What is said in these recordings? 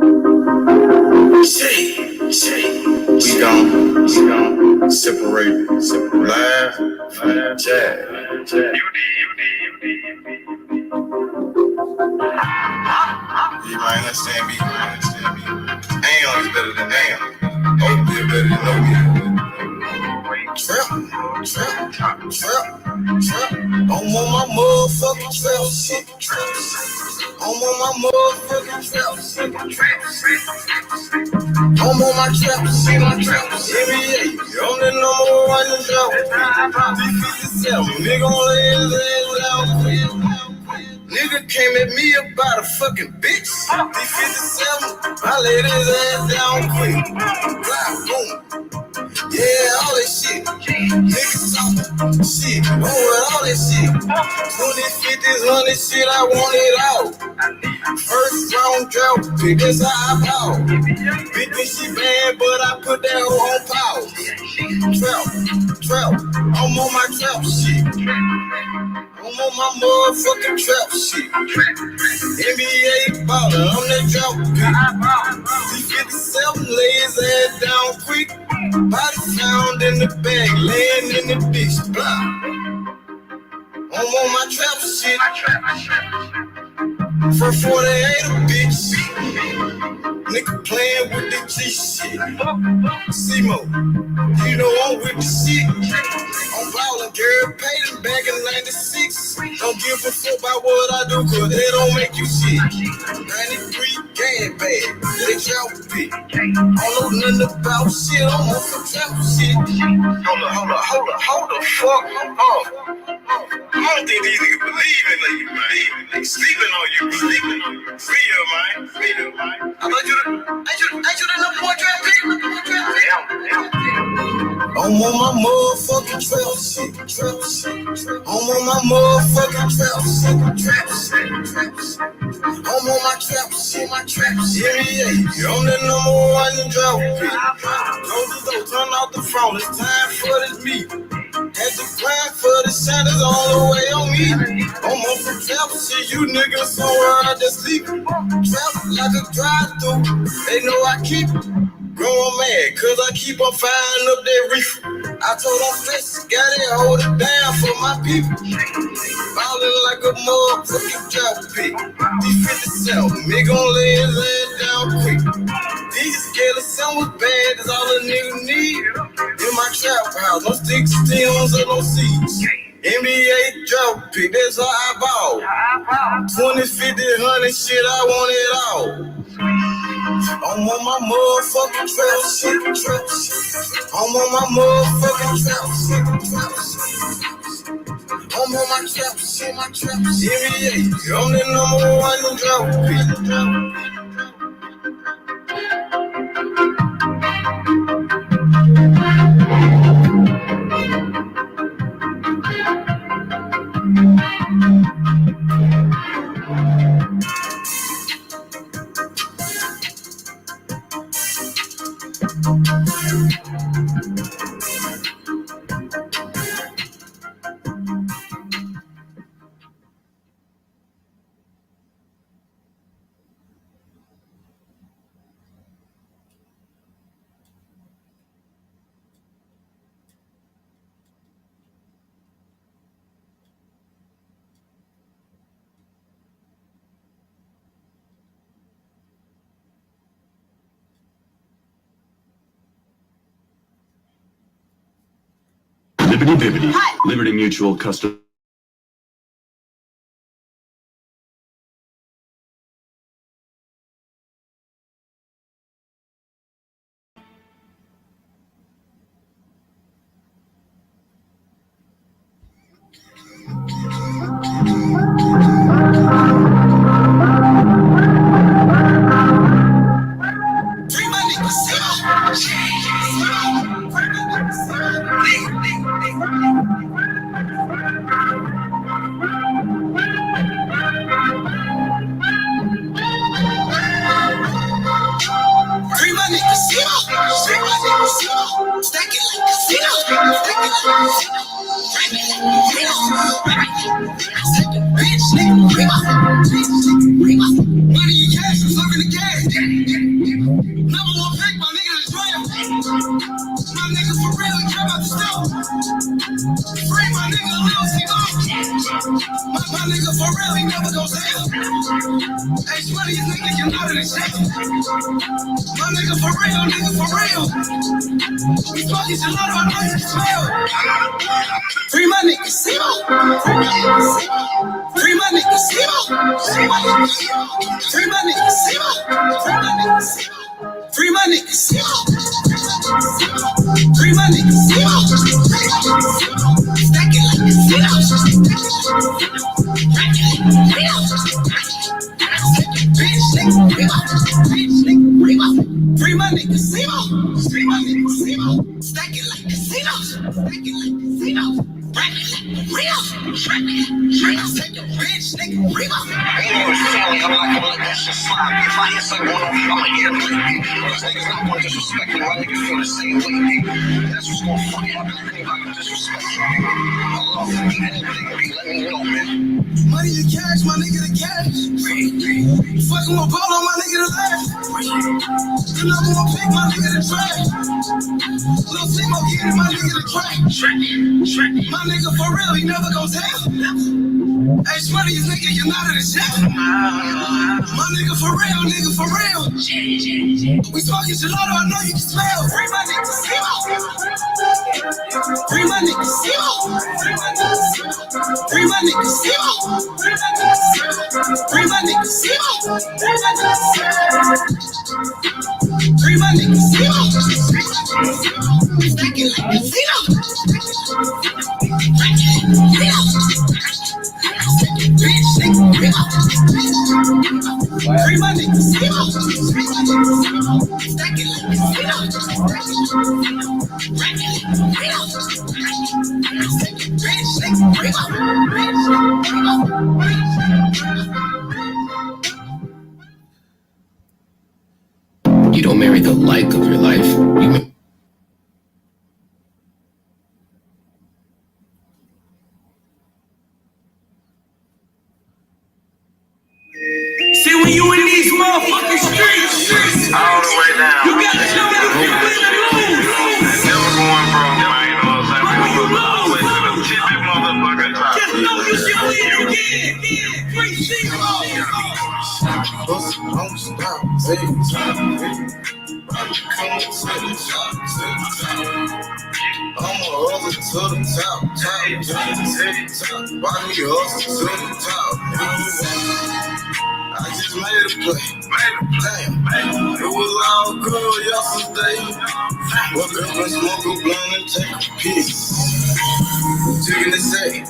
We gon' separate live from jazz. You might understand me. Ain't always better than damn. Oatmeal better than oatmeal. Trap. I'm on my motherfucking trap shit. I'm on my motherfucking trap shit. I'm on my trap shit. NBA, I'm the number one in the D57, nigga on the ass down. Nigga came at me about a fucking bitch. D57, I laid his ass down quick. Blah, boom. Yeah, all that shit. Niggas talking shit. Oh, with all that shit. 20s, 50s, 100 shit, I want it all. First round drought pick, that's how I ball. Bitch, she bad, but I put that hoe on pause. Trap. I'm on my trap shit. I'm on my motherfucking trap shit. NBA baller, I'm that drought pick. D57 lay his ass down quick. Body found in the bag, laying in the ditch. Blah. I'm on my trap shit. For 48 a bitch. Nigga playing with the G shit. C-Mo, you know I'm with the shit. I'm ballin', girl, paid them back in 96. Don't give a fuck about what I do, cause they don't make you shit. 93 gang bag, they trap big. I don't know nothing about shit, I'm on some trap shit. Hold the fuck up. I don't think these niggas believe in you, man. They sleeping on you. Real, man. I thought ain't you the number one trap pick? I'm on my motherfucking trap shit. I'm on my motherfucking trap shit. I'm on my trap shit. Yeah, I'm the number one in drought pick. Close the door, turn off the phone. It's time for this meet. Had to grind for the shadows all the way on me. I'm on some trap shit, you niggas somewhere I just sleep. Trap like a drive-through, they know I keep growing mad, cause I keep on firing up that reefer. I told them flex, got it, hold it down for my people. Ballin' like a motherfucking trap pick. D57, me gon' lay his ass down quick. These scared of someone's bad, that's all a nigga need. In my trap house, no sticks, stems, or no seeds. NBA drought pick, that's how I ball. 20s, 50s, 100 shit, I want it all. I'm on my motherfucking trap shit. I'm on my motherfucking trap shit. I'm on my trap shit. NBA, I'm the number one in drought pick. Bibbidi. Liberty Mutual Custom. Number one pick, my nigga the trail. My nigga for real, he come out the store. Free my nigga Lil C-Mo. My nigga for real, he never goes down. Hey, sweaty, you nigga, you know that it's shit. My nigga for real, nigga for real. We fucking gelato, I know you can smell. Free my nigga C-Mo. Free my nigga C-Mo. Free my nigga C-Mo. Free my nigga C-Mo. Free my nigga C-Mo. Free my nigga C-Mo. Stack it like a C-Mo. Bitch, nigga, free my nigga C-Mo. Free my nigga C-Mo. Stack it like a C-Mo. Stack it like a C-Mo. Break it like a Rio. Take a bitch, nigga, Remo. Ain't no feeling, I'm like, that shit slime. If I hear something going on, I'ma hear it. These niggas not gonna disrespect me, my niggas feel the same way, nigga. That's what's gonna fucking happen, nigga, if I can disrespect you, nigga. I love you, anything, nigga, let me know, man. Money to cash, my nigga to cash. Fucking with Polo, my nigga to laugh. The number one pick, my nigga to trash. Lil C-Mo, get it, my nigga to track. My nigga for real, he never goes down. Hey, sweaty, you nigga, you know that it's shit. My nigga for real, nigga for real. We smoking gelato, I know you can smell. Free my nigga C-Mo. Free my nigga C-Mo. Free my nigga C-Mo. Free my nigga C-Mo. Free my nigga C-Mo. Stack it like a C-Mo. Bitch, nigga, free my nigga C-Mo. Stack it like a C-Mo. Bitch, nigga, you don't marry the like of your life. You see, when you in these motherfucking streets, all the way down, you gotta show me you can win and lose. Never going broke, man, you know what I'm saying? We go always to the tippy motherfucking top. Just know you can win again. 3-0. Don't stop, take time. Come to the top, I'm a hustle to the top, Why do you hustle to the top? I just made a play. Damn, it was all good yesterday. Woke up and smoke a blunt and take a piss. Chicken and say,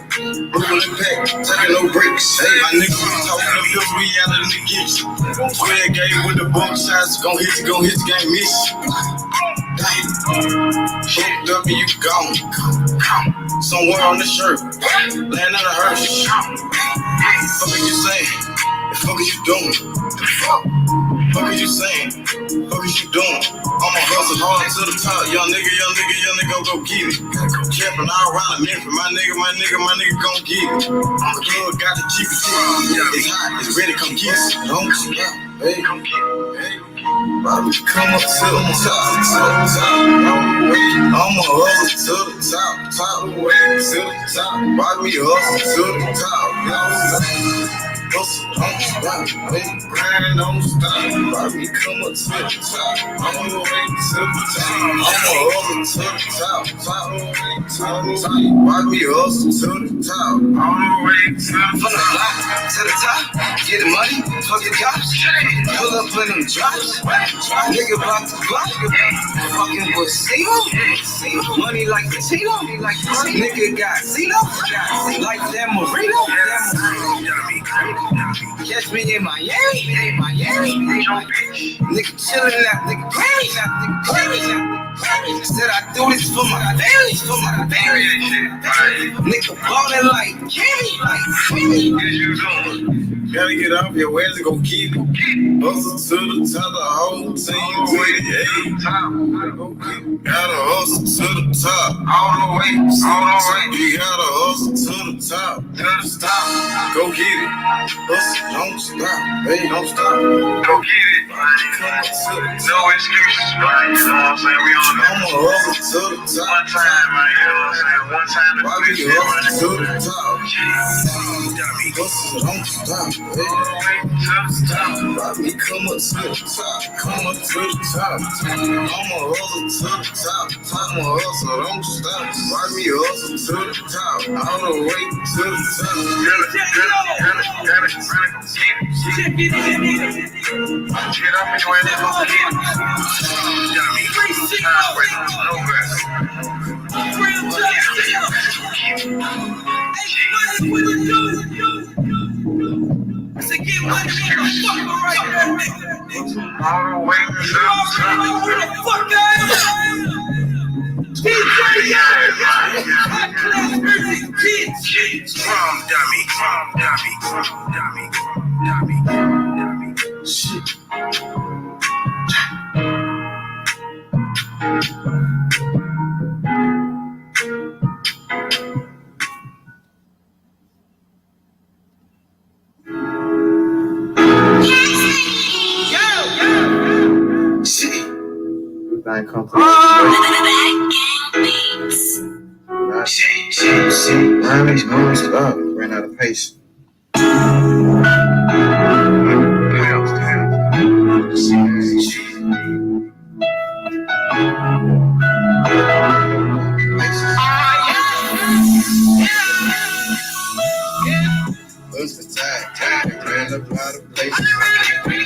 moving the pack, taking no breaks. Hey, my niggas was talking the bills, we out in the kitchen. Square game with the bump shots, gon' hit you, can't miss you. Damn, hooked up and you gone. Somewhere on the shirt, land in a hearse. Fuck is you saying? Fuck is you doing? Fuck is you saying? Fuck is you doing? I'ma hustle hard to the top. Young nigga, go get it. Capping all around the Memphis. My nigga gon' get it. I'm the club, got the cheapest shit. It's hot, it's ready, come get it. Don't stop, hey, hey. Bobby, come up to the top. I'ma hustle to the top way to the top. Bobby, hustle to the top. Hustle, don't stop, hey, grind, don't stop. Bobby, come up to the top. I'ma way to the top. I'ma hustle to the top way to the top. Bobby, hustle to the top. I'ma way to the top. From the block to the top, get the money, fuck your jobs. Pull up in them drops. Nigga about to block. Fucking with C-Mo. Money like the Tito. Nigga got C-Lo. Like that Marino. Catch me in Miami. Nigga chillin' out, nigga crazy. Said I do this for my family. Nigga ballin' like Kimmy. Gotta get off your ass and go get it. Hustle to the top, the whole team. Gotta hustle to the top. All the way. You gotta hustle to the top. Go get it. Hustle, don't stop. Hey, don't stop. Go get it. No excuses, man. You know what I'm saying? We on that. I'ma hustle to the top. One time, man. You know what I'm saying? One time to Why we finish it, hustle man. to the top? Hustle, don't stop. Hey. Why we come up to the top? Come up to the top. I'ma hustle to the top. I'ma hustle, don't stop. Why we hustle to the top? All the way to the top. Get up and join that whole kid. All the way to Shit. Ran out of pace. Ran up out of place.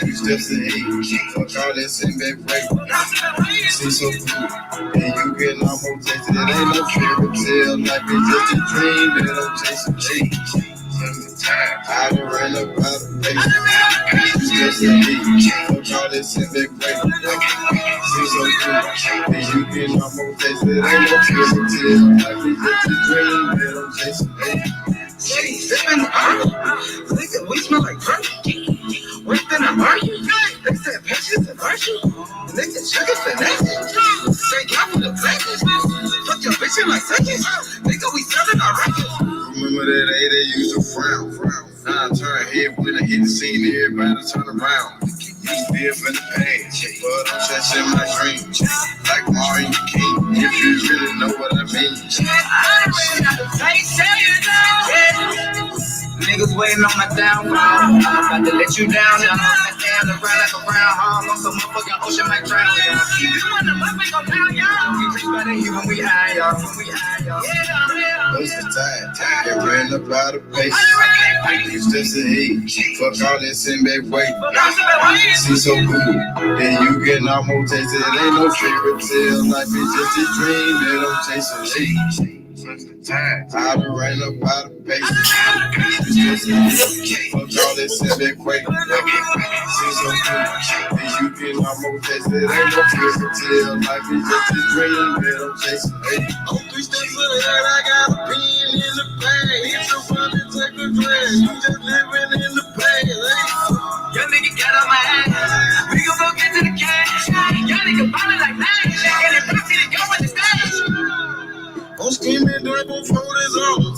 You steps ahead. Fuck all that sitting back break. See so good. And you getting almost tasted. It ain't no fairy tale. Life is just a dream that I'm chasing. I done ran up out of place. You steps ahead. Fuck all that sitting back break. See so good. And you getting almost tasted. It ain't no fairy tale. Life is just a dream that I'm chasing. Sipping nigga, we smell like perfume. Within a market, they said patience and virtue. Nigga, sugar finesse. Say God for the blessings. Fuck your bitch in like seconds. Nigga, we selling our records. Remember that day they used to frown. Now I turn head when I hit the scene, everybody turn around. Used to be up in the past, but I'm chasing my dreams. Like Martin King, if you really know what I mean. Niggas waiting on my downfall. I'm about to let you down. Y'all know I stand around like a brown hog on some motherfucking ocean might drown. You wanna love me, go down, y'all. We drink better here when we high, y'all. What's the time? They ran up out of pace. You steps ahead. Fuck all that sitting back wait. See so good. Then you getting almost tasted. It ain't no fairy tale. Life is just a dream that I'm chasing. I done ran up out of pace. Fuck all that sitting back wait. See so good. Then you getting almost tasted. It ain't no fairy tale. Life is just a dream that I'm chasing. On 3 steps ahead, I got a pen in the bag. Hit the run and take a drag. You just living in the past. Young nigga got on my ass. We gon' go get to the cash. Young nigga ballin' like that. And it pussy to go in the stage. I'm scheming double 40s on.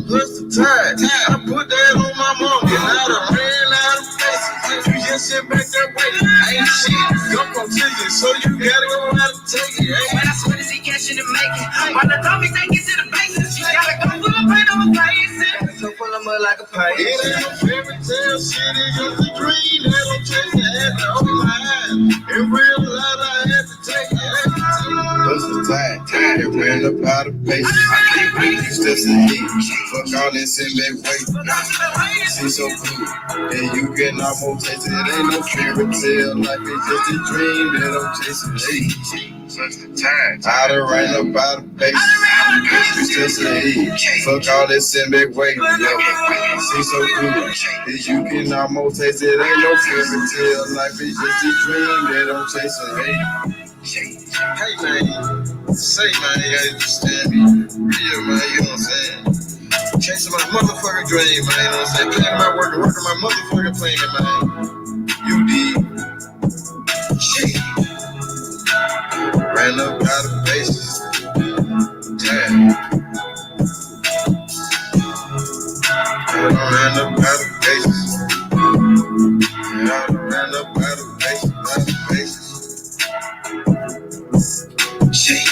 Plus the tide. I put that on my mom. And I done ran out of faces. You just sit back that way. Ain't shit. Go continue. So you gotta go out and take it. When I swear to see cash in the making. While the dummies take it to the bases. Gotta go full of paint on the face. So full of mud like a pipe. It ain't no fairy tale shit. It's just a dream that I'm chasing. I had to hold my eyes. In real life, I had to take it. What's the time? They ran up out of pace. You steps ahead. Fuck all that sitting back wait. See so good. And you getting almost tasted. It ain't no fairy tale. Life is just a dream that I'm chasing. What's the time? I done ran up out of pace. You steps ahead. Fuck all that sitting back wait. See so good. And you getting almost tasted. It ain't no fairy tale. Life is just a dream that I'm chasing. Hey man, say man, you gotta understand me. Real man, you know what I'm saying? Can't to my motherfucking dream, man. You know what I'm saying? Playing my work my motherfucking plan, man. You did. Shit. Ran up out of bases. Damn. Ran up out of bases. Ran up out of bases. Shit.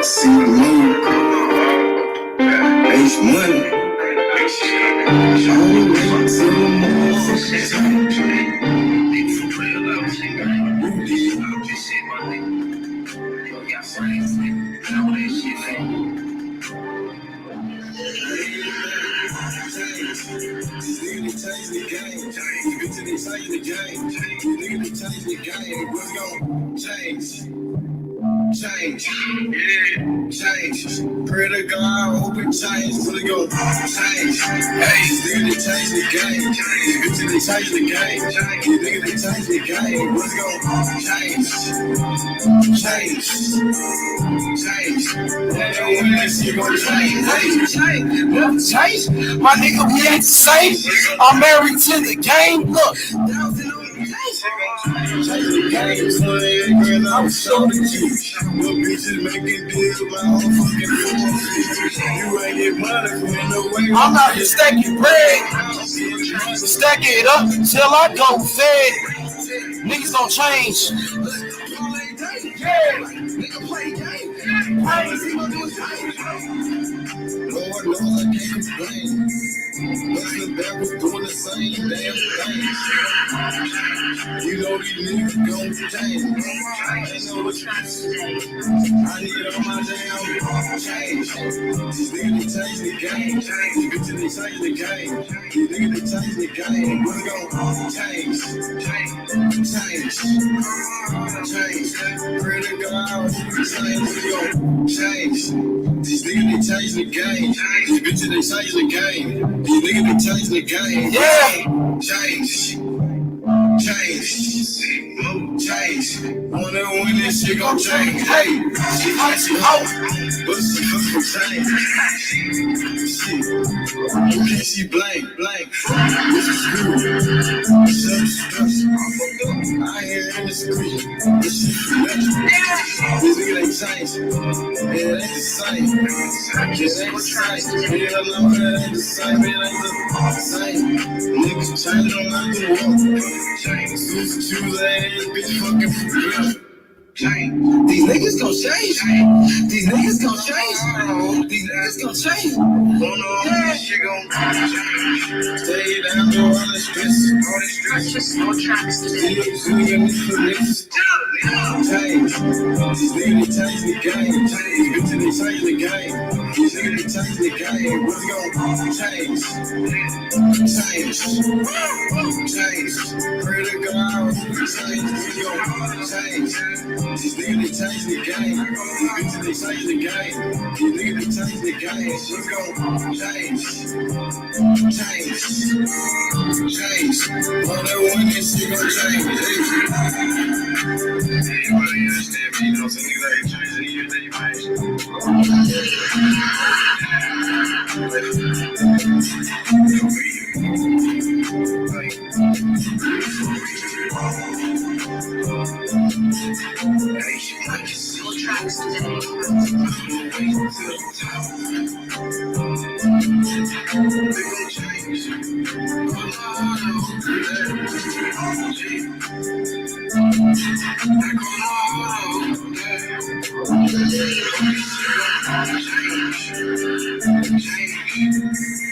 See the moon. H money. Change. Pray to God, I hope it change till it go change. Hey, these niggas they change the game. These bitches they change the game. These niggas they change the game. What's gonna change? When that shit gon' change. Change. My nigga, we ain't the same. I'm married to the game. Look. Change the game, so girl, I'm showing you. Little bitches making deals, my own fucking phone. You ain't get money from no way. I'm out here stacking bread. Stack it up till I go fed. Niggas don't change. Yeah. Nigga play game. Lord knows I can't complain. Nothing that was doing the same damn thing. You know these niggas gon' change. I know what I need all my damn change. These niggas they change the game. These bitches they change the game. These niggas they change the game. What's gon' change? Pray to God, change. These niggas they change the game. These bitches they change the game. These niggas they change the game. Yeah. Change. Wonder when this shit gon' change. Hey, she likes you out, but she fucking change. Shit. She blank. This is screw. I hear in the street. This shit nuts. These niggas they change. It ain't the same. It ain't the same. Yeah, no, it ain't the same. It ain't the same. Niggas change on out the wall. Choose ass, bitch, fucking for real. These niggas gon' change. These niggas gon' change. These niggas gon' change. Yeah. Shit gon' change. Stay down through all the stress. Purchase more tracks today. Change. These niggas change the game. These bitches they change the game. These niggas they change the game. What's gon' change? Pray to God, change. These niggas they change the game. These bitches they change the game. These niggas they change the game. What's gon' change? Wonder when this shit gon' change. Everybody understand me, you know, some niggas ain't changing here, they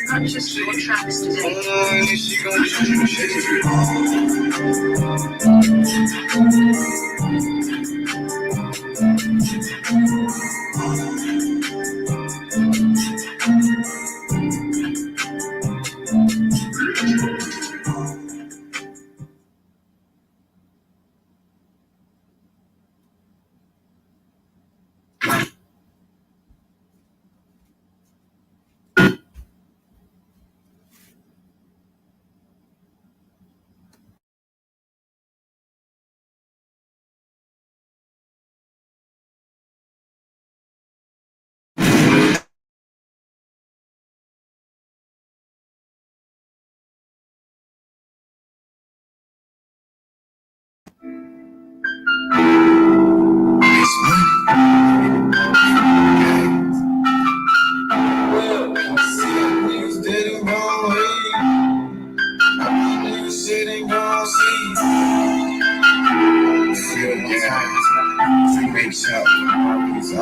Purchase your tracks today. She gon'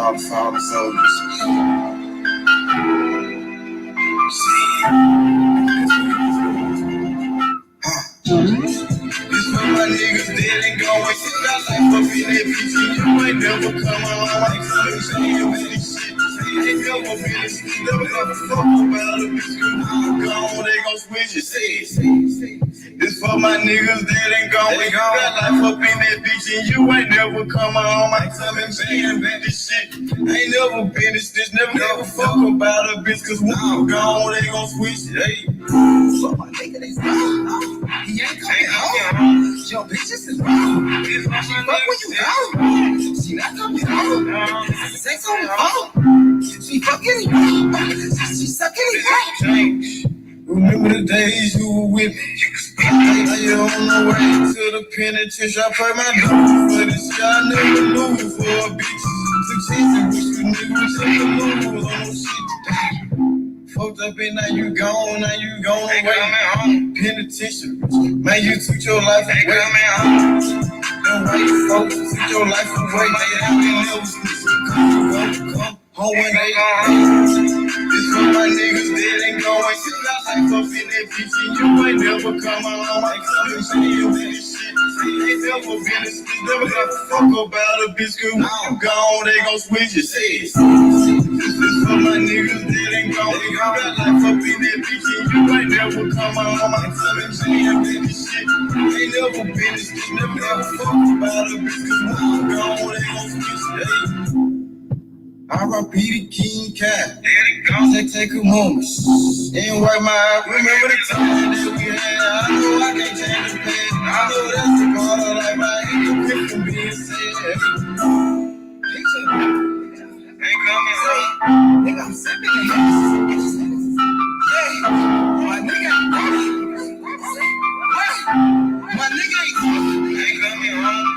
all the fallen soldiers. This for my niggas dead and gone. Still got life up in that bitch. You ain't never come on. I ain't coming saying many shit. Ain't never been a shit. Never ever fuck about a bitch. I'm gone. They gon' switch it. Say. This for my niggas dead and gone. You got life up in that bitch. And you ain't never come on. I ain't coming saying many shit. Ain't never been a stitch. Never fuck about a bitch. Cause when I'm gone, they gon' switch it. Hey. So my nigga, they stop. He ain't coming home. Your bitches is wrong. She fuck when you out. She not coming home. Sex on the phone. She fucking it. She sucking it. Remember the days you were with me. Now you on the way to the penitentiary. I pray my dues for this shit. I never lose for a bitch. Took chances with you niggas. Never lose on no shit. Fucked up and now you gone away. Penitentiary. Man, you took your life away. Them white folks took your life away. Man, you never come home when they gone. This for my niggas dead and gone. Still got life up in that bitch. And you ain't never come home. I ain't coming saying this shit. Ain't never been a stitch. Never got to fuck about a bitch. Cause when you gone, they gon' switch it. This for my niggas dead and gone. You got life up in that bitch. And you ain't never come home. I ain't coming saying this shit. Ain't never been a stitch. Never got to fuck about a bitch. Cause when you gone, they gon' switch it. R.I.P. the King Cat. Take a moment and wipe my eye. Remember the time that we had. I know I can't change the past. I know that's the part of life. I ain't the quick from being said. Ain't coming home. Nigga, I'm sipping the hands. Yeah, my nigga ain't coming home.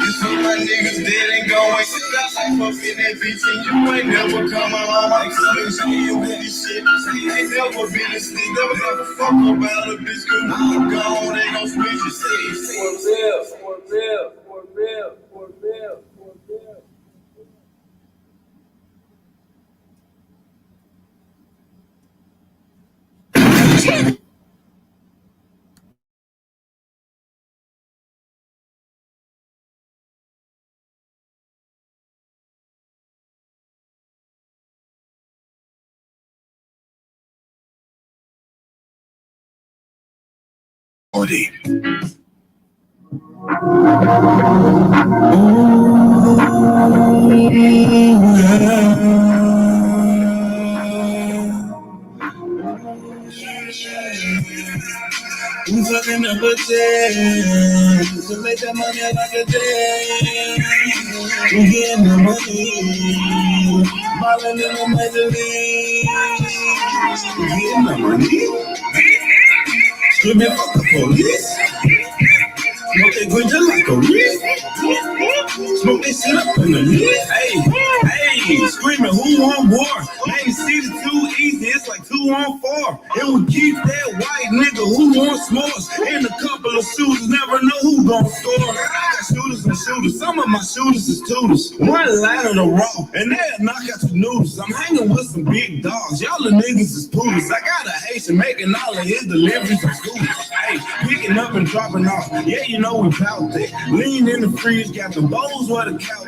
This for my niggas dead and gone. Still got life up in that bitch. And you ain't never come home. I ain't coming saying with this shit. Ain't never been a snitch. Never fuck about a bitch. Cause when I'm gone, they gon' switch it. For real. You fucking up a day, so make that money like a day. You getting the money, ballin' in the major league. You getting the money, screaming fuck the police. Smoke that good just like a wrist. Smoke that shit up in the list. Hey, screaming who on war? Man, you see the too easy, it's like 2 on 4. It will keep that white nigga who wants s'mores. And a couple of shooters, never know who gon' score. I got shooters and shooters, some of my shooters is tutors. One line of the raw, and they'll knock out your noodles. I'm hanging with some big dogs, y'all the niggas is poodles. I got a Haitian making all of his deliveries from scooters. Hey, picking up and dropping off, yeah, you know we pout there. Lean in the fridge, got the bowls where the couch.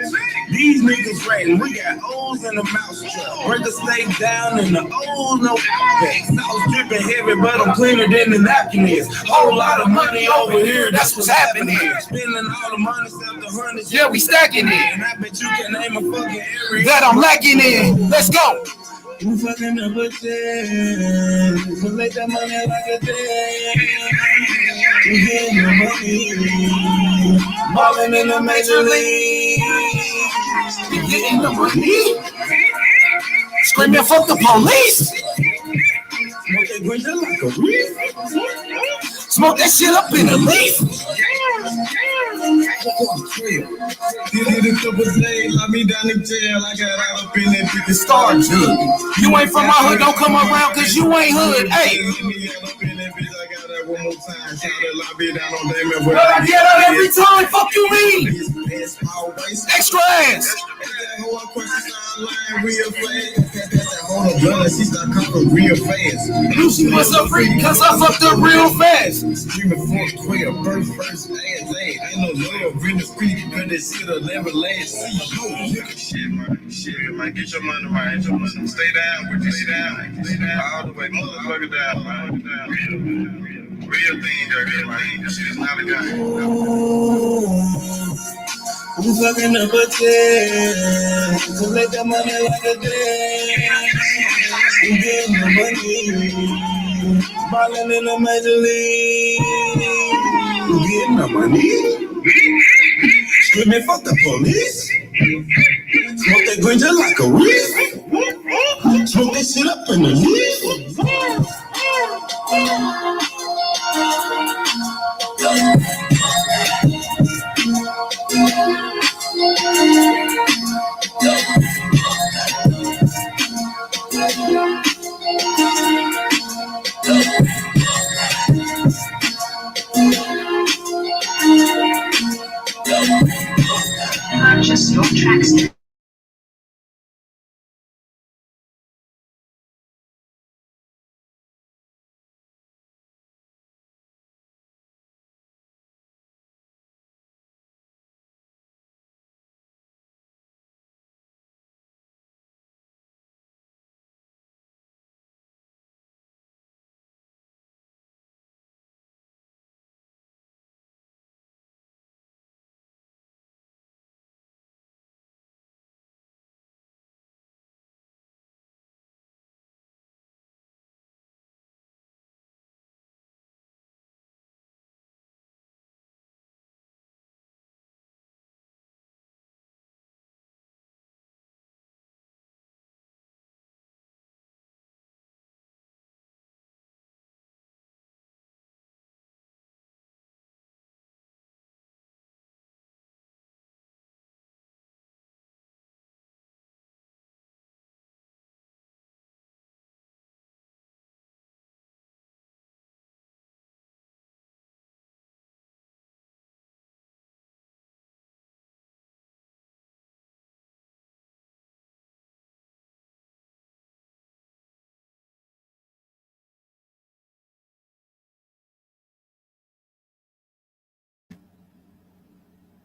These niggas ratting, we got O's in the mouse trap. Break the steak down in the O's, no outback. Sauce dripping heavy, but I'm cleaner than the napkin is. Whole lot of money over here, that's what's happening. Spending all the money, except the hundreds. Yeah, we stacking it. And I bet you can name a fucking area that I'm lacking in. Let's go. You fucking up a day, so make that money like a day. You getting the money, ballin' in the major league. You getting the money, screaming fuck the police. Smoke that green just like a wrist. Smoke that shit up in the leaf. Did it a couple days, lock me down in jail. I got out up in that bitch star jug. You ain't from my hood, don't come around cause you ain't hood. Hey. One more time, but I get out every time, fuck you mean? Extra ass. hold on, question line real fast. Hold on, blood, she start coughing real fast. Lucy was a freak, cause I fucked up real fast. Screaming for quick, first, last. Ain't no love, really speak, cause this shit'll never last. Shit, man, get your money right. Stay down, with you, stay down. All the way, motherfucker down, man. Real thing, girl, man. This shit is not a game. I'm fucking up a 10 to make that money like a dance. I'm getting the money, ballin' in the major league. I'm getting the money, screaming fuck the police. Smoke that green just like a weed. Smoke that shit up in the leaf. Purchase your tracks.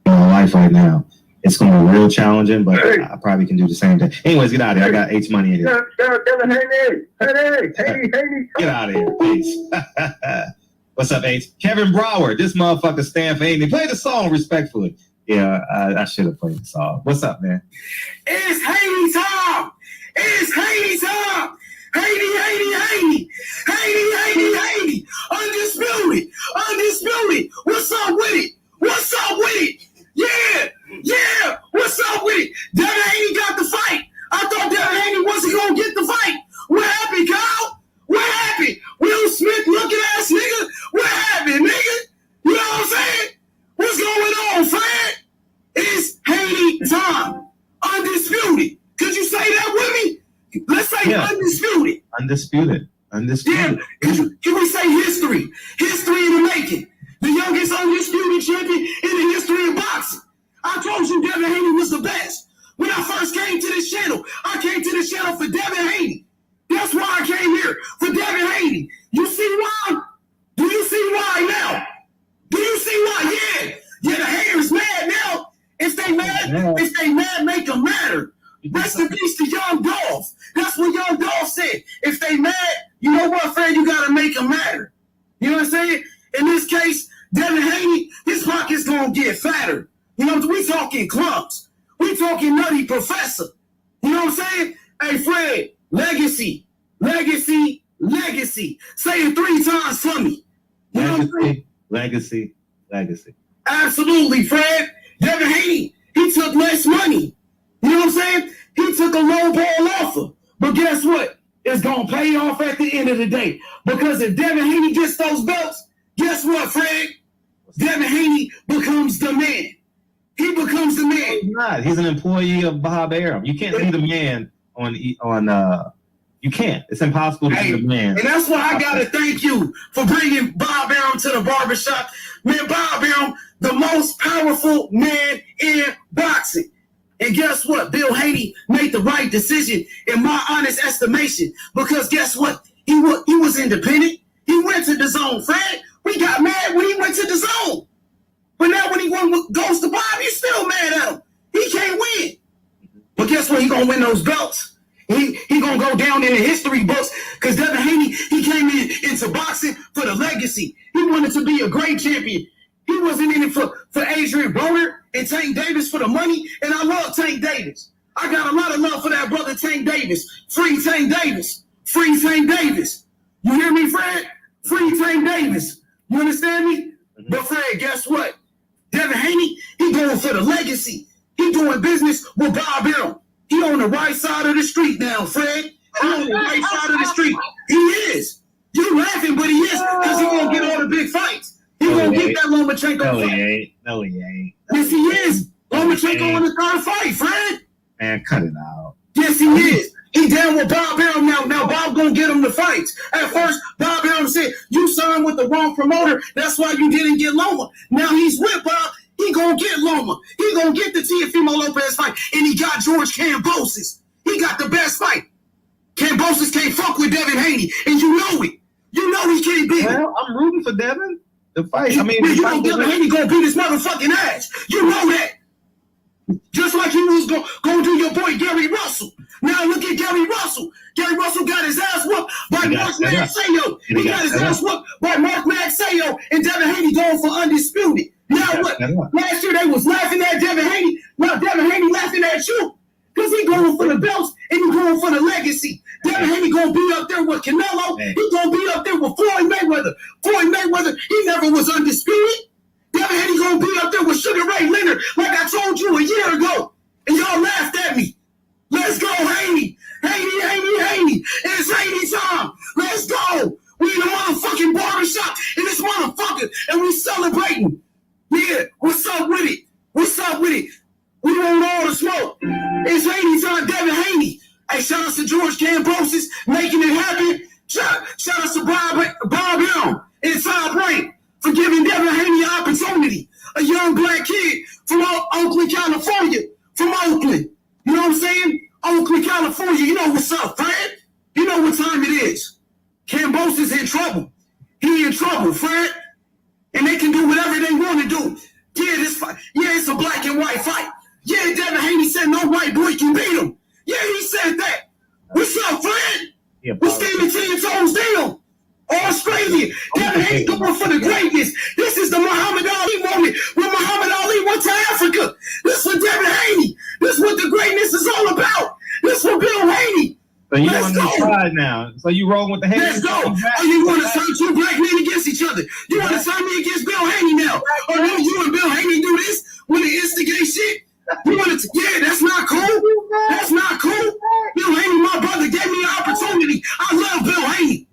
Life right now. It's going to be real challenging, but I probably can do the same thing. Anyways, get out of here. I got H money in here. Devin Haney. Get out of here, H. What's up, H? Kevin Brower. This motherfucker stand for anything. Play the song respectfully. Yeah, I should have played the song. What's up, man? It's Haney time. It's Haney time. Haney. Undisputed. What's up with it? Yeah. What's up with it? Devin Haney got the fight. I thought Devin Haney wasn't gonna get the fight. What happened, Kyle? What happened? Will Smith looking ass nigga? What happened, nigga? You know what I'm saying? What's going on, Fred? It's Haney time. Undisputed. Could you say that with me? Let's say undisputed. Undisputed. Yeah. Can we say history? History in the making. The youngest undisputed champion in the history of boxing. I told you Devin Haney was the best. When I first came to this channel, I came to this channel for Devin Haney. That's why I came here, for Devin Haney. You see why? Do you see why now? Do you see why? Yeah, the haters mad now. If they mad, make them matter. Rest in peace to Young Dolph. That's what Young Dolph said. If they mad, you know what, Fred? You got to make them matter. You know what I'm saying? In this case, Devin Haney, his pocket's going to get fatter. You know, we talking clumps. We talking Nutty Professor. You know what I'm saying? Hey, Fred, legacy. Say it 3 times for me. You know what I'm saying? Legacy. Absolutely, Fred. Devin Haney, he took less money. You know what I'm saying? He took a low ball offer. But guess what? It's going to pay off at the end of the day. Because if Devin Haney gets those belts, guess what, Fred? Devin Haney becomes the man. He becomes the man. He's not. He's an employee of Bob Arum. You can't be the man on. You can't. It's impossible to be the man. And that's why I gotta thank you for bringing Bob Arum to the barbershop. Man, Bob Arum, the most powerful man in boxing. And guess what? Bill Haney made the right decision in my honest estimation. Because guess what? He was independent. He went to the zone, Fred. We got mad when he went to the zone. But now when he goes to Bob, you still mad at him. He can't win. But guess what? He gonna win those belts. He gonna go down in the history books because Devin Haney, he came into boxing for the legacy. He wanted to be a great champion. He wasn't in it for Adrian Broner and Tank Davis for the money. And I love Tank Davis. I got a lot of love for that brother Tank Davis. Free Tank Davis. Free Tank Davis. You hear me, Fred? Free Tank Davis. You understand me? Mm-hmm. But Fred, guess what? Devin Haney, he going for the legacy. He doing business with Bob Arum. He on the right side of the street now, Fred. He on the right side of the street. He is. You laughing, but he is because he gonna get all the big fights. He gonna get that Lomachenko fight. No, he ain't. Yes, he is. Lomachenko in the third fight, Fred. Man, cut it out. Yes, he is. He down with Bob Arum now. Now Bob gonna get him the fights. At first, Bob Arum said, you signed with the wrong promoter. That's why you didn't get Loma. Now he's with Bob. He gonna get Loma. He gonna get the Teofimo Lopez fight. And he got George Kambosos. He got the best fight. Kambosos can't fuck with Devin Haney. And you know it. You know he can't beat him. Well, I'm rooting for Devin. The fight. I mean, you know Devin Haney gonna beat his motherfucking ass. You know that. Just like he was gonna do your boy Gary Russell. Now look at Gary Russell. Gary Russell got his ass whooped by Mark Magsayo. He got his ass whooped by Mark Magsayo, and Devin Haney going for undisputed. Now what? Last year they was laughing at Devin Haney. Now Devin Haney laughing at you. Because he going for the belts and he going for the legacy. Devin Haney gonna be up there with Canelo. He gonna be up there with Floyd Mayweather. Floyd Mayweather, he never was undisputed. Devin Haney gonna be up there with Sugar Ray Leonard, like I told you a year ago. And y'all laughed at me. Let's go, Haney. Haney. It's Haney time. Let's go. We in the motherfucking barbershop in this motherfucker, and we celebrating. Yeah, what's up with it? What's up with it? We want all the smoke. It's Haney time, Devin Haney. Hey, shout out to George Kambosos making it happen. Shout out to Bob Arum and Todd Brain for giving Devin Haney an opportunity. A young black kid from Oakland, California. From Oakland. You know what I'm saying? Oakland, California. You know what's up, Fred? You know what time it is. Kambosos in trouble. He in trouble, Fred. And they can do whatever they want to do. Yeah, this fight. Yeah, it's a black and white fight. Yeah, Devin Haney said no white boy can beat him. Yeah, he said that. What's up, Fred? Yeah, we're standing 10 toes down. Australia. Devin Haney going for the greatness. This is the Muhammad Ali moment when Muhammad Ali went to Africa. This is what Devin Haney. This is what the greatness is all about. This is what Bill Haney. So you on the side now. So you roll with the Haney. Let's go. Or you want to turn two black men against each other. You want to turn me against Bill Haney now. Or you and Bill Haney do this when they instigate shit. You want to, yeah, that's not cool. That's not cool. Bill Haney, my brother, gave me an opportunity. I love Bill Haney.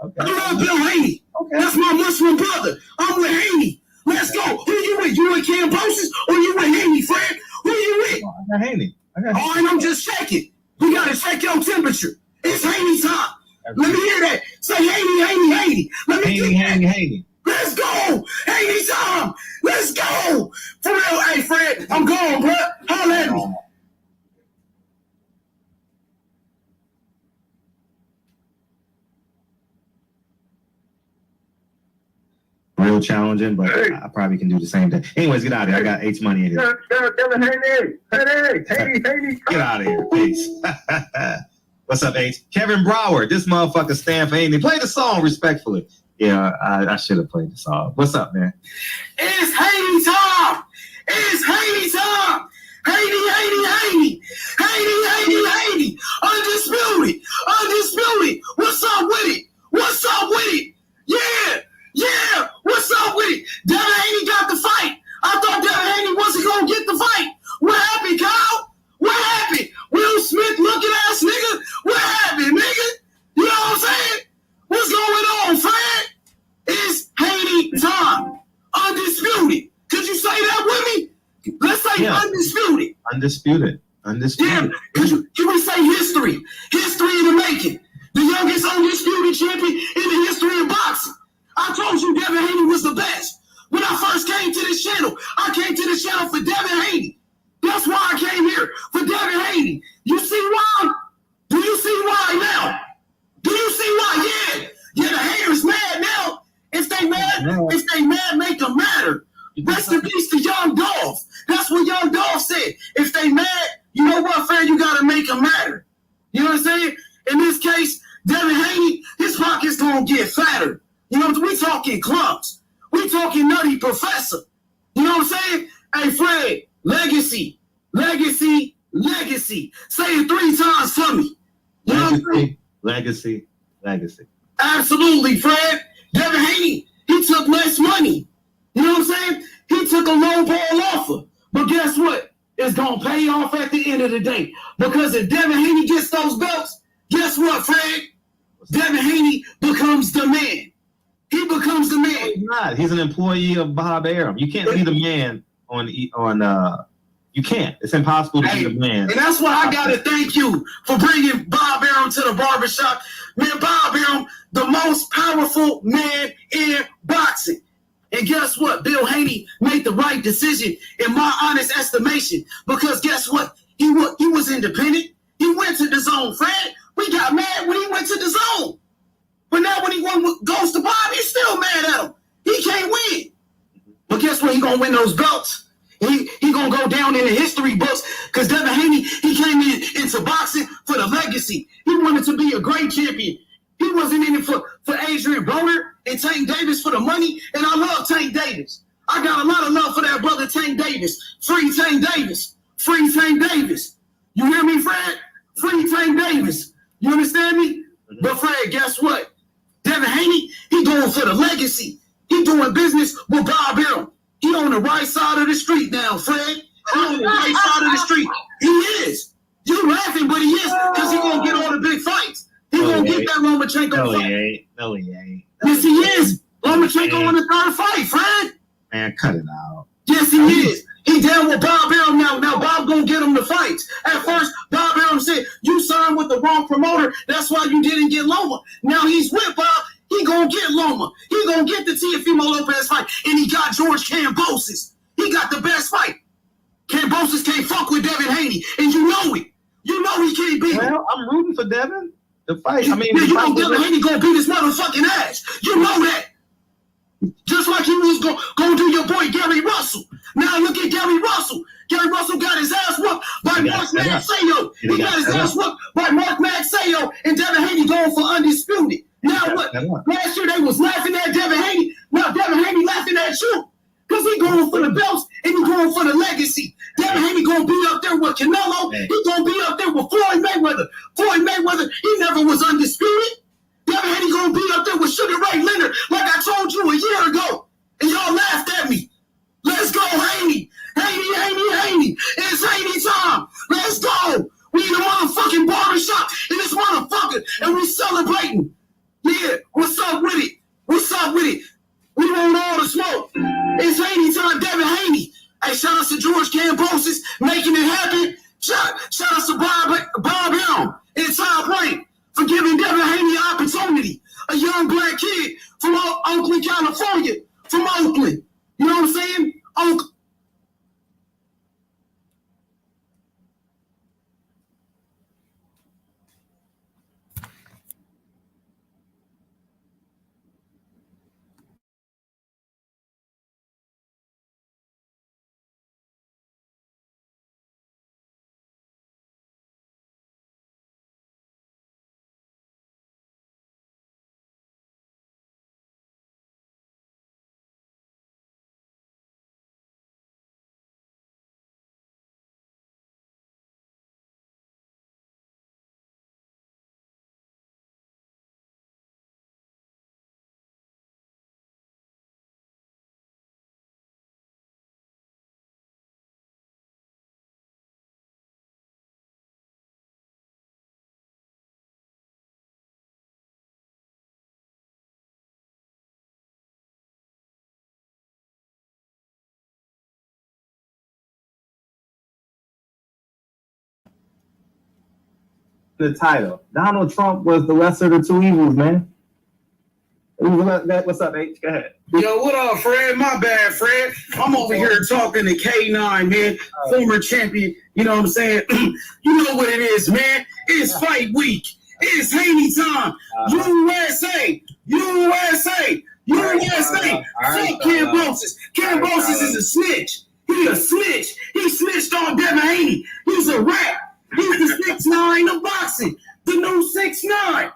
Okay. I love Bill Haney. Okay. That's my Muslim brother. I'm with Haney. Let's go. Who you with? You with Kambosos or you with Haney, Fred? Who you with? I got Haney. All right, I'm just checking. We got to check your temperature. It's Haney time. Let me hear that. Say Haney. Let me get that. Haney. Let's go. Haney time. Let's go. For real. Hey, Fred, I'm going, bro. Holla at me. Real challenging, but I probably can do the same thing. Anyways, get out of here. I got H money in it. Haney. Get out of here, peace. What's up, H? Kevin Brower, this motherfucker stand for Haney. Play the song respectfully. Yeah, I should have played the song. What's up, man? It's Haney time. It's Haney time. Haney. Undisputed. What's up with it? Yeah. What's up with it? Devin Haney got the fight. I thought Devin Haney wasn't going to get the fight. What happened, Kyle? What happened? Will Smith looking ass nigga? What happened, nigga? You know what I'm saying? What's going on, Fred? It's Haney time. Undisputed. Could you say that with me? Let's say undisputed. Undisputed. Yeah, can we say history? History in the making. The youngest undisputed champion in the history of boxing. I told you Devin Haney was the best. When I first came to this channel, I came to this channel for Devin Haney. That's why I came here for Devin Haney. You see why? Do you see why now? Do you see why? Yeah, the haters mad now. If they mad, make them matter. Rest in peace to Young Dolph. That's what Young Dolph said. If they mad, you know what, fam? You gotta make them matter. You know what I'm saying? In this case, Devin Haney, his pocket's gonna get fatter. You know, we talking clumps. We talking Nutty Professor. You know what I'm saying? Hey, Fred, legacy. Say it 3 times for me. You know what I'm saying? Legacy. Absolutely, Fred. Devin Haney, he took less money. You know what I'm saying? He took a low ball offer. But guess what? It's going to pay off at the end of the day. Because if Devin Haney gets those belts, guess what, Fred? Devin Haney becomes the man. He becomes the man. No, he's not. He's an employee of Bob Arum. You can't be the man on you can't. It's impossible to be the man. And that's why I got to thank you for bringing Bob Arum to the barbershop. Man, Bob Arum, the most powerful man in boxing. And guess what? Bill Haney made the right decision in my honest estimation. Because guess what? He was independent. He went to the zone, Fred. We got mad when he went to the zone. But now when he goes to Bob, he's still mad at him. He can't win. But guess what? He going to win those belts. He going to go down in the history books because Devin Haney, he came into boxing for the legacy. He wanted to be a great champion. He wasn't in it for Adrian Broner and Tank Davis for the money, and I love Tank Davis. I got a lot of love for that brother Tank Davis. Free Tank Davis. You hear me, Fred? Free Tank Davis. You understand me? Mm-hmm. But Fred, guess what? Devin Haney, he going for the legacy. He doing business with Bob Arum. He on the right side of the street now, Fred. He on the right side of the street. He is. You laughing, but he is because he going to get all the big fights. He going to get that Lomachenko fight. No, he ain't. Yes, he is. Lomachenko in the 3rd fight, Fred. Man, cut it out. Yes, he is. He down with Bob Arum now. Now Bob gonna get him the fights. At first, Bob Arum said, you signed with the wrong promoter. That's why you didn't get Loma. Now he's with Bob. He gonna get Loma. He gonna get the Teofimo Lopez fight. And he got George Kambosos. He got the best fight. Kambosos can't fuck with Devin Haney. And you know it. You know he can't beat him. Well, I'm rooting for Devin. The fight. I mean, you know Devin Haney gonna beat his motherfucking ass. You know that. Just like he was going to do your boy Gary Russell. Now look at Gary Russell. Gary Russell got his ass whooped by Mark Magsayo. He got his ass whooped by Mark Magsayo, and Devin Haney going for undisputed. Now what? Last year they was laughing at Devin Haney. Now Devin Haney laughing at you. Because he going for the belts and he going for the legacy. Devin Haney going to be up there with Canelo. He going to be up there with Floyd Mayweather. Floyd Mayweather, he never was undisputed. Devin Haney gonna be up there with Sugar Ray Leonard, like I told you a year ago, and y'all laughed at me. Let's go, Haney! It's Haney time. Let's go. We in the motherfucking barbershop in this motherfucker, and we celebrating. Yeah, what's up with it? We want all the smoke. It's Haney time, Devin Haney. Hey, shout out to George Kambosos making it happen. Shout out to Bob Arum and Tom Brady for giving Devin Haney an opportunity. A young black kid from Oakland, California. From Oakland. You know what I'm saying? Oakland. The title. Donald Trump was the lesser of the two evils, man. What's up, H? Go ahead. Yo, what up, Fred? My bad, Fred. I'm over here talking to K9, man, former champion. You know what I'm saying? You know what it is, man. It's fight week. It's Haney time. USA. Fuck Kambosos. Kambosos is a snitch. He a snitch. He snitched on Devin Haney. He's a rat. He's the 6'9" of boxing. The new 6'9".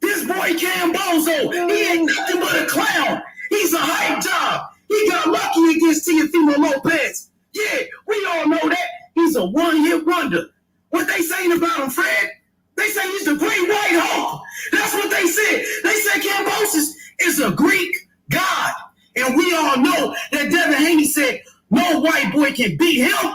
This boy Kambosos, he ain't nothing but a clown. He's a hype job. He got lucky against Teofimo Lopez. Yeah, we all know that. He's a one-hit wonder. What they saying about him, Fred? They say he's the great white Hulk. That's what they said. They said Kambosos is a Greek god. And we all know that Devin Haney said no white boy can beat him.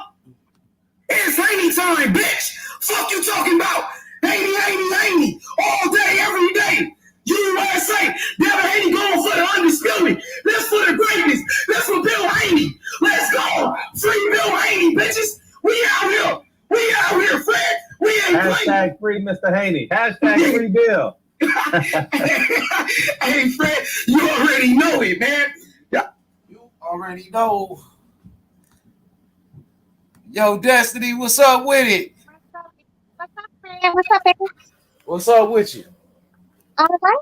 It's Haney time, bitch. Fuck you talking about? Haney, all day, every day. USA, Devin Haney going for the undisputed. That's for the greatness. That's for Bill Haney. Let's go. Free Bill Haney, bitches. We out here, Fred. We ain't Hashtag free Mr. Haney. Hashtag free Bill. Hey, Fred, you already know it, man. Yeah. You already know. Yo, Destiny, what's up with it? What's up, baby? What's up with you? All right.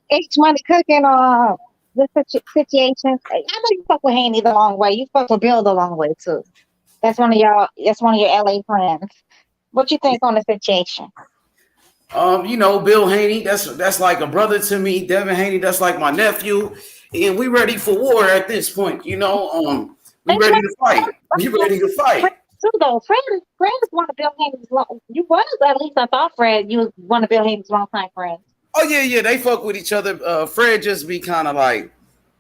H money cooking the situations. I know you fuck with Haney the long way. You fuck with Bill the long way too. That's one of your LA friends. What you think on the situation? You know, Bill Haney, that's like a brother to me. Devin Haney, that's like my nephew. And we ready for war at this point, you know. We ready to fight. We ready to fight. Too though, Fred is one of Bill Haney's you was, at least I thought Fred, you was one of Bill Haney's longtime friends. Oh yeah, they fuck with each other. Fred just be kind of like,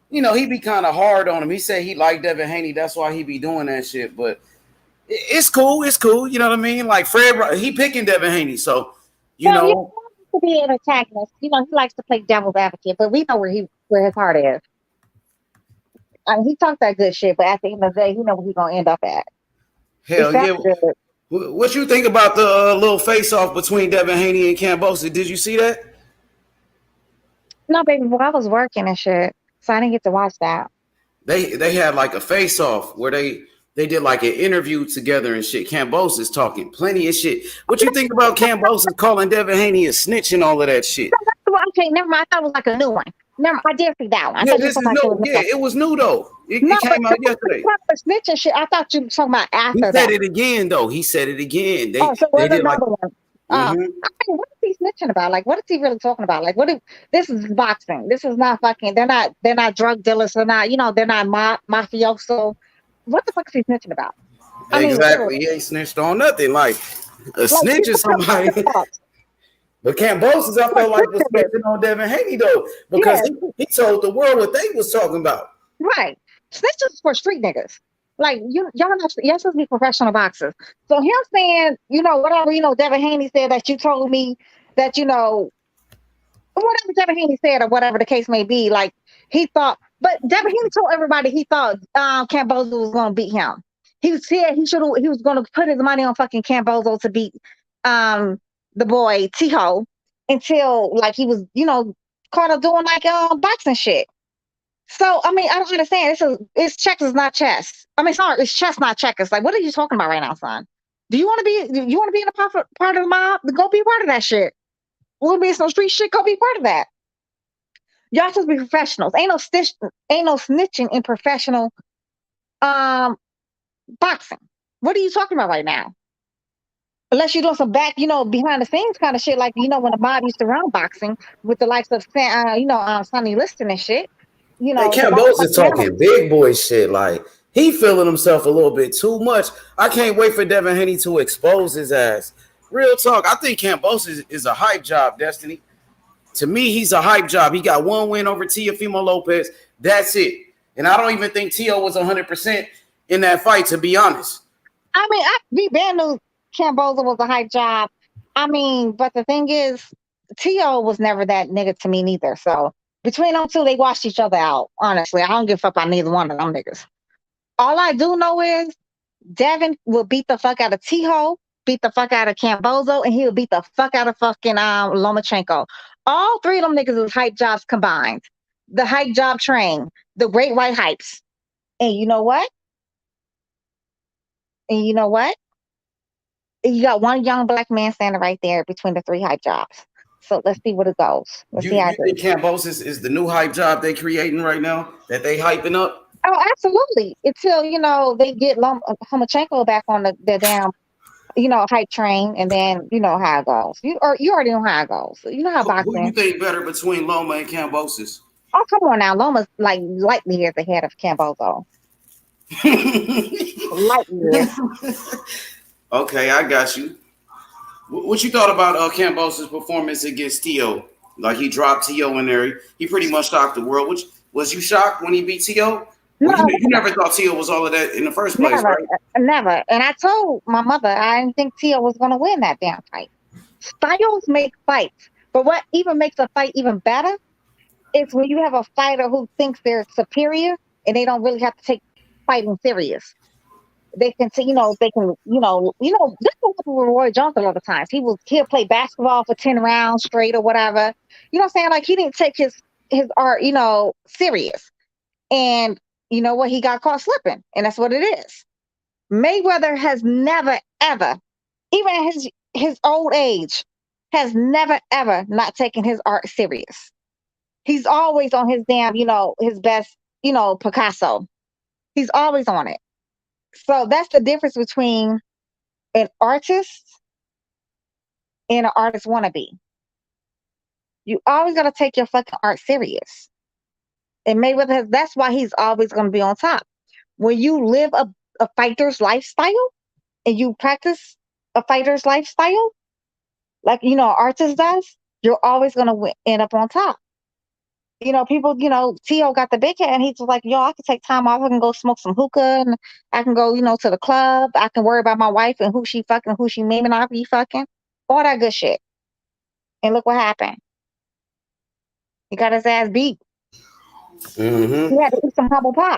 you know, he be kind of hard on him. He said he liked Devin Haney, that's why he be doing that shit. But it's cool, you know what I mean? Like Fred, he picking Devin Haney, so you know. He wants to be an antagonist. You know, he likes to play devil's advocate, but we know where his heart is. I mean, he talks that good shit, but at the end of the day, he know where he's gonna end up at. Hell yeah. What you think about the little face-off between Devin Haney and Kambosos? Did you see that? No, baby, well, I was working and shit, so I didn't get to watch that. They had like a face-off where they did like an interview together and shit. Kambosos talking plenty of shit. What you think about Kambosos calling Devin Haney a snitch and all of that shit? Okay, never mind. I thought it was like a new one. Never, I did see that one. Yeah, this is new. Yeah, it was new though. It came out yesterday. Snitch and shit. I thought you were talking about after that. He said it again though. He said it again. They did like one. I mean, what is he snitching about? Like, what is he really talking about? Like, this is boxing. This is not fucking. They're not drug dealers. They're not. You know, they're not mafioso. What the fuck is he snitching about? Exactly. He ain't snitched on nothing. Like a snitch is somebody. But Kambosos, I felt like was snitching on Devin Haney though, because he told the world what they was talking about. Right. Snitches for street niggas. Like y'all supposed to be professional boxers. So him saying, you know, whatever, you know, Devin Haney said that you told me that, you know, whatever Devin Haney said or whatever the case may be, like he thought, but Devin Haney told everybody he thought Kambosos was gonna beat him. He said he was gonna put his money on fucking Kambosos to beat the boy T-Ho until like he was, you know, caught up doing like boxing shit. So I mean, I don't understand. It's checkers, not chess. I mean, sorry, it's chess, not checkers. Like, what are you talking about right now, son? Do you want to be in a part of the mob? Go be part of that shit. We'll be in some street shit. Go be part of that. Y'all supposed to be professionals. Ain't no snitching in professional boxing. What are you talking about right now? Unless you're doing some back, you know, behind the scenes kind of shit, like, you know, when the mob used to run boxing with the likes of, Sonny Liston and shit. You know, Kambosos is talking big boy shit. Like, he feeling himself a little bit too much. I can't wait for Devin Haney to expose his ass. Real talk. I think Kambosos is a hype job, Destiny. To me, he's a hype job. He got one win over Teofimo Lopez. That's it. And I don't even think Tio was 100% in that fight, to be honest. I mean, we been knew Kambosos was a hype job. I mean, but the thing is, Tio was never that nigga to me neither. So between them two, they washed each other out. Honestly, I don't give a fuck about neither one of them niggas. All I do know is Devin will beat the fuck out of T-Ho, beat the fuck out of Kambosos, and he'll beat the fuck out of fucking Lomachenko. All three of them niggas was hype jobs combined. The hype job train, the great white hypes. And you know what? And you know what? You got one young black man standing right there between the three hype jobs. So let's see what it goes. Let's see how You think Kambosos is the new hype job they creating right now that they hyping up? Oh, absolutely. Until, they get Homachenko back on the damn, hype train, and then you know how it goes. You already know how it goes. You know how boxing. Who you think better between Loma and Kambosos? Oh, come on now. Loma's like light years ahead of Kambosos. Light years. Okay, I got you. What you thought about Kambosos' performance against Tio? Like he dropped Tio in there. He pretty much shocked the world. Which was you shocked when he beat Tio? No, you never thought Tio was all of that in the first place, never, right? Never. And I told my mother I didn't think Tio was going to win that damn fight. Styles make fights, but what even makes a fight even better is when you have a fighter who thinks they're superior and they don't really have to take fighting serious. They can see, they can, this is what with Roy Jones a lot of times. He'll play basketball for 10 rounds straight or whatever. You know what I'm saying? Like he didn't take his art, serious. And you know what? He got caught slipping, and that's what it is. Mayweather has never, ever, even at his old age, has never, ever not taken his art serious. He's always on his damn, his best, Picasso. He's always on it. So that's the difference between an artist and an artist wannabe. You always got to take your fucking art serious. And Mayweather that's why he's always going to be on top. When you live a fighter's lifestyle and you practice a fighter's lifestyle, like, an artist does, you're always going to end up on top. People, Tio got the big head and he's like, yo, I can take time off. I can go smoke some hookah and I can go, to the club. I can worry about my wife and who she fucking, who she may not be fucking. All that good shit. And look what happened. He got his ass beat. Mm-hmm. He had to eat some humble pie.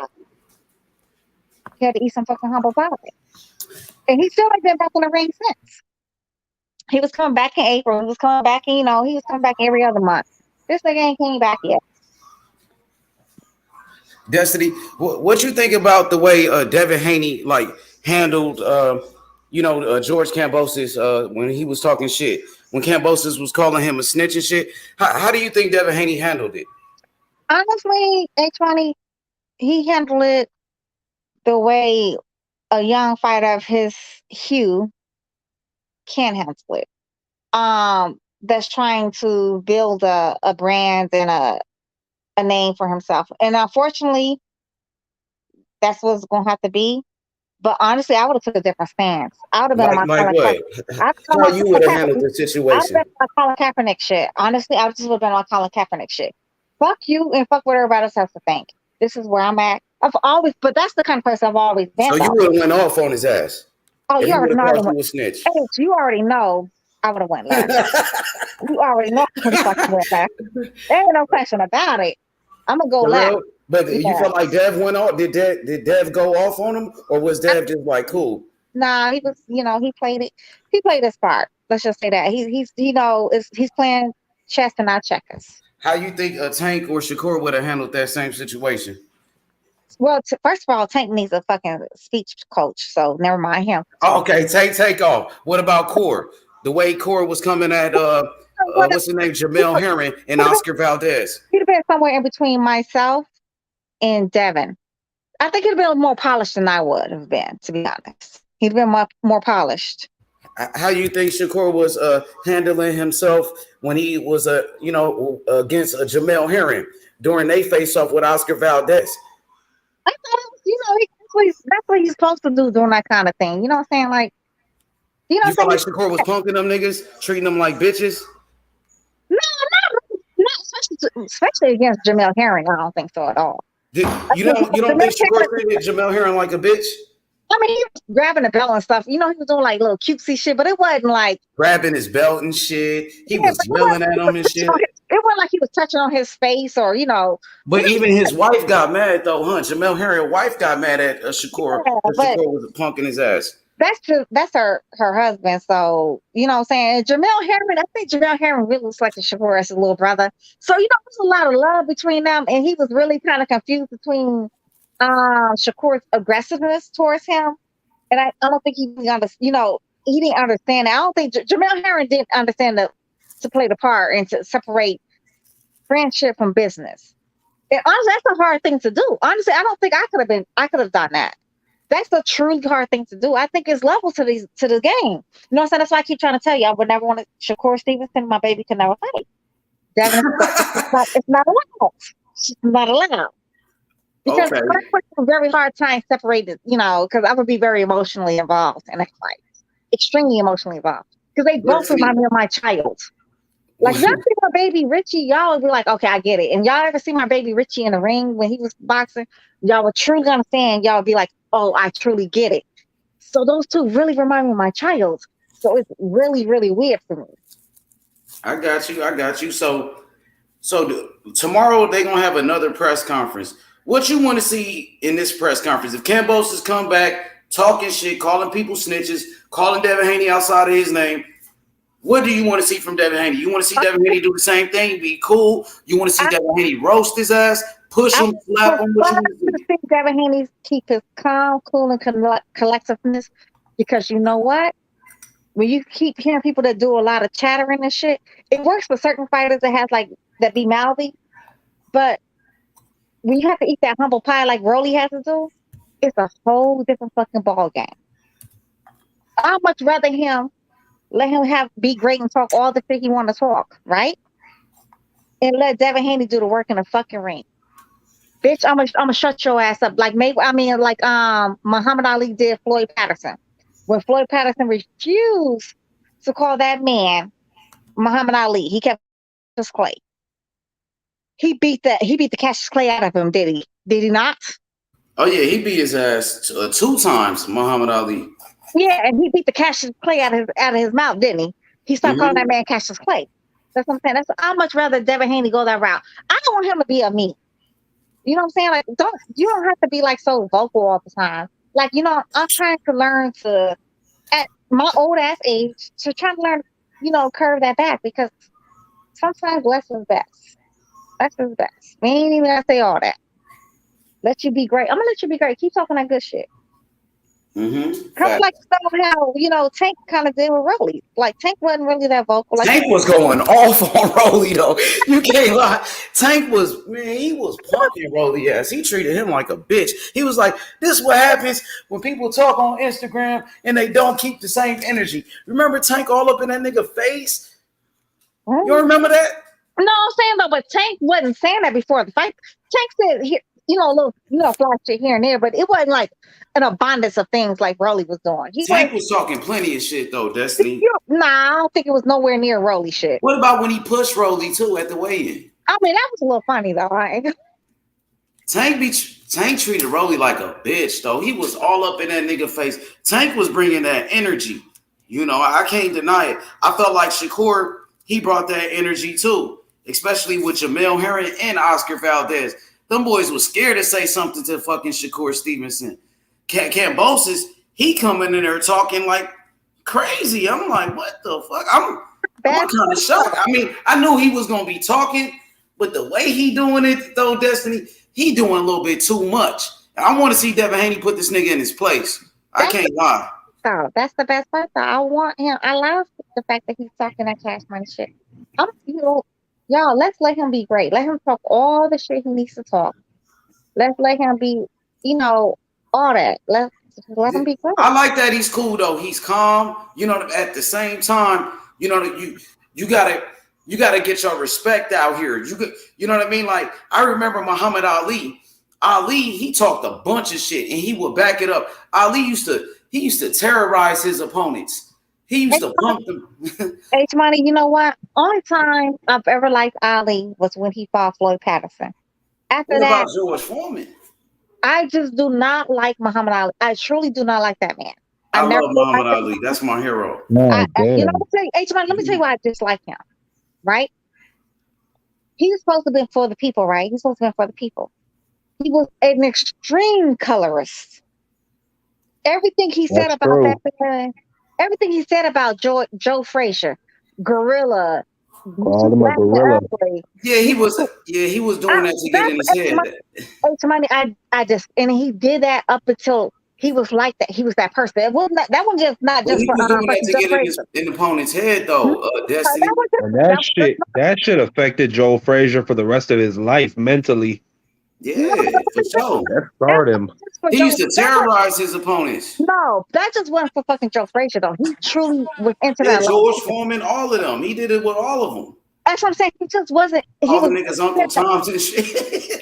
He had to eat some fucking humble pie. And he still ain't been back in the ring since. He was coming back in April. He was coming back in, he was coming back every other month. This nigga ain't came back yet. Destiny, what you think about the way Devin Haney handled George Kambosos when he was talking shit, when Kambosos was calling him a snitch and shit? How do you think Devin Haney handled it? Honestly, H20, he handled it the way a young fighter of his hue can handle it. That's trying to build a brand and a name for himself. And unfortunately, that's what's going to have to be. But honestly, I would have took a different stance. I would have been on my Colin Kaepernick. How you would have handled the situation? I would have been on my Colin Kaepernick shit. Honestly, I just would have been on Colin Kaepernick shit. Fuck you and fuck what everybody else has to think. This is where I'm at. But that's the kind of person I've always been. So you would have went off on his ass. Oh, you already know. You a snitch. Hey, you already know I would have went last. You already know I would have fucking went last. There ain't no question about it. I'm gonna go last. But you felt like Dev went off? Did Dev go off on him, or was Dev just like cool? Nah, he was. He played it. He played his part. Let's just say that he's playing chess and not checkers. How you think Tank or Shakur would have handled that same situation? Well, first of all, Tank needs a fucking speech coach, so never mind him. Oh, okay, take off. What about Core? The way Core was coming at what's his name, Jamel Herring and Oscar Valdez. He'd have been somewhere in between myself and Devin. I think he'd have been more polished than I would have been, to be honest. He'd have been more polished. How you think Shakur was handling himself when he was against Jamel Herring during they face off with Oscar Valdez? I thought that's what he's supposed to do during that kind of thing. You know what I'm saying? Like, you feel like Shakur was punking them niggas, treating them like bitches? No, not especially against Jamel Herring. I don't think so at all. You don't think Shakur treated Jamel Herring like a bitch? I mean, he was grabbing the belt and stuff. He was doing like little cutesy shit, but it wasn't like grabbing his belt and shit. He was yelling at him and shit. It wasn't like he was touching on his face or But even his wife got mad though, huh? Jamel Herring's wife got mad at Shakur. Shakur was punking his ass. That's her husband. So, you know what I'm saying? Jamel Herring, I think Jamel Herring really looks like Shakur as his little brother. So, you know, there's a lot of love between them. And he was really kind of confused between Shakur's aggressiveness towards him. And I don't think he he didn't understand. I don't think Jamel Herring didn't understand to play the part and to separate friendship from business. And honestly, that's a hard thing to do. Honestly, I don't think I could have done that. That's a truly hard thing to do. I think it's level to the game. You know what I'm saying? That's why I keep trying to tell you. I would never want to Shakur Stevenson, my baby could never fight. Devin, it's not allowed. It's not allowed. Because Okay. I put a very hard time separated, you know, because I would be very emotionally involved in a fight. Extremely emotionally involved. Because they both remind me of my child. Like, y'all see my baby Richie, y'all would be like, okay, I get it. And y'all ever see my baby Richie in the ring when he was boxing? Y'all would truly understand. Y'all would be like, oh, I truly get it. So those two really remind me of my child. So it's really, really weird for me. I got you. So tomorrow they're gonna have another press conference. What you want to see in this press conference? If Kambosos come back talking shit, calling people snitches, calling Devin Haney outside of his name, what do you want to see from Devin Haney? You want to see Devin Haney do the same thing, be cool? You want to see Devin Haney roast his ass, push him, slap him? What you want to see? Devin Haney keep his calm, cool, and collectedness, because you know what? When you keep hearing people that do a lot of chattering and shit, it works for certain fighters that be mouthy, but when you have to eat that humble pie like Rolly has to do, it's a whole different fucking ball game. I'd much rather let him be great and talk all the shit he want to talk, right? And let Devin Haney do the work in the fucking ring. Bitch, I'm gonna shut your ass up. Like Muhammad Ali did Floyd Patterson. When Floyd Patterson refused to call that man Muhammad Ali, he kept his Clay. He beat the Cassius Clay out of him, did he? Did he not? Oh yeah, he beat his ass 2 times, Muhammad Ali. Yeah, and he beat the Cassius Clay out of his mouth, didn't he? He stopped calling that man Cassius Clay. That's what I'm saying. I'd much rather Devin Haney go that route. I don't want him to be a me. You know what I'm saying? Like, you don't have to be like so vocal all the time. Like, you know, I'm trying to learn at my old ass age, to try to learn, you know, curve that back, because sometimes less is best. Less is best. We ain't even gonna say all that. Let you be great. I'm gonna let you be great. Keep talking that good shit. Kind of like how, you know, Tank kind of did with Rolly. Like, Tank wasn't really that vocal. Like, Tank was going off on Rolly though. You can't lie. Tank was punking Rolly ass. He treated him like a bitch. He was like, "This is what happens when people talk on Instagram and they don't keep the same energy." Remember Tank all up in that nigga face? You remember that? No, I'm saying though, but Tank wasn't saying that before the fight. Tank said, you know, a little flash shit here and there, but it wasn't like an abundance of things like Rolly was doing. Tank was talking plenty of shit though, Destiny. Nah, I don't think it was nowhere near Rolly shit. What about when he pushed Rolly too at the weigh-in? I mean, that was a little funny though, right? Tank treated Rolly like a bitch though. He was all up in that nigga face. Tank was bringing that energy. You know, I can't deny it. I felt like Shakur, he brought that energy too, especially with Jamel Herring and Oscar Valdez. Them boys was scared to say something to fucking Shakur Stevenson. Kambosos, he coming in there talking like crazy. I'm like, what the fuck? I'm kind of shocked. I mean, I knew he was gonna be talking, but the way he doing it though, Destiny, he doing a little bit too much. I want to see Devin Haney put this nigga in his place. I can't lie. So that's the best part. Though. I want him. I love the fact that he's talking that cash money shit. Y'all, let's let him be great. Let him talk all the shit he needs to talk. Let's let him be, you know, all that. Let him be great. I like that he's cool though. He's calm. You know, at the same time, you know, you gotta get your respect out here. You know what I mean? Like, I remember Muhammad Ali. Ali, he talked a bunch of shit and he would back it up. Ali used to terrorize his opponents. He used to pump them. H Money, you know what? Only time I've ever liked Ali was when he fought Floyd Patterson. After what that, about George Foreman? I just do not like Muhammad Ali. I truly do not like that man. I love Muhammad Ali. That's my hero. You know, H Money, let me tell you why I dislike him. Right? He's supposed to be for the people, right? He's supposed to be for the people. He was an extreme colorist. Everything he said That's about true. that man, everything he said about Joe Frazier, gorilla, you Called too him a black and gorilla. ugly. Yeah, he was doing that to get in his head. That's money. I just and he did that up until he was like that. He was that person. It wasn't that one just not Well, just he for was doing that fucking to Joe get Frazier. in the opponent's head, though. Destiny. That was just, And that was just that shit affected Joe Frazier for the rest of his life mentally. Yeah, for sure. That scarred him. just for He Joe. used to terrorize his opponents. No, that just wasn't for fucking Joe Frazier though. He truly was into Yeah, that. George Foreman, all of them. He did it with all of them. That's what I'm saying. He just wasn't. He All the was. niggas, Uncle Toms and shit.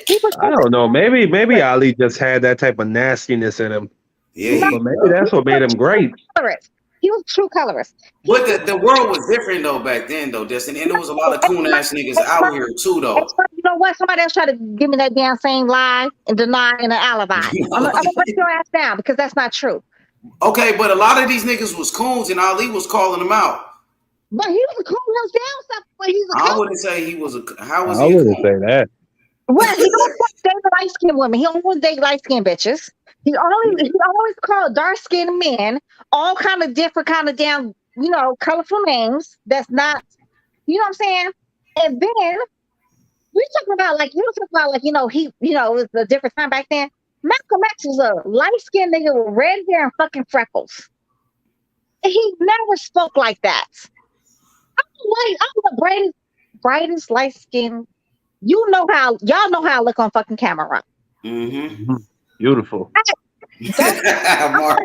He was. I don't know. Maybe Ali just had that type of nastiness in him. Yeah, But maybe that's what made him great. Colorist. He was true colorist. but the world was different though back then though, Destiny, and there was a lot of coon ass niggas out here too though. You know what? Somebody else tried to give me that damn same lie and deny and an alibi. I'm gonna break your ass down because that's not true. Okay, but a lot of these niggas was coons, and Ali was calling them out. But he was a coon himself. But he's a I coon. wouldn't say he was a. How was I he? wouldn't say that. Well, he don't date light skinned women. He only want to date light skinned bitches. He always called dark skinned men all kind of different kind of damn, colorful names. That's not, you know what I'm saying? And then we talking about like it was a different time back then. Malcolm X was a light skinned nigga with red hair and fucking freckles. He never spoke like that. I'm the brightest light skinned. Y'all know how I look on fucking camera. Mm-hmm. Beautiful. Mark.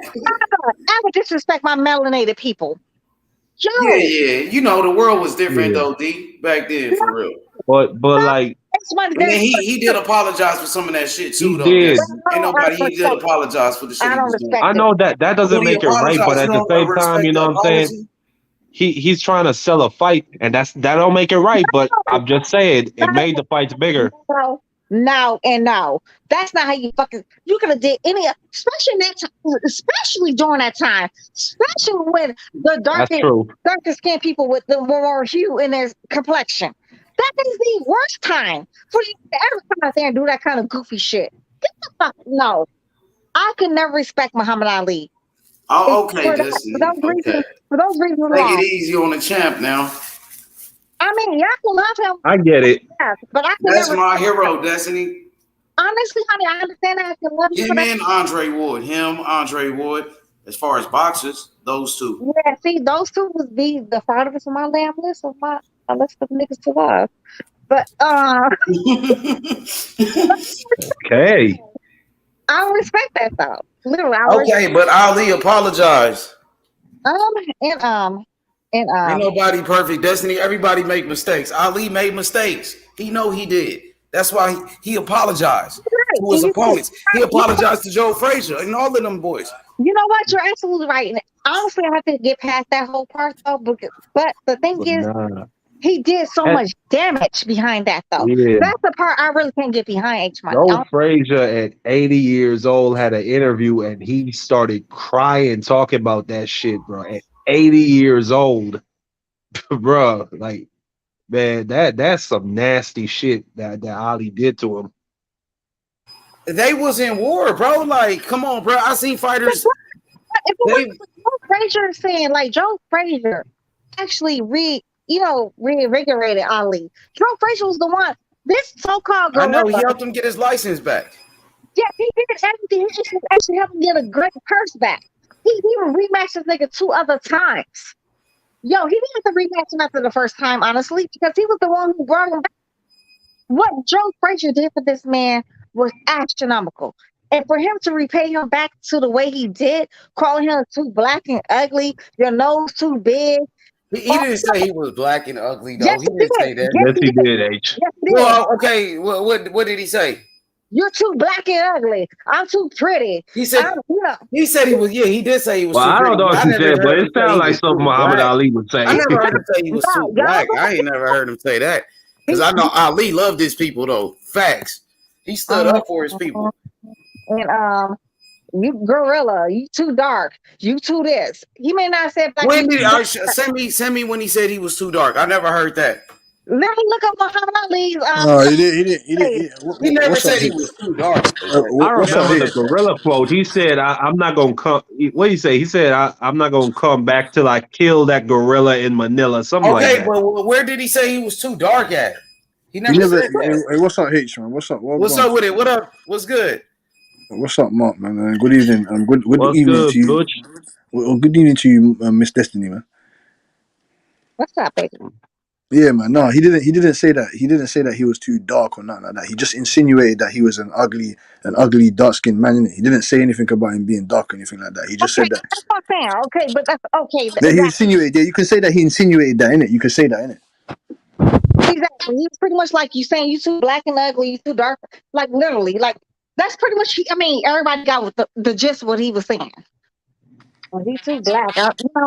I would disrespect my melanated people. Yeah. You know the world was different though, D, back then for real. But like And then he did apologize for some of that shit too, though. did. He did apologize for the shit. I don't respect I know that doesn't Well, he make it right, but at the apologized, same time, you know what I'm saying? He's trying to sell a fight, and that don't make it right. But I'm just saying it made the fights bigger. No. That's not how you could have did any, especially during that time, especially when the darker skinned people with the more hue in their complexion. That is the worst time for you to ever come out there and do that kind of goofy shit. Get the fuck no. I could never respect Muhammad Ali. Oh, okay. For those reasons alone. Take it easy on the champ now. I mean, y'all can love him. I get it. Yes, but That's my hero, Destiny. Honestly, honey, I understand that. I can love him. Him and Andre Wood. As far as boxers, those two. Yeah, see, those two would be the farthest on my damn list of my list of niggas to love. But Okay. I respect that though. Literally. Okay, but Ali apologized. Ain't nobody perfect, Destiny. Everybody make mistakes. Ali made mistakes. He know he did. That's why he apologized to his opponents. He apologized to Joe Frazier and all of them boys. You know what? You're absolutely right. And honestly, I have to get past that whole part though. But the thing is, he did so much damage behind that though. Yeah. That's the part I really can't get behind. Joe Frazier at 80 years old had an interview and he started crying talking about that shit, bro. At 80 years old, bro, like, man, that's some nasty shit that Ali did to him. They was in war, bro. Like, come on, bro. I seen fighters. Joe Frazier saying like Joe Frazier actually reinvigorated Ali. Joe Frazier was the one. This so-called gorilla. I know he helped him get his license back. Yeah, he did everything. He actually helped him get a great purse back. He even rematched this nigga 2 other times. Yo, he didn't have to rematch him after the first time, honestly, because he was the one who brought him back. What Joe Frazier did for this man was astronomical. And for him to repay him back to the way he did, calling him too black and ugly, your nose too big. He didn't say he was black and ugly, though. Yes, he didn't say that. Yes, he did, H. Yes, he did. Well, okay. What did he say? You're too black and ugly. I'm too pretty. He said he said he was. Yeah, he did say he was. Well, too I don't know pretty. what he said, but it sounds like something Muhammad Ali would say. I never heard him say he was too black. I ain't never heard him say that. Because I know Ali loved his people, though. Facts. He stood up for his people. And you gorilla, you too dark, you too this. He may not say black. When did send me when he said he was too dark? I never heard that. Let me look up Muhammad Ali's. No, he didn't. He never What's up, said he H? was too dark. I What's up, remember the H? gorilla quote. He said, I'm not gonna come." What did he say? He said, "I'm not gonna come back till I kill that gorilla in Manila." Something like Okay, that. but where did he say he was too dark at? He He never never. said that. Hey, what's up, H, man? What's up? What What's going? up with it? What up? What's good? What's up, Mark, man? Good evening. Good What's evening good, to you. Butch? Well, good evening to you, Miss Destiny, man. What's up, baby? Yeah, man. No, he didn't. He didn't say that. He didn't say that he was too dark or nothing like that. He just insinuated that he was an ugly, dark-skinned man. Innit? He didn't say anything about him being dark or anything like that. He just Okay, said that. that's what I'm saying. Okay, but that's okay. That he Exactly. insinuated. Yeah, you can say that he insinuated that, innit? You can say that, innit? Exactly. He's pretty much like you saying you too black and ugly, you too dark. Like literally, like that's pretty much. I mean, everybody got with the gist of what he was saying. Well, he's too black.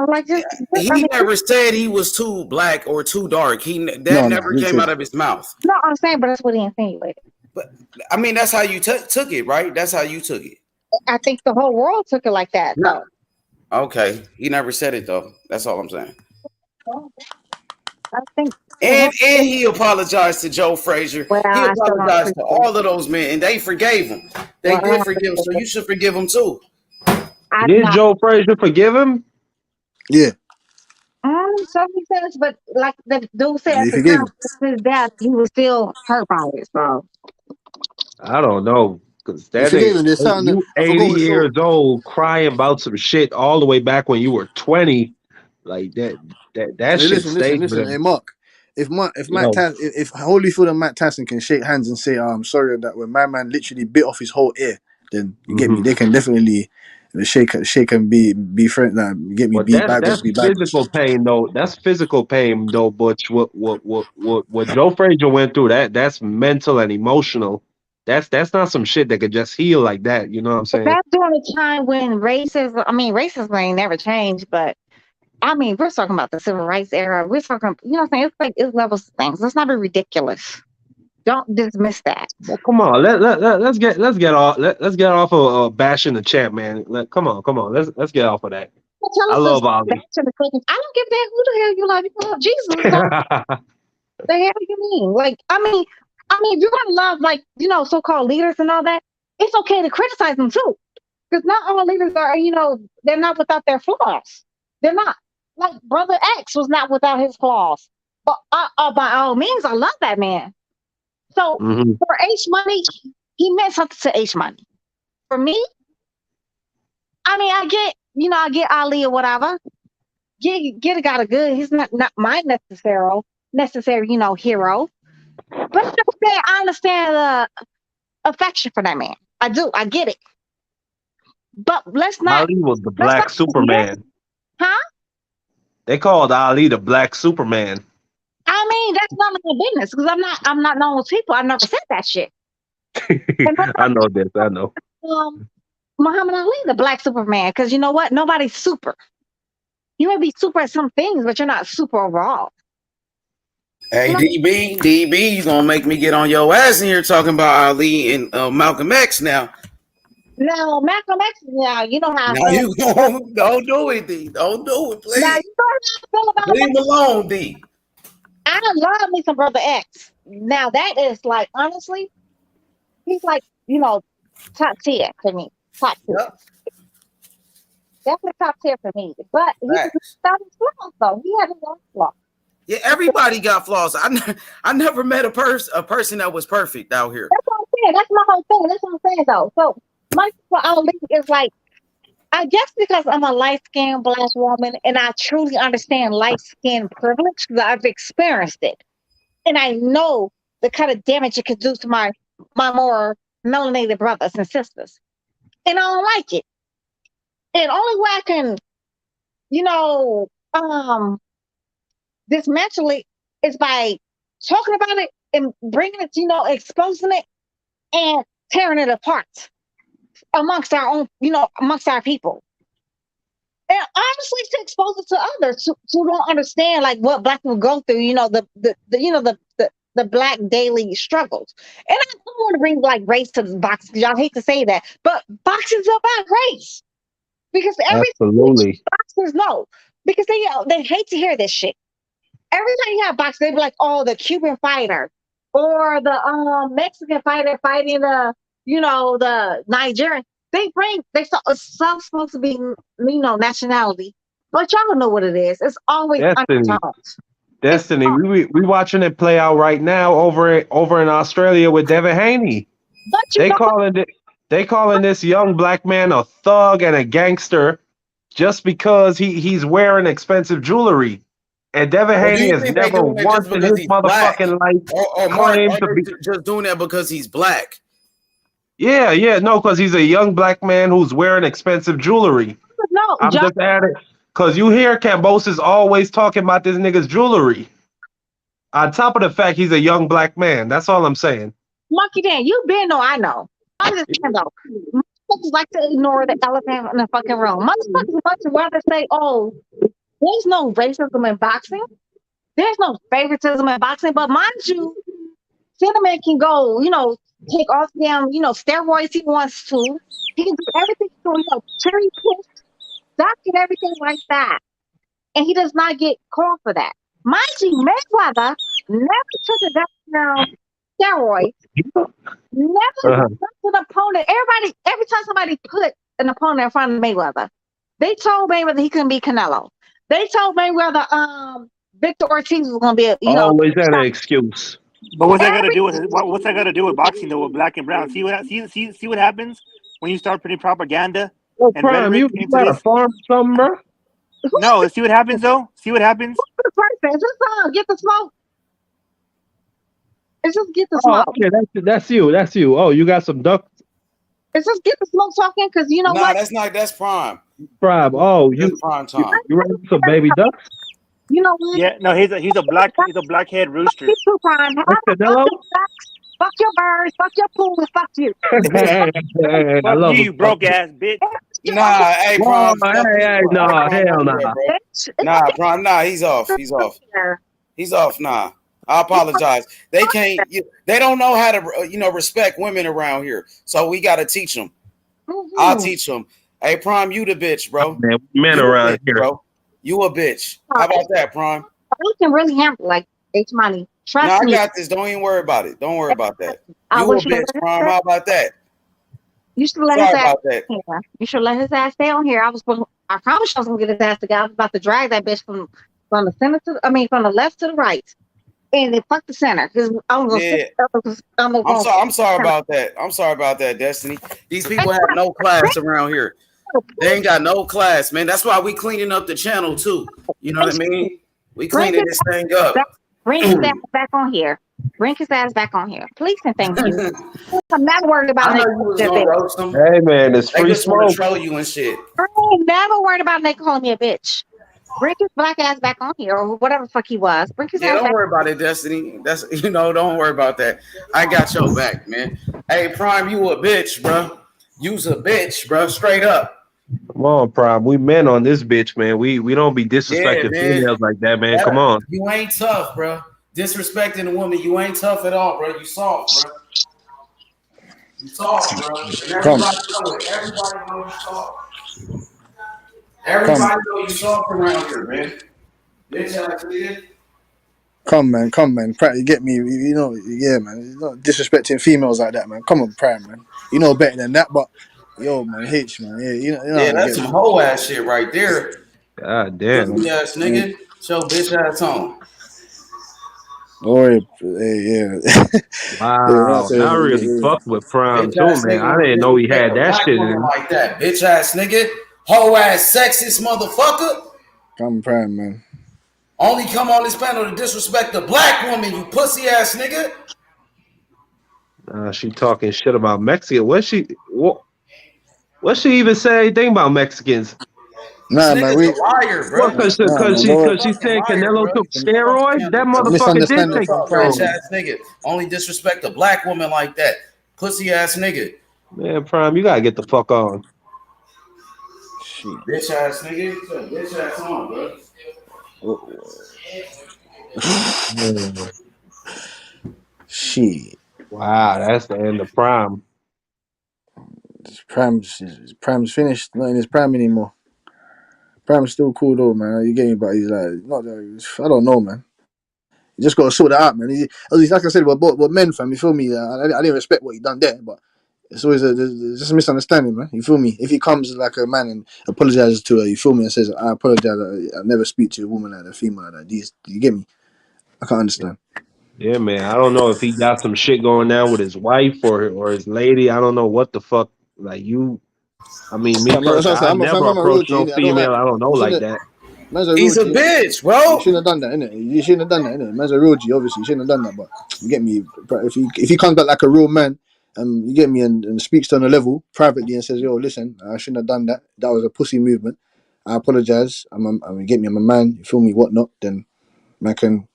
Like just. I He mean, never said he was too black or too dark. That No, never I didn't came say out that. of his mouth. no, I'm saying, but that's what he insinuated. But I mean, that's how you took it, right? That's how you took it. I think the whole world took it like that, No. though. Okay, he never said it though. That's all I'm saying. I think. And he apologized to Joe Frazier. Well, He I still don't apologized to appreciate it. all of those men, and they forgave him. They Well, I did don't forgive him, appreciate so it. you should forgive him too. I do Did not. Joe Frazier forgive him? Yeah, So he says, but like the dude said at he the forgave time him. of his death, he was still hurt by it. So I don't know, because He that forgave nigga, him. There's something that, you I forgot 80 what it's called. years old crying about some shit all the way back when you were 20. Like that Hey, shit listen. stays with Hey, him. Mark. Yo, If Holyfield and Matt Tyson can shake hands and say, "I'm sorry that when my man literally bit off his whole ear," then you get me. mhm. They can definitely shake and be friends. You get me. But Be bygones. that's Be bygones. physical pain though. That's physical pain though. But what Joe Frazier went through, that's mental and emotional. That's not some shit that could just heal like that. You know what I'm saying? that's during a time when racism ain't never changed, but I mean, we're talking about the civil rights era. We're talking, you know what I'm saying? It's like, it's levels of things. Let's not be ridiculous. Don't dismiss that. Well, come on, let's get off let's get off of bashing the champ, man. Come on, let's get off of that. Well, tell I us love this. Ali. I don't give a damn who the hell you love. You love Jesus. So the hell you mean? Like, if you're gonna love, like, so-called leaders and all that, it's okay to criticize them too. Because not all leaders are, they're not without their flaws. They're not. Like Brother X was not without his flaws. But by all means, I love that man. So Mhm. for H Money, he meant something to H Money. For me, I get Ali or whatever. Get a guy a good. He's not my necessary, hero. But I understand the affection for that man. I do. I get it. But Ali was the let's Black not Superman. huh? They called Ali the Black Superman. That's none of my business because I'm not known with people. I never said that shit. I know this. I know. Muhammad Ali, the Black Superman, because you know what? Nobody's super. You may be super at some things, but you're not super overall. Hey, DB, you gonna make me get on your ass in here talking about Ali and Malcolm X now. Now, Malcolm X, you know how I Now feel. you don't do it, D. Don't do it, please. Now, you know how I feel about Leave him alone, D. I love me some Brother X. Now, that is like, honestly, he's like, top tier for me. Top tier. Yep. Definitely top tier for me. But he was without his flaws, though. He had his own flaws. Yeah, everybody got flaws. I never met a person that was perfect out here. That's what I'm saying. That's my whole thing. That's what I'm saying, though. So, my Ali is like, I guess because I'm a light-skinned Black woman and I truly understand light-skinned privilege because I've experienced it. And I know the kind of damage it could do to my more melanated brothers and sisters. And I don't like it. And only way I can, dismantle it is by talking about it and bringing it, exposing it and tearing it apart amongst our own, amongst our people. And honestly, to expose it to others who don't understand like what Black people go through, the Black daily struggles. And I don't want to bring like race to the box because y'all hate to say that, but boxing is about race. Because Absolutely. boxers know. Because they hate to hear this shit. Every time you have boxing, they be like, "Oh, the Cuban fighter or the Mexican fighter fighting the Nigerian." It's supposed to be nationality, but y'all don't know what it is. It's always Destiny. undertones. Destiny. We watching it play out right now over in Australia with Devin Haney. But They calling this young black man a thug and a gangster just because he's wearing expensive jewelry. And Devin Or do Haney you has think they never doing that once just in because his he's black? motherfucking life Or Mark, claimed are to they be. just doing that because he's black? Yeah, no, because he's a young black man who's wearing expensive jewelry. no, I'm John just adding, because you hear Kambosos always talking about this nigga's jewelry. On top of the fact he's a young black man. That's all I'm saying. Monkey Dan, you been know I know. I'm just saying though. Motherfuckers like to ignore the elephant in the fucking room. Motherfuckers much rather say, "Oh, there's no racism in boxing. There's no favoritism in boxing." But mind you, Cinnamon can go, take off them, steroids he wants to. He can do everything cherry pick, duck and everything like that. And he does not get called for that. Mind you, Mayweather never took a down steroids, never put an opponent. Every time somebody put an opponent in front of Mayweather, they told Mayweather he couldn't be Canelo. They told Mayweather Victor Ortiz was gonna be Always had an excuse. But what's that got to do with what's that got to do with boxing though? With black and brown, see what happens when you start putting propaganda Oh, and Prime, rhetoric you into got a this. farm something, bro? No, see what happens though. See what happens. Just get the smoke. It's just get the Oh, smoke. okay, that's you. That's you. Oh, you got some ducks? It's just get the smoke talking because you know what? That's Prime. Prime. Oh, That's Prime time. you ready for some baby ducks? You know what? Yeah, no, he's a blackhead rooster. Fuck you, Prime. That's Canelo? Fuck your birds. Fuck your pool. And fuck you. Hey, I Fuck love you, it. broke ass bitch. Nah, hey, Prime. Oh, hey, nah, hell nah. Nah, Prime. Nah, he's off. He's off. He's off. Nah, I apologize. They can't. They don't know how to, respect women around here. So we got to teach them. I'll teach them. Hey, Prime, you the bitch, bro. Man, men You around bitch, here. bro. You a bitch. How about that, Prime? We can really handle like H money. Trust I me. got this. Don't even worry about it. Don't worry about that. I You a wish you bitch, would Prime. How about that? You should let Sorry his ass about that. here. You should let his ass stay on here. I promise I was gonna get his ass together. I was about to drag that bitch from the center from the left to the right. And then fuck the center. Because I'm gonna I'm sorry about that. I'm sorry about that, Destiny. These people have no class around here. They ain't got no class, man. That's why we cleaning up the channel too. You know what I mean? We cleaning this thing up. Bring his ass back on here. Bring his ass back on here. Please and thank you. I'm not worried about Hey man, it's They free just want to smoke. troll you and shit. I ain't never worried about Nick calling me a bitch. Bring his black ass back on here or whatever the fuck he was. Bring his ass Don't back. worry about it, Destiny. Don't worry about that. I got your back, man. Hey, Prime, you a bitch, bro. You's a bitch, bro. Straight up. Come on, Prime. We men on this bitch, man. We don't be disrespecting females like that, man. Come on. You ain't tough, bro. Disrespecting a woman, you ain't tough at all, bro. You soft, bro. You soft, bro. And everybody know it. Everybody knows you soft. Everybody know you soft around here, man. Bitch ass nigga. Come, man. You get me? Yeah, man. You're not disrespecting females like that, man. Come on, Prime, man. You know better than that, but yo, man, H, man. Yeah, you know Yeah, that's some whole ass shit right there. God damn. Pussy ass nigga. Show bitch ass on. Oh, yeah. Wow. Yeah, I really fucked with Prime Bitch too, ass man. nigga I would didn't know he disrespect had a that black shit in woman him. like that. Bitch ass nigga. Whole ass sexist motherfucker. Come, Prime, man. Only come on this panel to disrespect the black woman, you pussy ass nigga. She talking shit about Mexican. What she even say anything about Mexicans? Nah, This man. nigga's a liar, bro. What? Because she said Canelo took steroids. That motherfucker did take Bitch steroids. ass nigga. Only disrespect a black woman like that. Pussy ass nigga. Man, Prime, you gotta get the fuck on. Bitch ass nigga. Bitch ass on, bro. Shit. Wow, that's the end of Prime. Prime's finished. Not in his prime anymore. Prime's still cool though, man. You get me, but he's like, not. I don't know, man. You just gotta sort that out, man. At least, like I said, but men, fam, you feel me? I didn't respect what he done there, but it's always there's just a misunderstanding, man. You feel me? If he comes like a man and apologizes to her, you feel me, and says, "I apologize. I never speak to a woman like that, a female like that." You get me? I can't understand. Yeah, man. I don't know if he got some shit going down with his wife or his lady. I don't know what the fuck. Like you, I mean, me Fam, that's what personally, I'm saying. I've never I'm a real approached G, no innit? I don't like. female I don't know You like shouldn't. that. Man's a real He's a G, innit? bitch, You bro. shouldn't have done that, innit? You shouldn't have done that, innit? Man's a real G, obviously. You shouldn't have done that, but you get me. If he comes back like a real man, you get me, and speaks to on a level privately and says, "Yo, listen, I shouldn't have done that. That was a pussy movement. I apologize. You get me. I'm a man. You feel me? Whatnot? Then man can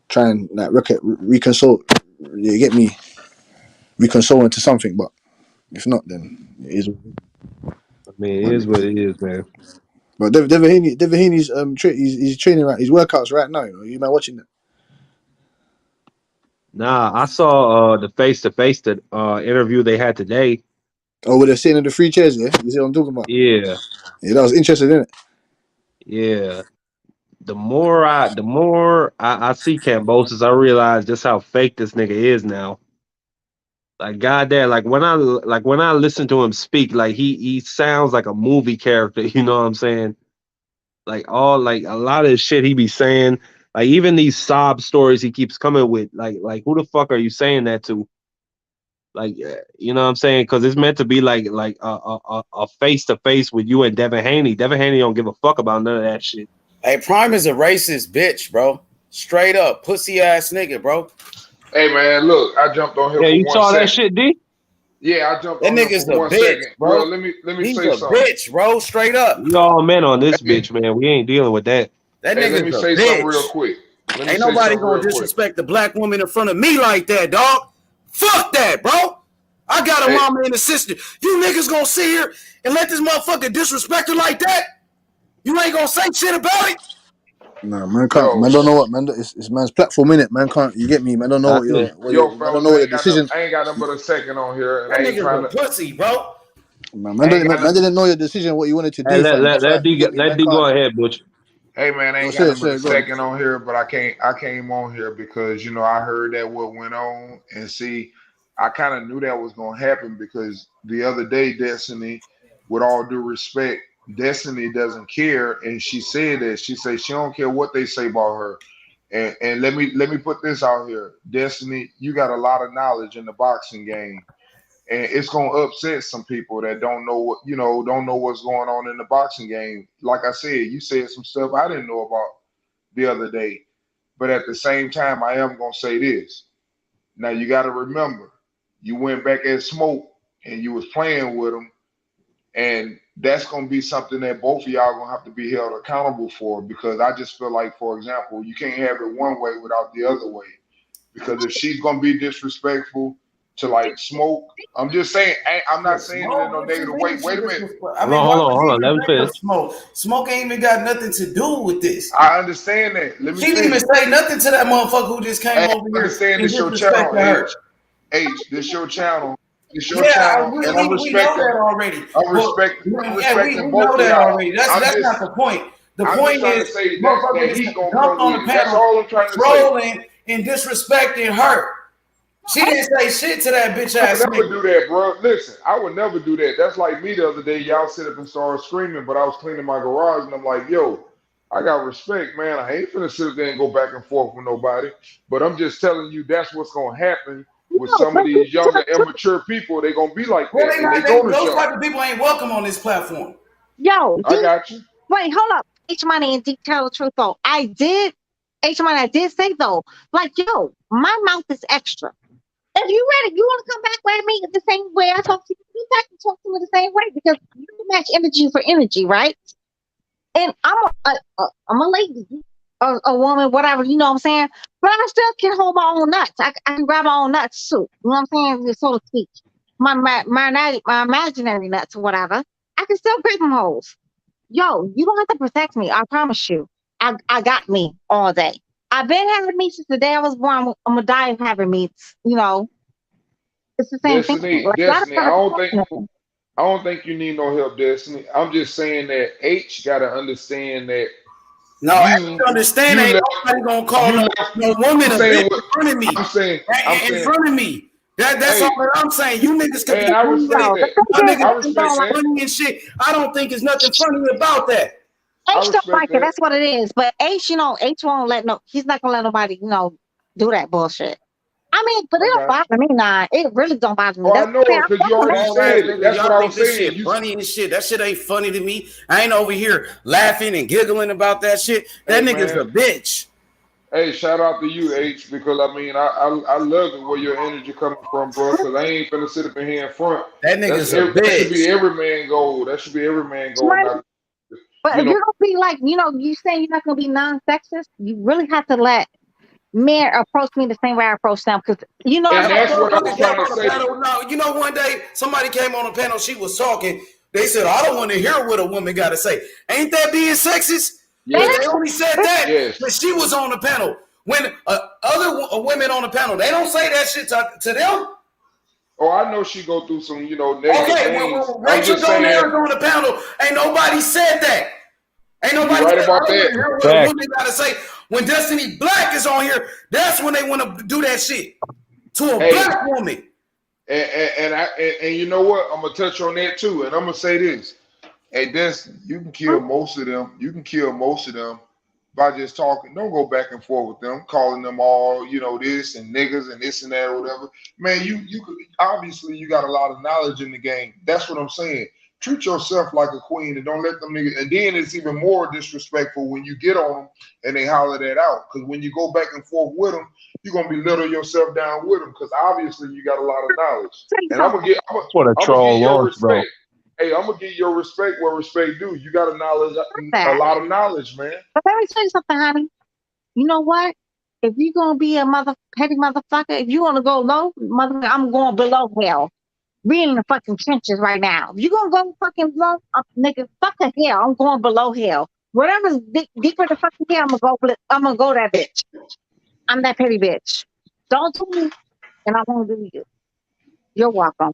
try and like reconcile. You get me? Reconcile into something. But if not, then it is. I mean, it is what it is, man. But Devin Haney's he's training right. His workouts right now. You know, you man watching that. Nah, I saw the face to face that interview they had today. Oh, where they're sitting in the free chairs, yeah? You see what I'm talking about? Yeah, Yeah, that was interesting, isn't it? yeah. The more I see Kambosos, I realize just how fake this nigga is now. Like goddamn, like when I listen to him speak, like he sounds like a movie character. You know what I'm saying? Like a lot of the shit he be saying, like even these sob stories he keeps coming with, like who the fuck are you saying that to? Like you know what I'm saying? Because it's meant to be like a face to face with you and Devin Haney. Devin Haney don't give a fuck about none of that shit. Hey, Prime is a racist bitch, bro. Straight up, pussy ass nigga, bro. Hey man, look, I jumped on here Yeah, for you 1 saw that second. shit, D? Yeah, I jumped That on here nigga's for a 1 bitch, second. bro. Well, let me He's say a something. bitch, bro. Straight up. We all men on this Hey, bitch, man. We ain't dealing with that. That hey, let me nigga's a say something real bitch. quick. Let me Ain't say nobody something gonna real quick. disrespect the black woman in front of me like that, dog. Fuck that, bro. I got a Hey, mama and a sister. You niggas gonna sit here and let this motherfucker disrespect her like that? You ain't gonna say shit about it? No, man can't. yo, Man don't know what man. It's man's platform, innit? Man can't. You get me? Man don't know what Exactly. man don't fellas, know what your decision. I ain't got nothing but a second on here, and That I ain't nigga's trying a to. pussy, bro. I ain't got Man nothing. didn't know your decision, what you wanted to Hey, do, fam. That's why let you get me. let Man D go can't. ahead, Butch. Hey man, I Go ain't got say it, nothing but say a it, go on. second on here, but I came on here because I heard that what went on, and see, I kind of knew that was gonna happen because the other day, Destiny, with all due respect, Destiny doesn't care, and she said that she said she don't care what they say about her, and let me put this out here, Destiny, you got a lot of knowledge in the boxing game, and it's gonna upset some people that don't know don't know what's going on in the boxing game. Like I said, you said some stuff I didn't know about the other day, but at the same time, I am gonna say this. Now you got to remember, you went back at Smoke and you was playing with him, and that's gonna be something that both of y'all gonna have to be held accountable for. Because I just feel like, for example, you can't have it one way without the other way. Because if she's gonna be disrespectful to like Smoke, I'm just saying. I'm not saying it in Smoke, no what you negative way. mean she Wait a minute. disrespect? I Hold mean, on, why hold on, would hold you on. Let even him bring finish. up Smoke? Smoke ain't even got nothing to do with this. I understand that. Let me She didn't even finish. say nothing to that motherfucker who just came Hey, over I here understand and this your channel, disrespected her. This your channel. It's your Yeah, channel, and we know that already. But I'm yeah, we respecting know both of that y'all. already. That's not the point. The I'm just point trying to is, say that motherfucker that just heat gonna jumped come on with the it. That's panel all I'm trying to say. trolling and disrespecting her. She didn't say shit to that bitch I would ass never nigga. do that, bro. Listen, I would never do that. That's like me the other day. Y'all sit up and started screaming, but I was cleaning my garage, and I'm like, yo, I got respect, man. I ain't finna sit there and go back and forth with nobody. But I'm just telling you, that's what's gonna happen with No, some of but these younger, immature people. They're gonna be like Well, that, they and not. they gonna Those jump. type of people ain't welcome on this platform. yo, I got you. wait, hold up. H Money and Deep tell the truth though. H Money, I did say though, like, yo, my mouth is extra. If you ready, you want to come back with me the same way I talk to you, you back and talk to me the same way because you match energy for energy, right? And I'm a lady, a woman, whatever, you know what I'm saying? But I still can hold my own nuts. I can grab my own nuts too. You know what I'm saying? So to speak. My imaginary nuts or whatever. I can still grab them holes. Yo, you don't have to protect me. I promise you. I got me all day. I've been having me since the day I was born. I'm gonna die of having me. You know, it's the same thing. Destiny, Like, not Destiny. about protecting. I don't think you need no help, Destiny. I'm just saying that H gotta understand that No, I don't understand. you Ain't left, nobody gonna call you no woman I'm a saying bitch in front of me. I'm saying In front of me. That's hey, all that I'm saying. You niggas can hey, be and I funny. respect No, the that. My thing is, I niggas think respect it's that. funny and shit. I don't think it's nothing funny about that. I H don't respect like it. that. That's what it is. But H, H won't let he's not gonna let nobody, do that bullshit. I mean, but it I don't got you. bother me now. It really don't bother me. Oh, I That's know the thing. because you already All ass said it. niggas, That's what y'all I think was this saying. shit funny and shit. That shit ain't funny to me. I ain't over here laughing and giggling about that shit. That Hey nigga's man. a bitch. Hey, shout out to you, H, because I mean, I love it where your energy coming from, bro. Because I ain't finna sit up in here in front. That nigga's a That should be bitch. every man goal. That should be every man goal. money. Not, But you if know, you're gonna be like, you saying you're not gonna be non-sexist, you really have to let men approach me the same way I approach them. Because and No, that's what I somebody was came trying to on the say. panel. No, one day somebody came on the panel. She was talking. They said, "I don't want to hear what a woman got to say." Ain't that being sexist? But Yes, they only said that yes. when she was on the panel. When other women on the panel, they don't say that shit to them. Oh, I know she go through some, negative Okay, things. when I'm Rachel just saying, Donaire was on the panel, ain't nobody said that. Ain't you're nobody right said, I about don't want that. to hear what a Fact. woman got to say. When Destiny Black is on here, that's when they want to do that shit to a Hey, black woman. and you know what? I'm gonna touch on that too, and I'm gonna say this. Hey, you can kill most of them. You can kill most of them by just talking. Don't go back and forth with them, calling them all, this and niggas and this and that or whatever. Man, you could obviously you got a lot of knowledge in the game. That's what I'm saying. Treat yourself like a queen and don't let them niggas. And then it's even more disrespectful when you get on them and they holler that out. Because when you go back and forth with them, you're gonna belittle yourself down with them. Because obviously you got a lot of knowledge. tell you And I'm something. gonna That's what a I'm gonna give troll your wants, bro. respect. Hey, I'm gonna give your respect where respect due. You got a That. lot of knowledge, man. But let me tell you something, honey. You know what? If you're gonna be a petty motherfucker, if you wanna go low, I'm going below hell. We in the fucking trenches right now. If you gonna go fucking low, nigga, fuck the hell. I'm going below hell. Whatever's deeper than fucking hell, I'm gonna go that bitch. I'm that petty bitch. Don't do me, and I won't do you. You're welcome.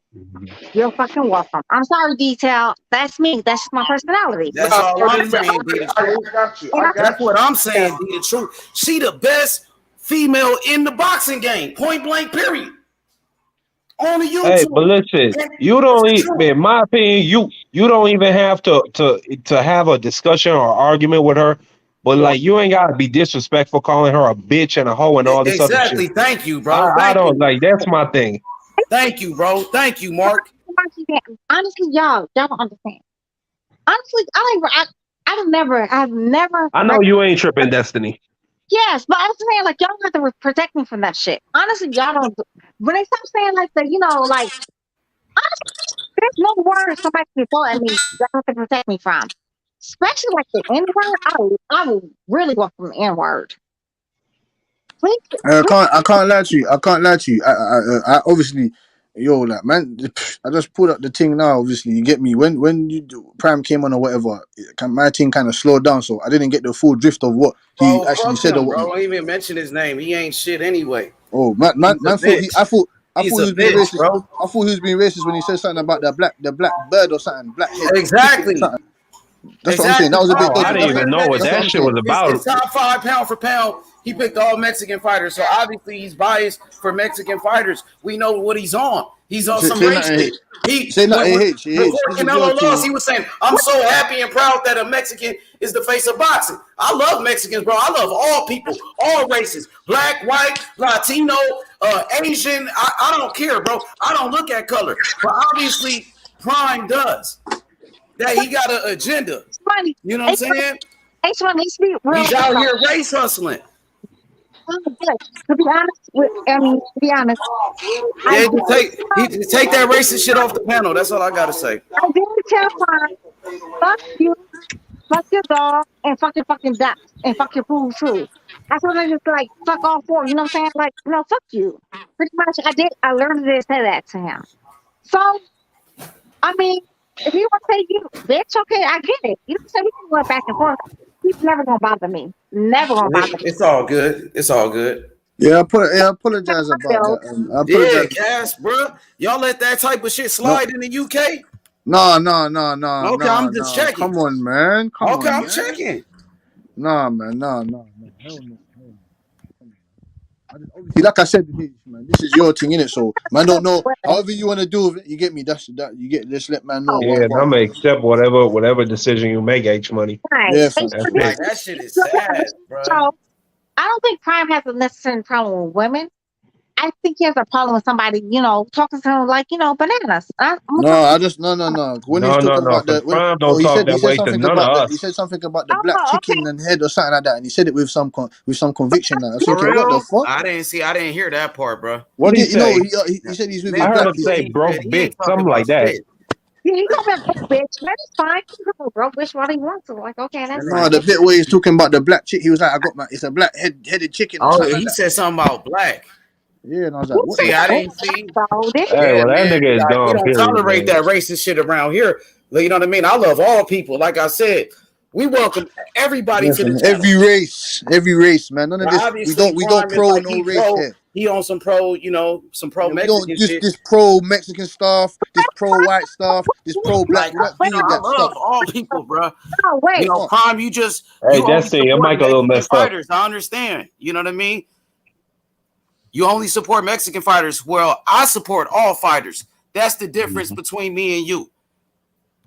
You're fucking welcome. I'm sorry, detail. That's me. That's just my personality. That's all No, I'm man, saying, be the truth. I got you. And I I That's got you. what I'm saying, be the truth. She the best female in the boxing game, point blank, period. On the Hey, but YouTube. listen, And you it's don't the even, truth. in my opinion, you don't even have to have a discussion or argument with her. But like, you ain't gotta be disrespectful, calling her a bitch and a hoe and all this other shit. Exactly. Thank you, bro. I Thank don't you. like. That's my thing. Thank you, bro. Thank you, Mark. honestly, y'all don't understand. Honestly, I've never. I know you ain't tripping, Destiny. Yes, but I'm saying like y'all have to protect me from that shit. Honestly, y'all don't. When they stop saying like the, like honestly, there's no word somebody can throw at me. Y'all have to protect me from, especially like the N word. I will really go from the N word. Please, I can't lie to you. I can't lie to you. I obviously, like man, I just pulled up the thing now. Obviously, you get me. When Prime came on or whatever, my thing kind of slowed down, so I didn't get the full drift of what he Bro, actually fuck said or him, what. bro. Don't even mention his name. He ain't shit anyway. Oh man, He's a thought bitch. I He's thought a he was being bitch, racist. bro. I thought he was being racist when he said something about the black bird or something, black head chicken or Exactly. something. That's what I'm saying. Exactly, That was a bro. bit Oh, I I dodgy, didn't but look even at know that. what that's what that I'm shit saying. was His about. top 5 pound for pound. He picked all Mexican fighters, so obviously he's biased for Mexican fighters. We know what he's on. He's on some Say race nothing. shit. He Say nothing. when H. before This is your Canelo lost, thing. he was saying, "I'm so happy and proud that a Mexican is the face of boxing." I love Mexicans, bro. I love all people, all races, black, white, Latino, Asian. I don't care, bro. I don't look at color, but obviously Prime does. That he got an agenda. money. You know what I'm saying? H1 needs to be real. He's out here race hustling. To be honest to be honest, I Yeah, did take that racist shit off the panel. That's all I gotta say. I did tell Prime, fuck you, fuck your dog, and fuck your fucking ducks, and fuck your food too. That's what I just like, fuck all four. You know what I'm saying? Like, fuck you. Pretty much, I learned to say that to him. So, I mean, if you want to say you, bitch, okay, I get it. You know what I'm saying? We can go back and forth. He's never gonna bother me. Never gonna bother me. It's all good. It's all good. Yeah, I apologize about Bill, that. I Yeah, apologize. Cass, bro. Y'all let that type of shit No, slide in the UK? no. Okay, I'm just checking. Come on, man. Come Okay, on, I'm man. checking. Nah, man, nah. Hell no. Obviously, like I said, man, this is your thing, innit? So, man, don't know. However you want to do with it, you get me. That's that. You get. Just let man know Yeah, and I'm gonna accept whatever decision you make, H Money. Right. Yeah, fam. That's Like it. that shit is sad, bro. So I don't think Prime has a necessary problem with women. I think he has a problem with somebody, talking to him like, bananas. I'm No, talking I just no. When he was No, talking about because Prime oh, don't talk that way to none of he us. said something about the black oh, okay. chicken and head or something like that, and he said it with some conviction. Like, I was For thinking, what the real? fuck? I didn't hear that part, bro. What What he did you know? say? He said he's with Man, his I heard black him fuck people. what say he broke said. He bitch, ain't talking something like about that. shit. Yeah, he gonna be a broke bitch. That is fine. He can go broke bitch what he wants to. Like, okay, that's That No, fine. nigga. the bit where he's talking about the black chick, he was like, it's a black headed chicken or Oh, something like he that. said something about black. Yeah, and I was like, He what said the See, I fuck? didn't see. so, did Hey, Yeah, well that man. nigga is We gone, don't period, tolerate man. that racist shit around here. You know what I mean? I love all people. Like I said, we welcome everybody to the Listen, channel. every race, man. None of Now, this. obviously, We don't Prime is pro like no race here. he on some pro, some pro Yeah, we don't Mexican shit. this pro Mexican stuff, this pro white stuff, this pro black. Like, We're not doing I that love stuff. all people, bro. no, wait. We're not. Prime, Hey, you only Destiny, your support mic a little Mexican messed up. fighters. I understand. You know what I mean? You only support Mexican fighters. Well, I support all fighters. That's the difference between me and you.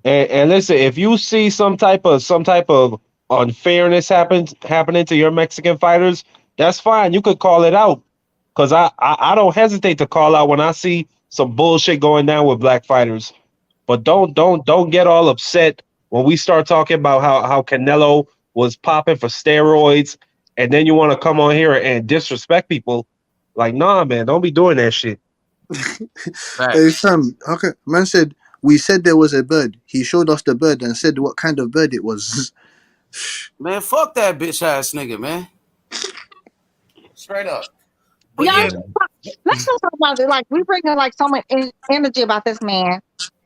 And listen, if you see some type of unfairness happening to your Mexican fighters, that's fine. You could call it out. Cause I don't hesitate to call out when I see some bullshit going down with black fighters. But don't get all upset when we start talking about how Canelo was popping for steroids, and then you want to come on here and disrespect people. Like, nah, man, don't be doing that shit. Hey Sam, okay. Man said we said there was a bird. He showed us the bird and said what kind of bird it was. Man, fuck that bitch ass nigga, man. Straight up. But Y'all, yeah, let's just talk about it. Like, we bring in like so much energy about this man.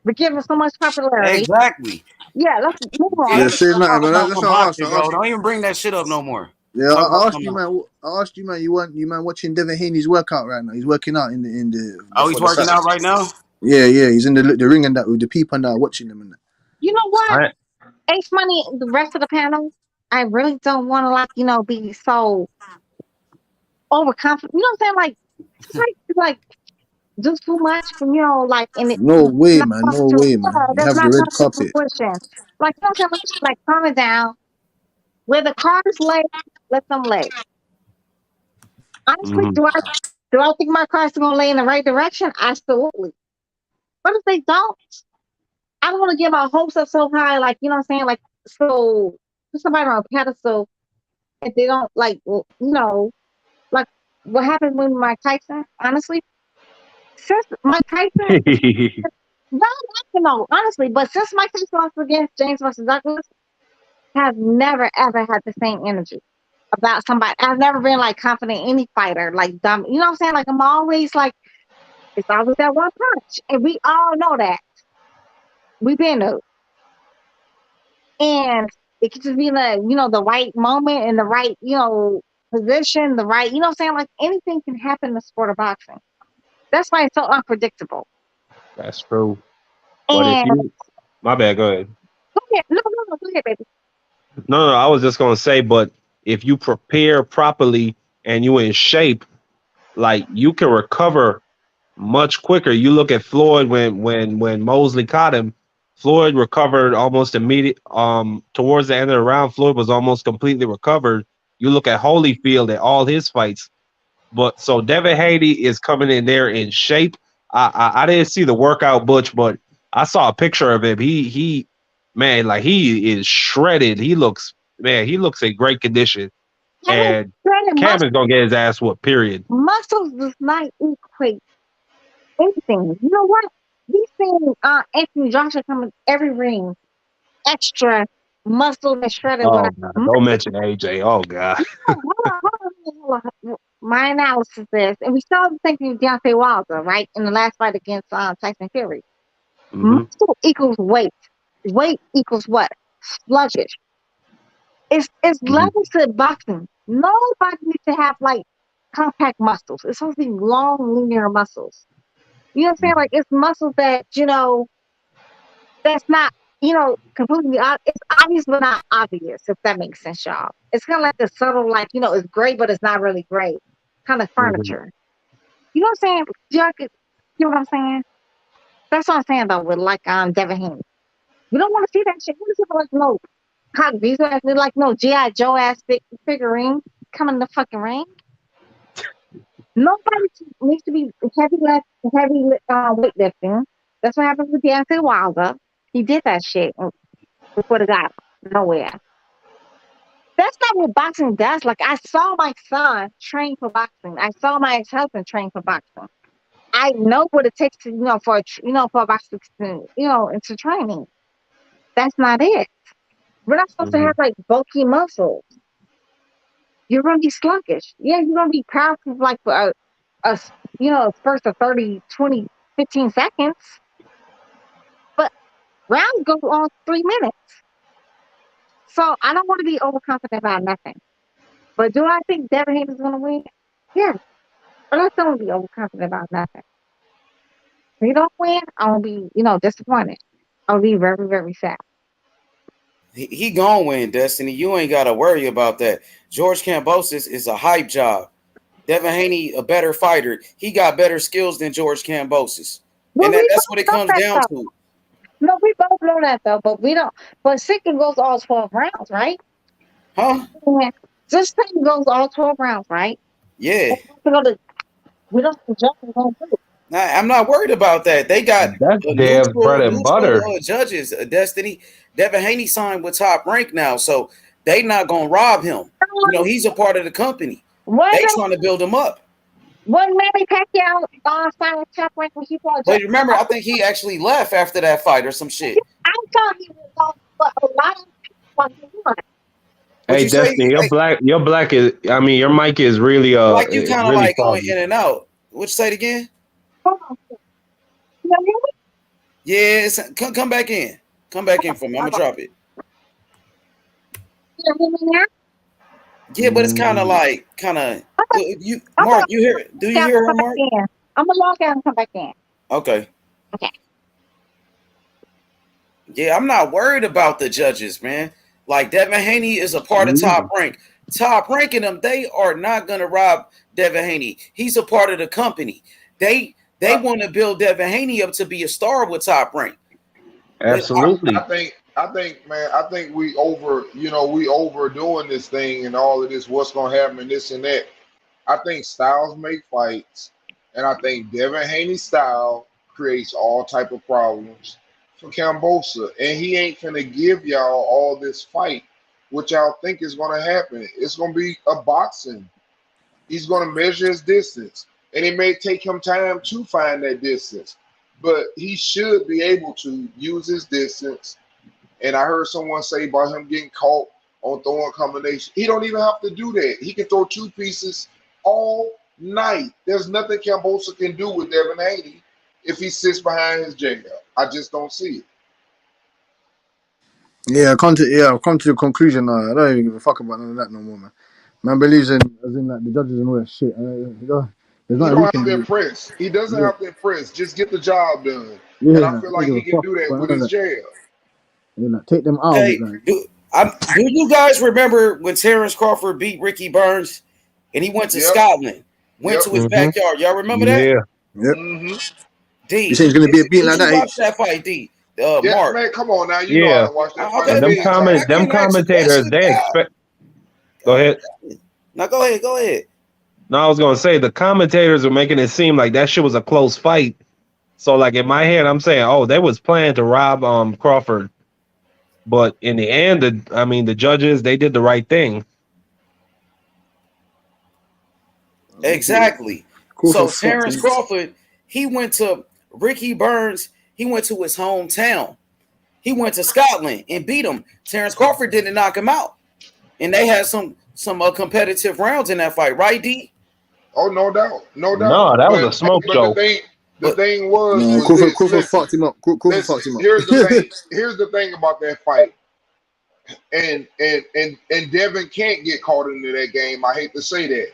We give him so much popularity. exactly. Yeah, let's move on. Yeah, Yeah, say let's nothing, talk man. about That's some what I asked. boxing, bro. Don't even bring that shit up no more. Yeah, Talk about I asked something you, else. man. I asked you, man. You man watching Devin Haney's workout right now? He's working out in the. Oh, he's working out right now? Yeah. He's in the ring and that with the people and that watching him and that. You know what? All right. Ace Money, the rest of the panel, I really don't want to be so overconfident. You know what I'm saying? Like, it's like do too much from and it No way, not man. come No to way, man. You that's have the not red come to carpet. fruition. Like, you know what I'm saying? Like, calm it down. Where the cars lay, let them lay. Honestly, do I think my cars are gonna lay in the right direction? Absolutely. But if they don't, I don't want to get my hopes up so high, like, you know what I'm saying? Like, so put somebody on a pedestal if they don't like what happened with Mike Tyson, honestly. Since Mike Tyson honestly, but since Mike Tyson lost against James versus Douglas, have never ever had the same energy about somebody. I've never been like confident in any fighter, like dumb. You know what I'm saying? Like, I'm always like, it's always that one punch. And we all know that. We've been to. And it could just be the right moment and the right, position, the right, you know what I'm saying? Like, anything can happen in the sport of boxing. That's why it's so unpredictable. That's true. But if And you, my bad, go ahead. go ahead. No, go ahead, baby. No, I was just gonna say, but if you prepare properly and you in shape, like you can recover much quicker. You look at Floyd when Mosley caught him. Floyd recovered almost immediate. Towards the end of the round, Floyd was almost completely recovered. You look at Holyfield at all his fights, but so Devin Haney is coming in there in shape. I didn't see the workout Butch, but I saw a picture of him. He man, like he is shredded. He looks in great condition. And Cam is gonna get his ass whooped. Period. Muscles does not equate anything. You know what? We've seen Anthony Joshua come in every ring, extra muscle and shredded. Oh God, don't mention AJ. Oh God. Hold on. My analysis is, and we saw the same thing with Deontay Wilder, right? In the last fight against Tyson Fury. Muscle equals weight. Weight equals what? Sluggish. It's levels to boxing. Nobody needs to have like compact muscles. It's supposed to be long, linear muscles. You know what I'm saying? Like, it's muscles that, that's not completely. It's obvious, but not obvious. If that makes sense, y'all. It's kind of like the subtle, like it's great, but it's not really great. Kind of Mhm. furniture. You know what I'm saying? You know what I'm saying? That's what I'm saying though. With like Devin Haney, we don't want to see that shit. We want to see like no cock beats ass, like no GI Joe ass figurine coming in the fucking ring. Nobody needs to be heavy weightlifting. That's what happened with Deontay Wilder. He did that shit before the guy nowhere. That's not what boxing does. Like I saw my son train for boxing. I saw my ex-husband train for boxing. I know what it takes to for a boxer into training. That's not it. We're not supposed to have Mhm. like bulky muscles. You're gonna be sluggish. Yeah, you're gonna be powerful like for first of 30, 20, 15 seconds. But rounds go on 3 minutes. So I don't want to be overconfident about nothing. But do I think Devin Haney is gonna win? Yeah. But I don't want to be overconfident about nothing. If he don't win, I'll be, disappointed. I'll be very, very sad. He gonna win, Destiny. You ain't gotta worry about that. George Kambosos is a hype job. Devin Haney, a better fighter. He got better skills than George Kambosos. Well, And we that's what both it know comes that down though. to. No, we both know that though, but we don't. But Sicken goes all 12 rounds, right? Huh? Yeah. This thing goes all 12 rounds, right? Yeah. We don't the judges don't do it. I'm not worried about that. They got That's Dev's bread and neutral butter. judges. Destiny. Devin Haney signed with Top Rank now, so they not gonna rob him. He's a part of the company. They trying to build him up. When Manny Pacquiao signed with Top Rank when he fought, But remember, I think he actually left after that fight or some shit. I thought he was off, but a lot of people won. What'd Hey, you say? Destiny, your black is. I mean, your mic is really Like you kind of really like going foggy. in and out. What you say it again? Hold on. You hear me? Yeah, come back in. Come back in for me. I'm gonna drop it. You hear me now? Yeah, but it's kind of like you, Mark. You hear? Do you hear her, Mark? I'm gonna log out and come back in. Okay. Okay. Yeah, I'm not worried about the judges, man. Like Devin Haney is a part of Top Rank. Top Rank and them, they are not gonna rob Devin Haney. He's a part of the company. They want to build Devin Haney up to be a star with Top Rank. Absolutely. I think, man, I think we overdoing this thing and all of this. What's gonna happen and this and that. I think styles make fights, and I think Devin Haney's style creates all type of problems for Kambosa, and he ain't gonna give y'all all this fight, what y'all think is gonna happen. It's gonna be a boxing. He's gonna measure his distance, and it may take him time to find that distance, but he should be able to use his distance. And I heard someone say about him getting caught on throwing combination. He don't even have to do that. He can throw two pieces all night. There's nothing Kambosa can do with Devin Haney if he sits behind his jab. I just don't see it. Yeah, I've come to the conclusion now. I don't even give a fuck about none of that no more, man. Man believes in as in like the judges and all that shit. There's He nothing we don't have can to do. impress. He doesn't Yeah, have to impress. Just get the job done. yeah, And I like, feel I don't like give he a can fuck do that about with none of his that. jab. Yeah, like, take them out of it, Hey, like. do you guys remember when Terrence Crawford beat Ricky Burns and he went to Yep. Scotland, went Yep. to his backyard? Y'all remember that? Yeah. Yep. Mm-hmm. You D, say it's gonna be a beat did like you that, watch H? that fight, D? Yeah, Mark. man, come on now. You know I Yeah. done watched that fight Okay, a Them million times. I can ask you commentators, questions. they expect. Go ahead. Now go ahead. No, I was gonna say the commentators were making it seem like that shit was a close fight. So like in my head, I'm saying, oh, they was planning to rob Crawford, but in the end, the judges they did the right thing. Exactly. Crawford So fucked Terrence him. Crawford, he went to Ricky Burns. He went to his hometown. He went to Scotland and beat him. Terrence Crawford didn't knock him out, and they had some competitive rounds in that fight, right, D? Oh, no doubt. No doubt. No, that was a But smoke but show. the But thing was No, this. Crawford Listen, fucked him up. Crawford listen. fucked him up. Here's the thing. Here's the thing about that fight. And Devin can't get caught into that game. I hate to say that.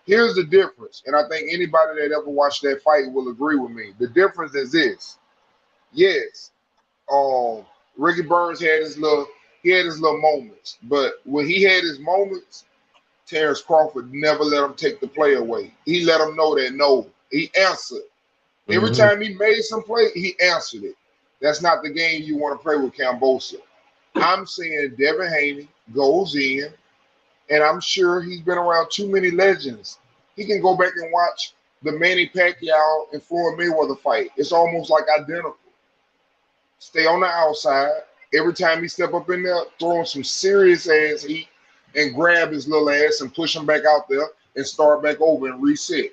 Here's the difference, and I think anybody that ever watched that fight will agree with me. The difference is this. Yes, Ricky Burns had his little moments, but when he had his moments, Terrence Crawford never let him take the play away. He let him know that no, he answered. Every time he made some play, he answered it. That's not the game you want to play with Kambosos. I'm saying Devin Haney goes in, and I'm sure he's been around too many legends. He can go back and watch the Manny Pacquiao and Floyd Mayweather fight. It's almost like identical. Stay on the outside. Every time he step up in there, throw him some serious ass heat and grab his little ass and push him back out there and start back over and reset.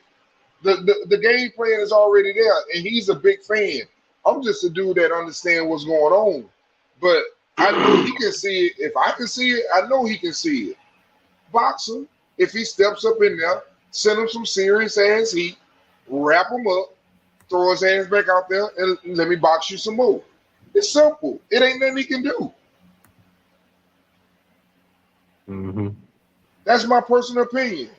The game plan is already there, and he's a big fan. I'm just a dude that understands what's going on. But I know he can see it. If I can see it, I know he can see it. Boxer, if he steps up in there, send him some serious ass heat, wrap him up, throw his hands back out there, and let me box you some more. It's simple. It ain't nothing he can do. That's my personal opinion.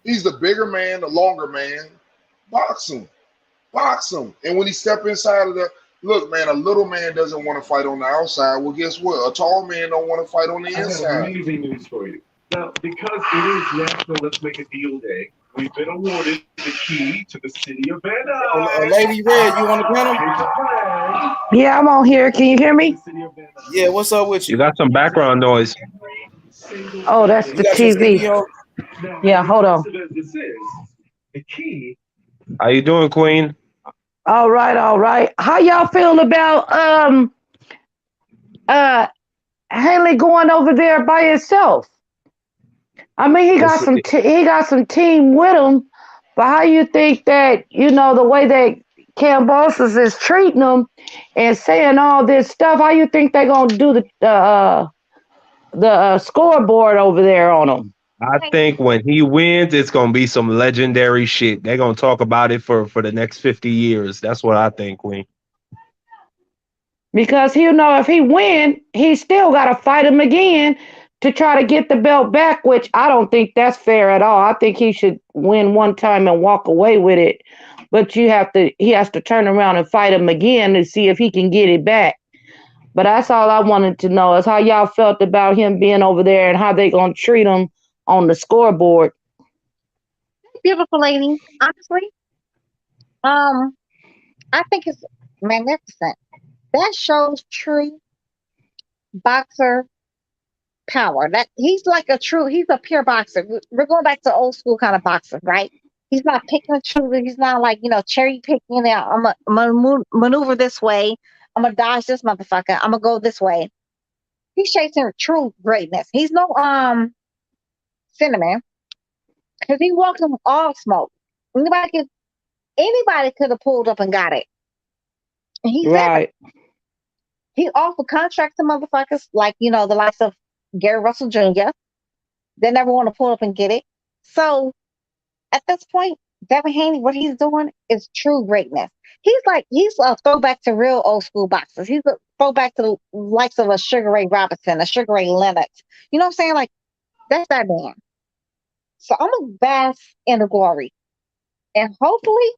He's the bigger man, the longer man. Box him. Box him. And when he step inside of the look, man, a little man doesn't want to fight on the outside. Well, guess what? A tall man don't want to fight on the inside. I have amazing news for you. Now, because it is National Let's Make a Deal Day, we've been awarded the key to the city of Van Nuys. Lady Red, you on the panel? Yeah, I'm on here. Can you hear me? Yeah, what's up with you? You got some background noise. Oh, that's the TV. Yeah, hold on. This is the key. How you doing, Queen? All right, all right. How y'all feel about Haley going over there by himself? I mean, he got some team with him, but how you think that, you know, the way that Kambosos is treating him and saying all this stuff, how you think they're gonna do the scoreboard over there on him? I think when he wins, it's gonna be some legendary shit. They're gonna talk about it for the next 50 years. That's what I think, Queen. Because he'll know if he win, he still gotta fight him again to try to get the belt back, which I don't think that's fair at all. I think he should win one time and walk away with it. But he has to turn around and fight him again to see if he can get it back. But that's all I wanted to know is how y'all felt about him being over there and how they gonna treat him on the scoreboard. Beautiful lady, honestly. I think it's magnificent. That shows true boxer power. That he's a pure boxer. We're going back to old school kind of boxer, right? He's not picking and choosing. He's not like, cherry picking. I'm gonna maneuver this way. I'm gonna dodge this motherfucker. I'm gonna go this way. He's chasing true greatness. He's no cinnamon, because he walked him all smoke. Anybody could have pulled up and got it. And he right. He offered contracts to motherfuckers like, the likes of Gary Russell Jr. They never want to pull up and get it. So at this point, Devin Haney, what he's doing is true greatness. He's a throwback to real old school boxers. He's a throwback to the likes of a Sugar Ray Robinson, a Sugar Ray Leonard. You know what I'm saying? Like, that's that man. So I'm going to bask in the glory. And hopefully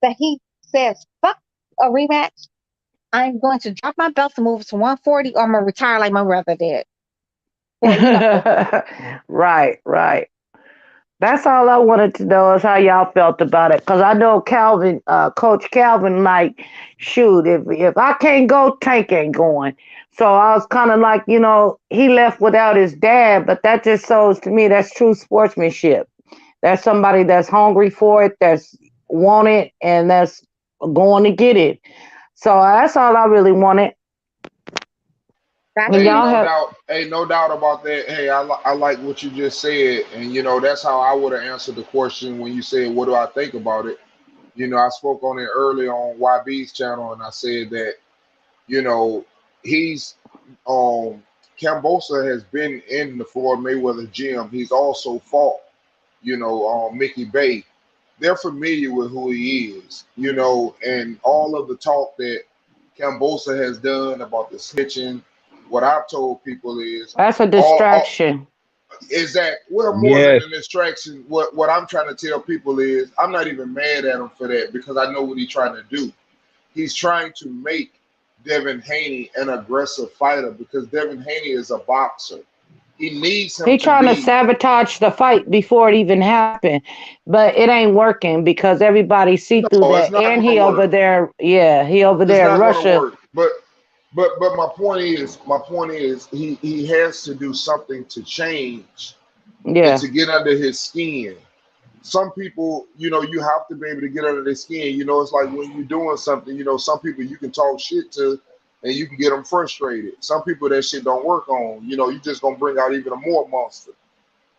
that he says, fuck a rematch. I'm going to drop my belt to move to 140, or I'm going to retire like my brother did. Right. That's all I wanted to know is how y'all felt about it. Because I know Calvin, Coach Calvin, like, shoot, if I can't go, Tank ain't going. So I was kind of like, he left without his dad, but that just shows to me that's true sportsmanship. That's somebody that's hungry for it, that's want it, and that's going to get it. So that's all I really wanted. No doubt about that. Hey, I like what you just said, and that's how I would have answered the question when you said, "What do I think about it?" I spoke on it earlier on YB's channel, and I said that he's Kambosos has been in the Floyd Mayweather gym. He's also fought, Mickey Bay. They're familiar with who he is, and all of the talk that Kambosos has done about the snitching. What I've told people is that's a distraction. More than a distraction. What I'm trying to tell people is I'm not even mad at him for that, because I know what he's trying to do. He's trying to make Devin Haney an aggressive fighter because Devin Haney is a boxer. He needs him He to trying to be. sabotage the fight before it even happened, but it ain't working because everybody see through No, it's that. not And going he to over work. there, yeah, he over It's there in not going to Russia. work. But my point is he has to do something to change and Yeah, to get under his skin. Some people, you have to be able to get under their skin. It's like when you're doing something, some people you can talk shit to and you can get them frustrated. Some people that shit don't work on, you just gonna bring out even a more monster.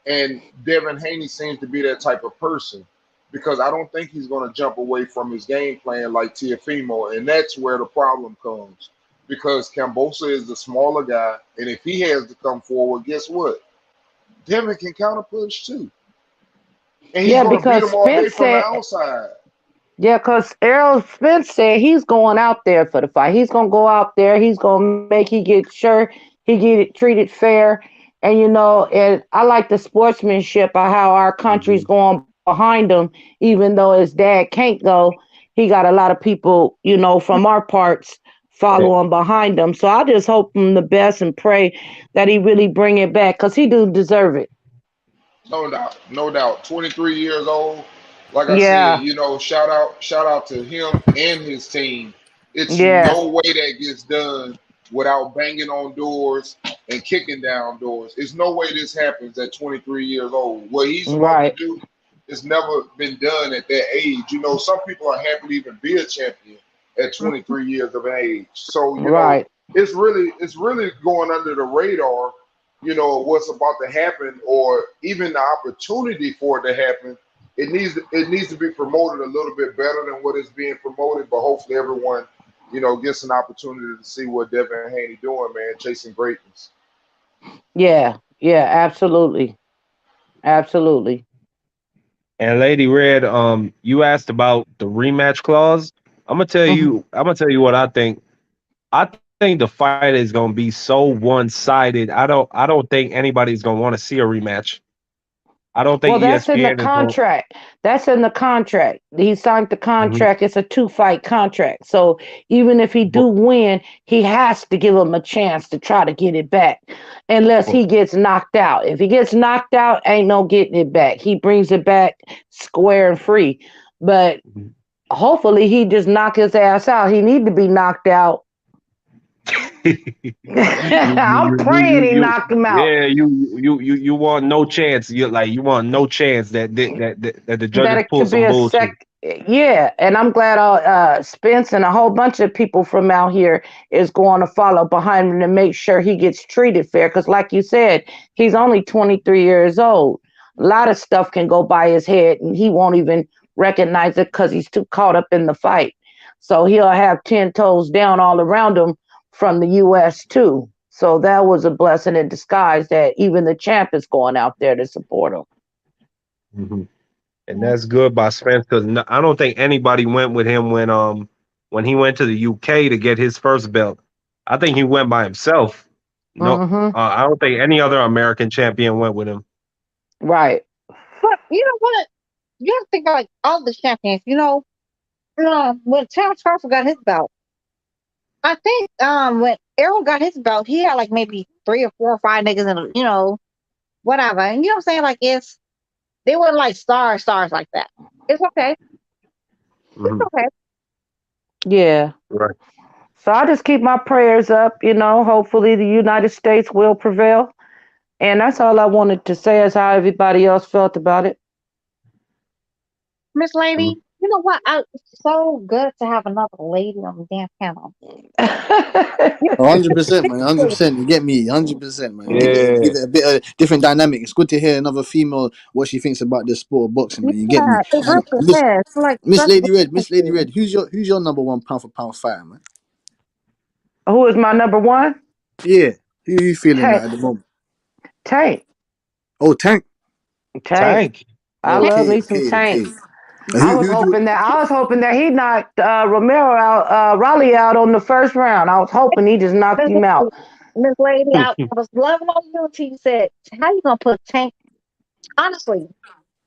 And Devin Haney seems to be that type of person because I don't think he's gonna jump away from his game plan like Tiafimo, and that's where the problem comes. Because Kambosa is the smaller guy, and if he has to come forward, guess what? Devin can counter punch too. And he's yeah, going to beat because them all day Spence from the said, outside. yeah, because Errol Spence said he's going out there for the fight. He's gonna go out there. He's gonna make he get sure he get it treated fair. And and I like the sportsmanship of how our country's going behind him, even though his dad can't go. He got a lot of people, from our parts following behind him. So I just hope him the best and pray that he really bring it back because he do deserve it. No doubt. No doubt. 23 years old. Like I said, Yeah, shout out to him and his team. It's yeah, no way that gets done without banging on doors and kicking down doors. There's no way this happens at 23 years old. What he's about to right, do has never been done at that age. Some people are happy to even be a champion at 23 years of age. So, right. it's really going under the radar, what's about to happen or even the opportunity for it to happen. It needs to be promoted a little bit better than what is being promoted, but hopefully everyone, gets an opportunity to see what Devin Haney doing, man, chasing greatness. Yeah, yeah, absolutely. Absolutely. And Lady Red, you asked about the rematch clause. I'm gonna tell Mhm. you. I'm gonna tell you what I think. I think the fight is gonna be so one sided. I don't think anybody's gonna want to see a rematch. I don't think Well, that's in the ESPN is going. contract. That's in the contract. He signed the Mhm. contract. It's a two-fight contract. So even if he But, do win, he has to give him a chance to try to get it back, unless but, he gets knocked out. If he gets knocked out, ain't no getting it back. He brings it back square and free. But hopefully, he just knock his ass out. He need to be knocked out. I'm praying he you knocked him out. yeah you want no chance. You want no chance that the That judges it pull could be some a bullshit. yeah, and I'm glad Spence and a whole bunch of people from out here is going to follow behind him to make sure he gets treated fair, because like you said, he's only 23 years old. A lot of stuff can go by his head and he won't even recognize it because he's too caught up in the fight. So he'll have 10 toes down all around him from the US too. So that was a blessing in disguise that even the champ is going out there to support him. Hmm. And that's good by Spence because I don't think anybody went with him when he went to the UK to get his first belt. I think he went by himself. No, Hmm. I don't think any other American champion went with him. Right. But you know what? You have to think about like all the champions. When Terrence Crawford got his belt, I think when Errol got his belt, he had like maybe 3 or 4 or 5 niggas in, whatever. And you know what I'm saying? Like they weren't like stars like that. It's okay. It's Hmm. okay. Yeah. Right. So I just keep my prayers up, hopefully the United States will prevail. And that's all I wanted to say is how everybody else felt about it. Miss Lady, you know what? It's so good to have another lady on the damn panel. You 100%, man. appreciate 100%. You get me? 100%, man. Give Yeah. it a bit of different dynamic. It's good to hear another female what she thinks about the sport of boxing, it. man. You get me? Yeah, it really is. Like Miss such Lady Red, Miss Lady interesting. Red. Who's your number one pound for pound fighter, man? Who is my number one? Yeah. Who you feeling Tank. like at the moment? Tank. Oh, Tank. Tank. Tank. I love Okay, me some okay, Tank. okay. Who do you? I was hoping that he knocked Romero out, Raleigh out on the first round. I was hoping he just knocked Miss him out. Miss Lady, I was loving on you until you said, how you gonna put Tank honestly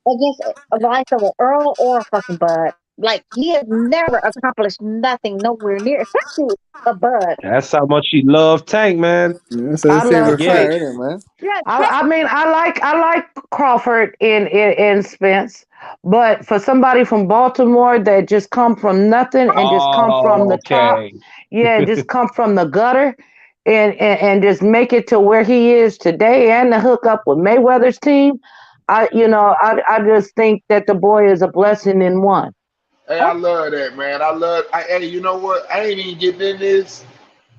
against a like of an Earl or a fucking Bud? Like he has never accomplished nothing nowhere near, especially a Bud. That's how much she loved Tank, man. Yeah, that's her I I love favorite get Tank. it. fighter, isn't it, man? Yeah, I mean, I like Crawford in Spence, but for somebody from Baltimore that just come from nothing and just come from Oh, the top, okay. yeah, just come from the gutter and just make it to where he is today and the hook up with Mayweather's team. I just think that the boy is a blessing in one. Hey, I love that, man. Hey, you know what? I ain't even getting in this.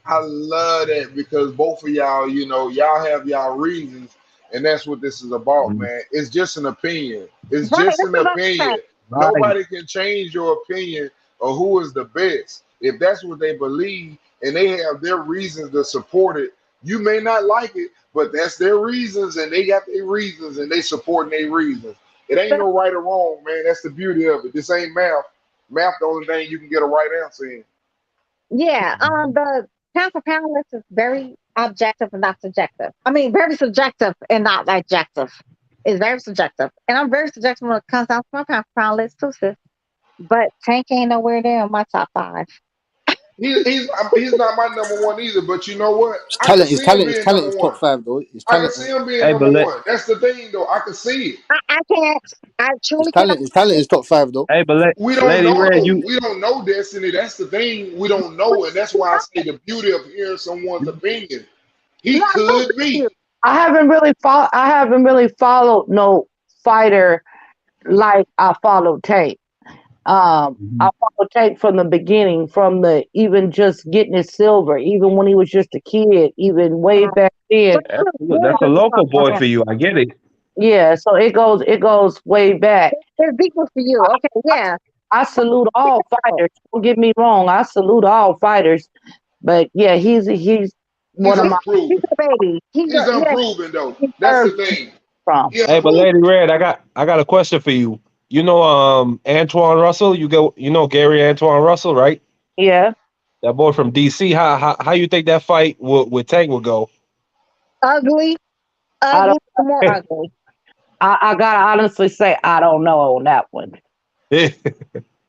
I love that because both of y'all, y'all have y'all reasons, and that's what this is about, Mhm. man. It's just an opinion. It's right. just That's an what I'm saying. opinion. Right. Nobody can change your opinion of who is the best. If that's what they believe and they have their reasons to support it, you may not like it, but that's their reasons, and they got their reasons, and they supporting their reasons. It ain't no right or wrong, man. That's the beauty of it. This ain't math. Math, the only thing you can get a right answer in. Yeah, the pound for pound list is very objective and not subjective. I mean, very subjective and not objective. It's very subjective, and I'm very subjective when it comes down to my pound for pound list too, sis. But Tank ain't nowhere there in my top five. He's not my number one either, but you know what? His I can talent, his see him talent, his being talent number is one. top five though. His I can talent, see him being Hey, number but let one. That's the thing, though. I can see it. I can't. I his truly cannot. talent, his talent is top five though. hey, but let We don't Lady know, Red, though. you We don't know Destiny. That's the thing. We don't know, and that's why I say the beauty of hearing someone's opinion. No, He I do could agree with you. be. I haven't really followed no fighter like I followed Tank. I Mhm. followed Tank from the beginning, from the even just getting his silver, even when he was just a kid, even way back So then. you was That's a born local on boy him. for you. I get it. Yeah, so it goes way back. It's equal for you. Okay, yeah. I salute all fighters. Don't get me wrong. I salute all fighters. But yeah, he's He's one of my He's unproven. a baby. He's Yeah, unproven, though. he That's the deserves thing. from. He Hey, but unproven. Lady Red, I got a question for you. You know, Antoine Russell. You know Gary Antoine Russell, right? Yeah. That boy from DC. How you think that fight with Tank would go? ugly, I don't more ugly. I gotta honestly say I don't know on that one.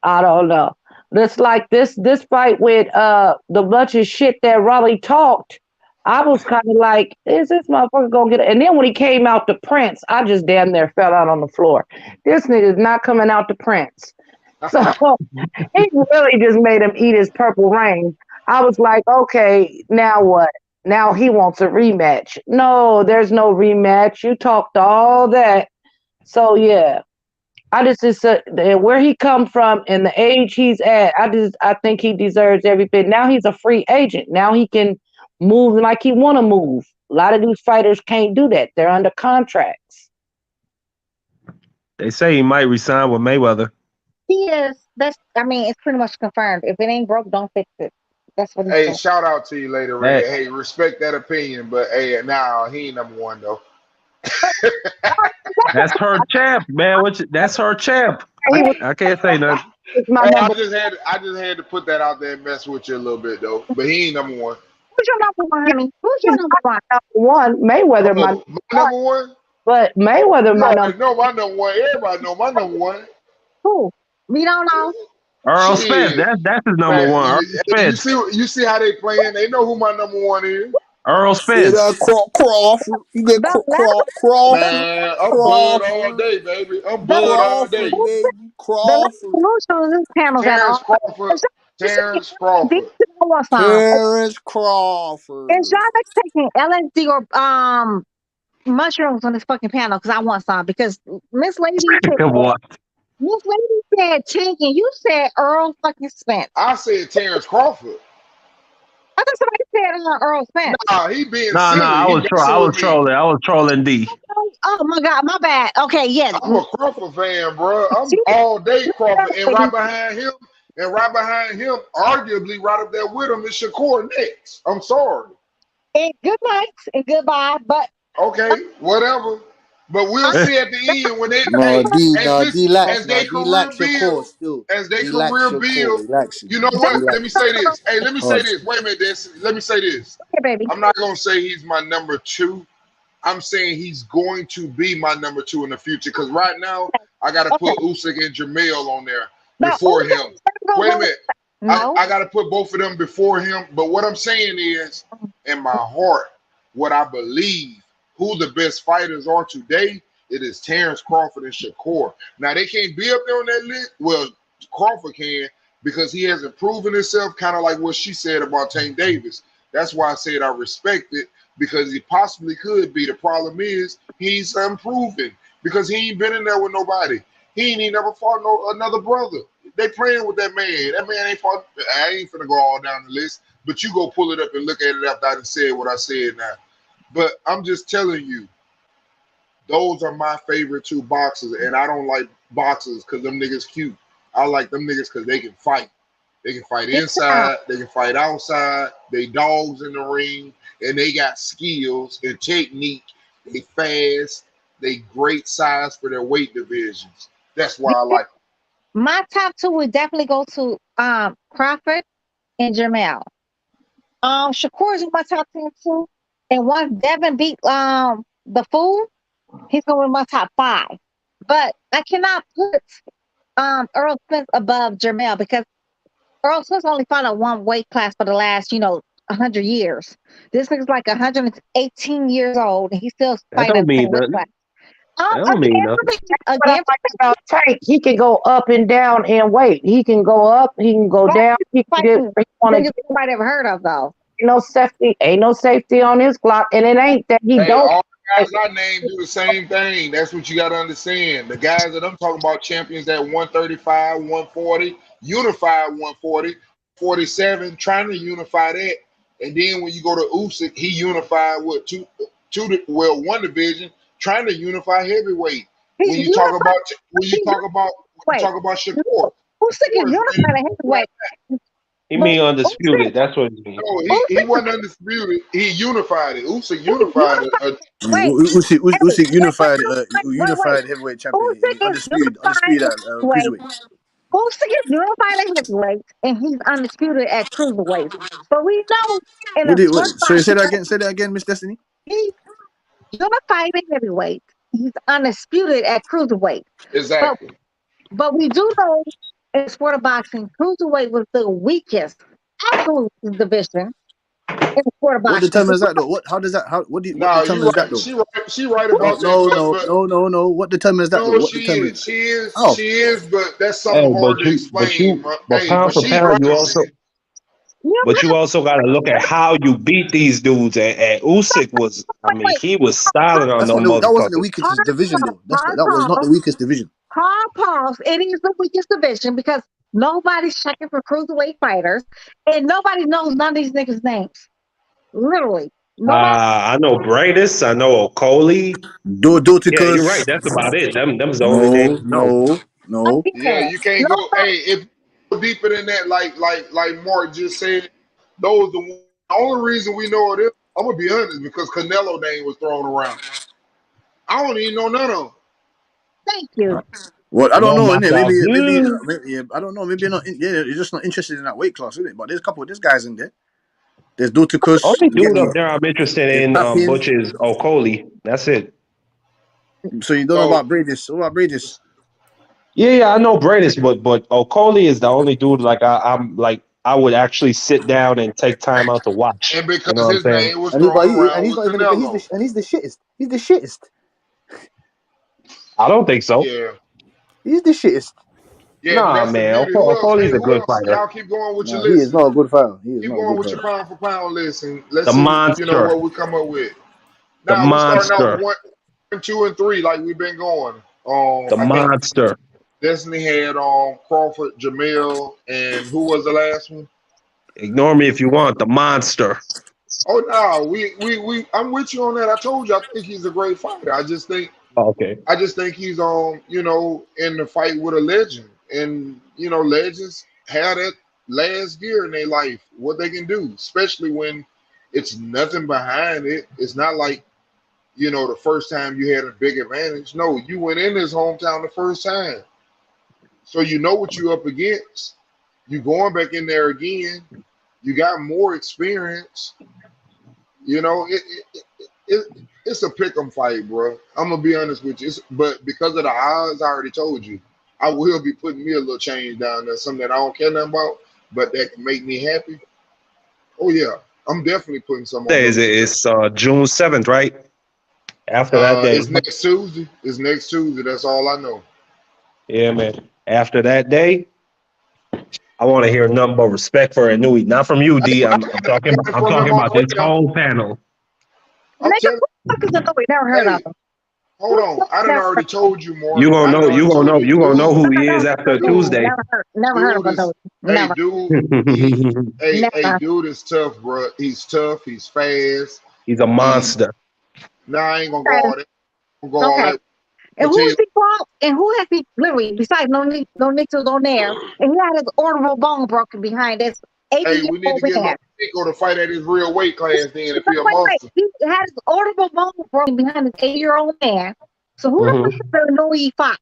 I don't know. It's like this fight with the bunch of shit that Raleigh talked. I was kind of like, is this motherfucker gonna get it? And then when he came out to Prince, I just damn near fell out on the floor. This nigga's not coming out to Prince. So he really just made him eat his purple rain. I was like, okay, now what? Now he wants a rematch. No, there's no rematch. You talked all that. So yeah, where he come from and the age he's at. I think he deserves every bit. Now he's a free agent. Now he can move like he want to move. A lot of these fighters can't do that. They're under contracts. They say he might resign with Mayweather. He is. I mean, it's pretty much confirmed. If it ain't broke, don't fix it. That's what he's Hey, saying. shout out to you later, Red. That Hey, respect that opinion, but hey, now he ain't number one, though. that's her champ, man. That's her champ. He was I can't say nothing. my Hey, number. I just had to put that out there and mess with you a little bit, though. But he ain't number one. Who's your number one, honey? Who's He's your number one? not number one. Mayweather my number Oh, my one, number one? but Mayweather You my number. already know my number one. Everybody know my number one. Who? We don't know. Earl Spence. Shit, That's his number man. one. Earl Hey, Spence. you see how they playing? They know who my number one is. Earl Yeah, Spence. Crawford. You get The Crawford, Man, I'm Bud all Crawford, day, baby. I'm the Bud all Crawford, day. baby, the last Crawford. solution of this panel's at Terrence all. Crawford. Is y'all taking Terrence LSD Crawford. to know what song? Terrence Is Crawford. y'all taking LSD or mushrooms on this fucking panel? Because I want some. Because Miss Lady said What? Miss Lady said Tank and you said Earl fucking Spence. I said Terrence Crawford. I thought somebody said Earl Spence. Nah, he being No, silly. I He was messing with me. trolling. I was trolling D. Oh my God, my bad. Okay, yeah. I'm a Crawford fan, bro. I'm She all day Crawford, and said right behind him, arguably right up there with him is Shakur next. I'm sorry. and good nights and goodbye. But Okay, whatever. But we'll I'm see at the end when they No, as they D career lacks your core build, still. as they D lacks career your core. build. He lacks you. You know He what? don't Let lacks me say this. Hey, let me say hard. this. Wait a minute, Destiny. Let me say this. okay, baby. I'm not gonna say he's my number two. I'm saying he's going to be my number two in the future. Because right now, I got to Okay, put Usyk and Jamel on there. before him. Wait a minute. No. I got to put both of them before him. But what I'm saying is, in my heart, what I believe, who the best fighters are today, it is Terrence Crawford and Shakur. Now, they can't be up there on that list. Well, Crawford can because he hasn't proven himself, kind of like what she said about Tank Davis. That's why I said I respect it because he possibly could be. The problem is he's unproven because he ain't been in there with nobody. He ain't even never fought another brother. They playing with that man. That man ain't fought. I ain't finna go all down the list, but you go pull it up and look at it after I done said what I said now. But I'm just telling you, those are my favorite two boxers, and I don't like boxers because them niggas cute. I like them niggas because they can fight. They can fight inside. They can fight outside. They dogs in the ring, and they got skills and technique. They fast. They great size for their weight divisions. That's why I like them. My top two would definitely go to Crawford and Jermell. Shakur is in my top 10 too. And once Devin beat the fool, he's going to be my top 5. But I cannot put Earl Spence above Jermell because Earl Spence only fought at one weight class for the last, 100 years. This is like 118 years old, and he's still That fighting don't the same mean weight nothing. class. That don't mean nothing. What I like about Tank, he can go up and down in weight. He can go up, he can go down. He can get where he want to get. Nobody ever heard of though. Ain't no safety on his clock, and it ain't that he Hey, don't. all the guys I named do the same thing. That's what you got to understand. The guys that I'm talking about, champions at 135, 140, unified 140, 47, trying to unify that. And then when you go to Usyk, he unified with one division, trying to unify heavyweight. When you talk about Shakur, Usyk is unified at heavyweight. He mean undisputed. That's what he means. No, he wasn't undisputed. He unified it. Usyk unified it. Usyk unified heavyweight champion. Undisputed at cruiserweight. Usyk is unified at heavyweight, and he's undisputed at cruiserweight. But we know in a sport Sorry, say that again, Miss Destiny. he's unified at heavyweight. He's undisputed at cruiserweight. Exactly. But we do know in sport of boxing, cruiserweight was the weakest, absolute division in the sport of boxing. What determines that though? What determines that though? She right about that. No. What determines that though? She is, but that's something hard to explain. But pound for pound, you also got to look at how you beat these dudes. And Usyk was, he was styling on them motherfuckers. That wasn't the weakest division though. That was not the weakest division. Pause. It is the weakest division because nobody's checking for cruiserweight fighters, and nobody knows none of these niggas' names. Literally. I know Bradis. I know Okoli. Yeah, you're right. That's about it. Them's the only names. No. Yeah, you can't go. Hey, if you go deeper than that, like Mark just said, those the only reason we know it is. I'm gonna be honest because Canelo name was thrown around. I don't even know none of them. Thank you. Well, I don't know. Maybe I don't know. Maybe you're not. You're just not interested in that weight class, isn't it? But there's a couple of these guys in there. There's Duticus. Only dude up there I'm interested in Butch is Okoli. That's it. So you don't know about Bradis? What about Bradis? Yeah, I know Bradis, but Okoli is the only dude I'm like I would actually sit down and take time out to watch. And because his name was thrown around, he's the shittest. He's the shittest. I don't think so. Yeah, he's the shittest. Yeah, nah, man. Okoli's a good fighter. Y'all keep going with your list. He is not a good fighter. Keep going with your pound for pound list, and let's see monster. What we come up with. Now we're starting out 1, 2, and 3 like we've been going. The monster. Destiny had Crawford, Jamil, and who was the last one? Ignore me if you want. The monster. Oh no, we I'm with you on that. I told you I think he's a great fighter. I just think he's in the fight with a legend. And legends have that last gear in their life, what they can do, especially when it's nothing behind it. It's not like the first time you had a big advantage. No, you went in his hometown the first time. So you know what you're up against. You going back in there again. You got more experience. It's a pick'em fight, bro. I'm gonna be honest with you. But because of the odds, I already told you. I will be putting me a little change down there, something that I don't care nothing about, but that can make me happy. Oh yeah, I'm definitely putting some on. It's June 7th, right? After that day. It's next Tuesday. It's next Tuesday. That's all I know. Yeah, man. After that day, I want to hear nothing but respect for Inui. Not from you, D. I'm talking about this whole panel. Nigga, who the fuck is Inui? Never heard of him. Hold on, I done already told you more. You gonna know who he is after Tuesday. Never heard of him. Hey, dude is tough, bro. He's tough. He's fast. He's a monster. Nah, I ain't gonna go all that. Okay. And who is he called? And who has he literally besides no Nichols on there? And he had his orbital bone broken behind this 80 Hey, we need to get Nico to fight at his real weight class then if he a monster. He had his orbital bone broken behind this 80-year-old man. So who the fuck is Inui fought?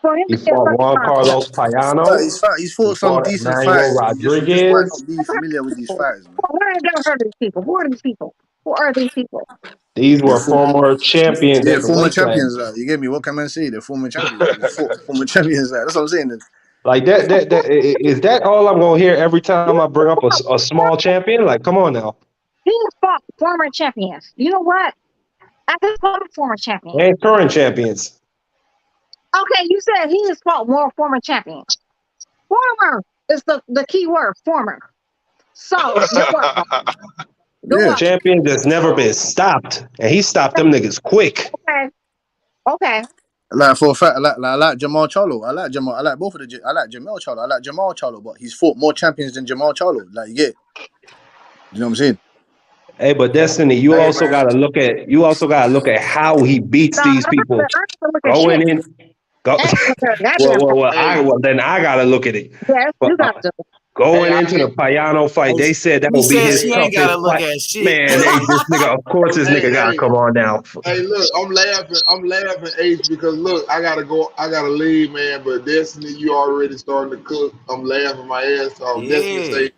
For him he fought Juan Carlos Payano. He's fought some decent fights. Rodriguez. You just might not be familiar with these fights, man. I never heard of these people. Who are these people? Who are these people? These were former champions. Yeah, former champions. You get me? What can I say? They're former champions. Former champions. That's what I'm saying. Like that is that all I'm gonna hear every time I bring up a small champion? Like, come on now. He has fought former champions. You know what? I just call them former champions. And current champions. Okay, you said he has fought more former champions. Former is the key word, former. So, champion that's never been stopped, and he stopped them niggas quick. Okay. Like for a fact, I like Jamal Charlo. I like both of the. I like Jamal Charlo. I like Jamal Charlo, but he's fought more champions than Jamal Charlo. Like, you know what I'm saying? Hey, but Destiny, you also gotta look at how he beats these people. Going in. Then I gotta look at it. Yes, you got to. Going into the Payano fight, they said that would be his toughest fight. Man, this nigga, of course, this nigga gotta come on now. Hey, look, I'm laughing, H, because look, I gotta leave, man. But Destiny, you already starting to cook. I'm laughing my ass off. Yeah.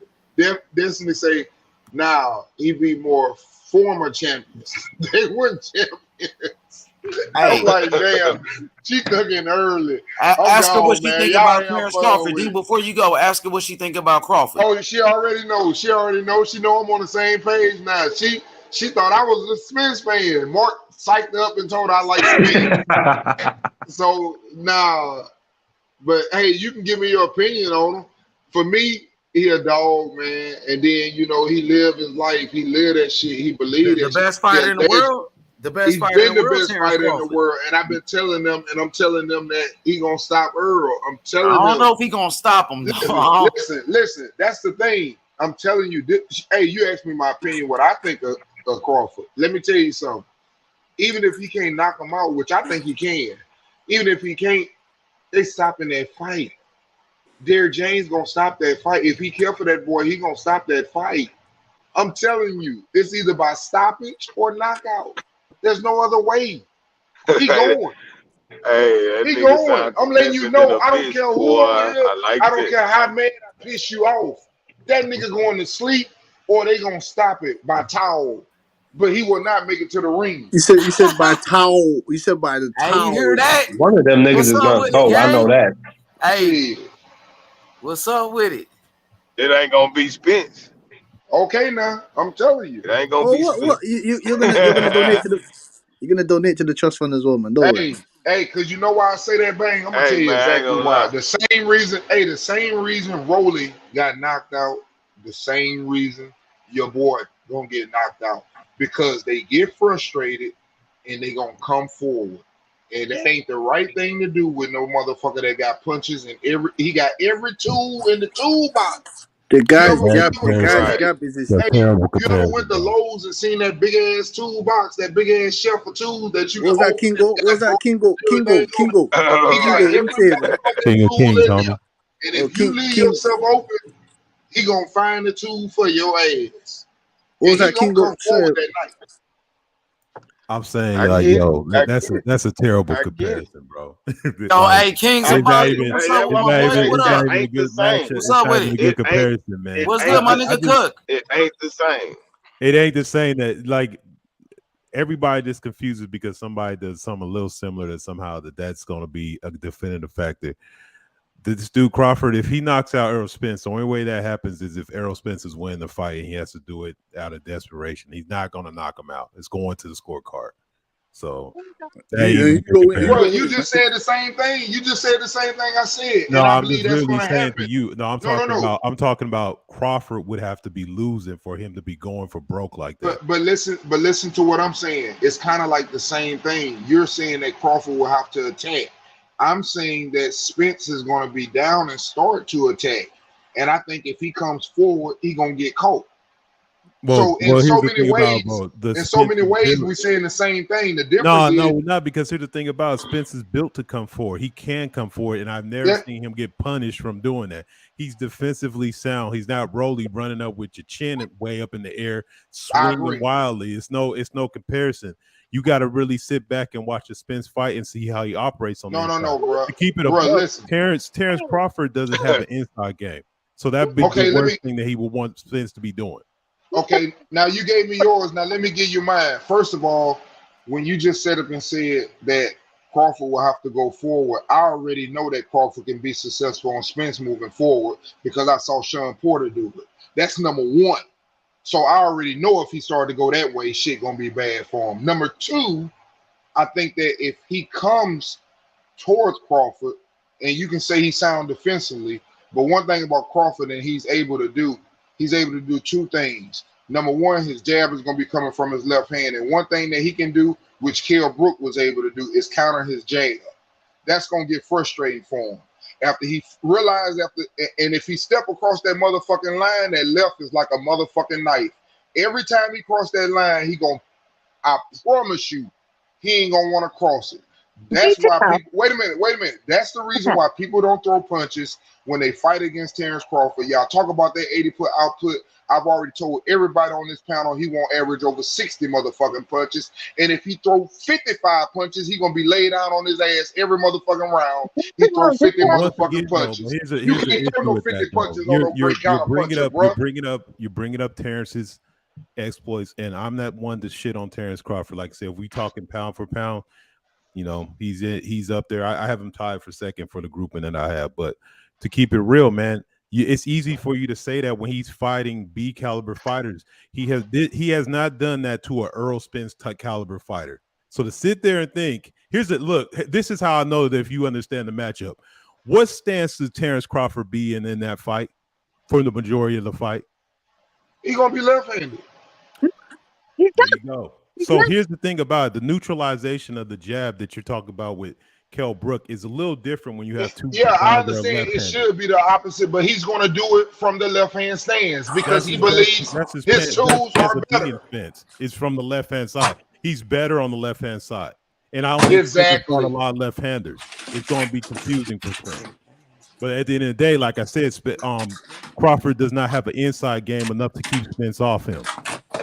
Destiny say, now he be more former champions. They weren't champions. I'm like, damn, she cooking early. Ask her what she think about Clarence Crawford. D, before you go, ask her what she think about Crawford. Oh, she already knows. She know I'm on the same page now. She thought I was a Smith fan. Mark psyched up and told her I like Smith. So now, but hey, you can give me your opinion on him. For me, he a dog, man. And then he lived his life. He lived that shit. He believed the best fighter in the world. The best fighter in the world. He's been the best fighter in the world, and I've been telling them, that he gonna stop Earl. I'm telling them. I don't know if he gonna stop him. Listen. That's the thing. I'm telling you. Hey, you asked me my opinion, what I think of Crawford. Let me tell you something. Even if he can't knock him out, which I think he can, even if he can't, they stopping that fight. Derrick James gonna stop that fight. If he care for that boy, he gonna stop that fight. I'm telling you, it's either by stoppage or knockout. There's no other way. He going. He going. I'm letting you know. I don't care who it is. I don't care how mad I piss you off. That nigga going to sleep, or they gonna stop it by towel. But he will not make it to the ring. He said by towel. He said by the towel. You hear that? One of them niggas is gonna go. I know that. Hey, what's up with it? It ain't gonna be Spence. Okay, now I'm telling you, it ain't gonna be. What? You're gonna donate to the. You're gonna donate to the trust fund as well, man. Don't worry. Hey, cause you know why I say that, Bang? I'm gonna tell you exactly why. The same reason Rolly got knocked out. The same reason your boy gonna get knocked out, because they get frustrated and they gonna come forward, and that ain't the right thing to do with no motherfucker that got punches and he got every tool in the toolbox. The guy's gap is his. Hey, you ever went to Lowe's and seen that big ass toolbox, that big ass shelf of tools that you? What's that, Kingo? Kingo. King of Kings, homie. And if you leave yourself open, he gonna find the tool for your ass. What was that, Kingo? I'm saying, like, yo, that's a terrible comparison, bro. Hey, Kings, it's not even a good matchup. What's up with it? It's not even a good comparison, man. What's good, my nigga Cook? It ain't the same. It ain't the same that, like, everybody just confuses because somebody does something a little similar that somehow that's going to be a definitive factor. This dude Crawford, if he knocks out Errol Spence, the only way that happens is if Errol Spence is winning the fight and he has to do it out of desperation. He's not going to knock him out. It's going to the scorecard. So, bro, you just said the same thing. You just said the same thing I said. No, and I I'm believe just that's really going to saying happen. to you. No, I'm talking about Crawford would have to be losing for him to be going for broke like that. But listen to what I'm saying. It's kind of like the same thing. You're saying that Crawford will have to attack. I'm saying that Spence is going to be down and start to attack. And I think if he comes forward, he's going to get caught. So in so many ways, we're saying the same thing. The difference No, not because here's the thing about Spence is built to come forward. He can come forward, and I've never seen him get punished from doing that. He's defensively sound. He's not running up with your chin way up in the air, swinging wildly. It's no comparison. You got to really sit back and watch the Spence fight and see how he operates on No, bro. To keep it up, Terrence Crawford doesn't have an inside game, so that'd be the worst thing that he would want Spence to be doing. Okay, now you gave me yours. Now let me give you mine. First of all, when you just set up and said that Crawford will have to go forward, I already know that Crawford can be successful on Spence moving forward because I saw Sean Porter do it. That's number one. So I already know if he started to go that way, shit gonna be bad for him. Number two, I think that if he comes towards Crawford, and you can say he's sound defensively, but one thing about Crawford and he's able to do two things. Number one, his jab is going to be coming from his left hand. And one thing that he can do, which Kell Brook was able to do, is counter his jab. That's going to get frustrating for him. After he realized and if he step across that motherfucking line, that left is like a motherfucking knife. Every time he cross that line, I promise you, he ain't going to want to cross it. That's why people, wait a minute. That's the reason why people don't throw punches when they fight against Terrence Crawford. Y'all talk about that 80 put output. I've already told everybody on this panel he won't average over 60 motherfucking punches. And if he throw 55 punches, he gonna be laid down on his ass every motherfucking round. He throw 50 motherfucking punches. You can't throw no 50 punches on no break counter puncher, bro. You're bringing up Terrence's exploits, and I'm not one to shit on Terrence Crawford. Like I said, if we talking pound for pound, you know, he's up there. I have him tied for second for the grouping that I have. But to keep it real, man, it's easy for you to say that when he's fighting B caliber fighters. He has not done that to an Errol Spence caliber fighter. So to sit there and think, look, this is how I know that if you understand the matchup. What stance does Terrence Crawford be in that fight for the majority of the fight? He's gonna be left-handed. There you go. So here's the thing about it. The neutralization of the jab that you're talking about with Kell Brook is a little different when you have two. Yeah, I understand it should be the opposite, but he's going to do it from the left-hand stance because he believes his tools are better. It's from the left-hand side. He's better on the left-hand side. And I only a lot of left-handers. It's going to be confusing for Spence. But at the end of the day, like I said, Crawford does not have an inside game enough to keep Spence off him.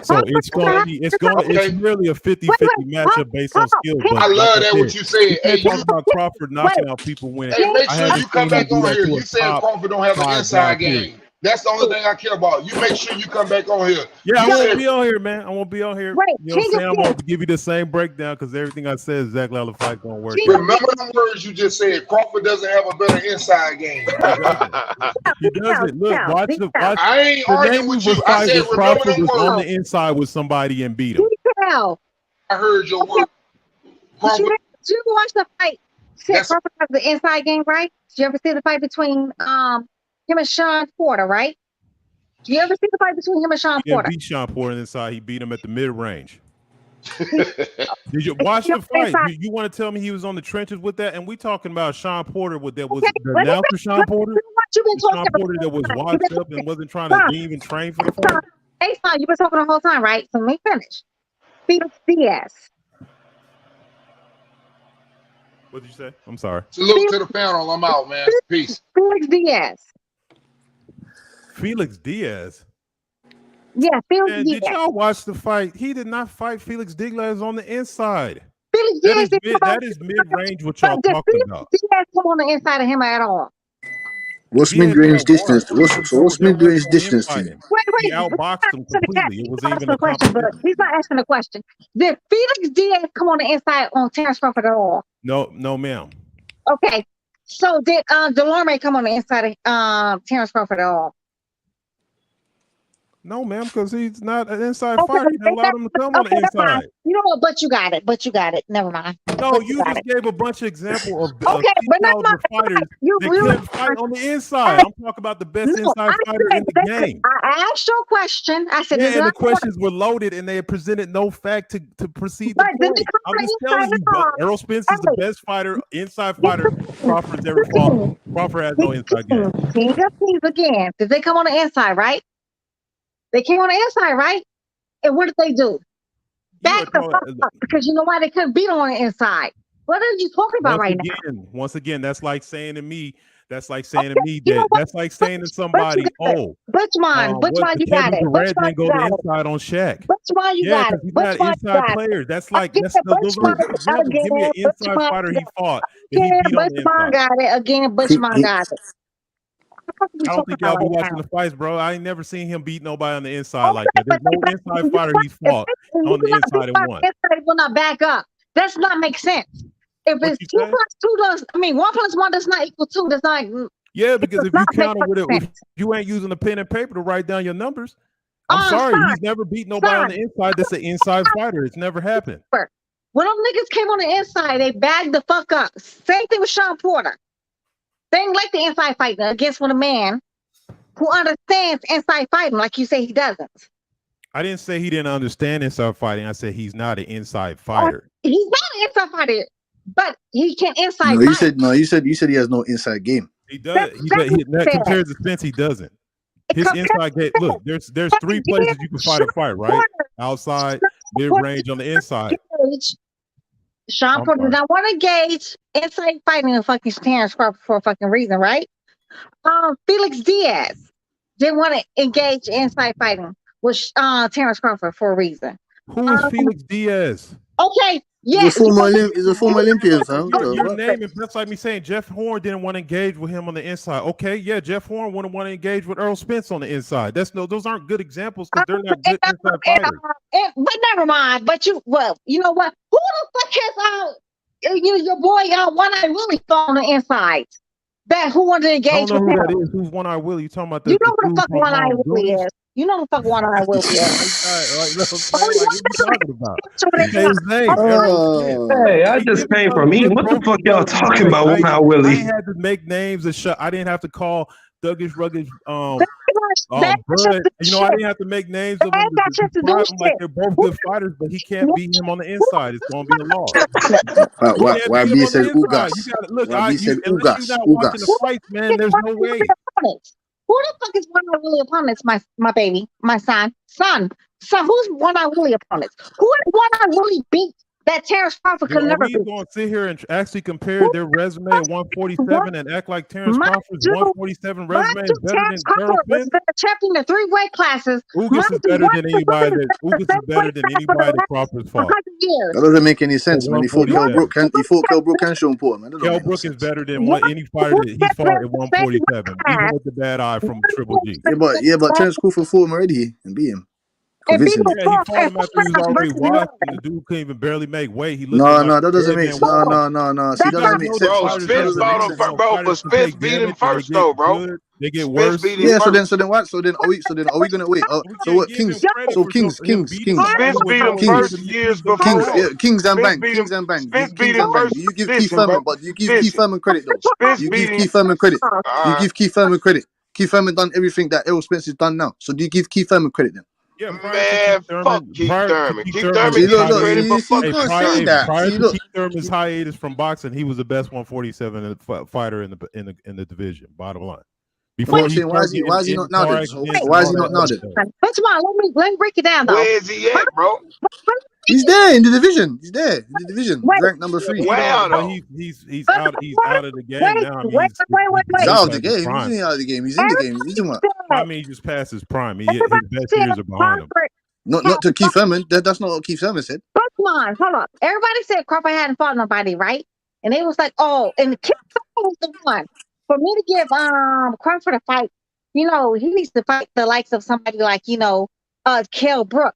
So it's really a 50-50 matchup based on skill. But I love that what you said. Hey, talk about Crawford knocking out people winning. Hey, make sure you come back on here. You said Crawford don't have an inside game. That's the only thing I care about. You make sure you come back on here. Yeah, I won't be on here, man. I won't be on here. You know what I'm saying? I'm going to give you the same breakdown because everything I said is exactly how the fight going to work. Remember the words you just said. Crawford doesn't have a better inside game. He doesn't. Look, watch the watch. I ain't arguing with you. I said Crawford was on the inside with somebody and beat him. I heard your word. Did you watch the fight? Crawford has the inside game, right? Did you ever see the fight between him and Sean Porter, right? Do you ever see the fight between him and Sean Porter? He beat Sean Porter inside. He beat him at the mid-range. Did you watch the fight? You want to tell me he was on the trenches with that? And we talking about Sean Porter with that was the announcer Sean Porter? Sean Porter that was washed up and wasn't trying to even train for the fight? Hey, son, you've been talking the whole time, right? So let me finish. Felix Diaz. What did you say? I'm sorry. Salute to the panel. I'm out, man. Peace. Felix Diaz. Felix Diaz? Yeah, Felix Diaz. Did y'all watch the fight? He did not fight Felix Diaz on the inside. Felix Diaz that is mid-range what y'all talking about. Diaz come on the inside of him at all. What's He ain't mid-range no war. distance? What's There was mid-range no distance to you? infighting. Wait, He he's not outboxed him answering the completely. It wasn't He's even not a asking the question, but competition. he's not asking the question. Did Felix Diaz come on the inside on Terrence Crawford at all? No, ma'am. Okay. So did Delorme come on the inside of Terrence Crawford at all? No, ma'am, because he's not an inside Okay, fighter. They allowed him to come on the that's fine. inside. You know what? But you got it. Never mind. No, But you got just it. gave a bunch of examples of Okay, C but never caliber mind. fighters You that can't fight on the inside. I'm talking about the best No, inside fighter in the game. I asked you a question. I said, Yeah, is and the not questions were loaded, and they had presented no fact to proceed but the then they point. come I'm on just the telling inside you, but Errol Spence is the Hey, best fighter, inside fighter Crawford's ever fought. Crawford has no inside game. King of Kings again. Did they come on the inside, right? They came on the inside, right? And what did they do? Back the fuck up, because you know why they couldn't beat on the inside. What are you talking about right now? Once again, that's like saying to me that You know what? that's like saying to somebody, oh, Butchman, the you got Kevin it. Durant Butchman, didn't go you the got it. inside on Shaq. Butchman, you Yeah, got because it. he's not an Butchman, you inside got it. player. That's like those Butchman, are examples. Give me an inside Butchman, fighter he fought that he again, beat on the Butchman inside. got it. Again, Butchman got it. What are you I don't talking think y'all about be right watching now? the fights, bro. I ain't never seen him beat nobody on the inside like that. There's no inside fighter he's fought on the inside and won. Inside will not back up. Does not make sense. If What it's you 2 say? plus 2 does, I mean 1 plus 1 does not equal 2. Does not. Yeah, because does if you not make counter with it, if sense. you ain't using a pen and paper to write down your numbers, I'm sorry, Son, he's never beat nobody on the inside. That's an inside fighter. It's never happened. when them niggas came on the inside, they bagged the fuck up. Same thing with Sean Porter. They ain't like the inside fighting against with a man who understands inside fighting, like you say he doesn't. I didn't say he didn't understand inside fighting. I said he's not an inside fighter. He's not an inside fighter, but he can inside No, fight. you said he has no inside game. He does. Compared to Spence, he doesn't. His inside game. Look, there's 3 places you can fight a fight, right? Outside, mid range, on the inside. Sean Porter did not want to engage inside fighting in fucking Terrence Crawford for a fucking reason, right? Felix Diaz didn't want to engage inside fighting with Terrence Crawford for a reason. Who is Felix Diaz? Okay, yes. He's a former Olympian, fam. Your name is that's like me saying Jeff Horn didn't want to engage with him on the inside. Okay, yeah, Jeff Horn wouldn't want to engage with Earl Spence on the inside. Those aren't good examples because they're not good inside fighters. But never mind. But you know what? Who the fuck has your boy One Eye Willie on the inside? That who wanted to engage I don't know with who him? that is. Who's One Eye Willie? You talking about the You know who the dude fuck from One Eye Willie Goonies? is? You know who the fuck One Eye Willie is? What his name? Hey, I just came from eating. What the fuck y'all talking about? One Eye I Willie. had to make names and shut. I didn't have to call Douglas Rugged Bud. You know, I didn't have to make names of them to describe them like they're both good fighters, but he can't beat him on the inside. It's gonna be a loss. Why be said Ugas? Look, Why be said unless you're not watching the fights, man, there's no way. Who the fuck is One Eye Willie opponents? My baby, my son. Who's One Eye Willie opponents? Who is One Eye Willie beat that Terrence Crawford could never beat? Going to sit here and actually compare their resume at 147 and act like Terrence Crawford's 147 resume is better than Errol Spence? The champion of 3 weight classes. Ugas is better than anybody that Crawford's fought. That doesn't make any sense, man. He fought Kell Brook and Sean Porter, man. Kell Brook is better than any fighter that he fought at 147, even with the bad eye from Triple G. Yeah, but Terrence Crawford fought him already and beat him. Yeah, he fought him after he was already washed, and the dude couldn't even barely make weight. He No, that doesn't make sense. No. See, that doesn't make sense. Bro, Spence fought him first, bro. But Spence beat him first, though, bro. They get worse. Yeah, so then what? So then are we gonna wait? So what? Kings. Spence beat him first years before. Kings and Bang. Spence beat him first. You give Keith Thurman, but you give Keith Thurman credit though. You give Keith Thurman credit. You give Keith Thurman credit. Keith Thurman done everything that Errol Spence has done now. So do you give Keith Thurman credit then? Yeah, man, fuck Keith Thurman. Keith Thurman See, look, credit, but fuck you can't say that. Prior to Keith Thurman's hiatus from boxing, he was the best 147 fighter in the division. Bottom line. Why is he not now then? Why is he not now then? First of all, let me break it down though. Where is he at, bro? He's there in the division. He's ranked number 3. Wow, but he's out of the game now. He's out of the game. He's out of the game. He's in the game. He's in what? I mean, he just passed his prime. His best years are behind him. Not to Keith Thurman. That's not what Keith Thurman said. But come on, hold up. Everybody said Crawford hadn't fought nobody, right? And it was like, oh, and Keith Thurman was the one For me to give Crawford a fight, he needs to fight the likes of somebody like Kell Brook.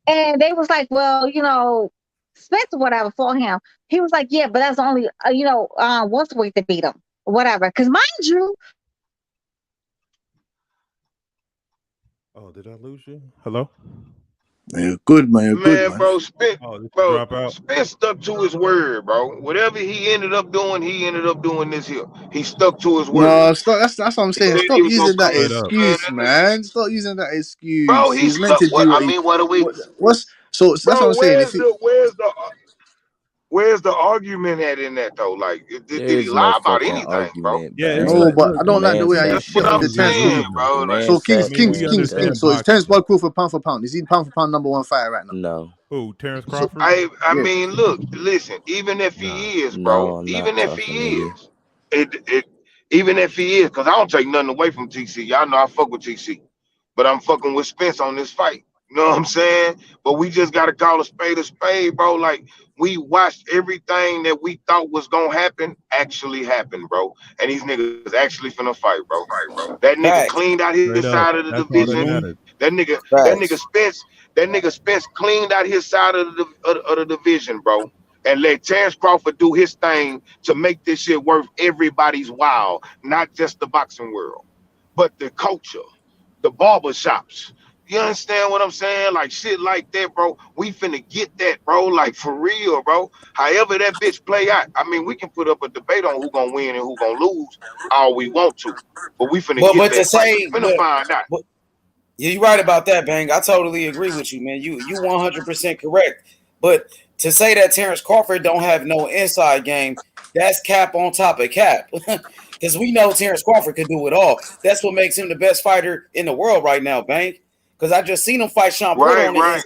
And they was like, well, Spence or whatever for him. He was like, yeah, but that's only welterweight to beat him, whatever. Because mind you, Oh, did I lose you? Hello? Man, you're good, man. You're good, man. Bro, Spence, Oh, did you drop out? Spence stuck to his word, bro. Whatever he ended up doing this here. He stuck to his word. No, stop, that's what I'm He saying. said Stop he was gonna using that come in, excuse, man. man. Stop using that Bro, excuse. he He's meant stuck. to do what he. What are we? What's so? That's what Bro, I'm saying. If he, where's the argument at in that though? Like, did he There's no lie about fucking anything, bro? argument, Yeah, it's bang. no, like, but look, I don't The like the man way how you sat That's what shit on I'm the Spence is Terence saying, Crawford. losing. bro. the man Like, So I Kings, sat mean, Kings, we Kings, and Kings. understand So is Terence boxing, Bud though. Crawford pound for pound? Is he pound for pound number one fighter right now? no, Who? Terrence So Crawford? I yeah. mean, look, listen. Even if Nah. he is, bro. no, I'm not Even if he talking to you. is, it. Even if he is, because I don't take nothing away from TC. Y'all know I fuck with TC, but I'm fucking with Spence on this fight. You know what I'm saying? But we just gotta call a spade, bro. Like, we watched everything that we thought was gonna happen actually happen, bro. And these niggas actually finna fight, bro. That nigga Facts. cleaned out his Straight up. side of the That's all that division. matters. That nigga Facts. Spence cleaned out his side of the division, bro. And let Terrence Crawford do his thing to make this shit worth everybody's while, not just the boxing world, but the culture, the barber shops. You understand what I'm saying? Like, shit like that, bro. We finna get that, bro. Like, for real, bro. However that bitch play out. I mean, we can put up a debate on who gonna win and who gonna lose all we want to. But we finna get But to that fight. say, We finna find out. but yeah, you're right about that, Bang. I totally agree with you, man. You 100% correct. But to say that Terrence Crawford don't have no inside game, that's cap on top of cap. Because we know Terrence Crawford could do it all. That's what makes him the best fighter in the world right now, Bang. Because I just seen him fight Sean Porter on the inside.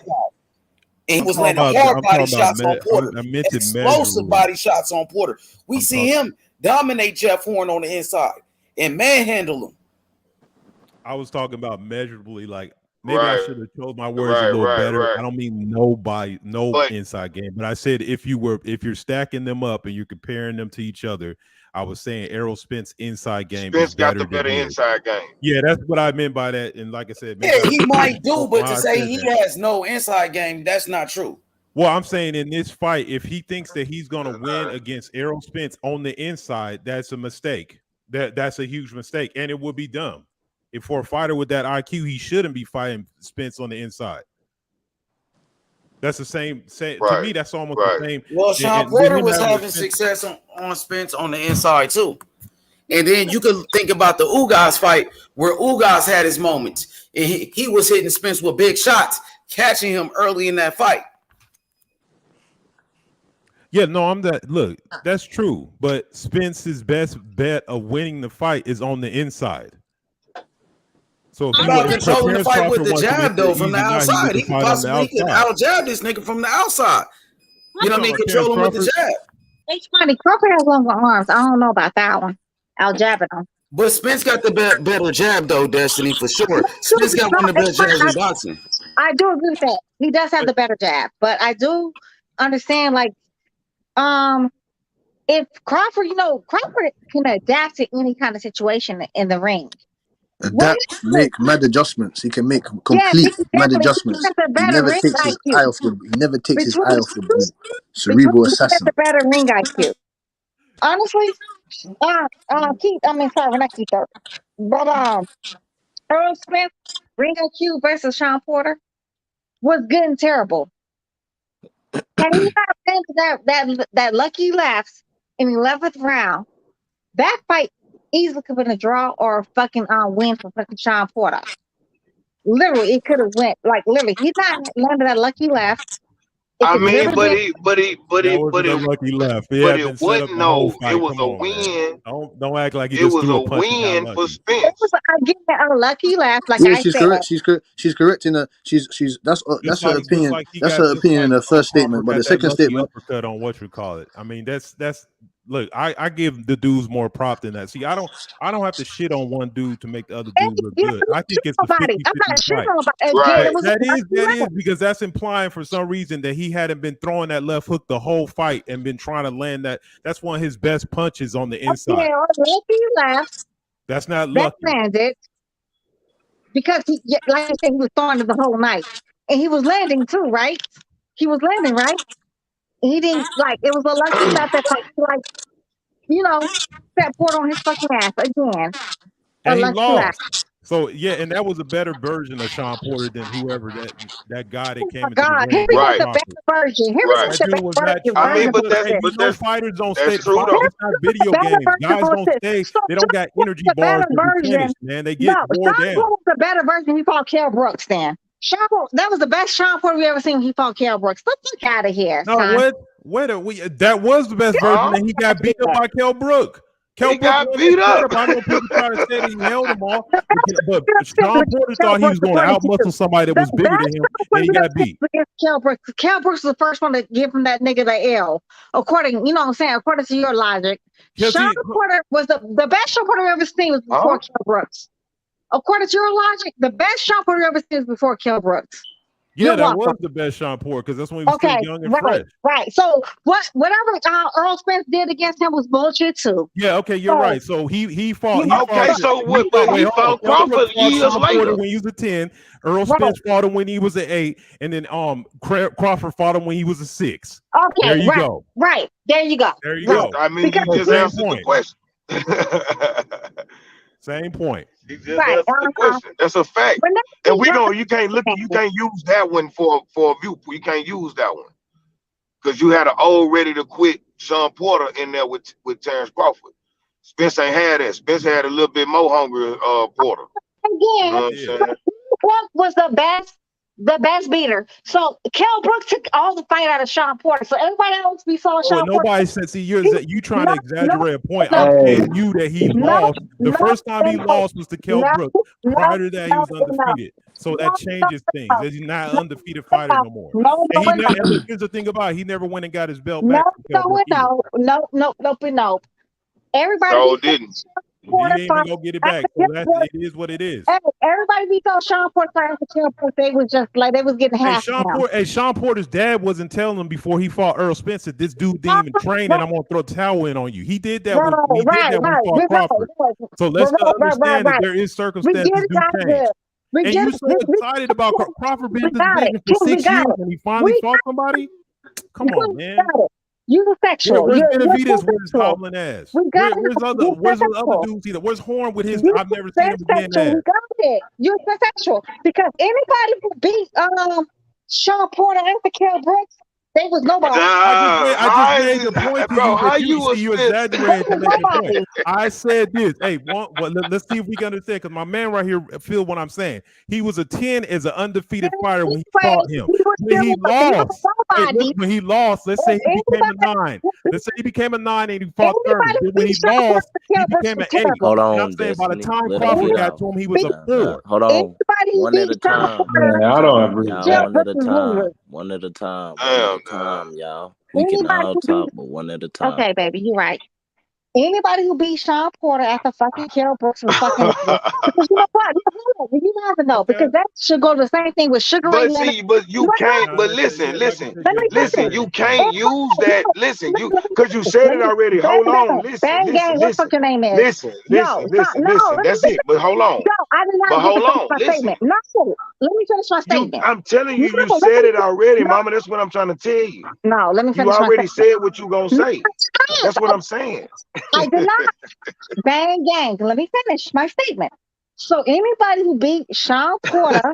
And he was landing hard body shots on Porter. I meant it Explosive measurably. body shots on Porter. We see him dominate Jeff Horn on the inside and manhandle him. I was talking about measurably, like maybe I should have chose my words a little better. Right. I don't mean no inside game, but I said if you're stacking them up and you're comparing them to each other, I was saying Errol Spence inside game Spence is better got the better than his. inside game. Yeah, that's what I meant by that. And like I said, Yeah, he might do, but to say he has no inside game, that's not true. Well, I'm saying in this fight, if he thinks that he's going to win against Errol Spence on the inside, that's a mistake. That's a huge mistake, and it would be dumb. If for a fighter with that IQ, he shouldn't be fighting Spence on the inside. That's the same. To me, that's almost the same. Well, Sean Porter was having success on Spence on the inside too. And then you could think about the Ugas fight where Ugas had his moments. And he was hitting Spence with big shots, catching him early in that fight. Yeah, no, look, that's true. But Spence's best bet of winning the fight is on the inside. So if about controlling the fight with the jab, though, from the outside. He could possibly out jab this nigga from the outside. You know what I mean? Control him with the jab. It's funny. Crawford has longer arms. I don't know about that one. Out jabbing him. But Spence got the better jab, though, Destiny, for sure. Spence got one of the best jabs in boxing. I do agree with that. He does have the better jab. But I do understand, like, if Crawford, Crawford can adapt to any kind of situation in the ring. Adapt, make mad adjustments. He can make complete mad adjustments. He never takes his eye off the. He never takes his eye off the ball. Cerebral assassin. The better ring IQ. Honestly, not Keith, but Earl Smith ring IQ versus Sean Porter was good and terrible. Had he not been that lucky lapse in the 11th round, that fight easily could have been a draw or a fucking win for fucking Sean Porter. Literally, it could have went literally. He not landed that lucky left. I mean, but it lucky left. But it wasn't no. It was a win. Don't act like it was a win for Spence. It was a lucky left, like yeah, I she's said. correct. She's correct in she's that's her opinion. That's her opinion in the first statement. But the second statement, uppercut on what you call it. I mean, that's look, I give the dudes more prop than that. See, I don't have to shit on one dude to make the other dude look good. I think it's a 50-50 fight. Right. That is because that's implying for some reason that he hadn't been throwing that left hook the whole fight and been trying to land that. That's one of his best punches on the inside. That's not lucky. That landed because he, like I said, he was throwing it the whole night, and he was landing too, right? He was landing, right? He didn't like it was a lucky shot that like set Port on his fucking ass again. And he lost. So yeah, and that was a better version of Sean Porter than whoever that guy that came into the ring. Henry was the best version. Henry was the best version. I mean, but that's fighters don't stay. That's true though. It's not video games. Guys don't stay. They don't got energy bars to replenish, man. They get more down. Sean Porter was the better version. He fought Kell Brooks then. That was the best Sean Porter we ever seen when he fought Kell Brooks. Get the fuck out of here. No, that was the best version, and he got beat up by Kell Brooks. He got beat up. I know people try to say he held him off, but Sean Porter thought he was going to outmuscle somebody that was bigger than him, and he got beat. Kell Brooks was the first one to give him that nigga the L. According to your logic, Sean Porter was the best Sean Porter ever seen was before Kell Brooks. According to your logic, the best Sean Porter ever seen was before Kell Brooks. Yeah, that was the best Sean Porter because that's when he was still young and fresh. Right. So whatever Earl Spence did against him was bullshit too. Yeah. Okay, you're right. So he fought. He fought Crawford years later when he was a 10. Earl Spence fought him when he was an 8, and then Crawford fought him when he was a 6. Okay. There you go. Right. There you go. There you go. I mean, you just answered the question. Same point. That's a fact. And we know you can't use that one for a view. You can't use that one because you had an old ready to quit Sean Porter in there with Terrence Crawford. Spence ain't had that. Spence had a little bit more hungry Porter. Again, Brooks was the best beater. So Kell Brooks took all the fight out of Sean Porter. So everybody else we saw Sean Porter. Nobody said, see, you trying to exaggerate a point. I'm telling you that he lost. The first time he lost was to Kell Brooks. Prior to that, he was undefeated. So that changes things. He's not an undefeated fighter no more. And here's the thing about it. He never went and got his belt back. No. Everybody didn't. He didn't even go get it back. So it is what it is. Everybody we saw Sean Porter fighting for Kell Brooks, they was just like they was getting half. Sean Porter's dad wasn't telling him before he fought Earl Spence that this dude didn't even train and I'm gonna throw a towel in on you. He did that when he fought Crawford. So let's understand that there is circumstances do change. And you're so excited about Crawford being this big for 6 years when he finally fought somebody. Come on, man. You sexual. Where's Benavidez with his hobbling ass? Where's the other dudes either? Where's Horn with his? I've never seen him again. We got it. You're sexual because anybody who beat Sean Porter after Kell Brooks, they was nobody. I just made the point to you. You exaggerated to make a point. I said this. Hey, let's see if we can understand because my man right here feel what I'm saying. He was a 10 as an undefeated fighter when he fought him. When he lost, let's say he became a 9. Let's say he became a 9 and he fought 30. When he lost, he became an 8. Hold on. I'm saying by the time Crawford got to him, he was a 4. Hold on. One at a time. I don't agree. One at a time. One at a time. Y'all. We can all talk, but one at a time. Okay, baby, you're right. Anybody who beat Sean Porter after fucking Kell Brooks was fucking because you know what? You never know because that should go to the same thing with Sugar Ray Leonard. But you can't. But listen. You can't use that. Listen, because you said it already. Hold on. Listen. What fuck your name is? Listen. That's it. But hold on. No, I did not. But hold on. Listen. No, let me finish my statement. I'm telling you, you said it already, Mama. That's what I'm trying to tell you. No, let me finish. You already said what you gonna say. That's what I'm saying. I did not. Bang gang. Let me finish my statement. So anybody who beat Sean Porter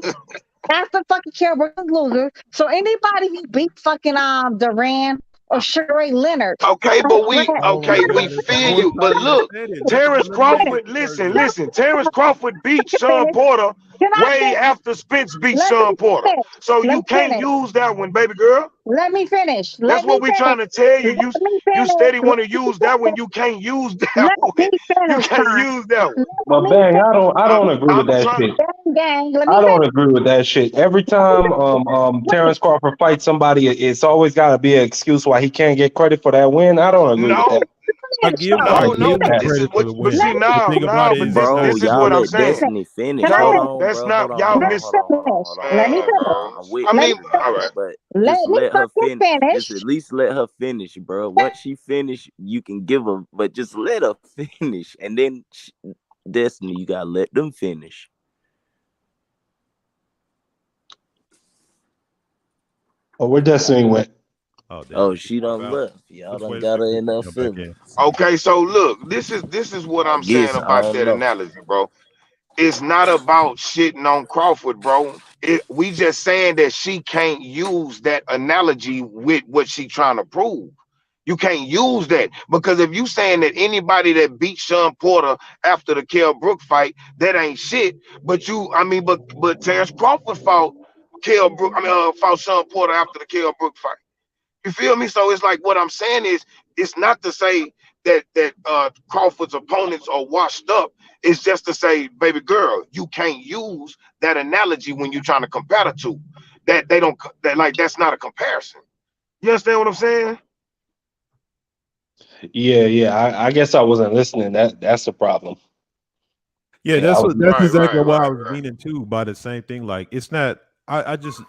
after fucking Kell Brooks is loser. So anybody who beat fucking Duran or Sugar Ray Leonard. Okay, but we feel you. But look, Terrence Crawford, listen. Terrence Crawford beat Sean Porter way after Spence beat Sean Porter. So you can't use that one, baby girl. Let me finish. That's what we're trying to tell you. You steady want to use that one. You can't use that one. You can't use that one. But Bang, I don't agree with that shit. I don't agree with that shit. Every time Terrence Crawford fights somebody, it's always got to be an excuse why he can't get credit for that win. I don't agree with that. I finish give though. No, them this is credit for the what. But win. see, Let me The now, thing about it but is, it's not. Bro, this is y'all what I'm let saying. Destiny finish. Can I Hold No, on, that's bro. Hold not on, y'all hold let on, me miss. hold on, hold on, finish? hold on, Let hold me on, Man, hold finish. on. bro. I'm with I Let you, me mean, bro. all right. But let just me let her fucking finish. Just finish. at least let her finish, bro. Once she finish, you can give her. But just let her finish, and then Destiny, you gotta let them finish. Oh, where Destiny went? Oh damn! Oh, Did she she pop done out? left. Y'all Let's done wait a got her second. in her Jump back feelings. in. Okay, so look, this is what I I'm saying guess I about don't that know. analogy, bro. It's not about shitting on Crawford, bro. We just saying that she can't use that analogy with what she trying to prove. You can't use that because if you saying that anybody that beat Sean Porter after the Kell Brook fight, that ain't shit. But Terrence Crawford fought fought Sean Porter after the Kell Brook fight. You feel me? So it's like what I'm saying is it's not to say that Crawford's opponents are washed up. It's just to say, baby girl, you can't use that analogy when you're trying to compare the two. That they don't that like that's not a comparison. You understand what I'm saying? Yeah. I guess I wasn't listening. That's the problem. Yeah, Yeah, I was. that's exactly what I was Right. meaning too by the same thing. Like it's not. I just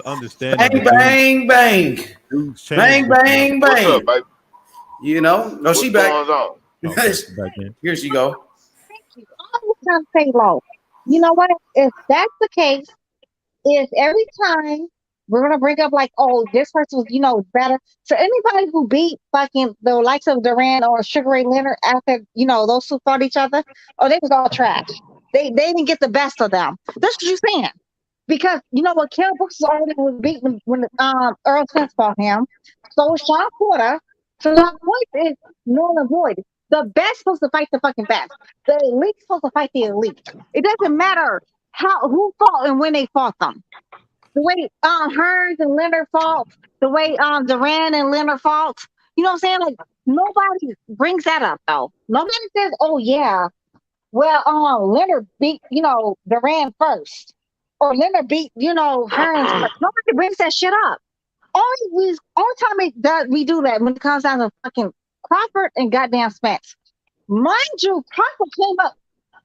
understanding Bang, bang, bang. dudes change Bang, with the bang, What's up, bang. baby? You know? No, What's she back. going on? okay, she back in. Here she go. Thank you. I was trying to say low. You know what? If that's the case, if every time we're gonna bring up like, oh, this person was, better. So anybody who beat fucking the likes of Duran or Sugar Ray Leonard after, those two fought each other, oh, they was all trash. They didn't get the best of them. That's what you're saying. Because you know what, Kell Brooks already was beaten when Earl Spence fought him. So was Sean Porter. So my point is null and void. The best supposed to fight the fucking best. The elite supposed to fight the elite. It doesn't matter who fought and when they fought them. The way Hearns and Leonard fought, the way Duran and Leonard fought. You know what I'm saying? Like nobody brings that up though. Nobody says, "Oh yeah, well, Leonard beat Duran first, or Leonard beat Hearns first." Nobody brings that shit up. Only time we do that when it comes down to fucking Crawford and goddamn Spence. Mind you, Crawford came up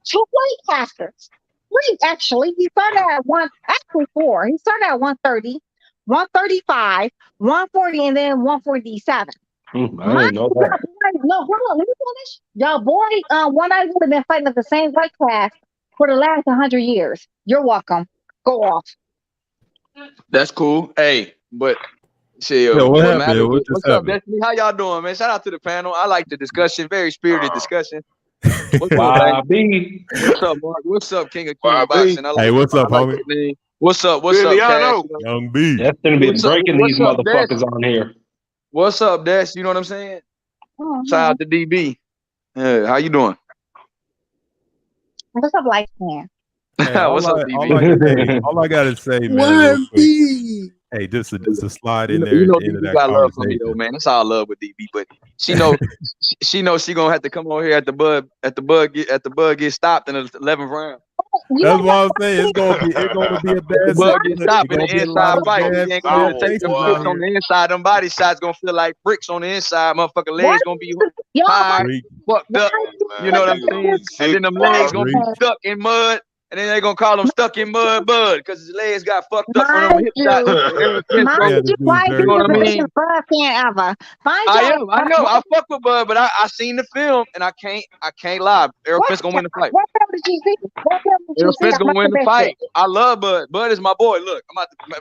2 weight classes. 3 actually. He started at actually 4. He started at 130, 135, 140, and then 147. I My didn't know that. boy, no, hold on, let me finish. Y'all boy, one eye would have been fighting at the same weight class for the last 100 years. You're welcome. Go off. That's cool. Hey, but shit, Yeah, what what happened? matters What is just what's up, happened? Destiny? How y'all doing, man? Shout out to the panel. I like the discussion. Very spirited discussion. What's up, man? YB. What's up, Mark? What's up, King of Queens YB. Boxing? I Hey, like what's up, I like homie? that name. What's up? What's up, Cash? Billiano. Young B. That's gonna be breaking these What's up, Des? motherfuckers on here. What's up, Des? You know what I'm saying? Shout out to DB. How you doing? What's up, light man? Hey, What's up, all DB? I gotta say, man, real quick. YB. Hey, just to slide You in know, there you at know the end of DB that got love for me though, conversation. man. It's all love with DB, but she know she gonna have to come over here at the bud get stopped in the 11th round. That's why I'm saying it's gonna be a The bad bud get second. It's stopped in gonna the be a lot inside of fight. bad He ain't gonna be able to take them faces hits out on here. the inside. Them body shots gonna feel like bricks on the inside. Motherfucker legs gonna be high, fucked up. You know what I'm saying? And then them legs gonna be stuck in mud. And then they gonna call him stuck in mud bud because his legs got fucked up from them hip shots. Mind you, why You know you what I the mean? biggest Bud fan ever? I know. I fuck with Bud, but I seen the film and I can't lie. Errol Spence gonna win the fight. What film did you see? What film did Errol you see? Spence I gonna must win have the missed fight. it. I love Bud. Bud is my boy. Look,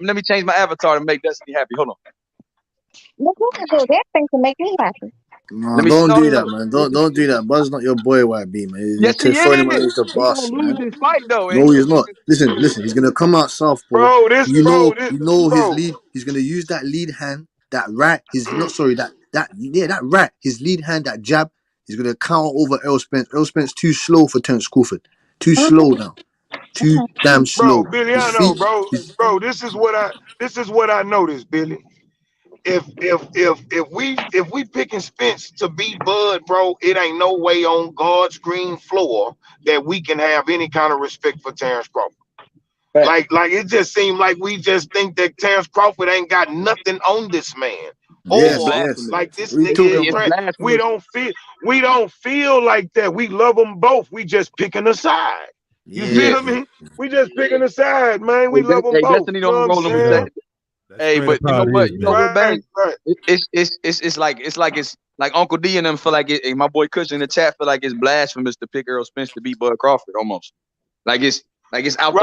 let me change my avatar to make Destiny happy. Hold on. Look, who can do that thing to make me happy? No, Let me don't do no. that, man. Don't do that. Buzz not your boy, YB, man. You're Yes, he throwing him is. underneath the He bus, gonna lose man. this fight though, No, ain't he? he's not. Listen. He's gonna come out southpaw. Bro, this You know his lead. He's gonna use that lead hand, that right. His not sorry, that right. His lead hand, that jab. He's gonna counter over Errol Spence. Errol Spence too slow for Terence Crawford. Too slow now. Too damn bro, slow. His feet. Billiano, bro, this is what I noticed, Billy. If we picking Spence to beat Bud, bro, it ain't no way on God's green floor that we can have any kind of respect for Terence Crawford. Like it just seemed like we just think that Terence Crawford ain't got nothing on this man. It's or blasphemous. like this We nigga talking is It's trash. We blasphemous. don't feel like that. We love them both. We just picking a side. You Yeah. feel me? We just picking a side, man. We love them Hey, both. Destiny You know don't what I'm roll them with Yeah, saying? that. that's Hey, straight up but you how know it what? is, You know man. what, Right, Bang? right. It's like Uncle D and them feel like it. And my boy Kush in the chat feel like it's blasphemous to pick Errol Spence to beat Bud Crawford almost. Like it's out the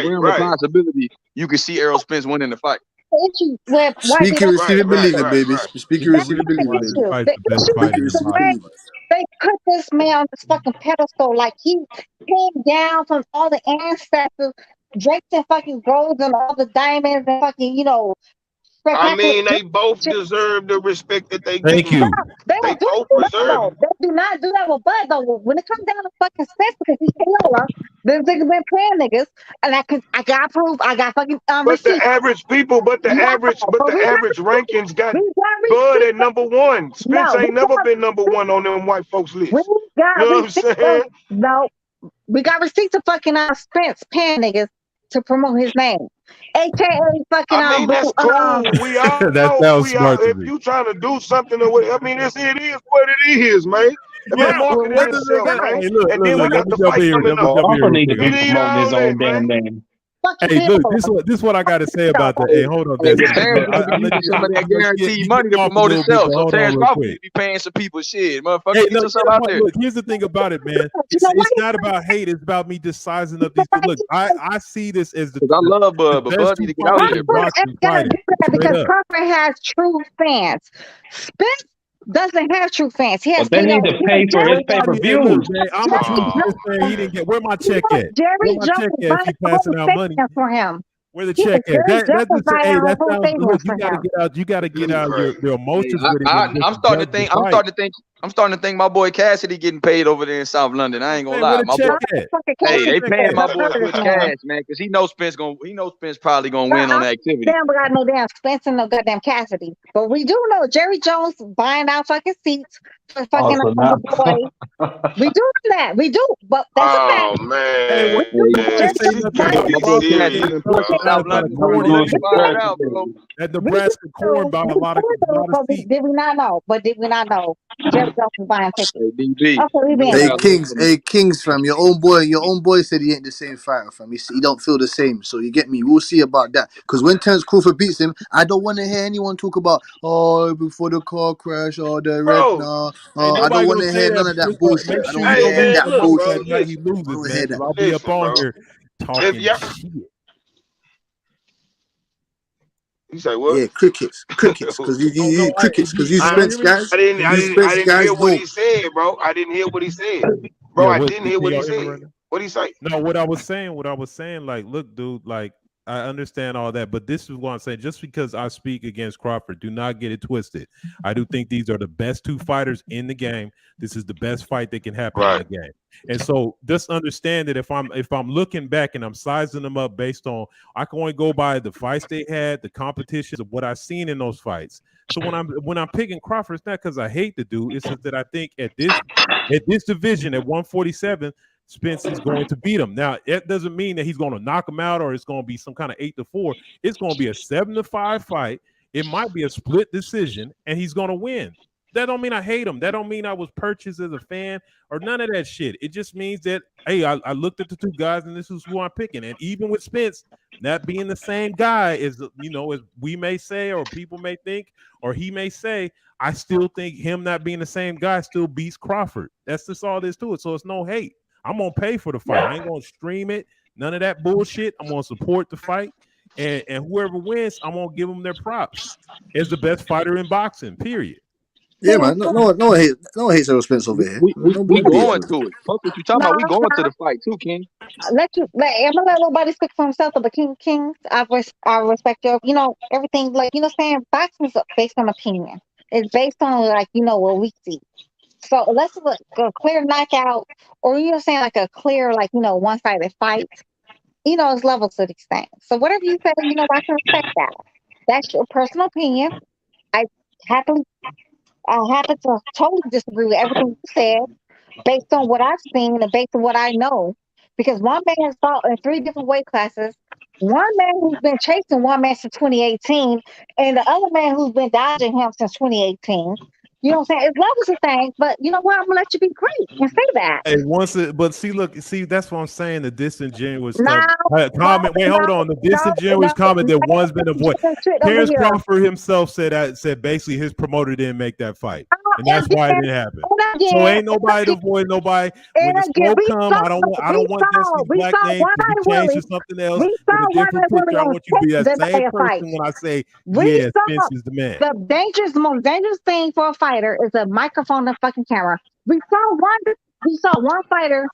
realm of Right. possibility. You could see Errol Spence winning the fight. The issue with why Speak did it, that? receive it, believe it, baby. Speak it, That's receive Reason it, not the believe it, why baby. this issue. fight's The the best issue Speak fight it, in is receive it, where believe boxing. it. they put this man on this fucking pedestal, like he came down from all the ancestors, draped in fucking gold and all the diamonds and fucking, I spectacular. mean, they both deserve the respect that they Thank getting. you. They They don't do both that with Bud deserve though. it. They do not do that with Bud though. When it comes down to fucking Spence, because he's Taylor, them niggas been playing niggas, and I got proof. I got fucking But the receipts. average people, but the No, average but we got rankings got we got Bud receipts. at number one. Spence No, we ain't never got been number one on them white folks we list. You got know what I'm receipts. saying? No, we got receipts of fucking Spence paying niggas to promote his name, aka fucking I mean, that's boo, cool. That sounds smart to If me. you trying to do something or what, I mean, it is what it is, man. If Yeah, I'm right. well, marketing what Right. does it himself, got? Right. man, Hey, look, and look, then we look. Let got me the jump in fight here. coming Let me up. Well, jump in Uncle here real need to quick. be It ain't promoting his all own that, damn man. name. Fucking Hey, look, Taylor. this what I got to say about that. Hey, Hey, hold on, hey, but Destiny. Terrence Look, gonna be I let needing you. some of that You guaranteed money getting to off a promote little bit, himself. but So hold on Terrence real Crawford need quick. to be paying some people shit. Motherfucker, Hey, get no, yourself yeah, out but there. look, here's the thing about it, man. You know It's what? not about hate. It's about me just sizing up these two. Look, I see this as Cause I love the Bud, but best Bud two need to get out fighters there, in bro. Crawford ain't boxing gotta do fighting. that Straight because up. Crawford has true fans. Spence doesn't have true fans. He has But they need to He has pay for his Jerry pay per Nobody. Hey, look, views. man. I'm a true Jerry Oh Spence fan. man. He didn't get. Where my check Jones. at? Where Jerry my Jones check is at? If buying he a whole passing out money, stadium for him. where the Yes, check at? Jerry Jones That is just buying hey, a that whole sounds. stadium Look, you for got to him. get out. You got to get This out crazy. your Hey, emotions with it and just I'm starting judge to the think. fight. I'm starting to think my boy Cassidy getting paid over there in South London. I ain't gonna Man, where lie, the my check boy. Not the at? fucking Where Hey, the Cassidy they check paying fans. at? my Never boy heard of this good man. cash, man, because he knows Spence probably gonna No, win on I'm the not activity. saying we got no damn Spence and no goddamn Cassidy. But we do know Jerry Jones buying out fucking seats for Oh, fucking so the now boy. We do know that. We do. But that's a fact. Oh Hey, man. when We do know nobody Jerry say Jones You nothing buying can't about My be boy Crawford Cassidy getting serious, been cooked pushing bro. by South a lot of London now we corn since in doing he that some started character out, things. bro. We do Nebraska corn know, by a we lot do know, of but seats. did we not know? But did we not know Jerry Jones was buying tickets? Hey, DB, Okay, we you know been what I Hey know. got love Kings, for him. hey Kings, fam. Your own boy said he ain't the same fighter, fam. He don't feel the same. So you get me. We'll see about that. Because when Terence Crawford beats him, I don't want to hear anyone talk about before the car crash or the wreck. Bro, Nah, Ain't I don't nobody want gonna to say hear that, none of but that just bullshit. make I don't sure want you to hey don't hear make man, the that look, move bro. that bullshit. night he I loses, don't want to man. hear Because that. I'll be up Listen, on bro. here If talking y'all, shit. you say what? Yeah, crickets, because Oh no, crickets, because you can y'all I Spence hear me? guys, Can you I hear didn't me? I you Spence didn't hear guys what don't. he said, bro. I didn't hear what he said. Bro, Yeah, I what didn't hear can what he y'all hear me said. right now? What'd he say? No, what I was saying, like, look, dude, like, I understand all that, but this is what I'm saying. Just because I speak against Crawford, do not get it twisted. I do think these are the best two fighters in the game. This is the best fight that can happen in the Right. game. And so just understand that if I'm looking back and I'm sizing them up based on, I can only go by the fights they had, the competitions of what I've seen in those fights. So when I'm picking Crawford, it's not because I hate the dude. It's just that I think at this division at 147, Spence is going to beat him. Now, it doesn't mean that he's going to knock him out or it's going to be some kind of 8-4. It's going to be a 7-5 fight. It might be a split decision, and he's going to win. That don't mean I hate him. That don't mean I was purchased as a fan or none of that shit. It just means that, hey, I looked at the two guys, and this is who I'm picking. And even with Spence not being the same guy as, as we may say or people may think or he may say, I still think him not being the same guy still beats Crawford. That's just all there is to it. So it's no hate. I'm gonna pay for the fight. I ain't gonna stream it. None of that bullshit. I'm gonna support the fight, and whoever wins, I'm gonna give them their props as the best fighter in boxing. Period. Yeah, man. No one hates Errol Spence over here. We Nobody hates going him. to it. Fuck what you talking No, about. We going to no. the fight too, King. I'm gonna let nobody speak for himself, but Kings, I respect your, everything. Like, saying boxing is based on opinion. It's based on, like, what we see. So unless it's like a clear knockout, or saying like a clear, like, one-sided fight, it's levels to these things. So whatever you say, I can respect that. That's your personal opinion. I happily, I happen to totally disagree with everything you said, based on what I've seen and based on what I know. Because one man has fought in 3 different weight classes One man who's been chasing one man since 2018, and the other man who's been dodging him since 2018. You know what I'm saying? It's levels of things, but you know what? I'm gonna let you be great and say that. Hey, but see, that's what I'm saying. The disingenuous stuff. Now, Comment. Wait, hold on. The disingenuous comment that one's been avoided. Terrence Crawford himself said basically his promoter didn't make that fight, and that's why it didn't happen. So ain't nobody to avoid nobody. When the smoke come, I don't want Destiny's black name to be changed to something else with a different picture. I want you to be that same person when I say, yeah, Spence is the man. The most dangerous thing for a fighter is a microphone and fucking camera. We saw one fighter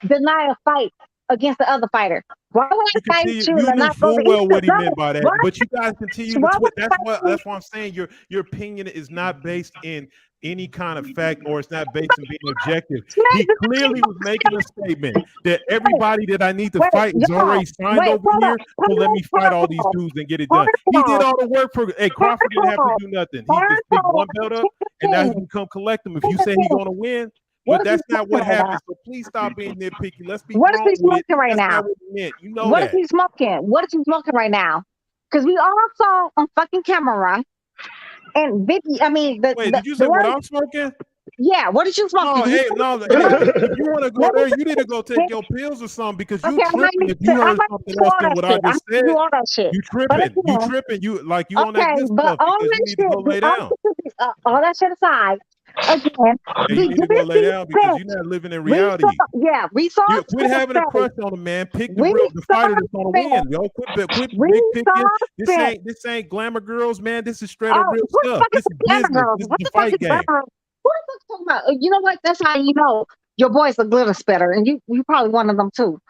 deny a fight against the other fighter. Why would I fight you? You knew full well what he meant by that, but you guys continue to twit. That's what I'm saying. Your opinion is not based in any kind of fact, or it's not based in being objective. He clearly was making a statement that everybody that I need to fight is already signed over here, so let me fight all these dudes and get it done. He did all the work for. Hey, Crawford didn't have to do nothing. He just picked one belt up, and now he can come collect them. If you say he's gonna win. But that's not what happened. So please stop being nitpicky. Let's be. What is he smoking right now? You know what is he smoking? What is he smoking right now? Because we all saw on fucking camera. And Vicky, I mean, did you say what I'm smoking? Yeah, what did you smoke? No, hey, if you want to go there, you need to go take your pills or something because you tripping. If you heard something else than what I just said, you tripping. You tripping. You on that good stuff because you need to go lay down. All that shit aside. Again, you need to go lay down because you're not living in reality. We saw. Quit having a crush on a man. Pick the fighter that's gonna win. Yo, quit big picking. This ain't glamour girls, man. This is straight up real stuff. This is business. This is the fight game. Who the fuck's talking about? You know what? That's how you know your boy's a glitter spitter, and you probably one of them too.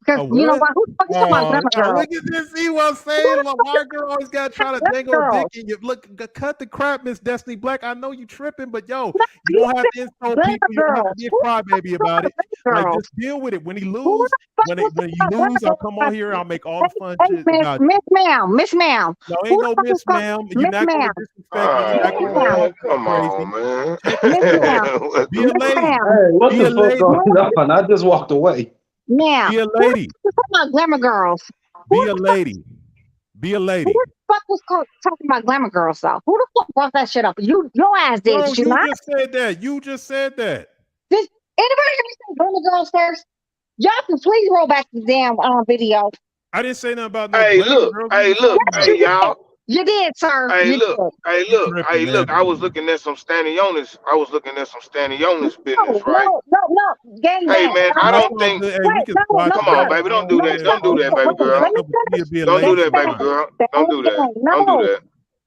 Because you know what? Who the fuck is talking about glamour girl? Look at this. See what I'm saying? My girl always got to try to dangle her dick in you. Look, cut the crap, Miss Destiny Black. I know you tripping, but yo, you don't have to insult people. You don't have to be a crybaby about it. Like, just deal with it. When he lose, when you lose, I'll come on here. I'll make all the fun shit about you. Miss Ma'am. No, ain't no Miss Ma'am. You're not going to disrespect me. Come on, man. Be a lady. Hey, what the fuck going on? I just walked away. Now, be a lady. Who talking about glamour girls? Be a lady. Be a lady. Who the fuck was talking about glamour girls though? Who the fuck brought that shit up? Your ass did. No, you just said that. You just said that. Did anybody ever say glamour girls first? Y'all can please roll back the damn video. I didn't say nothing about no. Hey, look. Hey, y'all. You did, sir. Hey, look. I was looking at some Stanionis. business, right? No. Gang hey, back. man, I don't think. Come on, baby. Don't do that. Don't do that, baby girl. Don't do that, baby girl. Don't do that. Don't do that.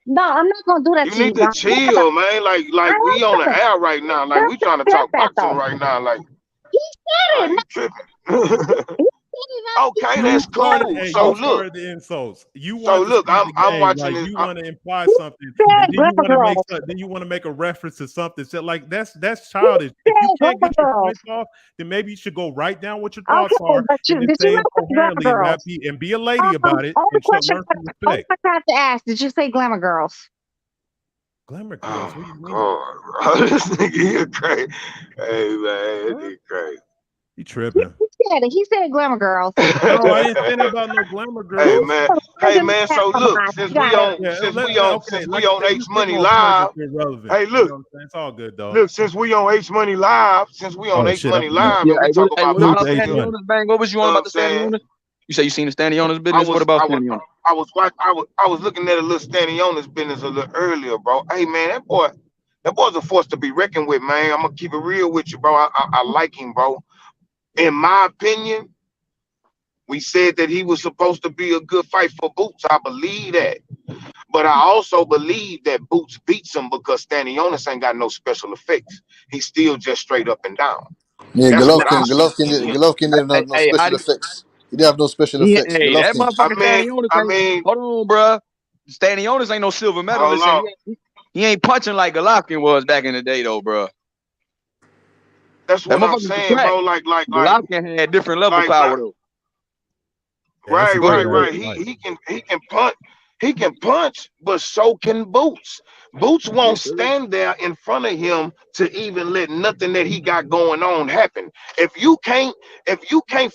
No, I'm not gonna do that. You need to chill, man. Like we on the air right now. Like we trying to talk boxing right now. Like he said it. Tripping. Okay, that's cool. So look, I'm watching this. You want to imply something, then you want to make a reference to something. So like that's childish. If you can't get your points off, then maybe you should go write down what your thoughts are and say it coherently and be a lady about it and show learn some respect. I have to ask, did you say glamour girls? Glamour girls? What do you mean? God, bro. This nigga here crazy. Hey man, this nigga crazy. You tripping? He said glamour girls. No, I didn't say about no glamour girls. Hey man. So look, since we on H Money Live. Hey, look, it's all good though. Look, since we on H Money Live, we talk about what was you on about the Stanionis? You say you seen the Stanionis business? What about Stanionis? I was looking at a little Stanionis business a little earlier, bro. Hey man, that boy's a force to be reckoned with, man. I'm gonna keep it real with you, bro. I like him, bro. In my opinion, we said that he was supposed to be a good fight for Boots. I believe that. But I also believe that Boots beats him because Stanionis ain't got no special effects. He's still just straight up and down. Yeah, Golovkin didn't have no special effects. He didn't have no special effects. Hey, that motherfucker Stanionis hold on, bro. Stanionis ain't no silver medalist. He ain't punching like Golovkin was back in the day, though, bro. That's what I'm saying, bro. Like Golovkin had different level power though. Right. He can punch, but so can Boots. Boots won't stand there in front of him to even let nothing that he got going on happen. If you can't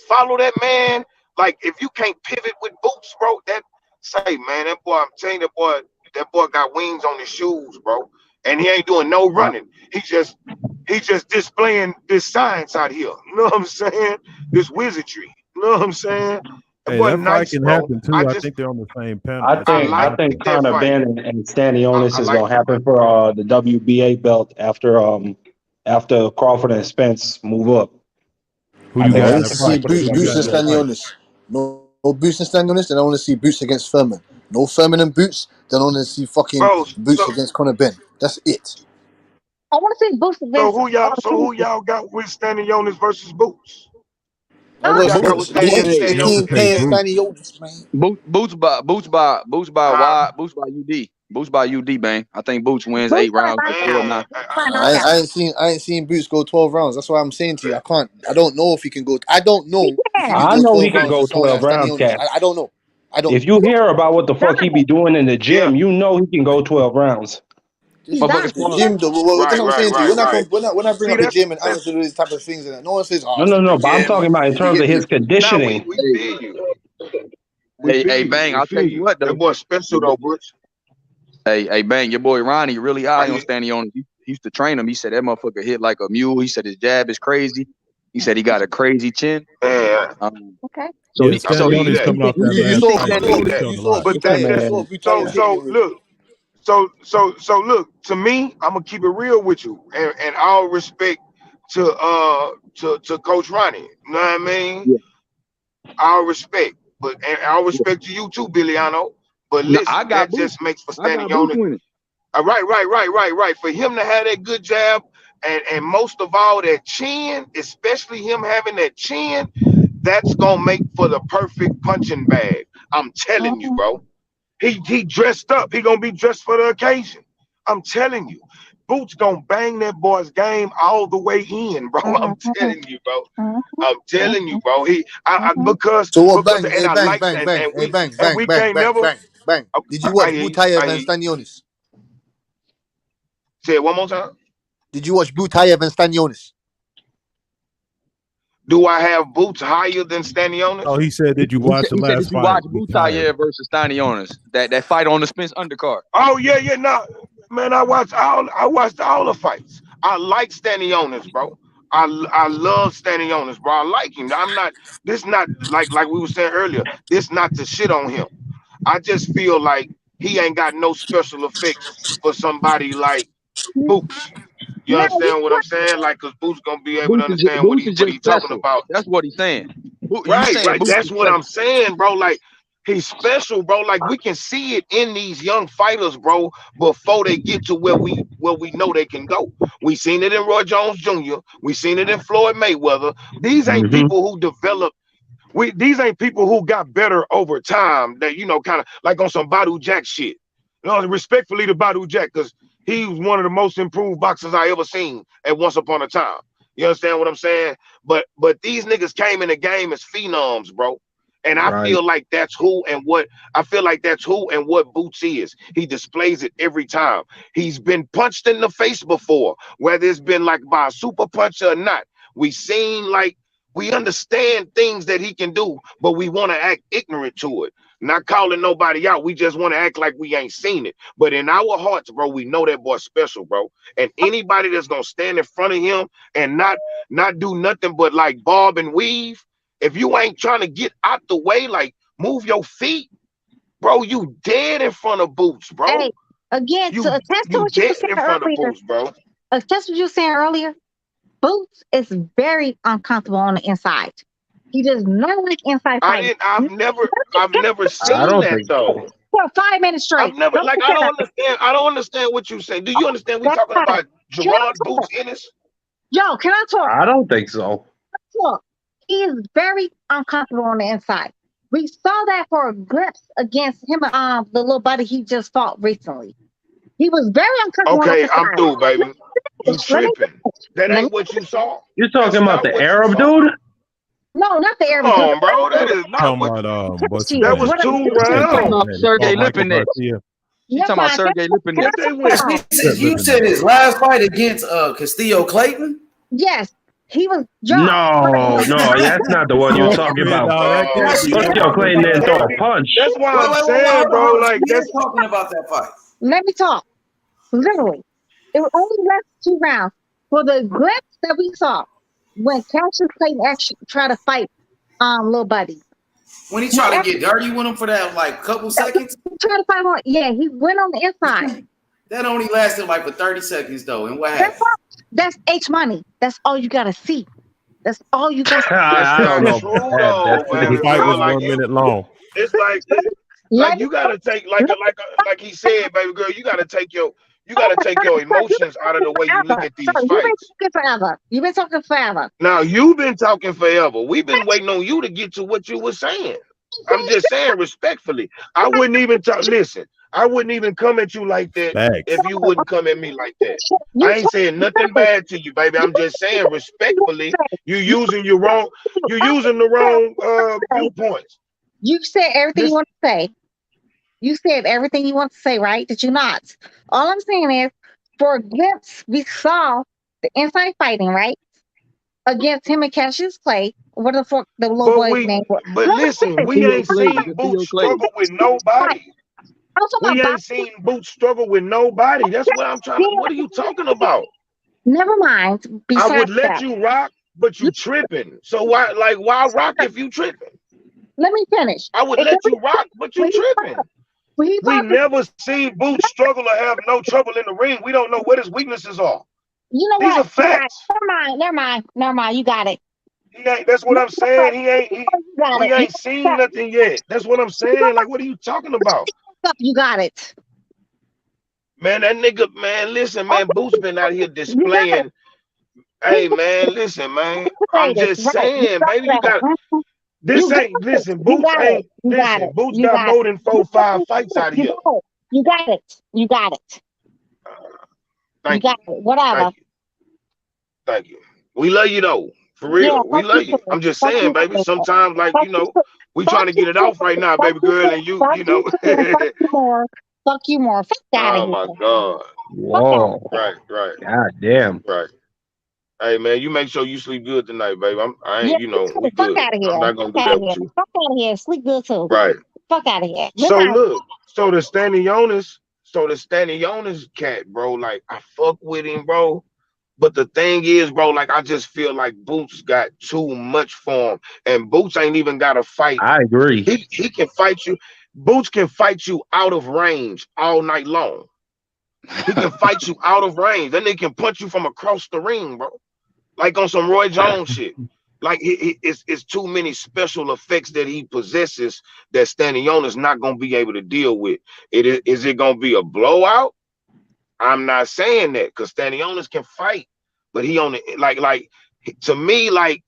follow that man like if you can't pivot with Boots, bro, that say, man, that boy, I'm telling you, that boy got wings on his shoes, bro. And he ain't doing no running. He just displaying this science out here. You know what I'm saying? This wizardry. You know what I'm saying? That Hey, boy that nice, fight can bro. happen too. I think they're on the same panel. I think Conor Ben and Stanionis is gonna happen for the WBA belt after Crawford and Spence move up. Who you I got in want the to see fight? Boots and Stanionis. No Boots and Stanionis. Then I want to see Boots against Furman. No Furman and Boots. Then I want to see fucking Bro, Boots against Conor Ben. That's it. I want to see Boots against. So who y'all got with Stanionis versus Boots? I Who got y'all got Boots. with They Stanionis? ain't paying Stanionis, man. Boots by UD. Boots by UD, man. I think Boots wins Boots 8 rounds. by knockout. I ain't seen Boots go 12 rounds. That's why I'm saying to you, I don't know if he can go. I don't know if he I can go know he 12 can rounds go with someone 12 like rounds, Stanionis. Cap. I don't know. I don't. If you hear about what the fuck he be doing in the gym, you know he can go 12 rounds. The gym, though. What I'm saying to you, when I bring See, up the that's gym and answer to these type of things, and no one says, "Oh, No. the But I'm gym." talking about in terms of his Nah, we conditioning. feel you. We Hey, feel Bang, you. We I'll tell feel you you. what, That though. boy special though, Butch. Hey, Bang, your boy Ronnie really high on Stanionis. He used to train him. He said that motherfucker hit like a mule. He said his jab is crazy. He said he got a crazy chin. Yeah. Okay. So Yeah, he so he Stanionis coming off that You last saw fight. you saw But Butayev so look. So look, to me, I'm gonna keep it real with you, and all respect to Coach Ronnie. You know what I mean? Yeah. All respect, and all respect to you too, Billiano. But No, I listen, got that Boots. just makes for I standing got on Boots it. winning. Right. For him to have that good jab, and most of all that chin, especially him having that chin, that's gonna make for the perfect punching bag. I'm telling you, bro. He dressed up. He gonna be dressed for the occasion. I'm telling you. Boots gonna bang that boy's game all the way in, bro. I'm telling you, bro. I'm telling you, bro. Because So what? Bang, and hey, I bang, like bang, bang, hey, bang, and bang, we bang, can't bang, never. bang, bang. Did you I watch hear you. Butayev and Stanionis? Say it one more time. Did you watch Butayev and Stanionis? Do I have Boots higher than Stanionis? Oh, he said, did you watch the He said, last did you fight? watch Butayev versus Stanionis? That fight on the Spence undercard. Oh yeah. No, man, I watched all the fights. I like Stanionis, bro. I love Stanionis, bro. I like him. This not like we were saying earlier. This not to shit on him. I just feel like he ain't got no special effects for somebody like Boots. You Now, understand what I'm saying? Like, cause Boots gonna be able to understand what Boots is he just talking special. about. That's what he's saying. You Right. saying Boots That's is what special. I'm saying, bro. Like, he's special, bro. Like, we can see it in these young fighters, bro, before they get to where we know they can go. We seen it in Roy Jones Jr. We seen it in Floyd Mayweather. These ain't people who developed. These ain't people who got better over time. That kind of like on some Badu Jack shit. Respectfully to Badu Jack, because he was one of the most improved boxers I ever seen at once upon a time. You understand what I'm saying? But these niggas came in the game as phenoms, bro. And I feel like that's who and what Boots is. He displays it every time. He's been punched in the face before, whether it's been like by a super puncher or not. We understand things that he can do, but we want to act ignorant to it. Not calling nobody out. We just want to act like we ain't seen it. But in our hearts, bro, we know that boy's special, bro. And anybody that's gonna stand in front of him and not do nothing but like bob and weave, if you ain't trying to get out the way, like move your feet, bro, you dead in front of Boots, bro. Hey, again, to attest to what you were saying earlier, bro. Attest what you were saying earlier. Boots is very uncomfortable on the inside. He does not like inside fighting. I've never seen that though. For 5 minutes straight. I've never I don't understand what you say. Do you understand we talking about Gerard Boots Ennis? Yo, can I talk? I don't think so. Look, he is very uncomfortable on the inside. We saw that for a glimpse against him and the little buddy he just fought recently. He was very uncomfortable. Okay, I'm through, baby. You tripping. That ain't what you saw. You're talking about the Arab dude? No, not the Arab dude. Come on, bro. That is not what. That was 2 rounds. Sergey Lipinets. She's talking about Sergey Lipinets. You said his last fight against Castillo Clayton? Yes. He was No, that's not the one you're talking about. Look, yo, Clayton didn't throw a punch. That's why I'm saying, bro. Like that's talking about that fight. Let me talk. Literally, it was only last 2 rounds. For the glimpse that we saw when Cassius Clayton actually tried to fight, little buddy. When he tried to get dirty with him for that like couple seconds. He tried to fight on. Yeah, he went on the inside. That only lasted like for 30 seconds though. And what happened? That's H money. That's all you gotta see. That's all you gotta see. I don't know. The fight was 1 minute long. It's like you gotta take like he said, baby girl, you gotta take your emotions out of the way you look at these fights. You've been talking forever. Now you've been talking forever. We've been waiting on you to get to what you were saying. I'm just saying respectfully. I wouldn't even listen. I wouldn't even come at you like that if you wouldn't come at me like that. I ain't saying nothing bad to you, baby. I'm just saying respectfully, you're using the wrong viewpoints. You said everything you want to say. You said everything you want to say, right? Did you not? All I'm saying is, for a glimpse, we saw the inside fighting, right? Against him and Cassius Clay. What the fuck the little boy's name was. But listen, we ain't seen Boots struggle with nobody. We ain't seen Boots struggle with nobody. That's what I'm trying to. What are you talking about? Never mind. I would let you rock, but you tripping. So why rock if you tripping? Let me finish. I would let you rock, but you tripping. We never seen Boots struggle or have no trouble in the ring. We don't know what his weaknesses are. You know These what? are facts. Never mind. You got it. That's what I'm saying. We ain't seen nothing yet. That's what I'm saying. Like, what are you talking about? You got it. Man, that nigga, man, listen, man, Boots been out here displaying. Hey, man, listen, man. I'm just saying, baby, you got this ain't listen, Boots ain't listen, Boots got more than 4 or 5 fights out of here. You got it. You got it. Whatever. Thank you. We love you though. For real. Yeah, we love you. I'm just saying, baby, sometimes like, you know, we trying to get it off right now, baby girl, and you know. Fuck you more. Fuck that. Oh my God. Whoa. Right. God damn. Right. Hey man, you make sure you sleep good tonight, baby. I ain't, you know, we good. Fuck out of here. I'm not gonna do that with you. Fuck out of here. Sleep good too. Right. Fuck out of here. So look, the Stanionis cat, bro, like I fuck with him, bro. But the thing is, bro, like I just feel like Boots got too much for him, and Boots ain't even got to fight. I agree. He can fight you. Boots can fight you out of range all night long. He can fight you out of range. Then they can punch you from across the ring, bro. Like on some Roy Jones shit. Like it's too many special effects that he possesses that Stanionis not gonna be able to deal with. Is it gonna be a blowout? I'm not saying that because Stanionis can fight, but he only like to me, like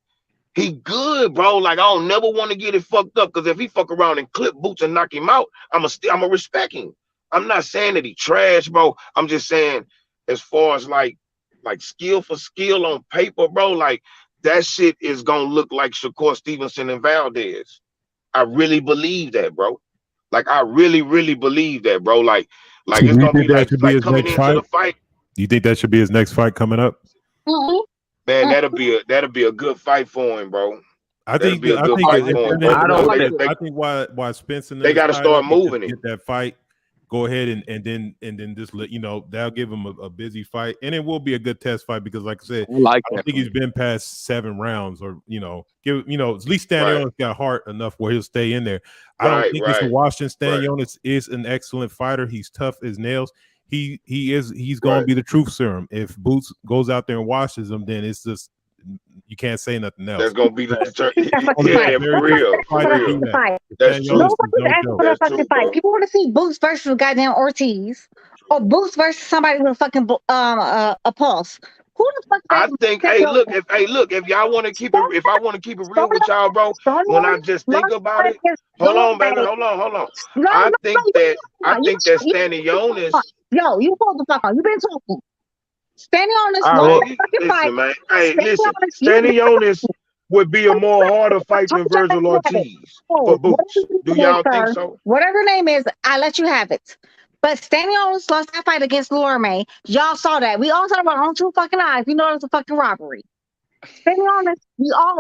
he good, bro. Like I don't never want to get it fucked up because if he fuck around and clip Boots and knock him out, I'ma respect him. I'm not saying that he trash, bro. I'm just saying as far as like skill for skill on paper, bro, like that shit is gonna look like Shakur Stevenson and Valdez. I really believe that, bro. Like I really, really believe that, bro. Like it's gonna be like coming into the fight. Do you think that should be his next fight coming up? Man, that'll be a good fight for him, bro. I think why Spence and they got to start moving it. Get that fight. Go ahead and then just let that'll give him a busy fight, and it will be a good test fight because, like I said, I don't think he's been past 7 rounds, or at least Stanionis got heart enough where he'll stay in there. I don't think it's a Washington. Stanionis is an excellent fighter. He's tough as nails. He's going to be the truth serum. If Boots goes out there and washes him, then it's just you can't say nothing else. That's gonna be the for real. Fight. People want to see Boots versus goddamn Ortiz, or Boots versus somebody with a fucking a pulse. Who the fuck? I think. Hey, look. If y'all want to keep it, if I want to keep it real with y'all, bro. When I just think about it, hold on, baby. Hold on. I think that Stanionis. Yo, you hold the fuck on. You've been talking. Stanionis, listen, man. Hey, listen. Stanionis would be a more harder fight than Virgil Ortiz for Boots. Do y'all think so? Whatever your name is, I let you have it. But Stanionis lost that fight against Lorme. Y'all saw that. We all saw it with our own 2 fucking eyes. We know it was a fucking robbery. To be honest,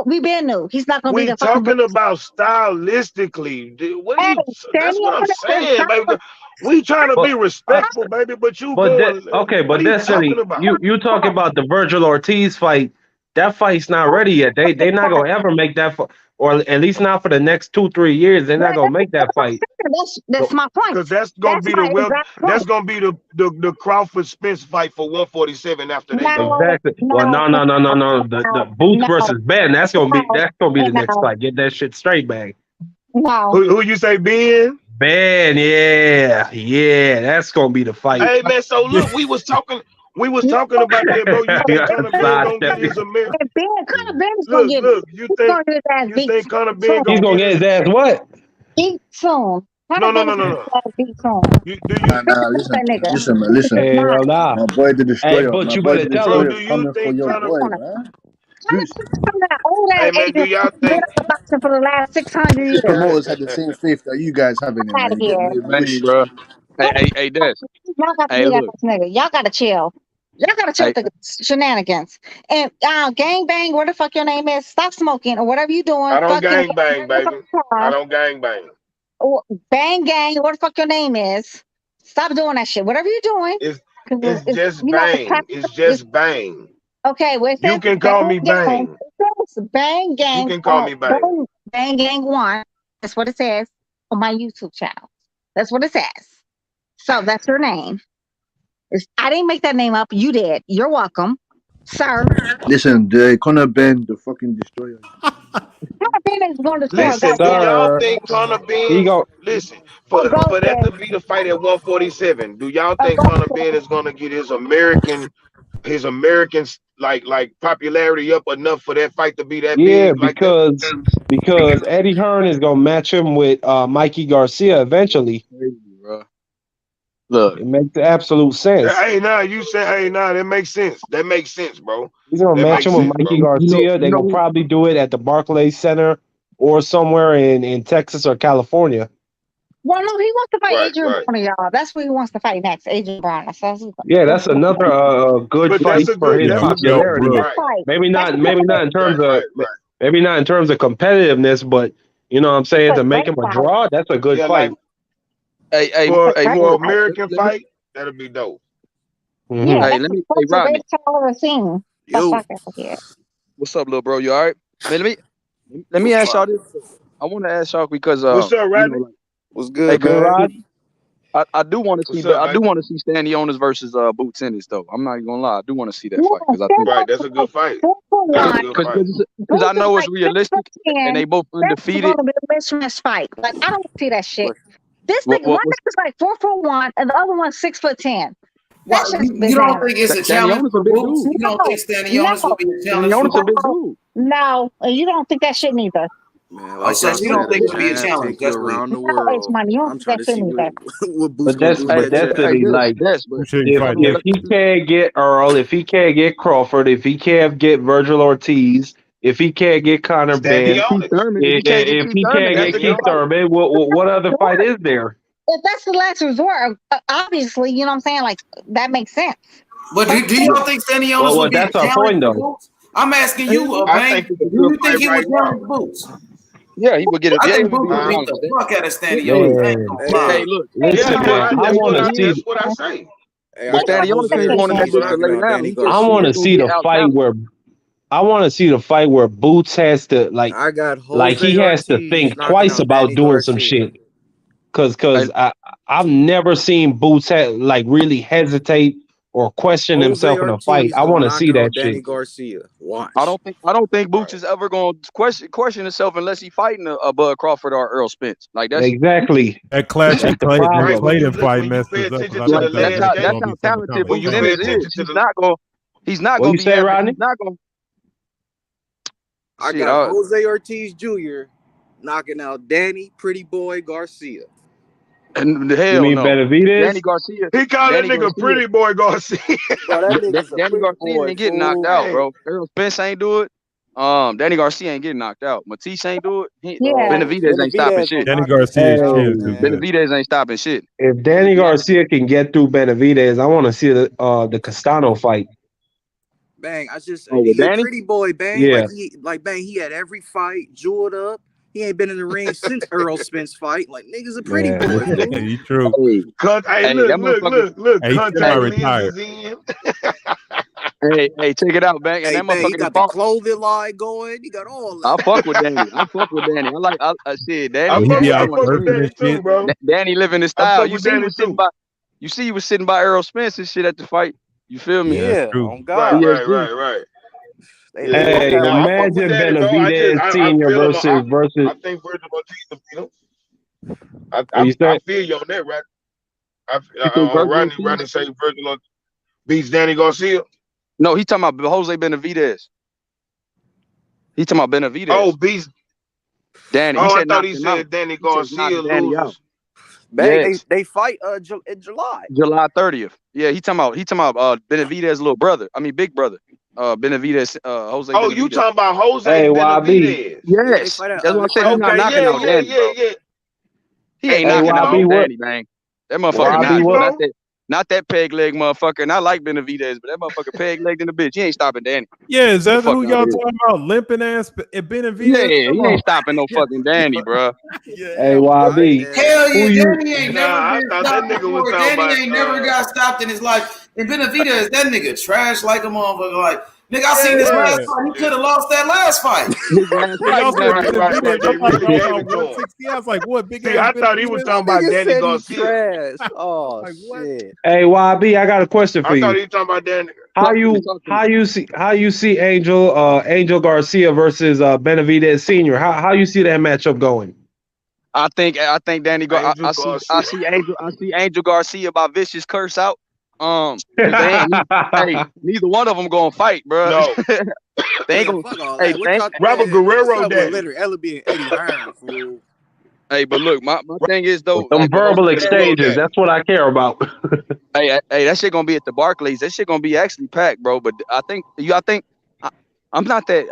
we been new. He's not gonna be We the fucking. talking about stylistically. What are Hey, you? That's Daniel what I'm Anderson, saying, baby. We trying to be But respectful, baby. But you but going? What but are you talking Destiny, about? you talking about the Virgil Ortiz fight? That fight's not ready yet. They not gonna ever make that fight, or at least not for the next 2-3 years. They're not gonna make that fight. That's my point. Because that's gonna be the that's gonna be the Crawford Spence fight for 147 after they go. Exactly. Well, no. The Boots versus Ben. That's gonna be the next fight. Get that shit straight, man. No. Who you say, Ben? Ben, yeah. That's gonna be the fight. Hey man, so look, we was talking about that, bro. You think Conor Ben gonna get his American? Conor Ben's gonna get. Look, you think Conor Ben He's gonna get his ass what? Beat soon. No. Beat soon. Listen, man. Hell nah. My boy the Destroyer. Hey, but My you boy better the tell him. Destroyer coming for your boy, man. Hey man, do y'all think? For the last 600 years. Promoters had the same faith that you guys have in him, man. You get Man, bro. Hey, Des. Y'all got to Hey, do that, look. nigga. Y'all got to chill. Y'all got to chill with the shenanigans. And gang bang, where the fuck your name is? Stop smoking or whatever you doing. I don't gang bang, baby. I don't gang bang. Bang gang, what the fuck your name is? Stop doing that shit. Whatever you're doing. It's just bang. It's just bang. Okay, well, you can call me bang. Bang gang. You can call me bang. Bang gang 1. That's what it says on my YouTube channel. That's what it says. So that's your name. I didn't make that name up. You did. You're welcome, sir. Listen, Conor Ben, the fucking Destroyer. Conor Ben is going to destroy. Listen, do y'all think Conor Ben? Listen, for that to be the fight at 147, do y'all think Conor Ben is going to get his American like popularity up enough for that fight to be that big? Because Eddie Hearn is gonna match him with Mikey Garcia eventually. Look, it makes absolute sense. That makes sense. That makes sense, bro. He's gonna match him with Mikey Garcia. They're gonna probably do it at the Barclays Center or somewhere in Texas or California. Well, no, he wants to fight Adrian Broner, y'all. That's what he wants to fight next, Adrian Broner. So that's another good fight for his popularity. Maybe not in terms of maybe not in terms of competitiveness, but you know what I'm saying, to make him a draw, that's a good fight. For American fight, that'll be dope. Mm-hmm. Yeah, Hey, let me Rodney. What's up, little bro? You all right? Man, let me ask y'all this. I want to ask y'all because what's up, Rodney? What's good, man? Rod? I do want to see I do want to see Stanley Owners versus Boots Ennis though. I'm not even gonna lie. I do want to see that fight because I think that's a good fight. Because I know it's realistic and they both undefeated. It's gonna be a mismatch fight. Like I don't see that shit. This thing, one is like 4'1" and the other one's 6'10". Well, you don't think it's a challenge for Boots? You don't think Stanley Owners will be a challenge for Boots? No, you don't think that shit neither. Man, like you don't think it'll be a challenge just around the world. I'm trying to see what Boots but that's like if he can't get Earl, if he can't get Crawford, if he can't get Virgil Ortiz, if he can't get Conor Ben, if he can't get Keith Thurman, what other fight is there? If that's the last resort, obviously, you know what I'm saying? Like that makes sense. But do y'all think Stanley Owners will be a challenge for Boots? I'm asking you, Bang. Do you think he would challenge Boots? Yeah, he would get it. I think Boots would beat the fuck out of Stanley Owners. Hey, look. Listen, I want to see. That's what I say. But Stanley Owners ain't going to lay down. I want to see the fight where. I want to see the fight where Boots has to he has to think twice about doing some shit. Cause I've never seen Boots really hesitate or question himself in a fight. I want to see that shit. Garcia. Watch. I don't think Boots is ever going to question himself unless he fighting a Bud Crawford or Earl Spence. Like that's exactly that classic Clayton fight messed us up. That's how talented Boots is. He's not going to be. Say, Rodney? He's not going. I got Jose Ortiz Jr. knocking out Danny Pretty Boy Garcia. And the hell you mean no. Benavidez? Danny Garcia. He called that nigga Pretty Boy Garcia. Danny Garcia ain't getting knocked out, bro. Earl Spence ain't do it. Danny Garcia ain't getting knocked out. Matisse ain't do it. Benavidez ain't stopping shit. Danny Garcia is Benavidez ain't stopping shit. If Danny Garcia can get through Benavidez, I want to see the Castano fight. Bang, I just Oh, with he a Danny? pretty boy, Bang. Yeah. Bang, he had every fight, jeweled up. He ain't been in the ring since Earl Spence fight. Like nigga's a pretty Man, boy, listen. fool. He true. Hey, Hey, that look, motherfucker. Hey, he contact semi-retired. lenses in. Hey, check it out, Bang. And Hey, that Bang, he motherfucker got that the fought. clothing line going. He got all I that. fuck with Danny. I shit, Danny. He be Danny I out going fuck with surfing crazy. and Danny too, shit. bro. Danny living his I style. fuck with Danny too. You see, he was sitting by Earl Spence and shit at the fight. You feel me? Yeah, that's Yeah, true. on God. PSG. Yeah, Hey, no, I fuck with imagine Danny, bro. I Benavidez Senior feel him. versus. I think Virgil Ortiz will beat him. What you I say? feel you on that, right? You think Virgil Rodney Ortiz? say Virgil Ortiz beats Danny Garcia. No, he talking about Jose Benavidez. He talking about Benavidez. Oh, beats Danny. Oh, He I said thought knock he him out. said Danny He said knock Garcia Danny out. loses. Bang, Yes. they fight in July. July 30th. Yeah, he talking about Benavidez' little brother. I mean, big brother. Benavidez, Jose. Oh, Benavidez. you talking about Jose Hey, YB. Benavidez? Yeah, they Yes. fight at That's what I said. He's not Okay, knocking out Danny, bro. yeah. He ain't Hey, knocking out YB, no what? Danny, man. That motherfucker Why not, not, YB, bro. what? Not that peg leg motherfucker. And I like Benavidez, but that motherfucker peg legged in the bitch. He ain't stopping Danny. Yeah, is Get the that fuck who out y'all of here. talking about? Limping ass Benavidez? Yeah, Come he on. ain't stopping no fucking Danny, bro. Hey, YB. Hell Who yeah, you? Danny ain't Nah, never I been thought that stopped nigga was before. talking Danny about ain't never got stopped in his life. And Benavidez, that nigga trash like a motherfucker. Like, nigga, I seen this last Yeah. fight. He could have lost that last fight. His last When fight, y'all said right. Benavidez, They I thought really y'all gave about it to him. 160. I was like, what? Big See, ass I thought he was Benavidez? talking about Nigga Danny said he Garcia. trash. Oh Like, what? shit. Hey, YB, I got a question for I thought you. he was talking about Danny. How Talk to me. you see Angel Garcia versus Benavidez Senior? How you see that matchup going? I think Danny. Angel I Garcia. see Angel Garcia about vicious curse out. 'Cause they ain't. Hey, neither one of them gonna fight, bro. No. They ain't Man, gonna. fuck all Hey, that. What y'all Robert man, what's Guerrero up with daddy. Leonard Ellaby and Eddie Hearn, fool? hey, but look, my thing is though, Them like with verbal Jose Guerrero exchanges. daddy. That's what I care about. hey, that shit gonna be at the Barclays. That shit gonna be actually packed, bro. But I think I'm not that.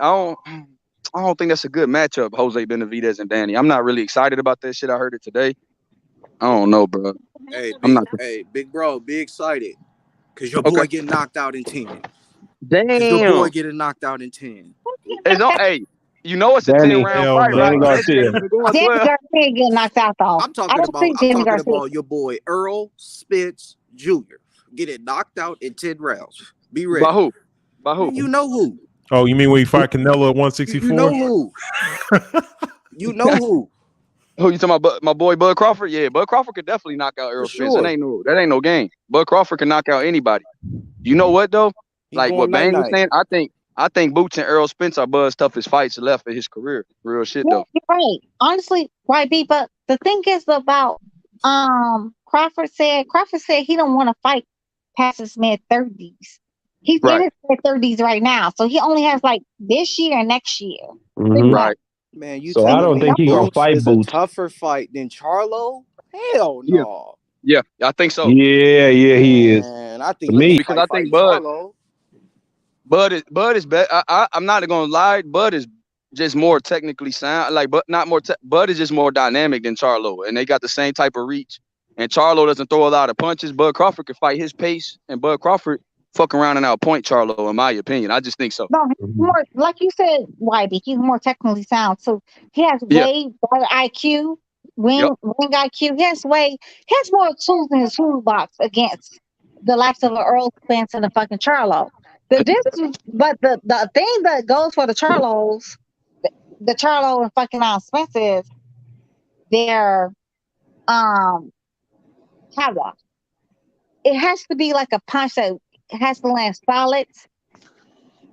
I don't think that's a good matchup, Jose Benavidez and Danny. I'm not really excited about that shit. I heard it today. I don't know, bro. Hey, I'm not. big bro, be excited. Cause your Okay. boy getting knocked out in 10. Damn. Cause your boy getting knocked out in 10. Hey, you know it's a Danny, 10-round Hell fight, no. right? Danny That shit Garcia. ain't even going Danny 12. Garcia getting knocked out though. I'm I talking don't see Danny Garcia. about your boy Earl Spence Jr. Getting knocked out in 10 rounds. Be ready. By who? By who? You know who. Oh, you mean when he fight Canelo at You 164? know who. You know who. Who you talking about? My boy Bud Crawford? Yeah, Bud Crawford could definitely knock out Earl For Spence. sure. That ain't no game. Bud Crawford can knock out anybody. You know what though? He Like going what Bang was night-night. saying, I think Boots and Earl Spence are Bud's toughest fights left in his career. Real shit Yeah, though. you're right. Honestly, YB, but the thing is about Crawford said he don't want to fight past his mid-30s. He's in Right. his mid-30s right now, so he only has like this year and next year. Mhm. Right. Man, you So I telling don't me think he gonna Boots fight is a Boots. tougher fight than Charlo? Hell Yeah. no. Yeah, I think so. Yeah, he is. Man, I To think me, he Because I think fighting Bud Charlo. is better. I'm not gonna lie. Bud is just more technically sound, like, but not more. Bud is just more dynamic than Charlo, and they got the same type of reach. And Charlo doesn't throw a lot of punches. Bud Crawford can fight his pace, and Bud Crawford fuck around and outpoint Charlo, in my opinion. I just think so. No, he's more like you said, YB. He's more technically sound, so he has Yeah. way better IQ, ring IQ. He has more tools in his toolbox against the likes of Earl Spence and the fucking Charlo. But the thing that goes for the Charlos, the Charlo and fucking Spence is their power. It has to be like a punch that has to land solid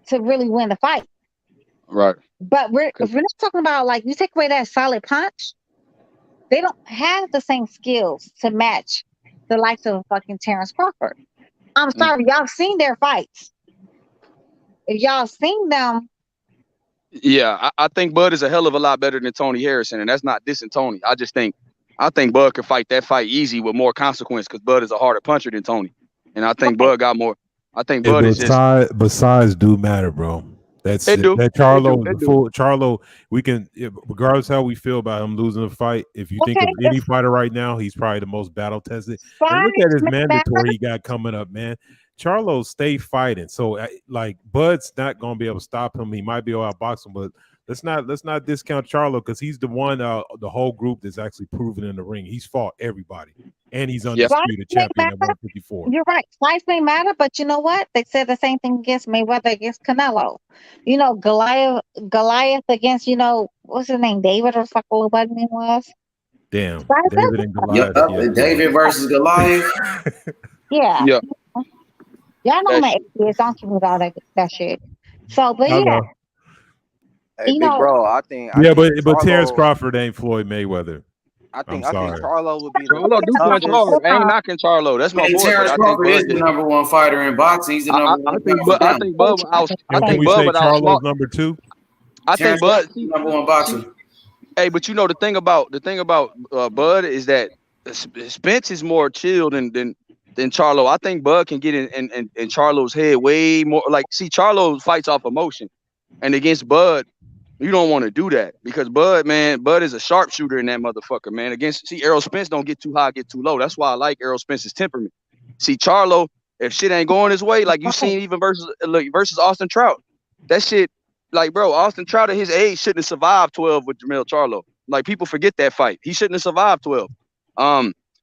to really win the fight. Right. But if we're not talking about, like, you take away that solid punch, they don't have the same skills to match the likes of fucking Terrence Crawford. I'm sorry, y'all seen their fights. If y'all seen them, Yeah, I think Bud is a hell of a lot better than Tony Harrison, and that's not dissing Tony. I think Bud could fight that fight easy with more consequence because Bud is a harder puncher than Tony, and I think Bud got more. I think Bud is just. But size do matter, bro. That's They do. that Charlo. They do. Full Charlo. We can, regardless how we feel about him losing the fight. If you think of any fighter right now, he's probably the most battle tested. And look at his mandatory he got coming up, man. Charlo stay fighting. So like Bud's not gonna be able to stop him. He might be able to outbox him, but let's not discount Charlo because he's the one the whole group that's actually proven in the ring. He's fought everybody, and he's undisputed champion at 154. You're right. Size may matter, but you know what? They said the same thing against Mayweather against Canelo. You know, Goliath against, you know, what's his name? David or fuck little buddy name was. Damn. Size David and Goliath. Yep, David versus Goliath. Yeah. Yeah. Y'all know my atheist. Don't keep with all that shit. So, but yeah. Hey, You big know, bro, I think but Terrence Charlo- Crawford ain't Floyd Mayweather. I think I'm I think sorry. Charlo would be Charlo do punch hard. I ain't knocking Charlo. That's my And boy. Terrence But I think Crawford is the number one fighter in boxing. He's the number one. I think Bud was And can we say Charlo's number 2? I think Terrence Bud number one boxer. Hey, but you know the thing about Bud is that Spence is more chill than Charlo. I think Bud can get in Charlo's head way more. Like, see, Charlo fights off emotion, and against Bud, you don't want to do that because Bud is a sharpshooter in that motherfucker, man. See, Errol Spence don't get too high, get too low. That's why I like Errol Spence's temperament. See, Charlo, if shit ain't going his way, like you seen even versus Austin Trout, that shit, like, bro, Austin Trout at his age shouldn't have survived 12 with Jermell Charlo. Like, people forget that fight. He shouldn't have survived 12.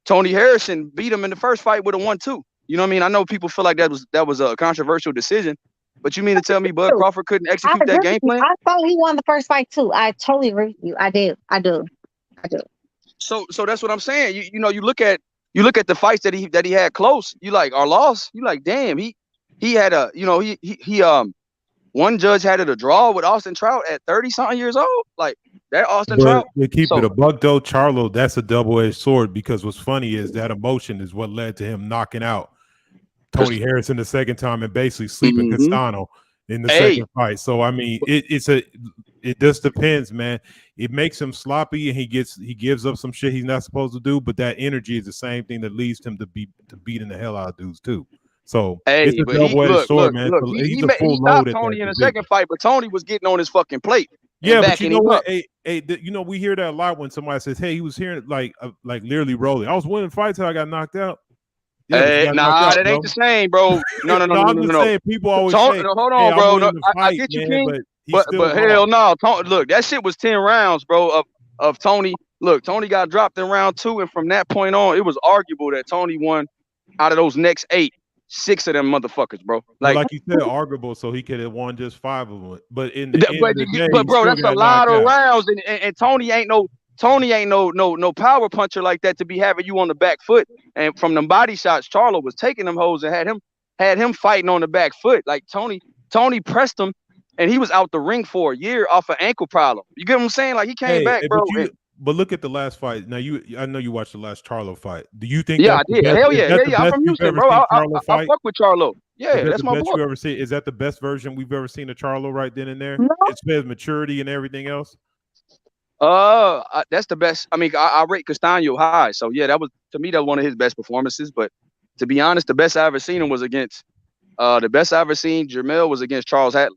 Tony Harrison beat him in the first fight with a 1-2. You know what I mean? I know people feel like that was a controversial decision, but you mean to tell me Bud Crawford couldn't execute that game plan? I thought he won the first fight too. I totally agree with you. I do. So that's what I'm saying. You know, you look at the fights that he had close. You like or lost. You like, damn, he had a, you know, he one judge had it a draw with Austin Trout at 30-something years old. Like that Austin Trout. To keep it a buck though, Charlo, that's a double-edged sword because what's funny is that emotion is what led to him knocking out Tony Harrison the second time and basically sleeping Castano in the second fight. So I mean, it just depends, man. It makes him sloppy and he gives up some shit he's not supposed to do, but that energy is the same thing that leads him to beating the hell out of dudes too. So it's a double-edged sword, man. Look, He's he a full stopped load Tony in the second fight, but Tony was getting on his fucking plate. Yeah, but you know what? You know, we hear that a lot when somebody says, "Hey, he was hearing like literally rolling. I was winning fights till I got knocked out." Yeah, that ain't the same, bro. No. I'm just saying, people always say, hold on, bro. No, I get you, King, but hell no. Look, that shit was 10 rounds, bro, of Tony. Look, Tony got dropped in round 2, and from that point on, it was arguable that Tony won out of those next 8. 6 of them motherfuckers, bro. Like you said, arguable, so he could have won just 5 of them. But but bro, that's a lot of rounds, and Tony ain't no power puncher like that to be having you on the back foot. And from them body shots, Charlo was taking them hoes and had him fighting on the back foot. Like Tony pressed him, and he was out the ring for a year off an ankle problem. You get what I'm saying? Like he came back, bro. But look at the last fight. Now I know you watched the last Charlo fight. Do you think? Yeah, I did. Hell yeah. I'm from Houston, bro. I fuck with Charlo. Yeah, that's my boy. You ever see? Is that the best version we've ever seen of Charlo right then and there? No. It's his maturity and everything else. That's the best. I mean, I rate Castano high. So yeah, that was one of his best performances. But to be honest, the best I ever seen him was against. The best I ever seen Jermell was against Charles Hatley.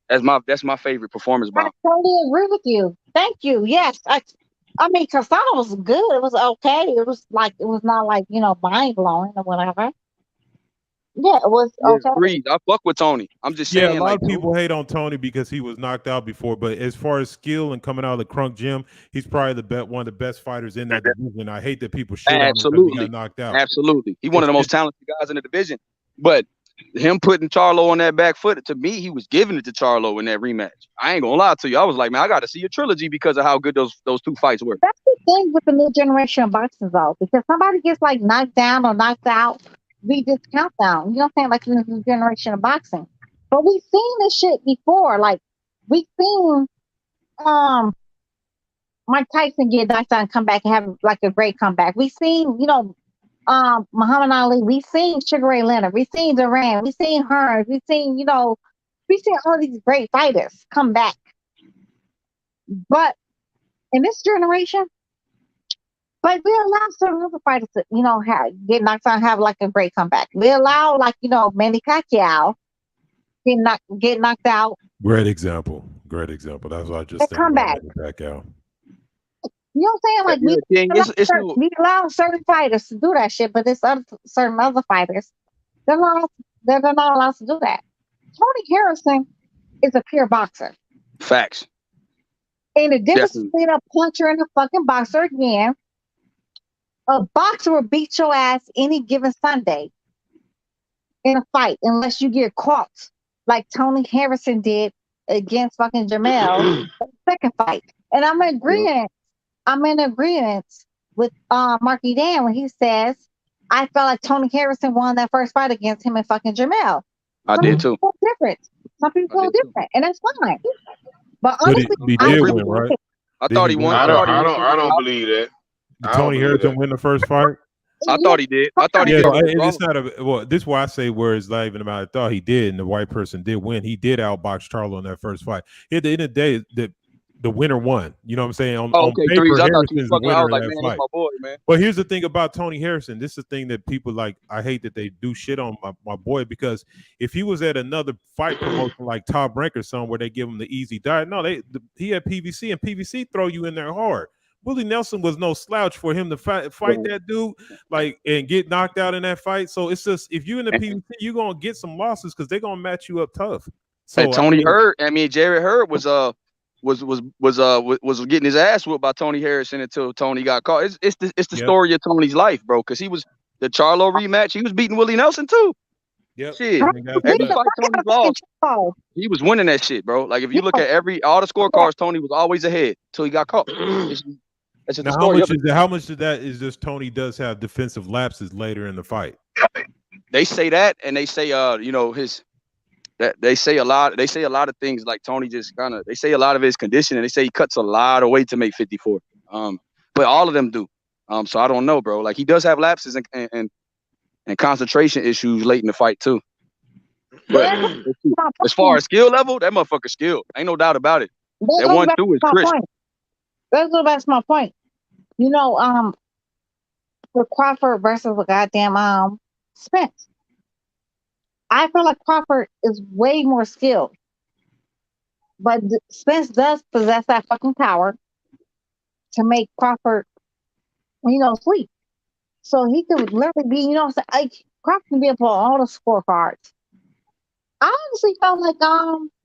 That's my favorite performance. I totally agree with you. Thank you. Yes, I mean, Castano was good. It was okay. It was not like, you know, mind blowing or whatever. Yeah, it was okay. Agreed. I fuck with Tony. I'm just saying. Yeah, a lot of people hate on Tony because he was knocked out before. But as far as skill and coming out of the crunk gym, he's probably one of the best fighters in that division. I hate that people shit on him because he got knocked out. Absolutely. He's one of the most talented guys in the division. But him putting Charlo on that back foot, to me, he was giving it to Charlo in that rematch. I ain't gonna lie to you. I was like, man, I got to see a trilogy because of how good those 2 fights were. That's the thing with the new generation of boxing, though, because somebody gets like knocked down or knocked out, we just count down. You know what I'm saying? Like in the new generation of boxing. But we've seen this shit before. Like we've seen Mike Tyson get knocked down and come back and have like a great comeback. We've seen, you know, Muhammad Ali, we've seen Sugar Ray Leonard, we've seen Duran, we've seen Hearns, we've seen all these great fighters come back. But in this generation, but we allow certain other fighters to, you know, get knocked out and have like a great comeback. We allow, like, you know, Manny Pacquiao get knocked out. Great example. That's what I just think. Come back. Pacquiao. You know what I'm saying? Like we allow certain fighters to do that shit, but there's certain other fighters They're not allowed to do that. Tony Harrison is a pure boxer. Facts. And the difference between a puncher and a fucking boxer again, a boxer will beat your ass any given Sunday in a fight unless you get caught like Tony Harrison did against fucking Jamel second fight. And I'm in agreement. I'm in agreement with Marky Dan when he says I felt like Tony Harrison won that first fight against him and fucking Jamel. I did too. Different. Some people feel different, and that's fine. But But honestly, he did win, right? I thought he won. I don't believe that. Did Tony Harrison win the first fight? I thought he did. I thought he did. It's not a well. This is why I say where it's not even about. I thought he did, and the white person did win. He did outbox Charlo in that first fight. At the end of the day, the winner won. You know what I'm saying? On paper, Threes. I thought Harrison's you the fucking. I winner was like, of man, that that's fight. my boy, man. But here's the thing about Tony Harrison. This is the thing that people like. I hate that they do shit on my boy because if he was at another fight promotion like Top Rank or something where they give him the easy diet, no, he had PVC and PVC throw you in there hard. Willie Nelson was no slouch for him to fight that dude and get knocked out in that fight. So it's just if you're in the PVC, you're gonna get some losses because they're gonna match you up tough. So and Tony Hurd, Jared Hurd was getting his ass whooped by Tony Harrison until Tony got caught. It's the story of Tony's life, bro. Because he was the Charlo rematch. He was beating Willie Nelson too. Yep. Shit. Every fight Tony lost, he was winning that shit, bro. Like if you look at all the scorecards, Tony was always ahead until he got caught. That's just now, how much of that is just Tony does have defensive lapses later in the fight? They say that, and they say they say a lot of things like Tony just they say a lot of his conditioning. They say he cuts a lot of weight to make 54. But all of them do. So I don't know, bro. Like he does have lapses and concentration issues late in the fight too. But as far as skill level, that motherfucker skilled. Ain't no doubt about it. That 1-2 is crisp. That's my point. You know, for Crawford versus the goddamn Spence. I feel like Crawford is way more skilled. But Spence does possess that fucking power to make Crawford, sleep. So he could literally be, Crawford can be up on all the scorecards. I honestly felt like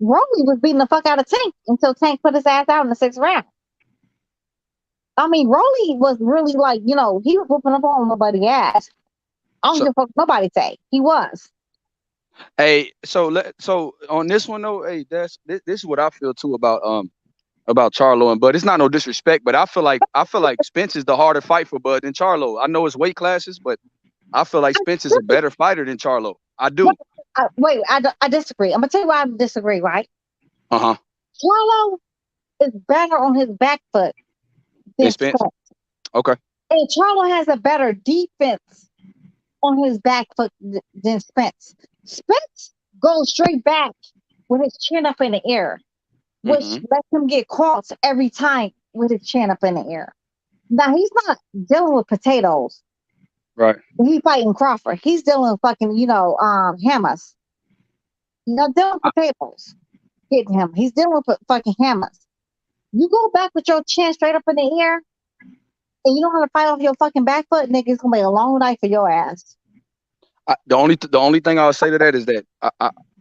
Rolly was beating the fuck out of Tank until Tank put his ass out in the 6th round. I mean, Rolly was really like, he was whooping up on nobody's ass. I don't give a fuck what nobody say. He was. Hey, so on this one though, hey, this is what I feel too about Charlo and Bud. It's not no disrespect, but I feel like Spence is the harder fight for Bud than Charlo. I know it's weight classes, but I feel like Spence is a better fighter than Charlo. I do. Wait, I disagree. I'm gonna tell you why I disagree, right? Charlo is better on his back foot than Spence. Okay. And Charlo has a better defense on his back foot than Spence. Spence goes straight back with his chin up in the air, which lets him get caught every time with his chin up in the air. Now he's not dealing with potatoes. Right. He's fighting Crawford. He's dealing with fucking, hammers. He's not dealing with potatoes. Hitting him. He's dealing with fucking hammers. You go back with your chin straight up in the air, and you don't have to fight off your fucking back foot, nigga, it's gonna be a long night for your ass. The only thing I'll say to that is that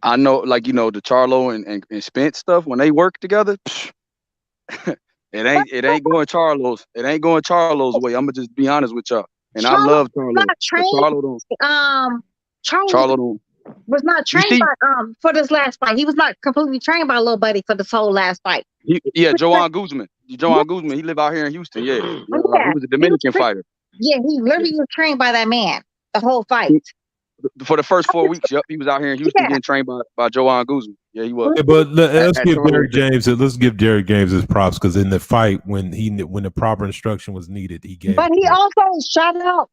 I know, like, the Charlo and Spence stuff, when they work together, it ain't going Charlo's. It ain't going Charlo's way. I'm gonna just be honest with y'all. And I love Charlo. Charlo was not trained for this last fight. He was not completely trained by Lil Buddy for this whole last fight. Joanne Guzman. Joanne Guzman. He live out here in Houston. Yeah. He was a Dominican fighter. Yeah, he literally was trained by that man the whole fight. For the first 4 weeks, he was out here in Houston getting trained by Joanne Guzman. Yeah, he was. Yeah, but let's give Derek James. Let's give Derek James his props because in the fight, when the proper instruction was needed, he gave. But he also shot out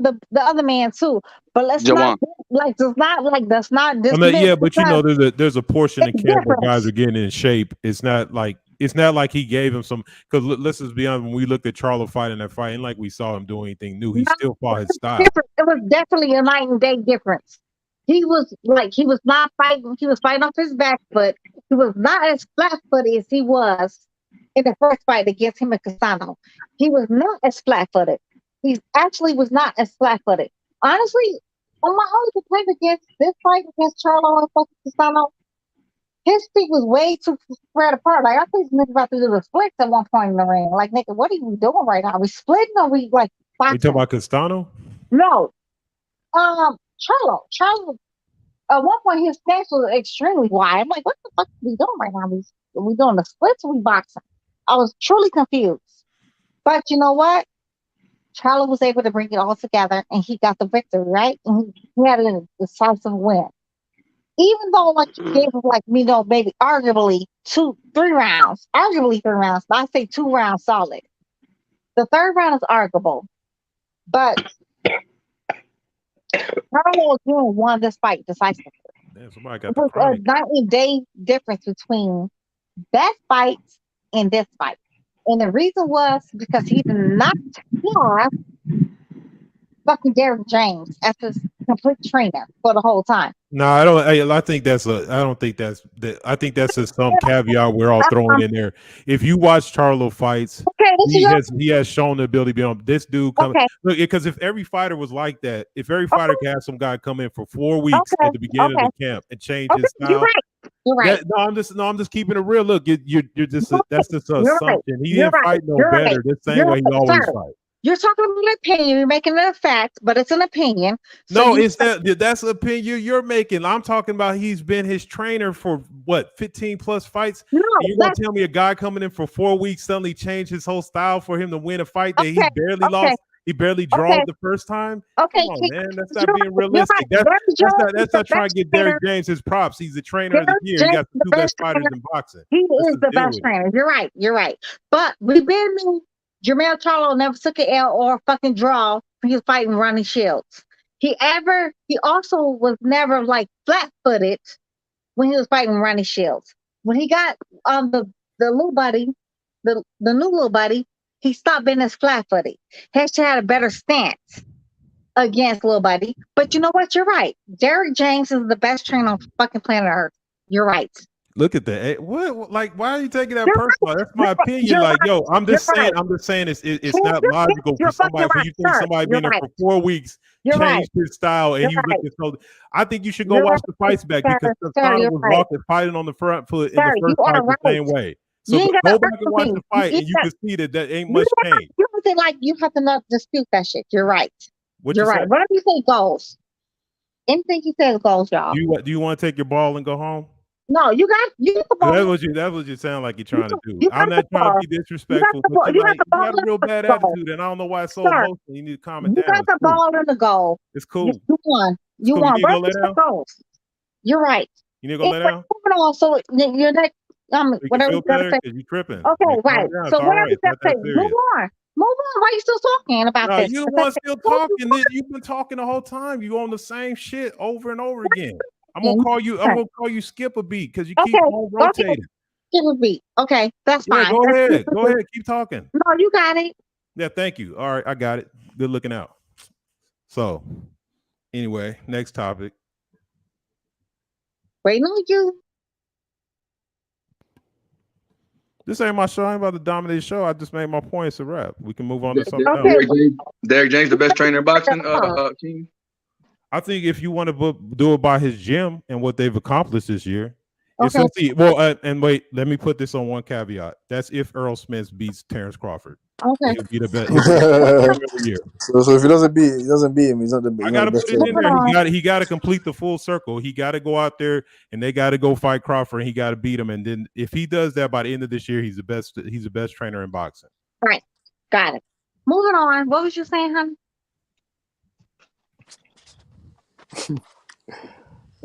the other man too. But let's not that's not. I mean, yeah, but there's a portion in camp where guys are getting in shape. It's not like he gave him some. Because let's just be honest, when we looked at Charlo fight in that fight, and like we saw him do anything new, he still fought his style. It was definitely a night and day difference. He was not fighting. He was fighting off his back foot. He was not as flat-footed as he was in the first fight against him and Casano. He was not as flat-footed. He actually was not as flat-footed. Honestly, my only complaint against this fight against Charlo and fucking Castano, his feet was way too spread apart. Like I think this nigga about to do the splits at one point in the ring. Like nigga, what are we doing right now? Are we splitting or we like You talking about Castano? No. Charlo. At one point his stance was extremely wide. I'm like, what the fuck are we doing right now? Are we doing the splits or we boxing? I was truly confused. But you know what? Charlo was able to bring it all together and he got the victory, right? And he had a decisive win. Even though like he gave him like maybe arguably 3 rounds. Arguably 3 rounds, but I say 2 rounds solid. The third round is arguable. But Charlo again won this fight decisively. Damn, somebody got It the was a chronic. 90-day difference between that fight and this fight. And the reason was because he did not have fucking Derrick James as his complete trainer for the whole time. No, I don't. I think that's a. I don't think that's. I think that's just some caveat we're all throwing in there. If you watch Charlo fights, he has shown the ability to be on this dude. Look, because if every fighter was like that, if every fighter could have some guy come in for 4 weeks at the beginning of the camp and change his style. You're right. I'm just keeping it real. Look, you're just that's just an assumption. He didn't fight no better the same way he always fight. You're talking about an opinion. You're making it a fact, but it's an opinion. So that's an opinion you're making. I'm talking about he's been his trainer for what 15 plus fights. No, you're gonna tell me a guy coming in for 4 weeks suddenly changed his whole style for him to win a fight that he barely lost. He barely drawed the first time. Okay, come on, man, that's not being realistic. That's not trying to get Derrick James his props. He's the trainer of the year. He got the 2 best fighters in boxing. He is the best trainer. You're right. You're right. But we've been. Jermell Charlo never took an L or a fucking draw when he was fighting Ronnie Shields. He also was never like flat-footed when he was fighting Ronnie Shields. When he got the little buddy, the new little buddy, he stopped being as flat-footed. He actually had a better stance against little buddy. But you know what? You're right. Derrick James is the best trainer on fucking planet Earth. You're right. Look at that. What? Like, why are you taking that personal? That's my opinion. Like, yo, I'm just saying it's not logical for somebody. You think somebody being there for 4 weeks changed his style, and you looking so. I think you should go watch the fights back because Castano was fighting on the front foot in the first fight the same way. So go back and watch the fight, and you can see that ain't much change. You have to you have to not dispute that shit. You're right. You're right. Whatever you say goes. Anything you say goes, y'all. Do you want to take your ball and go home? No, you got the ball. That's what you sound like you're trying to do. I'm not trying to be disrespectful, but you got a real bad attitude, and I don't know why it's so emotional. You need to calm it down. You got the ball and the goal. It's cool. You won. You won. You're right. You need to go lay down. So your next, whatever you gotta say. You tripping? Okay, right. So whatever you gotta say, move on. Move on. Why are you still talking about this? You the one still talking. You've been talking the whole time. You on the same shit over and over again. I'm gonna call you Skip a beat because you keep on rotating. Skip a beat. Okay, that's fine. Go ahead. Go ahead. Keep talking. No, you got it. Yeah, thank you. All right, I got it. Good looking out. So, anyway, next topic. Waiting on you. This ain't my show. I ain't about to dominate the show. I just made my point. It's a wrap. We can move on to something else. Derrick James, the best trainer in boxing. King. I think if you want to do it by his gym and what they've accomplished this year, and wait, let me put this on one caveat. That's if Earl Spence beats Terrence Crawford. Okay. He'll be the best. So if he doesn't beat him, he's not the best. I gotta put it in there. He got to complete the full circle. He got to go out there and they got to go fight Crawford. And he got to beat him. And then if he does that by the end of this year, he's the best. He's the best trainer in boxing. Right. Got it. Moving on. What was you saying, honey?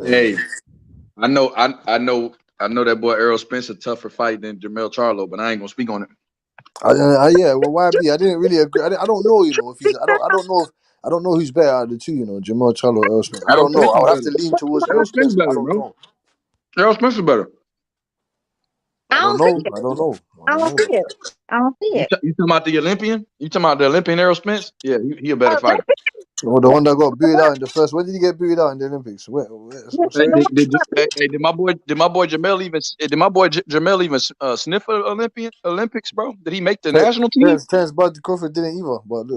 Hey, I know that boy Errol Spence a tougher fight than Jermell Charlo, but I ain't gonna speak on it. Yeah, well, why be? I didn't really agree. I don't know, if he's. I don't know who's better out of the two. Jermell Charlo or Errol Spence. I don't know. I would have to lean towards Errol Spence. I don't know. Errol Spence is better. I don't know. I don't see it. You talking about the Olympian? You talking about the Olympian Errol Spence? Yeah, he a better fighter. Oh, the one that got booed out in the first. Where did he get booed out in the Olympics? Did my boy Jamel even sniff the Olympics, bro? Did he make the national team? Terrence Bud Crawford didn't either, but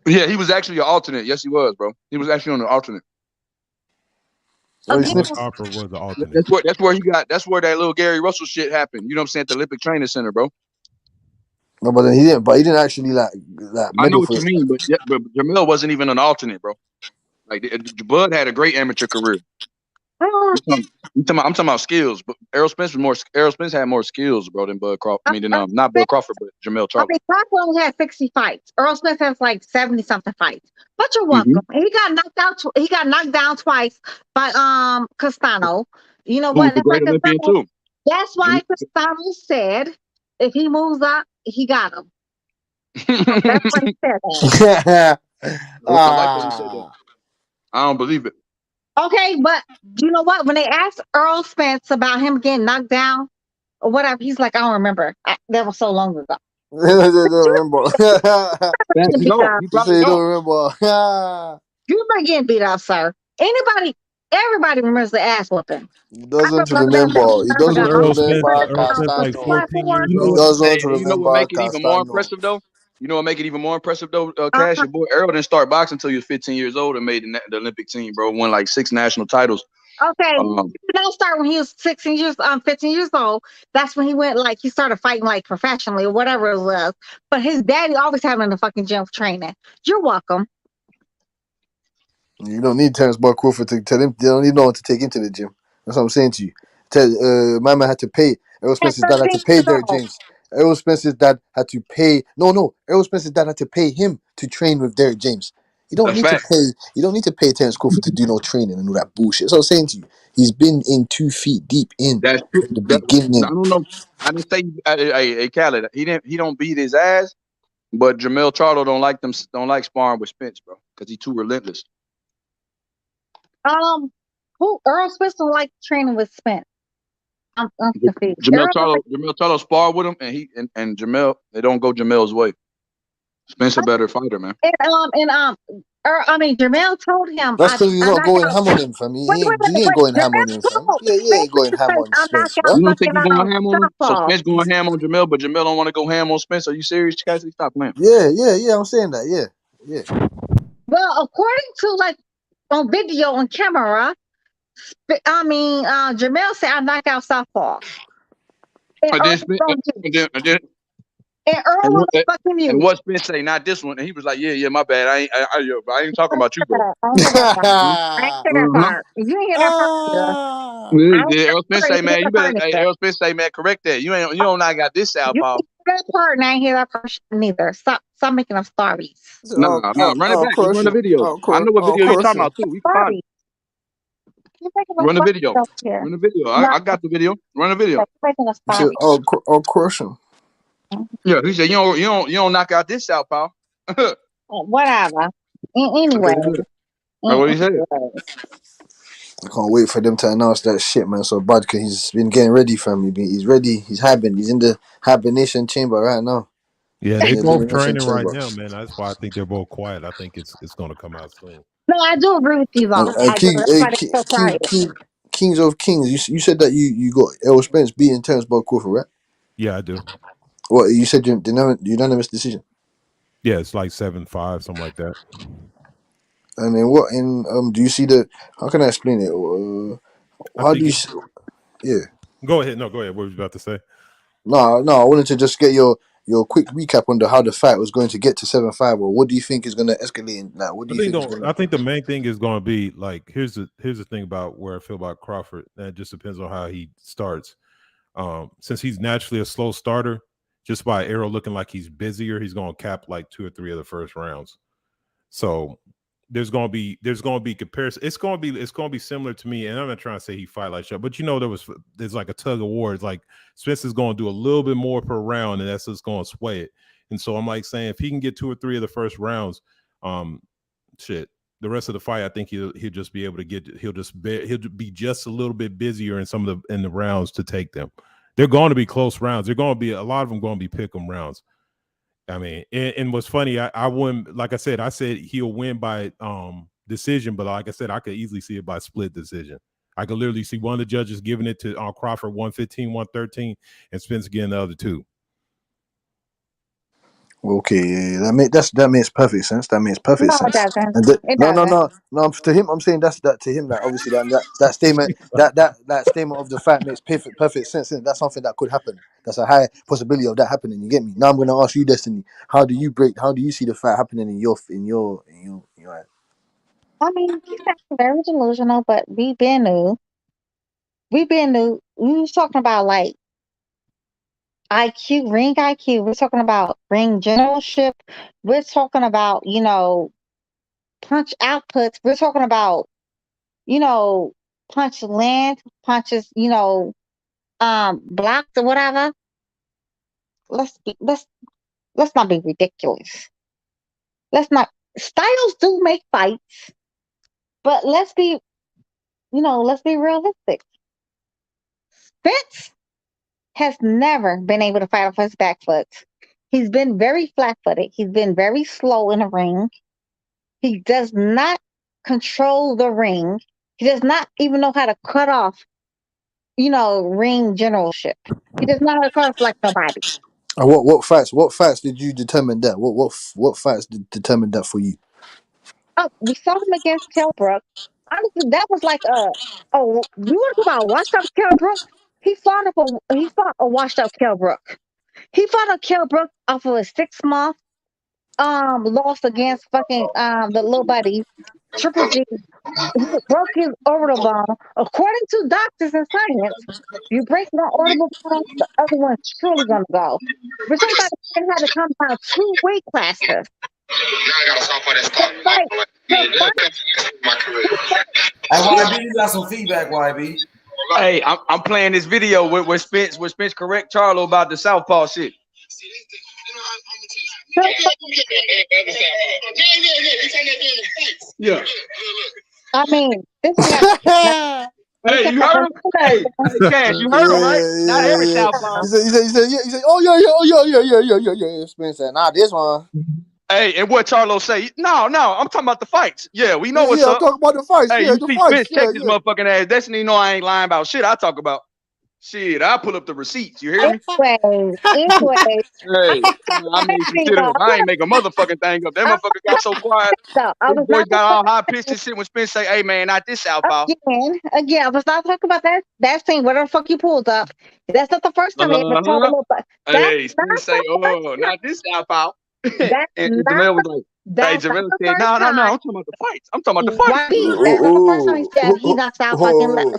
Yeah, he was actually an alternate. Yes, he was, bro. He was actually on the alternate. Crawford was the alternate. That's where he got. That's where that little Gary Russell shit happened. You know what I'm saying? At the Olympic Training Center, bro. No, but then he didn't. But he didn't actually like I know medal what for you mean, but Jamel wasn't even an alternate, bro. Like Bud had a great amateur career. I'm talking about skills, but Errol Spence had more skills, bro, than Bud Crawford. I mean, not Bud Crawford, but Jamel Charlo. I mean, Crawford only had 60 fights. Earl Smith has like 70 something fights. But you're welcome. He got knocked out. He got knocked down twice by Castano. You know what? Who's a great Olympian too. That's why Castano said if he moves up, he got him. That's why he said that. I like that he said that. I don't believe it. Okay, but you know what? When they asked Earl Spence about him getting knocked down or whatever, he's like, I don't remember. That was so long ago. They don't remember. You don't remember. You might get beat up, sir. Everybody remembers the ass whooping. He doesn't remember. He doesn't remember Castano. He doesn't remember You know what make it even more impressive though? Cash, your boy Errol didn't start boxing until he was 15 years old and made the Olympic team, bro. Won like 6 national titles. Okay, he don't start when he was 15 years old. That's when he went he started fighting like professionally or whatever it was. But his daddy always had him in the fucking gym for training. You're welcome. You don't need Terrence Bud Crawford to tell him. They don't need no one to take him to the gym. That's what I'm saying to you. My man had to pay. Errol Spence's dad had to pay Derek James. Errol Spence's dad had to pay. No. Errol Spence's dad had to pay him to train with Derek James. You don't need to pay. You don't need to pay Terrence Crawford to do no training and all that bullshit. That's what I'm saying to you. He's been in 2 feet deep in That's true. the beginning. I don't know. I didn't say hey Khaled. He don't beat his ass, but Jamel Charlo don't like sparring with Spence, bro, because he's too relentless. Earl Spence don't like training with Spence. I'm confused. Jamel Charlo sparred with him, and Jamel, they don't go Jamel's way. Spence a better fighter, man. Jamel told him. That's because he's not going ham on him, fam. He ain't going ham on him, fam. Yeah, he ain't going ham on Spence, bro. You don't think he's going ham on him? So Spence going ham on Jamel, but Jamel don't want to go ham on Spence. Are you serious, Cassie? Stop playing. Yeah. I'm saying that. Yeah. Well, according to on video on camera, Jamel said I knock out Southpaw. And Earl was fucking mute. And what Spence say? Not this one. And he was like, "Yeah, my bad. I ain't talking about you, bro." I ain't hear that part. You didn't hear that part. Errol Spence say, "Man, you better." Errol Spence say, "Man, correct that. You don't not got this Southpaw." That part, and I ain't hear that part neither. Stop making up stories. No, run it back. Run the video. I know what video you're talking about too. We can find it. Run the video. Run the video. I got the video. Run the video. I'll crush him. Yeah, he said you don't knock out this Southpaw. Whatever. Anyway. That's what he said. I can't wait for them to announce that shit, man. So bad because he's been getting ready for me. He's ready. He's in the hibernation chamber right now. Yeah, they both training right now, man. That's why I think they're both quiet. I think it's going to come out soon. No, I do agree with you, though. Kings of Kings. You said that you got Errol Spence beating Terrence Bud Crawford, right? Yeah, I do. What you said? Unanimous decision. Yeah, it's like 7-5, something like that. And then what? And do you see the? How can I explain it? How do you? Yeah. Go ahead. No, go ahead. What were you about to say? No. I wanted to just get your quick recap on how the fight was going to get to 7-5, or what do you think is going to escalate? What do you think? I think the main thing is going to be here's the thing about where I feel about Crawford. And it just depends on how he starts. Since he's naturally a slow starter, just by Errol looking like he's busier, he's going to cap 2 or 3 of the first rounds. So there's going to be comparison. It's going to be similar to me. And I'm not trying to say he fight like shit, but there's like a tug of war. It's like Spence is going to do a little bit more per round, and that's just going to sway it. And so I'm saying if he can get 2 or 3 of the first rounds, the rest of the fight, I think he'll just be able to he'll be just a little bit busier in the rounds to take them. They're going to be close rounds. They're going to be a lot of them going to be pick 'em rounds. I mean, and what's funny, I wouldn't, like I said he'll win by decision, but like I said, I could easily see it by split decision. I could literally see one of the judges giving it to Crawford 115, 113, and Spence getting the other 2. Okay, yeah, that makes perfect sense. That makes perfect No, it sense. doesn't. And It no, no, doesn't. no, no. To him, I'm saying that to him. That obviously that statement that statement of the fact makes perfect sense. Innit? That's something that could happen. That's a high possibility of that happening. You get me? Now I'm gonna ask you, Destiny. How do you see the fact happening in your I mean, he's acting very delusional, but we was talking about like IQ, ring IQ. We're talking about ring generalship. We're talking about, punch outputs. We're talking about, you know, punch land, punches, blocks or whatever. Let's be, let's not be ridiculous. Let's not styles do make fights, but let's be realistic. Spence has never been able to fight off his back foot. He's been very flat footed. He's been very slow in the ring. He does not control the ring. He does not even know how to cut off, ring generalship. He does not know how to cut off like nobody. what facts did you determine that? What facts determine that for you? Oh, we saw him against Kell Brook. Honestly, that was like you want to talk about washed up Kell Brook? He fought a washed up Kell Brook. He fought a Kell Brook off of a 6 month loss against fucking the little buddy Triple G, who broke his orbital bone. According to doctors and science, you break one orbital bone, the other one's truly gonna go. We're talking about a man had to come down 2 weight classes. Hey, YB, you got some feedback, YB. Hey, I'm playing this video with Spence correct Charlo about the southpaw shit. Yeah. I mean, this man. Hey, you heard him? Hey, Cash, you heard him, right? Not every southpaw. He said, oh yeah. Spence said, nah, this one. Hey, and what Charlo say? No, I'm talking about the fights. Yeah, we know what's I'm up. talking about the fights. Hey, Yeah, you the see fights. Spence check this motherfucking ass. Destiny know I ain't lying about shit I talk about. Shit, I pull up the receipts. You hear me? Anyway. Hey, I made some shit up. I ain't make a motherfucking thing up. That motherfucker got so quiet. His voice got all high pitched and shit when Spence say, "Hey man, not this southpaw." Again, I was not talking about that scene. Whatever the fuck you pulled up. That's not the first time they ever told a little. Hey, Spence say, "Oh, not this southpaw." And Jamel was like, "Hey, Jamel said, no, I'm talking about the fights. I'm talking about the fights." That's not the first time he said he knocked out fucking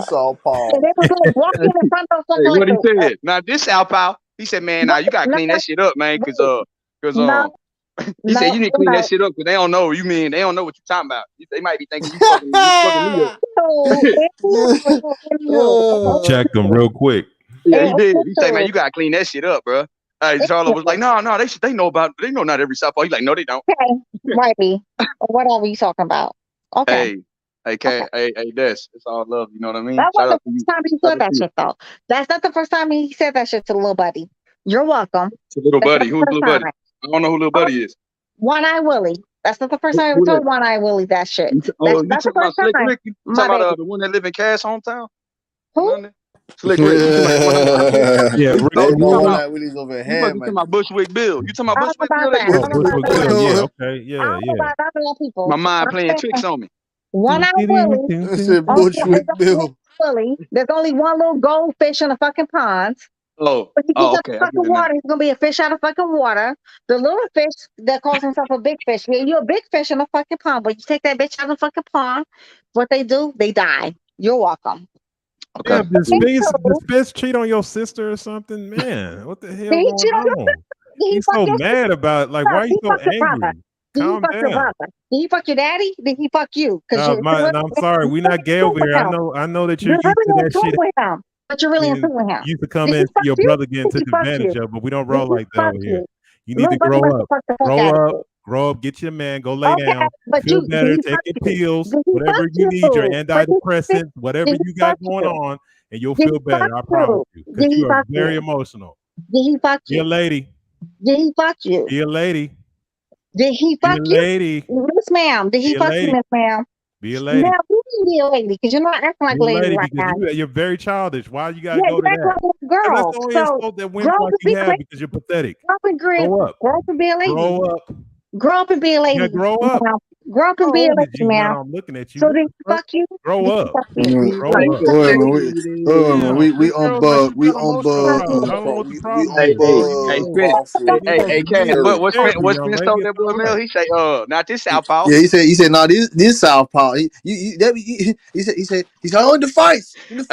southpaw. And they was like walking in front of Hey, what he said? Not this southpaw. He said, "Man, you gotta clean that shit up, man, cause he said you need to clean that shit up because they don't know. They don't know what you're talking about. They might be thinking you fucking me up." Checked them real quick. Yeah, he did. He said, "Man, you gotta clean that shit up, bro." Hey, Charlo was like, "No, they know not every southpaw." He's like, "No, they don't." Okay, might be. Or whatever you talking about. Okay. Hey, Des, it's all love. You know what I mean? That Shout wasn't out to the you. first time he said that shit, though. That's not the first time he said that shit to the little buddy. You're welcome. To little buddy. Who's little buddy? I don't know who little buddy is. One Eye Willie. That's not the first time I ever told One Eye Willie that shit. You talking about Slick Rick? You talking My about the one that live in Cass hometown? Who? Slick Rick. Yeah, Rick. They know You that Willie's over must here, be talking man. about Bushwick Bill. You talking about Bushwick Bill? that. Bushwick Bill. Yeah, okay. Yeah. People. My mind playing tricks on me. One Eye Willie. Bushwick Bill. Willie. There's only one little goldfish in the fucking pond. Oh, But he gets out okay. the fucking water. He's gonna be a fish out of fucking water. The little fish that calls himself a big fish. Yeah, you're a big fish in the fucking pond, but you take that bitch out of the fucking pond. What they do? They die. You're welcome. Okay. Yeah, does Spence cheat on your sister or something? Man, what the hell going on? He's so mad about why are you so angry? Calm down. Did he fuck your daddy? Did he fuck you? I'm sorry, we're not gay over here. I know that you're used to that shit. But you're really into him. You used to come in and see your brother getting took advantage of, but we don't roll like that over here. You need to grow up. Grow up, get your man, go lay down, feel better, take your pills, whatever you need, your antidepressants, whatever you got going on, and you'll feel better. I promise you. Because you are very emotional. Did he fuck you? Dear lady. Did he fuck you? Dear lady. Did he fuck you? Lady. Miss ma'am. Did he fuck you, Miss ma'am? Be a lady. Now you can be a lady because you're not acting like a Be a lady lady right now. because you're very childish. Why you gotta Yeah, go you to act that? like a And that's girl. the only So insult that wins grow up like and you be a have lady. because you're pathetic. Grow up and Grow up. grow up and be a lady. Grow up. Grow up and be a lady. Yeah, grow up. Now, grow up and How be a old lady is you now. now? I'm looking at you. So What then the fuck? fuck you. Grow up. Fuck you. Grow up. We Girl, like unbug. she We got emotional unbug. problems. I don't know what the We problem Hey, is. hey, What are you hey, unbug doing? Crawford. You need Hey, you need Ken, some what's therapy, young Spence lady. told that boy It's Mel? fine. He say, not this Southpaw. Yeah, he said, no, this Southpaw. He said, oh, in the fights. Then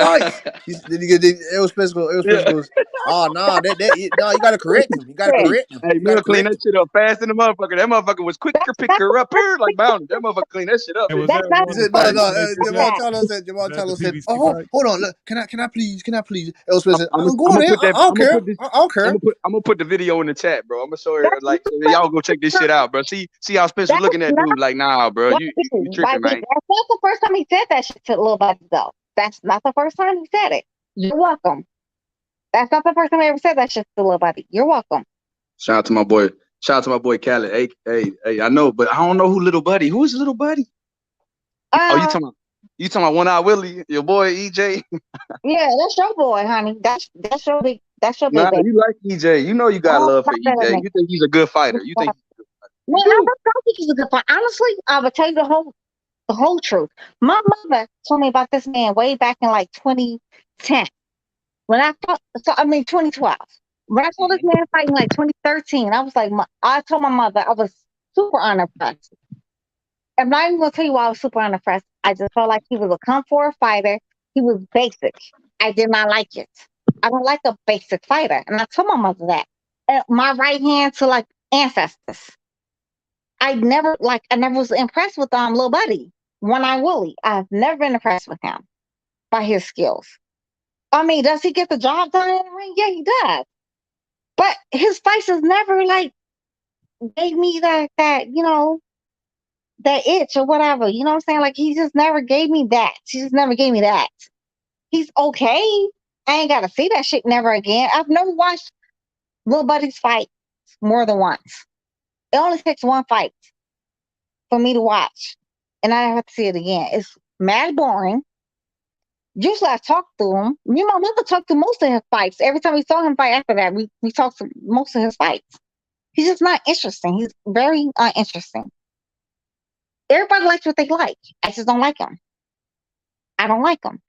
Errol Spence goes, oh, nah, you gotta correct him. You gotta Hey, correct him. hey, You gotta Mel clean correct that him. shit up fast in the motherfucker. That motherfucker was quick to pick her up here like Bounty. That motherfucker clean that shit up. Hey, was That's that not He one of said, the no, fights no. where they did Jamal that? Charlo Was that the said, PBC oh, fight? hold on, look, can I please? Errol Spence said, I'm go on gonna in. put that. I don't I'm gonna care. put this. I don't care. I'm gonna put the video in the chat, bro. I'm gonna show her like y'all go check this shit out, bro. See how Spencer that's looking at not dude like, nah, bro, you tripping, man. that's not the first time he said that shit to Lil Buddy though. That's not the first time he said it. You're welcome. That's not the first time I ever said that shit to Lil Buddy. You're welcome. Shout out to my boy. Shout out to my boy Khaled. Hey, I know, but I don't know who Little Buddy. Who is Little Buddy? Oh, you talking about One Eye Willie, your boy EJ? Yeah, that's your boy, honey. That's your big Nah, baby. you like EJ. You know you got love for EJ. You think he's a good fighter. You think Man, I don't think he's a good fighter. Honestly, I would tell you the whole truth. My mother told me about this man way back in like 2010. When I thought, 2012. When I saw this man fighting like 2013, I was like, I told my mother I was super unimpressed. I'm not even gonna tell you why I was super unimpressed. I just felt like he was a come for fighter. He was basic. I did not like it. I don't like a basic fighter, and I told my mother that. My right hand to like ancestors. I never was impressed with Lil Buddy, One Eye Willie. I've never been impressed with him by his skills. I mean, does he get the job done in the ring? Yeah, he does. But his fights has never like gave me that that itch or whatever. You know what I'm saying? Like he just never gave me that. He just never gave me that. He's okay. I ain't gotta see that shit never again. I've never watched Lil Buddy's fight more than once. It only takes one fight for me to watch, and I have to see it again. It's mad boring. Usually I talk to him. Me and my mother talked to most of his fights. Every time we saw him fight after that, we talked to most of his fights. He's just not interesting. He's very uninteresting. Everybody likes what they like. I just don't like him. I don't like him.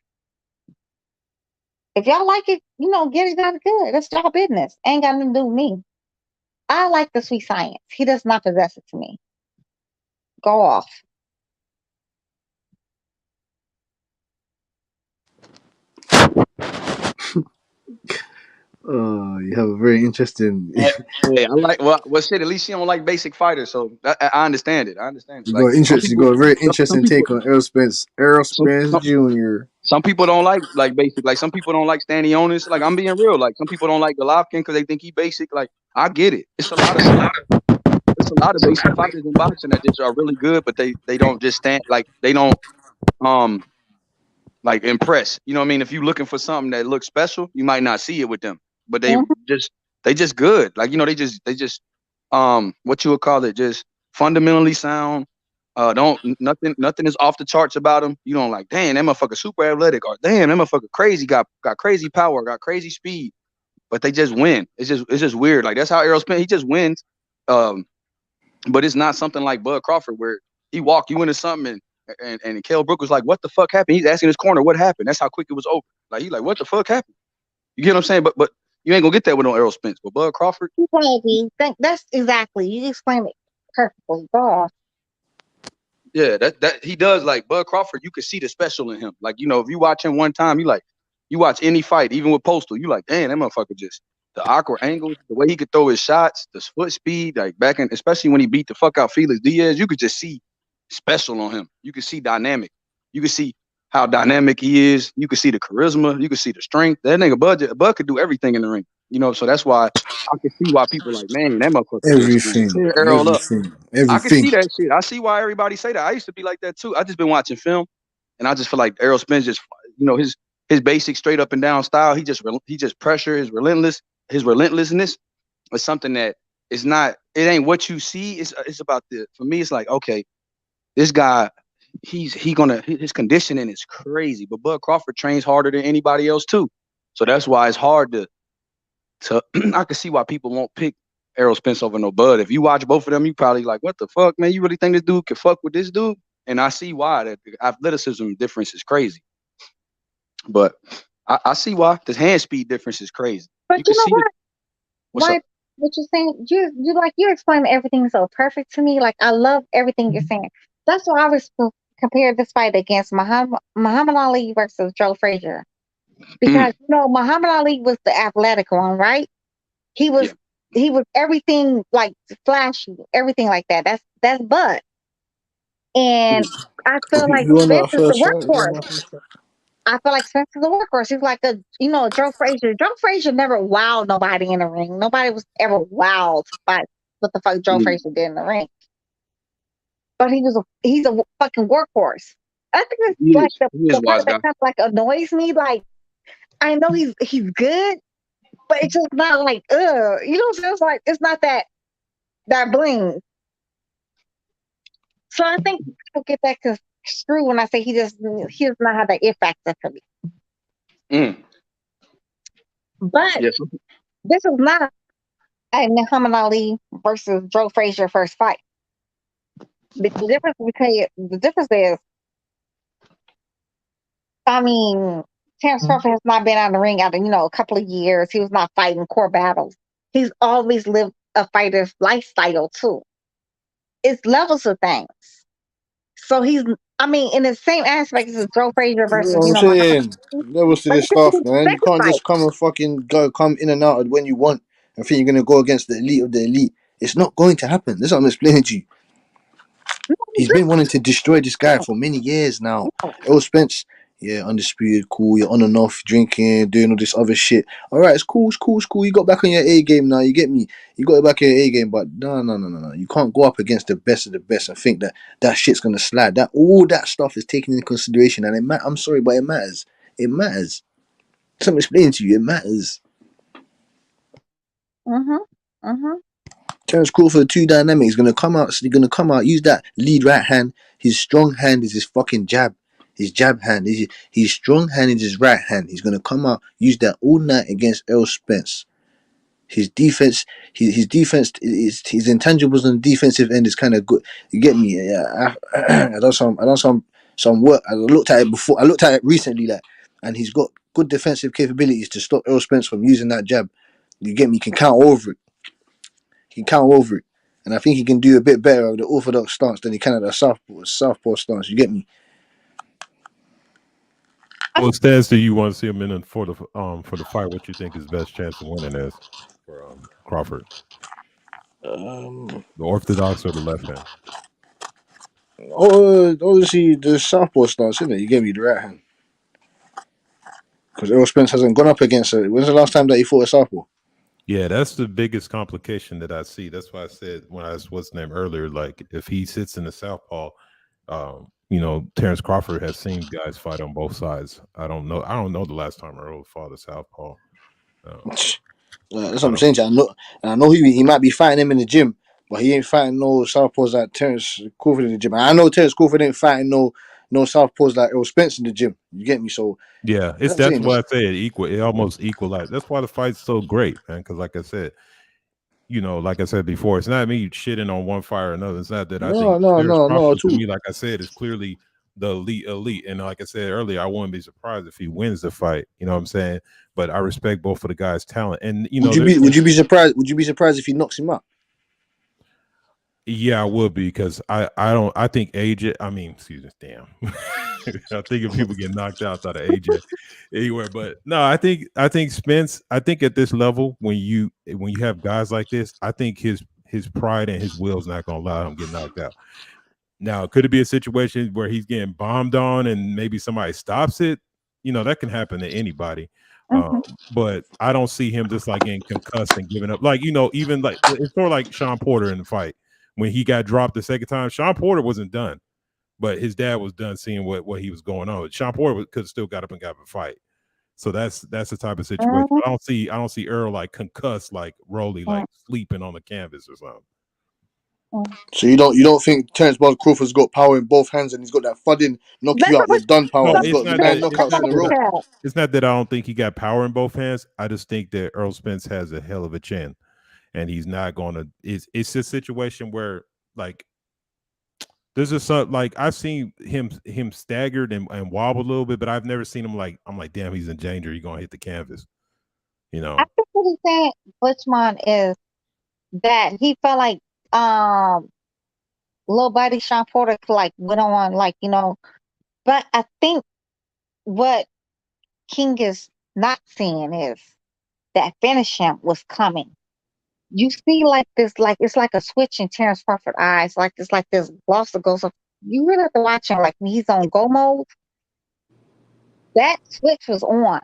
If y'all like it, get it done good. That's y'all business. Ain't got nothing to do with me. I like the sweet science. He does not possess it to me. Go off. You have a very interesting. Hey, I like shit. At least she don't like basic fighters, so I understand it. I understand. You Like got some interest. You people, got a very some interesting people, take on Errol Spence. Errol Spence Jr. some people don't like basic. Like some people don't like Stanionis. Like I'm being real. Like some people don't like Golovkin because they think he basic. Like I get it. It's a lot of basic fighters in boxing that just are really good, but they don't just stand like they don't like impress. You know what I mean? If you're looking for something that looks special, you might not see it with them. But they just good. Like they just what you would call it, just fundamentally sound. Nothing is off the charts about them. You don't like, damn, that motherfucker super athletic, or damn, that motherfucker crazy, got crazy power, got crazy speed. But they just win. It's just weird. Like that's how Errol Spence, he just wins. But it's not something like Bud Crawford where he walked you into something and Kell Brook was like, what the fuck happened? He's asking his corner what happened. That's how quick it was over. Like he like, what the fuck happened? You get what I'm saying? But you ain't gonna get that with no Errol Spence. But Bud Crawford, That's exactly. You explained it perfectly. Go off. yeah, that he does. Like Bud Crawford, you could see the special in him. Like if you watch him one time, you watch any fight, even with Postal, you like, damn, that motherfucker just the awkward angles, the way he could throw his shots, the foot speed, like especially when he beat the fuck out Felix Diaz, you could just see special on him. You could see dynamic. You could see how dynamic he is. You could see the charisma. You could see the strength. That nigga Bud could do everything in the ring. So that's why I can see why people like, man, that motherfucker just tear Errol up. I can see that shit. I see why everybody say that. I used to be like that too. I just been watching film, and I just feel like Errol Spence just, his basic straight up and down style. He just pressure, his relentlessness is something that is not. It ain't what you see. It's about for me. It's like, okay, this guy, his conditioning is crazy. But Bud Crawford trains harder than anybody else too, so that's why it's hard to. I can see why people won't pick Errol Spence over no Bud. If you watch both of them, you probably like, what the fuck, man? You really think this dude can fuck with this dude? And I see why. That the athleticism difference is crazy. But I see why the hand speed difference is crazy. But you know what? What's up? What you're saying, you explain everything so perfect to me. Like I love everything you're saying. That's why I was compared this fight against Muhammad Ali versus Joe Frazier. Because Muhammad Ali was the athletic one, right? He was everything like flashy, everything like that. That's Bud. And I feel like You want Spence that is the first fight? workhorse. I feel like Spence is the workhorse. He's like Joe Frazier. Joe Frazier never wowed nobody in the ring. Nobody was ever wowed by what the fuck Joe Frazier did in the ring. But he's a fucking workhorse. I think it's like the part that kind of like annoys me. Like I know he's good, but it's just not like you know what I'm saying? It's like it's not that bling. So I think people get that screw when I say he does not have that it factor for me. But this is not a Muhammad Ali versus Joe Frazier first fight. The difference is, I mean, Terrence Crawford has not been on the ring out of a couple of years. He was not fighting core battles. He's always lived a fighter's lifestyle too. It's levels of things. So in the same aspect as Joe Frazier versus, I'm saying levels to this stuff, man. You can't just come and come in and out when you want and think you're gonna go against the elite of the elite. It's not going to happen. That's what I'm explaining to you. He's been wanting to destroy this guy for many years now. Errol Spence, undisputed, cool. You're on and off, drinking, doing all this other shit. All right, it's cool. You got back on your A game now. You get me? You got back on your A game, but no. You can't go up against the best of the best and think that shit's gonna slide. That all that stuff is taken into consideration, and I'm sorry, but it matters. It matters. So I'm explaining to you, it matters. Terrence Crawford, too dynamic. He's gonna come out. Use that lead right hand. His strong hand is his fucking jab. His jab hand. His strong hand is his right hand. He's gonna come out. Use that all night against Errol Spence. His defense. His defense. His intangibles on the defensive end is kind of good. You get me? Yeah. I done some work. I looked at it before. I looked at it recently, and he's got good defensive capabilities to stop Errol Spence from using that jab. You get me? He can counter over it. And I think he can do a bit better of the orthodox stance than he can at the southpaw stance. You get me? What stance do you want to see him in for the fight? What you think his best chance of winning is for Crawford? The orthodox or the left hand? Obviously the southpaw stance, isn't it? You get me, the right hand. Because Errol Spence hasn't gone up against it. When's the last time that he fought a southpaw? Yeah, that's the biggest complication that I see. That's why I said when I asked what's the name earlier, like if he sits in the southpaw, Terrence Crawford has seen guys fight on both sides. I don't know the last time Earl fought a southpaw. That's what I'm saying. I know he might be fighting him in the gym, but he ain't fighting no southpaws like Terrence Crawford in the gym. And I know Terrence Crawford ain't fighting no southpaws like Errol Spence in the gym. You get me? So yeah, that's why I say it almost equalized. That's why the fight's so great, man. Because like I said, like I said before, it's not me shitting on one fight or another. It's not that. I think Terrence Crawford to me, like I said, is clearly the elite. And like I said earlier, I wouldn't be surprised if he wins the fight. You know what I'm saying? But I respect both of the guys' talent. And would you be surprised? Would you be surprised if he knocks him out? Yeah, I would be because I think AJ. I mean, excuse me, damn. I think if people get knocked out of AJ anywhere, but no, I think Spence. I think at this level, when you have guys like this, I think his pride and his will is not going to allow him to get knocked out. Now, could it be a situation where he's getting bombed on and maybe somebody stops it? That can happen to anybody. But I don't see him just like getting concussed and giving up. Like, even like it's sort of like Sean Porter in the fight. When he got dropped the second time, Sean Porter wasn't done, but his dad was done seeing what he was going on. Sean Porter could have still got up and got a fight. So that's the type of situation. I don't see Earl like concussed, like Rolly, like sleeping on the canvas or something. So you don't think Terence Bud Crawford's got power in both hands and he's got that fudding knock you out, you're done power. No, He's got 9 knockouts in a row. it's not that I don't think he got power in both hands. I just think that Earl Spence has a hell of a chin, and he's not going to. It's a situation where like there's just like I've seen him staggered and wobble a little bit, but I've never seen him like I'm like, damn, he's in danger. He's gonna hit the canvas. You know. I think what he's saying, Butchman, is that he felt like little buddy Sean Porter like went on like, you know, but I think what King is not seeing is that finish him was coming. You see like this, like it's like a switch in Terrence Crawford's eyes, like it's like this gloss that goes up. You really have to watch him like when he's on go mode. That switch was on.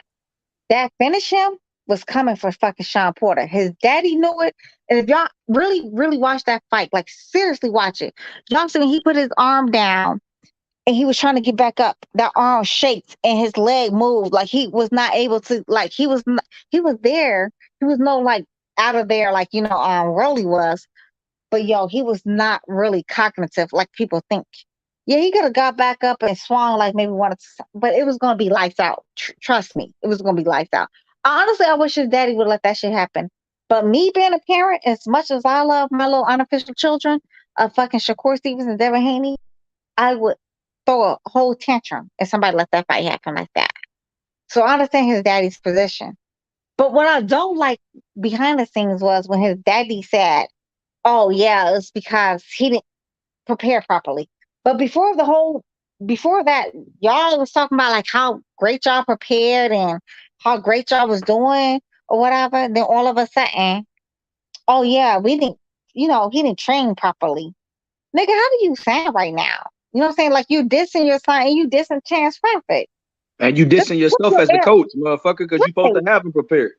That finish him was coming for fucking Sean Porter. His daddy knew it. And if y'all really, really watch that fight, like seriously watch it. Y'all see when he put his arm down and he was trying to get back up, that arm shaked and his leg moved. Like he was not able to, like he was there. He was no like out of there like, you know, Rolly was. But yo, he was not really cognitive like people think. Yeah, he could have got back up and swung like maybe wanted to, but it was going to be lights out. Trust me, it was going to be lights out. Honestly, I wish his daddy would let that shit happen. But me being a parent, as much as I love my little unofficial children of fucking Shakur Stevens and Devin Haney, I would throw a whole tantrum if somebody let that fight happen like that. So I understand his daddy's position. But what I don't like behind the scenes was when his daddy said, oh yeah, it's because he didn't prepare properly. But before that, y'all was talking about like how great y'all prepared and how great y'all was doing or whatever. Then all of a sudden, oh yeah, we didn't, you know, he didn't train properly. Nigga, how do you sound right now? You know what I'm saying? Like you dissing your son and you dissing Chance Crawford. And you dissing yourself as the coach, motherfucker, because you supposed to have him prepared.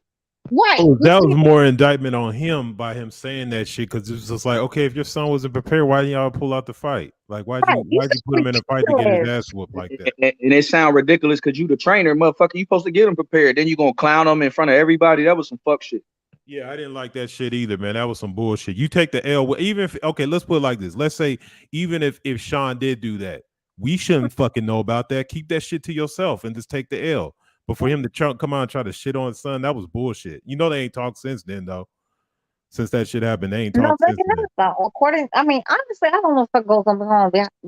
Right. That was more indictment on him by him saying that shit because it was just like, okay, if your son wasn't prepared, why didn't y'all pull out the fight? Like, why'd you put him in a fight to get his ass whooped like that? And it sound ridiculous because you the trainer, motherfucker. You supposed to get him prepared. Then you gonna clown him in front of everybody. That was some fuck shit. Yeah, I didn't like that shit either, man. That was some bullshit. You take the L, even if okay, let's put it like this. Let's say even if Sean did do that, we shouldn't fucking know about that. Keep that shit to yourself and just take the L. But for him to come out and try to shit on his son, that was bullshit. You know they ain't talked since then, though. Since that shit happened, they ain't talked since then. According, I mean, honestly, I don't know what goes on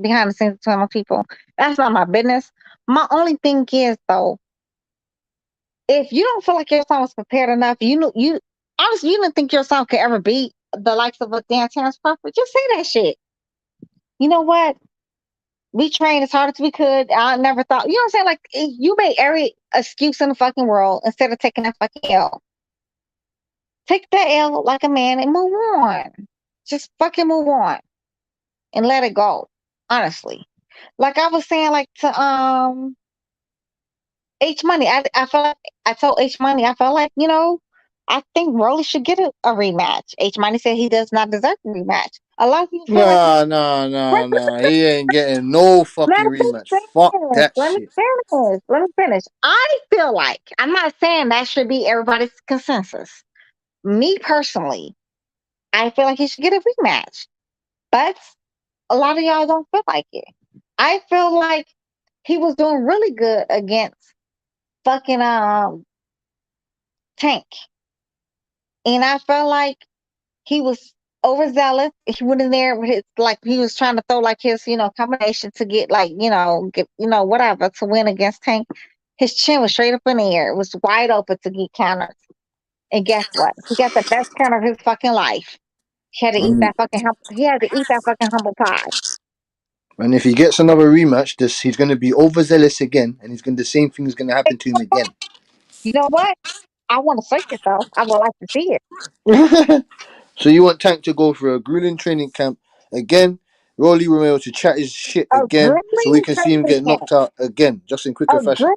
behind the scenes between my people. That's not my business. My only thing is though, if you don't feel like your son was prepared enough, you honestly you didn't think your son could ever beat the likes of a damn Terrence Crawford. Just say that shit. You know what? We trained as hard as we could. I never thought, you know what I'm saying? Like, you made every excuse in the fucking world instead of taking that fucking L. Take that L like a man and move on. Just fucking move on and let it go. Honestly. Like I was saying, like to H Money. I felt like I told H Money, I felt like, you know, I think Rolly should get a rematch. H Money said he does not deserve a rematch. A lot of people feel like Nah. He ain't getting no fucking rematch. Fuck that shit. Let me finish. I feel like, I'm not saying that should be everybody's consensus. Me personally, I feel like he should get a rematch. But a lot of y'all don't feel like it. I feel like he was doing really good against fucking Tank. And I felt like he was overzealous. He went in there with his, like, he was trying to throw like his, you know, combination to get like, whatever to win against Tank. His chin was straight up in the air. It was wide open to get counters. And guess what? He got the best counter of his fucking life. He had to eat that fucking humble pie. And if he gets another rematch, he's going to be overzealous again, and the same thing is going to happen to him again. You know what? I want to see it though. I would like to see it. So you want Tank to go for a grueling training camp again, Rolly Romero to chat his shit again, so we can see him get knocked out again, just in quicker fashion.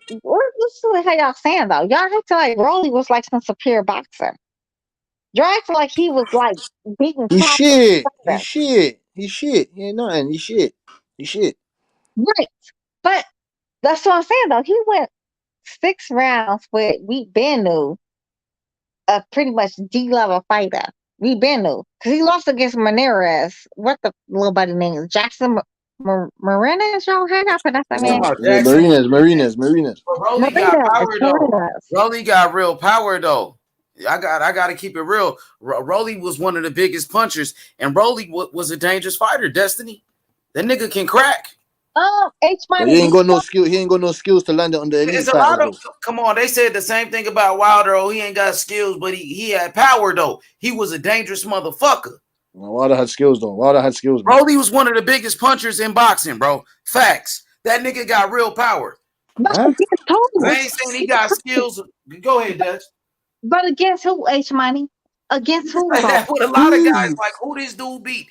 Let's see how y'all saying though. Y'all acting like Rolly was like some superior boxer. Y'all acting like he was like beating. He's shit. He ain't nothing. He's shit. Right. But that's what I'm saying though. He went 6 rounds with we been knew a pretty much D-level fighter. We been knew because he lost against Menarez. What the little buddy name is? Jackson Marinas. Y'all, how y'all pronounce that man? Yeah, Marinas. But Rolly got power though. Rolly got real power though. I got to keep it real. Rolly was one of the biggest punchers, and Rolly was a dangerous fighter. Destiny, that nigga can crack. But he ain't got no skill. He ain't got no skills to land it on the elite It's a fighters, lot of come on. They said the same thing about Wilder. Oh, he ain't got skills, but he had power though. He was a dangerous motherfucker. Wilder had skills though. Wilder had skills. Rolly was one of the biggest punchers in boxing, bro. Facts. That nigga got real power. Huh? I ain't saying he got skills. Go ahead, Dutch. But against who, H Money? Against who? With a lot of guys, like who this dude beat.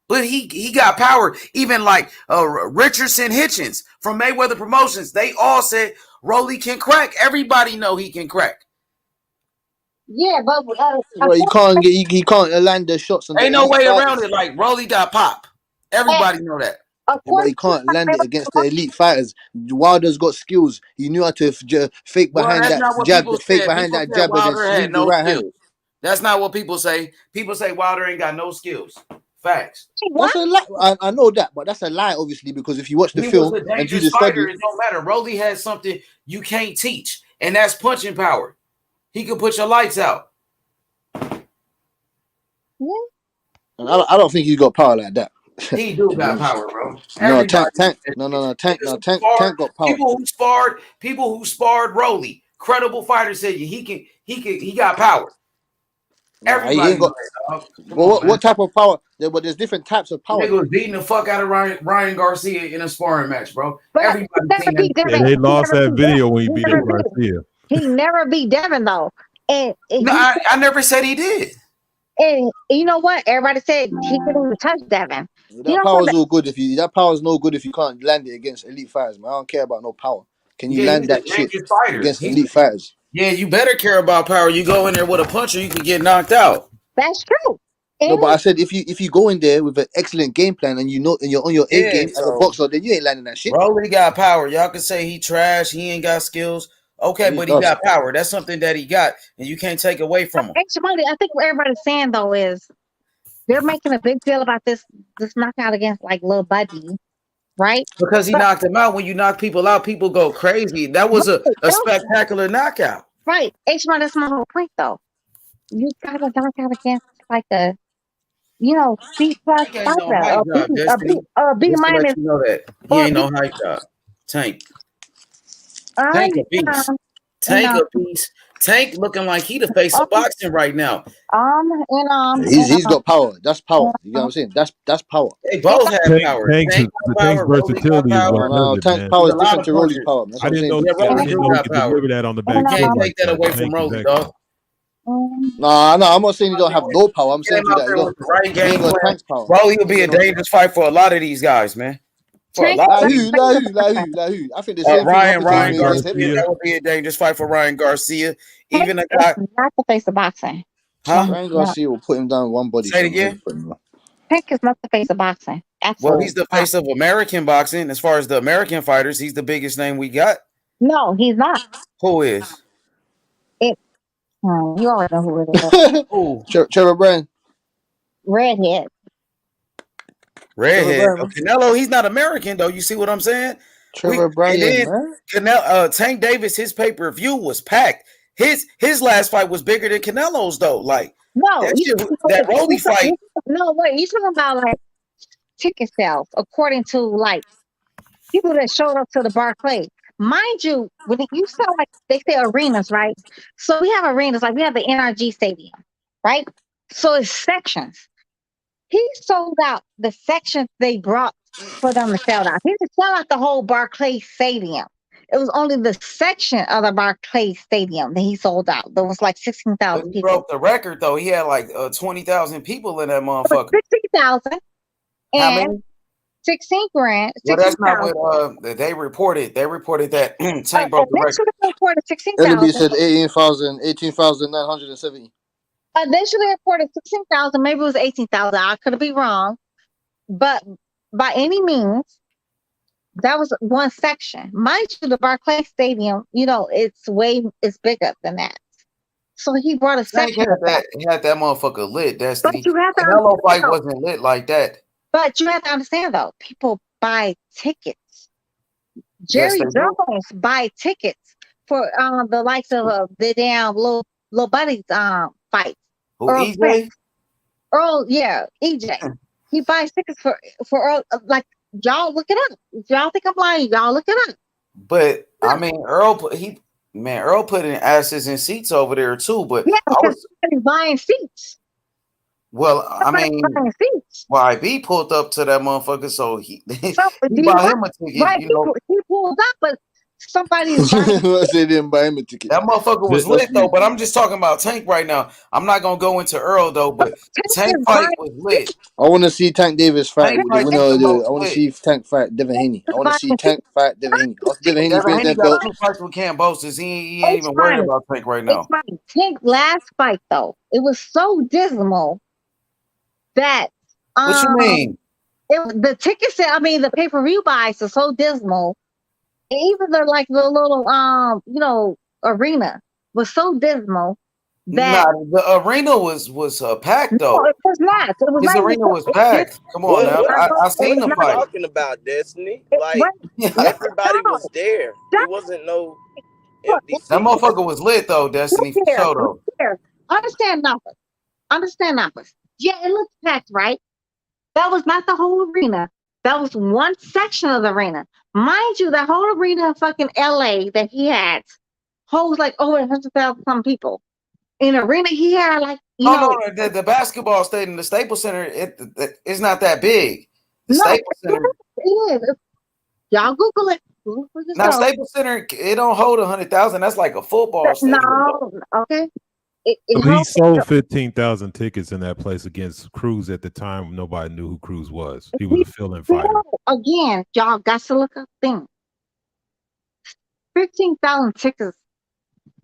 But he got power. Even like Richardson Hitchens from Mayweather Promotions, they all said Rolly can crack. Everybody know he can crack. Yeah, but he can't land the shots. On Ain't the no way fighters. around it. Like Rolly got pop. Everybody know that. Yeah, but he can't land it against the elite fighters. Wilder's got skills. He knew how to fake behind that's that not what jab, people fake said. behind People that said jab, and then Wilder had sweep the no right skills. hand. That's not what people say. People say Wilder ain't got no skills. Facts. That's a lie. I know that, but that's a lie, obviously, because if you watch the He film was a and do dangerous the fighter. study, It don't matter. Rolly has something you can't teach, and that's punching power. He can put your lights out. and I don't think he's got power like that. He do got power, bro. No, Everybody. Tank got power. People who sparred Rolly, credible fighters said he got power. Everybody He ain't got. knows that, Well, what type of power? But there's different types of power. Nigga was beating the fuck out of Ryan Garcia in a sparring match, bro. Everybody seen that. Yeah, they lost that video when he beat up Garcia. He never beat Devin though, and No, I never said he did. And you know what? Everybody said he couldn't even touch Devin. That power's all good if you. That power's no good if you can't land it against elite fighters, man. I don't care about no power. Can you land that shit against elite fighters? Yeah, you better care about power. You go in there with a puncher, you can get knocked out. That's true. No, but I said if you go in there with an excellent game plan and you know and you're on your A game as a boxer, then you ain't landing that shit. Rolly got power. Y'all can say he trash, he ain't got skills. Okay, but he got power. That's something that he got, and you can't take away from him. Actually, I think what everybody's saying though is they're making a big deal about this knockout against like Lil Buddy, right? Because he knocked him out. When you knock people out, people go crazy. That was a spectacular knockout. Right. H1, that's my whole point though. You got to knock out against like a C plus fighter, a B minus. You know that he ain't no hype job. Tank a beast. Tank a beast. Tank looking like he the face of boxing right now. He's got power. That's power. You know what I'm saying? That's power. They both have power. Tank's versatility is what Tank power is different to Rolly's power. I didn't know he could deliver that on the back. You can't take that away from Rolly, dog. No, I'm not saying you don't have no power. I'm saying that right game plan. Rolly will be a dangerous fight for a lot of these guys, man. For a lot of who? I think the same Ryan Garcia. That would be a dangerous fight for Ryan Garcia. Even a guy not the face of boxing. Huh? Ryan Garcia will put him down one body. Say it again. Tank is not the face of boxing. Well, he's the face of American boxing. As far as the American fighters, he's the biggest name we got. No, he's not. Who is? You already know who it is. Trevor Bryan. Redhead. Canelo, he's not American though. You see what I'm saying? Trevor Bryan, man. Tank Davis, his pay-per-view was packed. His last fight was bigger than Canelo's though. Like that Rolly fight. No, wait, you talking about like ticket sales according to like people that showed up to the Barclays. Mind you, when you sell like they say arenas, right? So we have arenas like we have the NRG Stadium, right? So it's sections. He sold out the sections they brought for them to sell out. He didn't sell out the whole Barclays Stadium. It was only the section of the Barclays Stadium that he sold out. There was like 16,000 people. He broke the record though. He had like 20,000 people in that motherfucker. 16,000 and 16 grand. Well, that's not what they reported. They reported that Tank broke the record. Reported 16,000. LB said 18,970. Initially reported 16,000. Maybe it was 18,000. I could be wrong, but by any means, that was one section. Mind you, the Barclays Stadium, it's bigger than that. So he brought a Tank section. had that motherfucker lit, Destiny. But you have to Canelo fight understand, wasn't lit like that. but you have to understand though, people buy tickets. Yes, Jerry they do. Jones buy tickets for the likes of the damn little buddies fights. Who, Earl EJ? Spence. Earl, yeah, EJ. He buys tickets for Earl. Like y'all look it up. If y'all think I'm lying, y'all look it up. But I mean, Earl put in asses and seats over there too. But yeah, I was buying seats. Well, I mean, YB pulled up to that motherfucker, so he bought him a ticket. Right, you know, he pulled up, but somebody's buying. They didn't buy him a ticket. That motherfucker was lit though. But I'm just talking about Tank right now. I'm not gonna go into Earl though, but Tank fight was lit. I want to see Tank Davis fight with the Tank winner. fight I was want to lit. see Tank fight Devin Haney. I want to see Tank fight Devin Haney. After Devin Haney Devin finished Haney that got belt, 2 fights with Kambosos. He ain't even worried about Tank right now. It's fine. Tank's last fight though, it was so dismal that What you mean? The ticket sale, I mean the pay-per-view buys are so dismal. And even the little arena was so dismal that the arena was packed though. No, it was not. It was His not arena was packed. Come on now. I seen the fight. Talking about Destiny, like everybody was there. It wasn't no empty That motherfucker was lit though, Destiny, for sure though. Understand numbers. Yeah, it looked packed, right? That was not the whole arena. That was one section of the arena. Mind you, that whole arena in fucking LA that he had holds like over 100,000 some people. In arena, he had like the basketball stadium, the Staples Center, it's not that big. The Staples Center, it is. Y'all Google it. Now Staples Center, it don't hold 100,000. That's like a football stadium. No, okay. He sold 15,000 tickets in that place against Cruz at the time. Nobody knew who Cruz was. He was a fill-in fighter. Again, y'all got to look up things. 15,000 tickets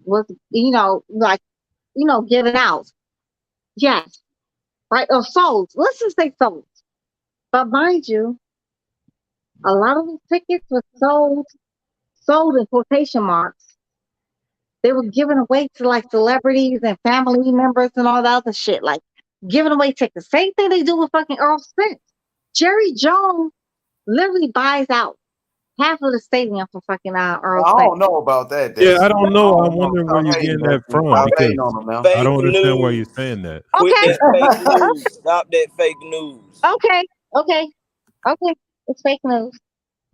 was, given out. Yes. Right? Or sold. Let's just say sold. But mind you, a lot of these tickets were sold in quotation marks. They were given away to like celebrities and family members and all the other shit, like giving away tickets. Same thing they do with fucking Earl Spence. Jerry Jones literally buys out half of the stadium for fucking Earl Spence. I don't know about that. Yeah, I don't know. I'm wondering where you're getting that from because I don't understand why you're saying that. Quit that fake news. Stop that fake news. Okay. It's fake news.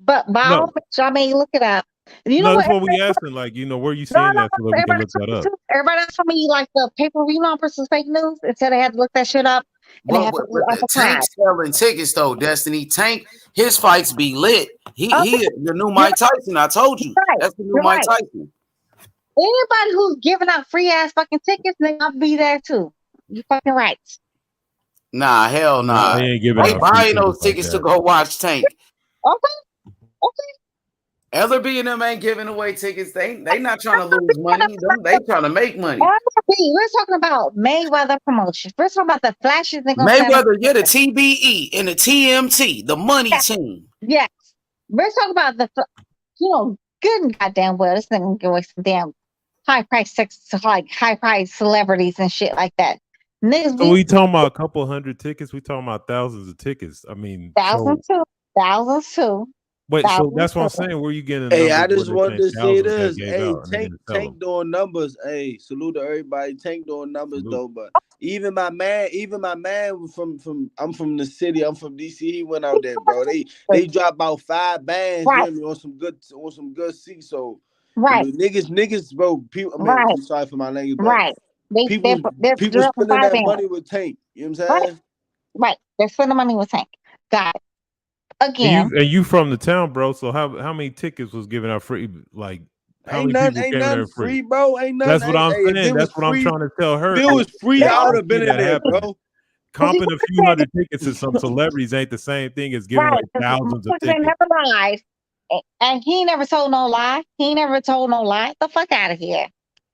But No. I mean, look it up. That's what we asking. Like, where you seeing that so that we can look that up? Everybody else told me like the pay-per-view numbers was fake news and said they had to look that shit up. Tank selling tickets though, Destiny. Tank, his fights be lit. He the new Mike Tyson. I told you. That's the new Mike Tyson. Anybody who's giving out free ass fucking tickets, they gonna be there too. You fucking right. Nah, hell nah. They ain't giving out buying free those tickets to go watch Tank. Okay. LRB and them ain't giving away tickets. They not trying to lose money. They trying to make money. We're talking about Mayweather promotion. We're talking about the flashes. Mayweather, the TBE and the TMT, the money team. Yes. We're talking about good and goddamn well. This nigga give away some damn high price celebrities and shit like that. Niggas, So we talking about a couple hundred tickets. We talking about thousands of tickets. I mean, thousands too. Wait, so that's what I'm saying. Where you getting? Hey, I just wanted to say this. Hey, Tank doing numbers. Hey, salute to everybody. Tank doing numbers though. But even my man from I'm from the city. I'm from DC. He went out there, bro. They dropped about 5 bands on some good seats. So niggas, bro. People. I mean, I'm sorry for my language, but people spending that money with Tank. You know what I'm saying? Right. They're spending money with Tank. Got it. Again, and you from the town, bro? So how many tickets was given out free? Like how many people came there free, bro? Ain't nothing. That's what I'm saying. That's what I'm trying to tell her. If it was free, I would have been in there, bro. Comping a few hundred tickets to some celebrities ain't the same thing as giving like thousands of tickets. They never lied, and he never told no lie. The fuck out of here,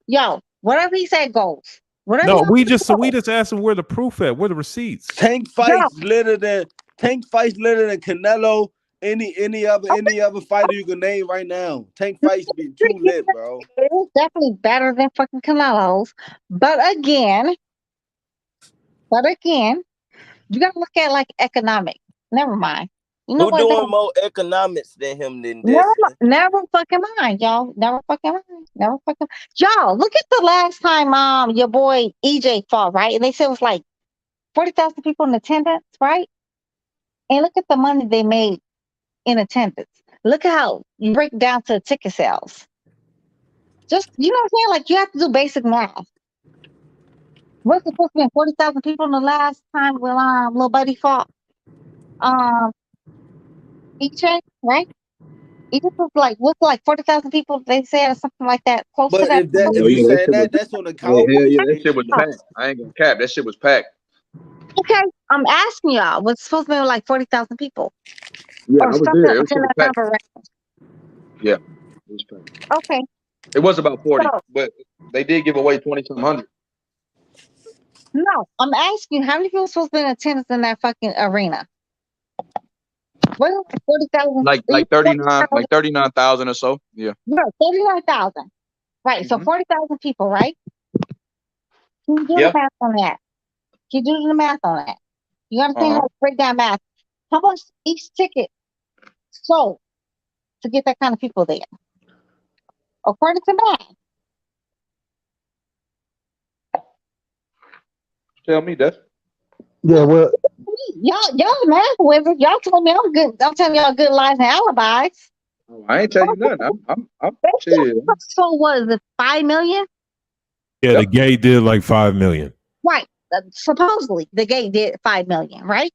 yo. Whatever he said goes. We just asked him where the proof at, where the receipts. Tank fights litter than Canelo Any other fighter you can name right now? Tank fights be too lit, bro. It's definitely better than fucking Canelo's. But again, you gotta look at like economic. Never mind. You know Who what? doing more economics than him than Never, Destiny? never fucking mind, y'all. Never fucking mind. Never fucking. Y'all, look at the last time your boy EJ fought, right? And they said it was like 40,000 people in attendance, right? And look at the money they made in attendance. Look at how you break down to ticket sales. Just, you know what I'm saying? Like, you have to do basic math. What's supposed to be 40,000 people in the last time when Lil Buddy fought EJ, right? It was like, what's like 40,000 people, they said, or something like that, close to But that. if you saying that's on the couch. Hell yeah, that shit was packed. I ain't gonna cap. That shit was packed. Okay, I'm asking y'all, what's supposed to be like 40,000 people? Yeah, Or I was something there. It was in that packed. number, right? Yeah, it was packed. Okay. It was about 40, So, but they did give away 2,200. no, I'm asking you, how many people are supposed to be in attendance in that fucking arena? What is it, 40,000? Like 39,000 or so. Yeah. No, 39,000. Right, so 40,000 people, right? Can you do the math on that? Can you do the math on that? You understand how to break down math? How much each ticket sold to get that kind of people there? According to math. Tell me that. Yeah, well, Y'all math wizards. Y'all told me I'm good. I'm telling y'all good lies and alibis. I ain't tell you nothing. I'm chill. So was it 5 million? Yeah, the gate did like 5 million. Right. Supposedly the gate did 5 million, right?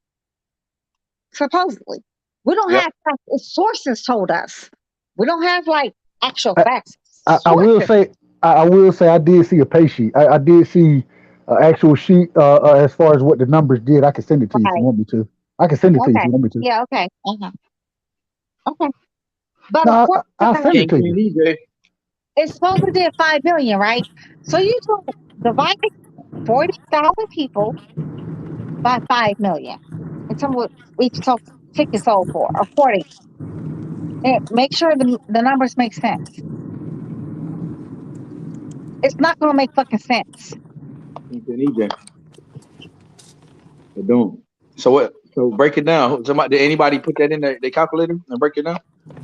Supposedly. We don't have facts. Sources told us. We don't have like actual facts. I will say I did see a pay sheet. I did see an actual sheet as far as what the numbers did. I can send it to you if you want me to. I can send it to you if you want me to. Yeah, okay. Okay. But No, I'll send it to you. It's supposed to did 5 million, right? So you divide 40,000 people by 5 million. And tell me what each ticket sold for, according. And make sure the numbers make sense. It's not gonna make fucking sense. EJ. They don't. So what? So break it down. Did anybody put that in their calculator and break it down?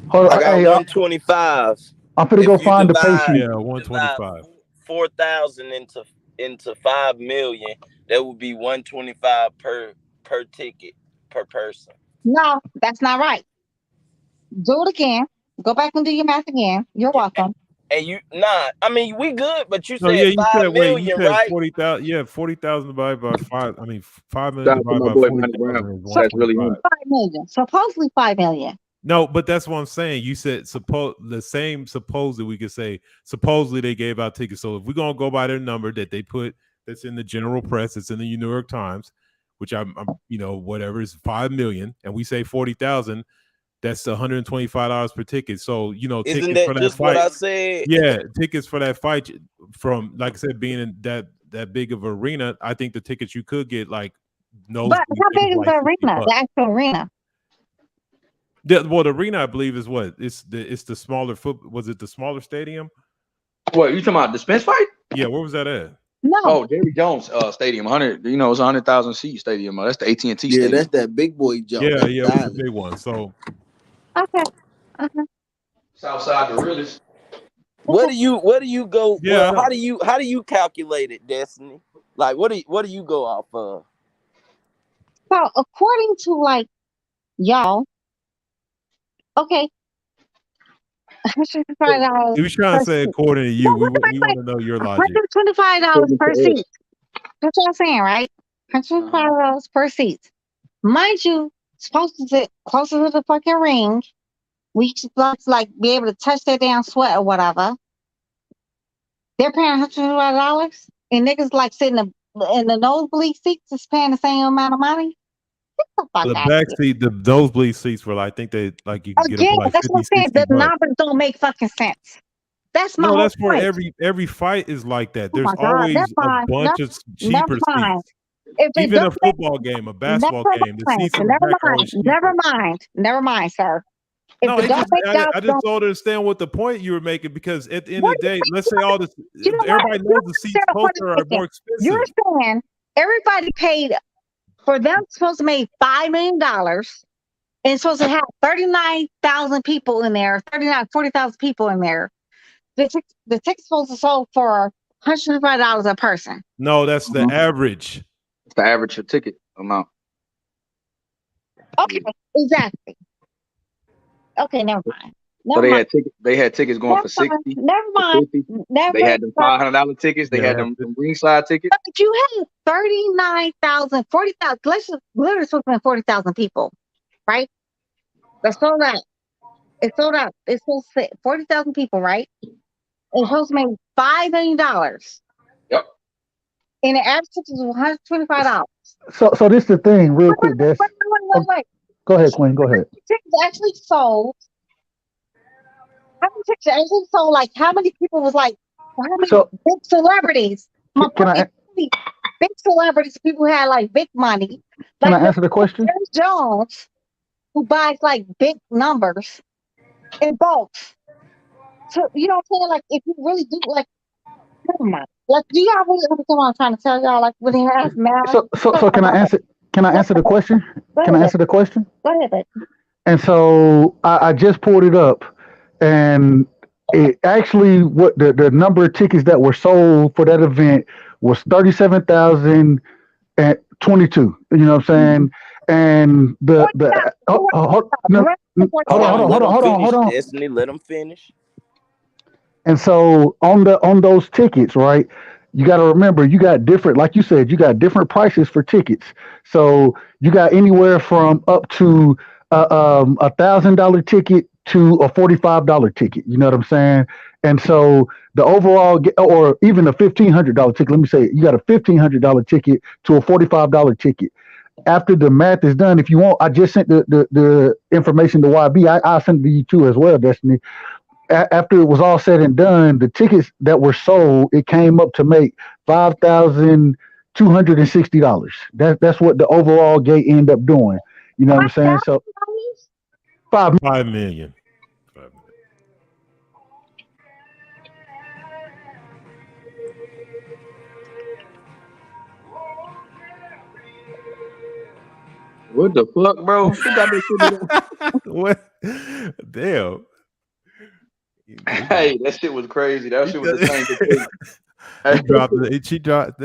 Hold on, I got 125. I'm finna go find the pay sheet. Yeah, 125. 4,000 into 5 million. That would be 125 per ticket per person. No, that's not right. Do it again. Go back and do your math again. You're welcome. And I mean, we good, but you said you 5 said, million, you said right? 40,000. Yeah, 40,000 divided by 5. I mean, 5 million divided by 40,000 is That's really 125. 5 million. Supposedly 5 million. No, but that's what I'm saying. You said supposedly we could say supposedly they gave out tickets. So if we're gonna go by their number that they put that's in the general press, it's in the New York Times, which I'm whatever is 5 million, and we say 40,000, that's $125 per ticket. So Isn't tickets that for that just fight. what I said? Yeah, tickets for that fight from, like I said, being in that big of an arena. I think the tickets you could get like no. But how big is the arena? The actual arena? The arena, I believe, is what? It's the smaller was it the smaller stadium? What, you talking about the Spence fight? Yeah, where was that at? No. Oh, Jerry Jones Stadium, 100. It's 100,000 seat stadium. That's the AT&T stadium. Yeah, that's that big boy jump. Yeah, it was a big one. So okay. Southside the realest. Where do you go? Yeah. Well, how do you calculate it, Destiny? Like what do you go off of? So according to like y'all, okay. $125. He was trying to say according to you. We want to know your logic. $125 per seat. That's what I'm saying, right? $125 per seat. Mind you, supposed to sit closer to the fucking ring. We supposed to like be able to touch that damn sweat or whatever. They're paying $125, and niggas like sitting in the nosebleed seats is paying the same amount of money. The back seat, the nosebleed seats were, I think they like you can get them for like that's 50, what I'm saying. 60 The bucks. numbers don't make fucking sense. That's my No, whole that's for point. every fight is like that. Oh There's my God, always that's a fine. bunch of cheaper Never mind. seats. If it Even a don't make football game, a never basketball game, the mind, seats in the back are always cheaper. never mind, sir. If No, it it don't just make I dollars, just don't. don't understand what the point you were making because at the end of What the do day, you let's say all this You know what? everybody You knows don't the seats understand what closer I'm are saying. more You're expensive. saying everybody paid for them supposed to make $5 million and supposed to have 39,000 people in there, 40,000 people in there. The ticket's supposed to sold for $105 a person. No, that's the average. It's the average ticket amount. Okay, exactly. Okay, never mind. So Never mind. they had tickets going for 60, Never for mind. 50. Never They had mind. them $500 tickets. They had them ringside tickets. But you had 39,000, 40,000. Let's just literally supposed to be 40,000 people, right? That's sold out. It's sold out. It's supposed to say 40,000 people, right? It's supposed to make $5 million. Yep. And the average ticket was $125. So this is the thing, real quick, Des. Wait. Go ahead, Queen. Go ahead. Tickets actually sold. How many tickets actually sold? Like, how many people was like, how many big celebrities? My Can point I is, big celebrities, people who had like big money. can Like I answer the question? Jerry Jones, who buys like big numbers in bulk. So, you know what I'm saying? Like, if you really do, like, never mind. Like, do y'all really understand what I'm trying to tell y'all? Like, when he has math. So can I answer? Can I answer the question? Can I answer the question? Go ahead. And so I just pulled it up, and it actually what the number of tickets that were sold for that event was 37,022. You know what I'm saying? And hold on. Destiny, let them finish. And so on those tickets, right? You got to remember, you got different, like you said, you got different prices for tickets. So you got anywhere from up to $1,000 ticket to a $45 ticket. You know what I'm saying? And so the overall, or even a $1,500 ticket. Let me say, you got a $1,500 ticket to a $45 ticket. After the math is done, if you want, I just sent the information to YB. I'll send it to you too as well, Destiny. After it was all said and done, the tickets that were sold, it came up to make $5,260. That's what the overall gate ended up doing. You know what I'm saying? So $5 million. What the fuck, bro? Who got this shit? What? Damn. Hey, that shit was crazy. That shit was the same. They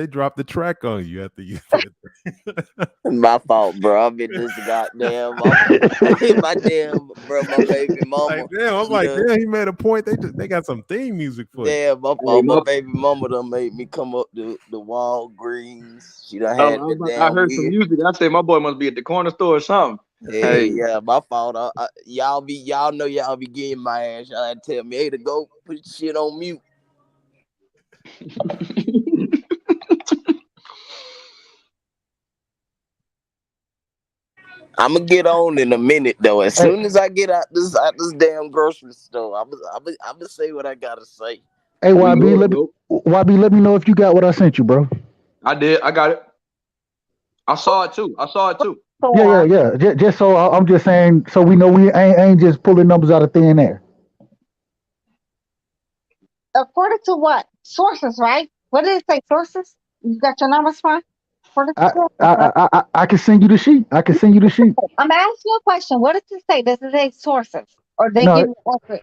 dropped the track on you after you. My fault, bro. I've been just goddamn. My baby mama. Like, damn, I'm like, damn, he made a point. They got some theme music for you. Damn, my fault. My baby mama done made me come up the Walgreens. She done had the damn. I heard some music. I said my boy must be at the corner store or something. Hey, yeah, my fault. Y'all know y'all be getting my ass. Y'all had to tell me, hey, to go put shit on mute. I'm gonna get on in a minute though. As soon as I get out this damn grocery store, I'm gonna say what I gotta say. Hey, YB, let me know if you got what I sent you, bro. I did. I got it. I saw it too. Yeah. Just so I'm just saying, so we know we ain't just pulling numbers out of thin air. According to what? Sources, right? What did it say? Sources? You got your numbers from? I can send you the sheet. I'm asking you a question. What does it say? Does it say sources? Or they give you answers?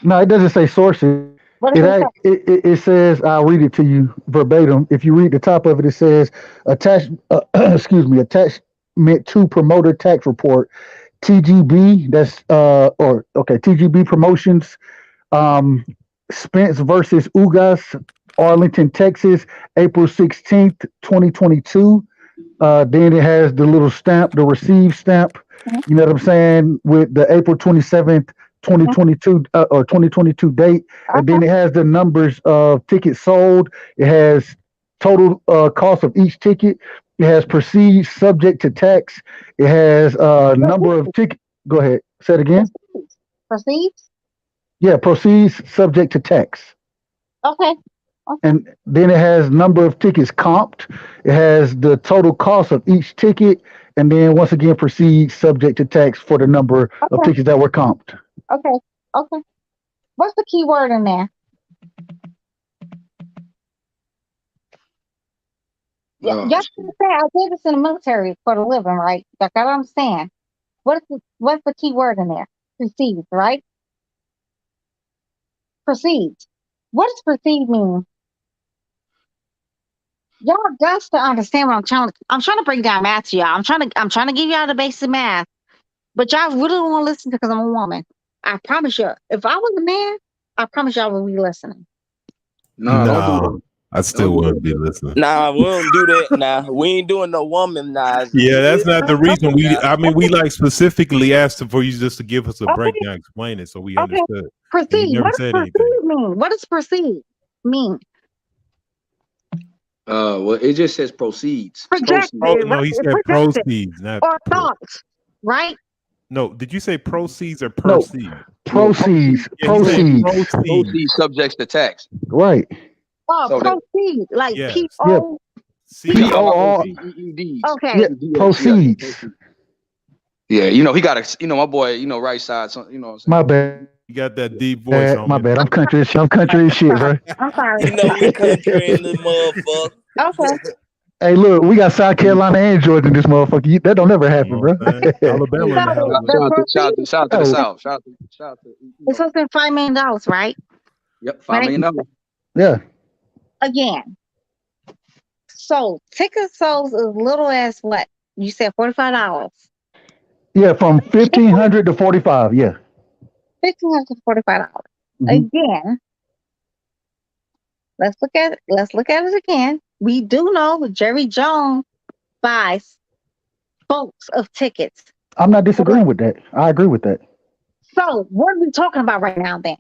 No, it doesn't say sources. It says, I'll read it to you verbatim. If you read the top of it, it says attachment to promoter tax report, TGB. TGB Promotions, Spence versus Ugas, Arlington, Texas, April 16th, 2022. Then it has the little stamp, the receive stamp. You know what I'm saying, with the April 27th. 2022 or 2022 date, and then it has the numbers of tickets sold. It has total cost of each ticket. It has proceeds subject to tax. It has number of tickets. Go ahead, say it again. Proceeds. Yeah, proceeds subject to tax. Okay. And then it has number of tickets comped. It has the total cost of each ticket, and then once again proceeds subject to tax for the number of Okay. tickets that were comped. Okay. Okay. What's the key word in there? Yeah, Oh, y'all can say I did this in the military for the living, right? Like I don't understand. What's the key word in there? Proceed, right? Proceed. What does proceed mean? Y'all got to understand what I'm trying to break down math to y'all. I'm trying to give y'all the basic math, but y'all really don't want to listen because I'm a woman. I promise you, if I was a man, I promise y'all would be listening. no, don't do No, that. I still wouldn't be listening. Nah, we don't do that. Nah, we ain't doing no womanizing. Yeah, that's not the reason we. Nah. I mean, we like specifically asked for you just to give us a Okay. breakdown, explain it, so we Okay. understood. And you Proceed. never What does said proceed anything. mean? What does proceed mean? Well, it just says proceeds. Projected, Oh Proceeds. no, he right? said Projected proceeds, not or thoughts, right? No, did you say proceeds or No, proceed? No, proceeds. Yeah, he said Proceeds. proceeds. Proceeds subjects to tax. Right. So that Proceed, like Yes. Yeah. P-O. P-O-R. PROCEEDs. Okay. Yeah. Proceeds. Yeah, you know, he got a, you know, my boy, you know, right side, so, you know what I'm saying? My bad. You got that deep voice on My me. bad. I'm country as shit. I'm country as shit, bro. I'm sorry. You know we country in the motherfucker. Okay. Hey, look, we got South Carolina and Georgia in this motherfucker. That don't never happen, bro. Alabama in the house. Shout out to the South. Shout out to, It's supposed to be $5 million, right? yep, $5 Right. million. Yeah. Again. So ticket sales as little as what? You said $45. Yeah, from 1,500 to 45. Yeah. $1,500 to $45. Mhm. Again, let's look at it again. We do know Jerry Jones buys bulks of tickets. I'm not disagreeing with that. I agree with that. So what are we talking about right now then?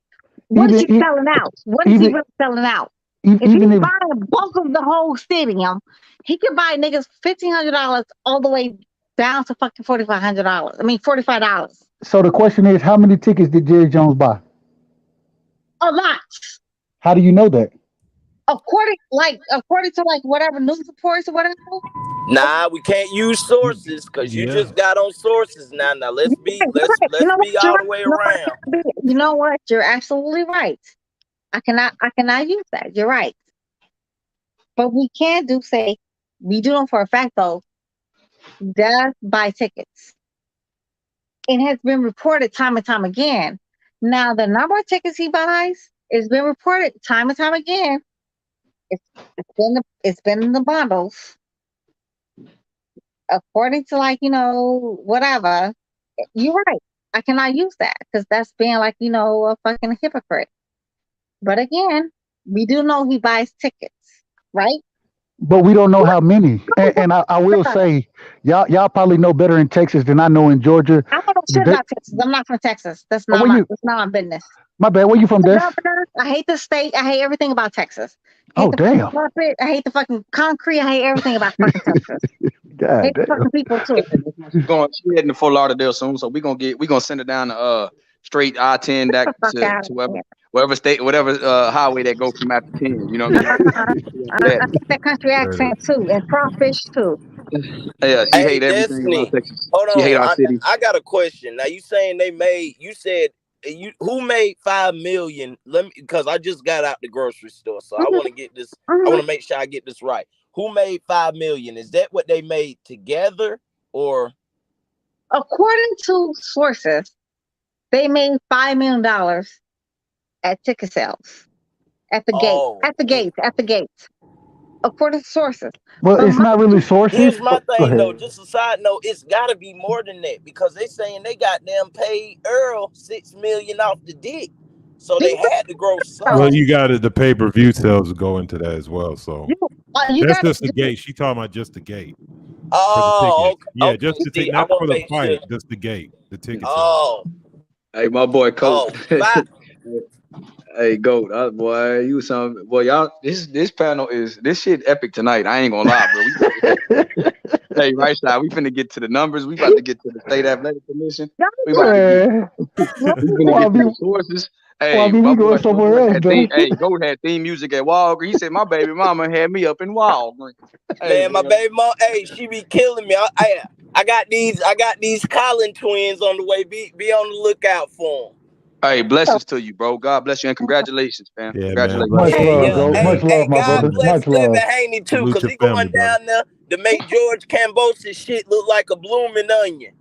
What is he selling out? What is he really selling out? If he's buying a bulk of the whole stadium, he can buy niggas $1,500 all the way down to fucking $4,500. I mean $45. So the question is, how many tickets did Jerry Jones buy? A lot. How do you know that? According to whatever news reports or whatever. Nah, we can't use sources because you just got on sources now. Now let's be all the way around. You know what? You're absolutely right. I cannot use that. You're right. But we can say we do know for a fact though, he does buy tickets. It has been reported time and time again. Now the number of tickets he buys has been reported time and time again. It's been in the bundles. According to whatever, you're right. I cannot use that because that's being a fucking hypocrite. But again, we do know he buys tickets, right? But we don't know how many. And I will say, y'all probably know better in Texas than I know in Georgia. I don't know shit about Texas. I'm not from Texas. That's not that's not my business. My bad. Where you from, Des? I hate the state. I hate everything about Texas. Oh, damn. Carpet. I hate the fucking concrete. I hate everything about fucking Texas. God hate the fucking people too. She's heading to Fort Lauderdale soon, so we're gonna send her down the straight I-10 back to whatever highway that goes from after 10. You know what I mean? I hate that country accent too, and crawfish too. Yeah, she Hey, hate everything Destiny, about Texas. hold She hate on. our city. I got a question. Now you saying who made 5 million? Because I just got out the grocery store, so I want to get this. I want to make sure I get this right. Who made 5 million? Is that what they made together, or? According to sources, they made $5 million at ticket sales at the gates. According to sources. Well, it's not really sources. Here's my thing though, just a side note, it's gotta be more than that because they saying they goddamn paid Earl $6 million off the dick. So they had to grow some. Well, you got the pay-per-view sales go into that as well. So that's just the gate. She talking about just the gate. Oh, yeah, just the ticket, not for the fight, just the gate, the ticket sales. Hey, my boy Coach. Hey, Goat, boy, you some boy, y'all. This panel this shit epic tonight. I ain't gonna lie, bro. Hey, right side, we finna get to the numbers. We about to get to the state athletic commission. We about to get to the sources. Well, I Hey, mean, my we going boy somewhere else, had though. Go had theme music at Walgreens. He said my baby mama had me up in Walgreens. Hey, Man, my boy. baby mom, hey, she be killing me. I got these Collin twins on the way. Be on the lookout for them. Hey, blessings to you, bro. God bless you and congratulations, man. Yeah, man. Congratulations. Much Blessings, love, brother, bro. man. Much love, my God brother. bless Much love. Devin Haney too, Salute cause your he family, going brother. down there to make George Kambosos shit look like a blooming onion.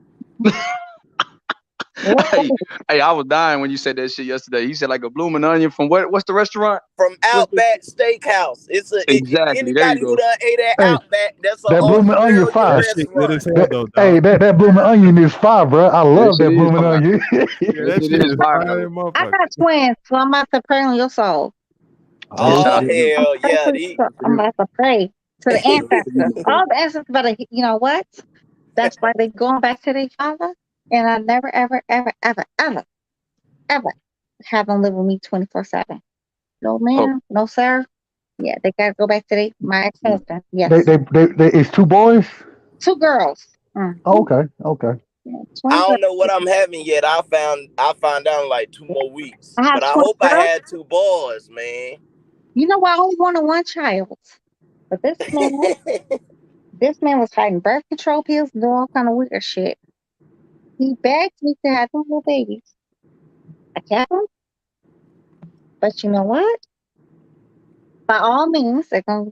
Hey, I was dying when you said that shit yesterday. He said like a blooming onion from what's the restaurant? From Outback Steakhouse. Exactly. There you Anybody who go. done ate at Hey, Outback, that's an that blooming onion Australian That fire. shit good restaurant. as hell, though, dog. That blooming onion is fire, bro. I That love shit that is blooming fire. onion. Yeah, That that shit shit is is fire fire though. than I motherfucker. got twins, so I'm about to pray on your soul. Yeah, Oh shout Oh out to shit. you. hell yeah, I'm about to pray to the Shout out to you, ancestors. my boy. All the ancestors better, you know what? That's why they going back to their father. And I never, ever, ever, ever, ever, ever have them live with me 24/7. No, Oh, ma'am. No, sir. Yeah, they got to go back to my ex-husband. They, Yes. they, they, they, it's two boys. 2 girls. Mm. Okay, okay. Yeah, I twin don't know what girls. I'm having yet. I found out in like 2 more weeks. I have But I twin hope I girls. had 2 boys, man. You know why I only wanted 1 child? But this man was fighting birth control pills and doing all kind of weird shit. He begged me to have 2 little babies. I kept them, but you know what? By all means, they're gonna,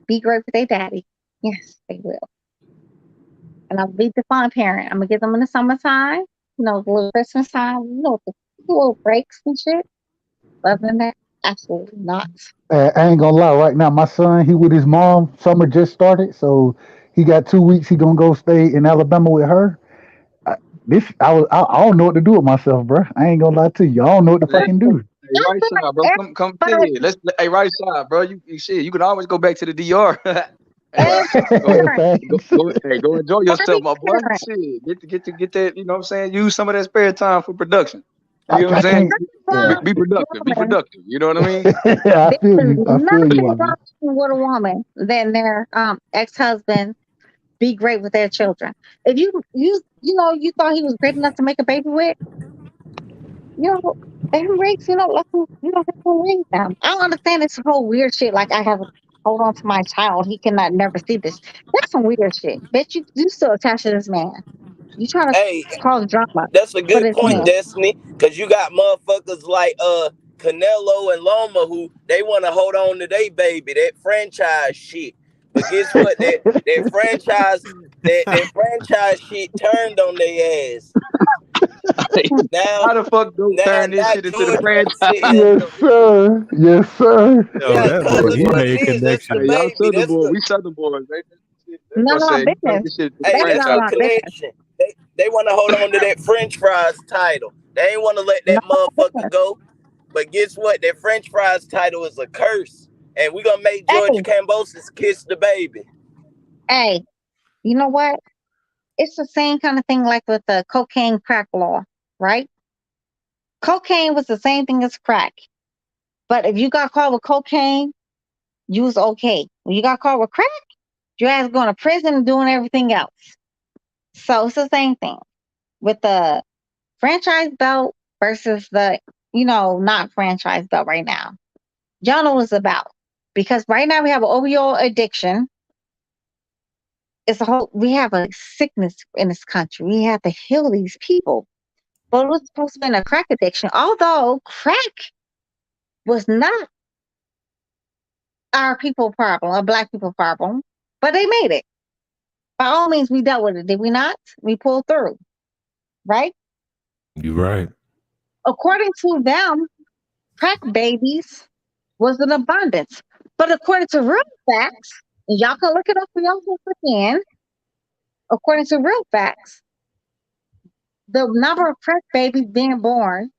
be great with their daddy. Yes, they will. And I'll be the fun parent. I'm gonna get them in the summertime, the little Christmas time, the little breaks and shit. Other than that, absolutely not. I ain't gonna lie. Right now, my son, he with his mom. Summer just started, so he got 2 weeks. He gonna go stay in Alabama with her. I don't know what to do with myself, bro. I ain't gonna lie to you. I don't know what to hey, fucking do. hey, right side, bro. Come Everybody, shit. Hey, right side, bro. You shit. You can always go back to the DR. Hey, every go, parent, go enjoy yourself, every my boy. parent. Shit, get that. You know what I'm saying? Use some of that spare time for production. You know what I I'm saying? can't. Yeah, Be productive. Be Woman, productive. You know what I mean? I there feel is you. I feel you, nothing Wagner. wrong with a woman than their ex-husband be great with their children. If you thought he was great enough to make a baby with, let him raise, let him raise them. I don't understand this whole weird shit. Like I have to hold on to my child. He cannot never see this. That's some weird shit. Bet you still attached to this man. You trying to Hey, cause drama that's a for good this point, man. Destiny. Cause you got motherfuckers like Canelo and Loma who they want to hold on to their baby, that franchise shit. But guess what? That franchise shit turned on their ass. Now, How the fuck go turn this now shit into the George want to franchise? sit here. Yes, sir. Yes, sir. Yo, Yeah, that cause boy, that's he what it made is. That's the Hey, connections. y'all baby. Southern That's boy. the We Southern boys. They None gonna of my say you turn business. this shit to the Hey, That's that's none of the my franchise. business. connection. They want to hold on to that French fries title. They ain't want to let None that of my motherfucker business. go. But guess what? That French fries title is a curse, and we gonna make George Hey, Kambosos kiss the baby. hey, you know what? It's the same kind of thing like with the cocaine crack law, right? Cocaine was the same thing as crack. But if you got caught with cocaine, you was okay. When you got caught with crack, your ass going to prison and doing everything else. So it's the same thing with the franchise belt versus the, not franchise belt right now. Y'all know what it's about. Because right now we have an opioid addiction. We have a sickness in this country. We have to heal these people. But it was supposed to be a crack addiction. Although crack was not our people problem, a black people problem, but they made it. By all means, we dealt with it, did we not? We pulled through, right? You right. According to them, crack babies was an abundance. But according to real facts, and y'all can look it up for yourself again, according to real facts, the number of crack babies being born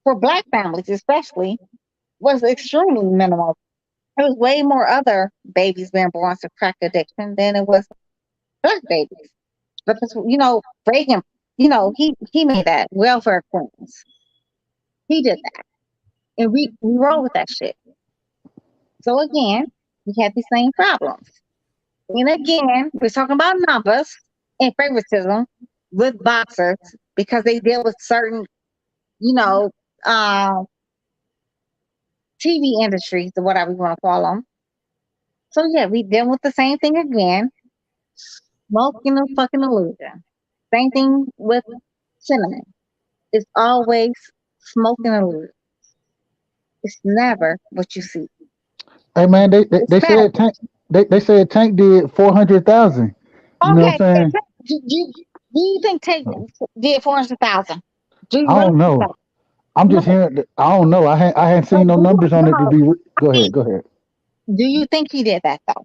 for black families especially was extremely minimal. There was way more other babies being born to crack addiction than it was black babies. Because Reagan, he made that welfare queens. He did that, and we roll with that shit. So again, we had the same problems. And again, we're talking about numbers and favoritism with boxers because they deal with certain, you know, TV industries or whatever you want to call them. So yeah, we deal with the same thing again. Smoking a fucking illusion. Same thing with cinnamon. It's always smoking illusion. It's never what you see. Hey man, It's they never. said they said Tank did 400,000. You know Okay, what I'm saying? do you think Tate did 400,000? Do you I really don't think that? know. I'm No. just hearing. I don't know. I hadn't seen no numbers on it to be. Go ahead. Go ahead. Do you think he did that though?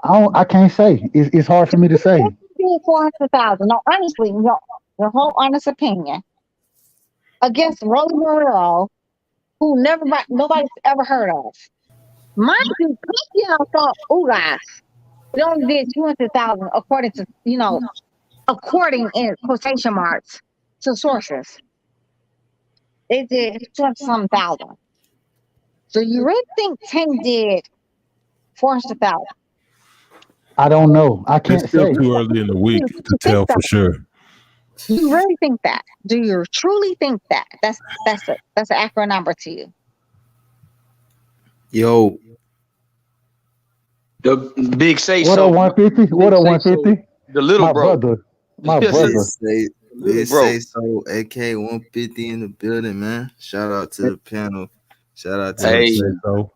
I can't say. It's hard for me to say. He did 400,000. No, honestly, no. Your whole honest opinion against Rolly Morel, who nobody's ever heard of. Mind you, Pacquiao thought Ugas. They only did 200,000 according to according in quotation marks to sources. They did 200 thousand. So you really think Tank did 400,000? I don't know. I It's can't still say. too early in the week You to think tell that? for sure. Do you really think that? Do you truly think that? That's an accurate number to you. Yo, The big say What so. a 150? What a 150? The little My bro. brother. My Yes, brother. they bro. say so. AK 150 in the building, man. Shout out to the panel. Shout out to Hey. the so.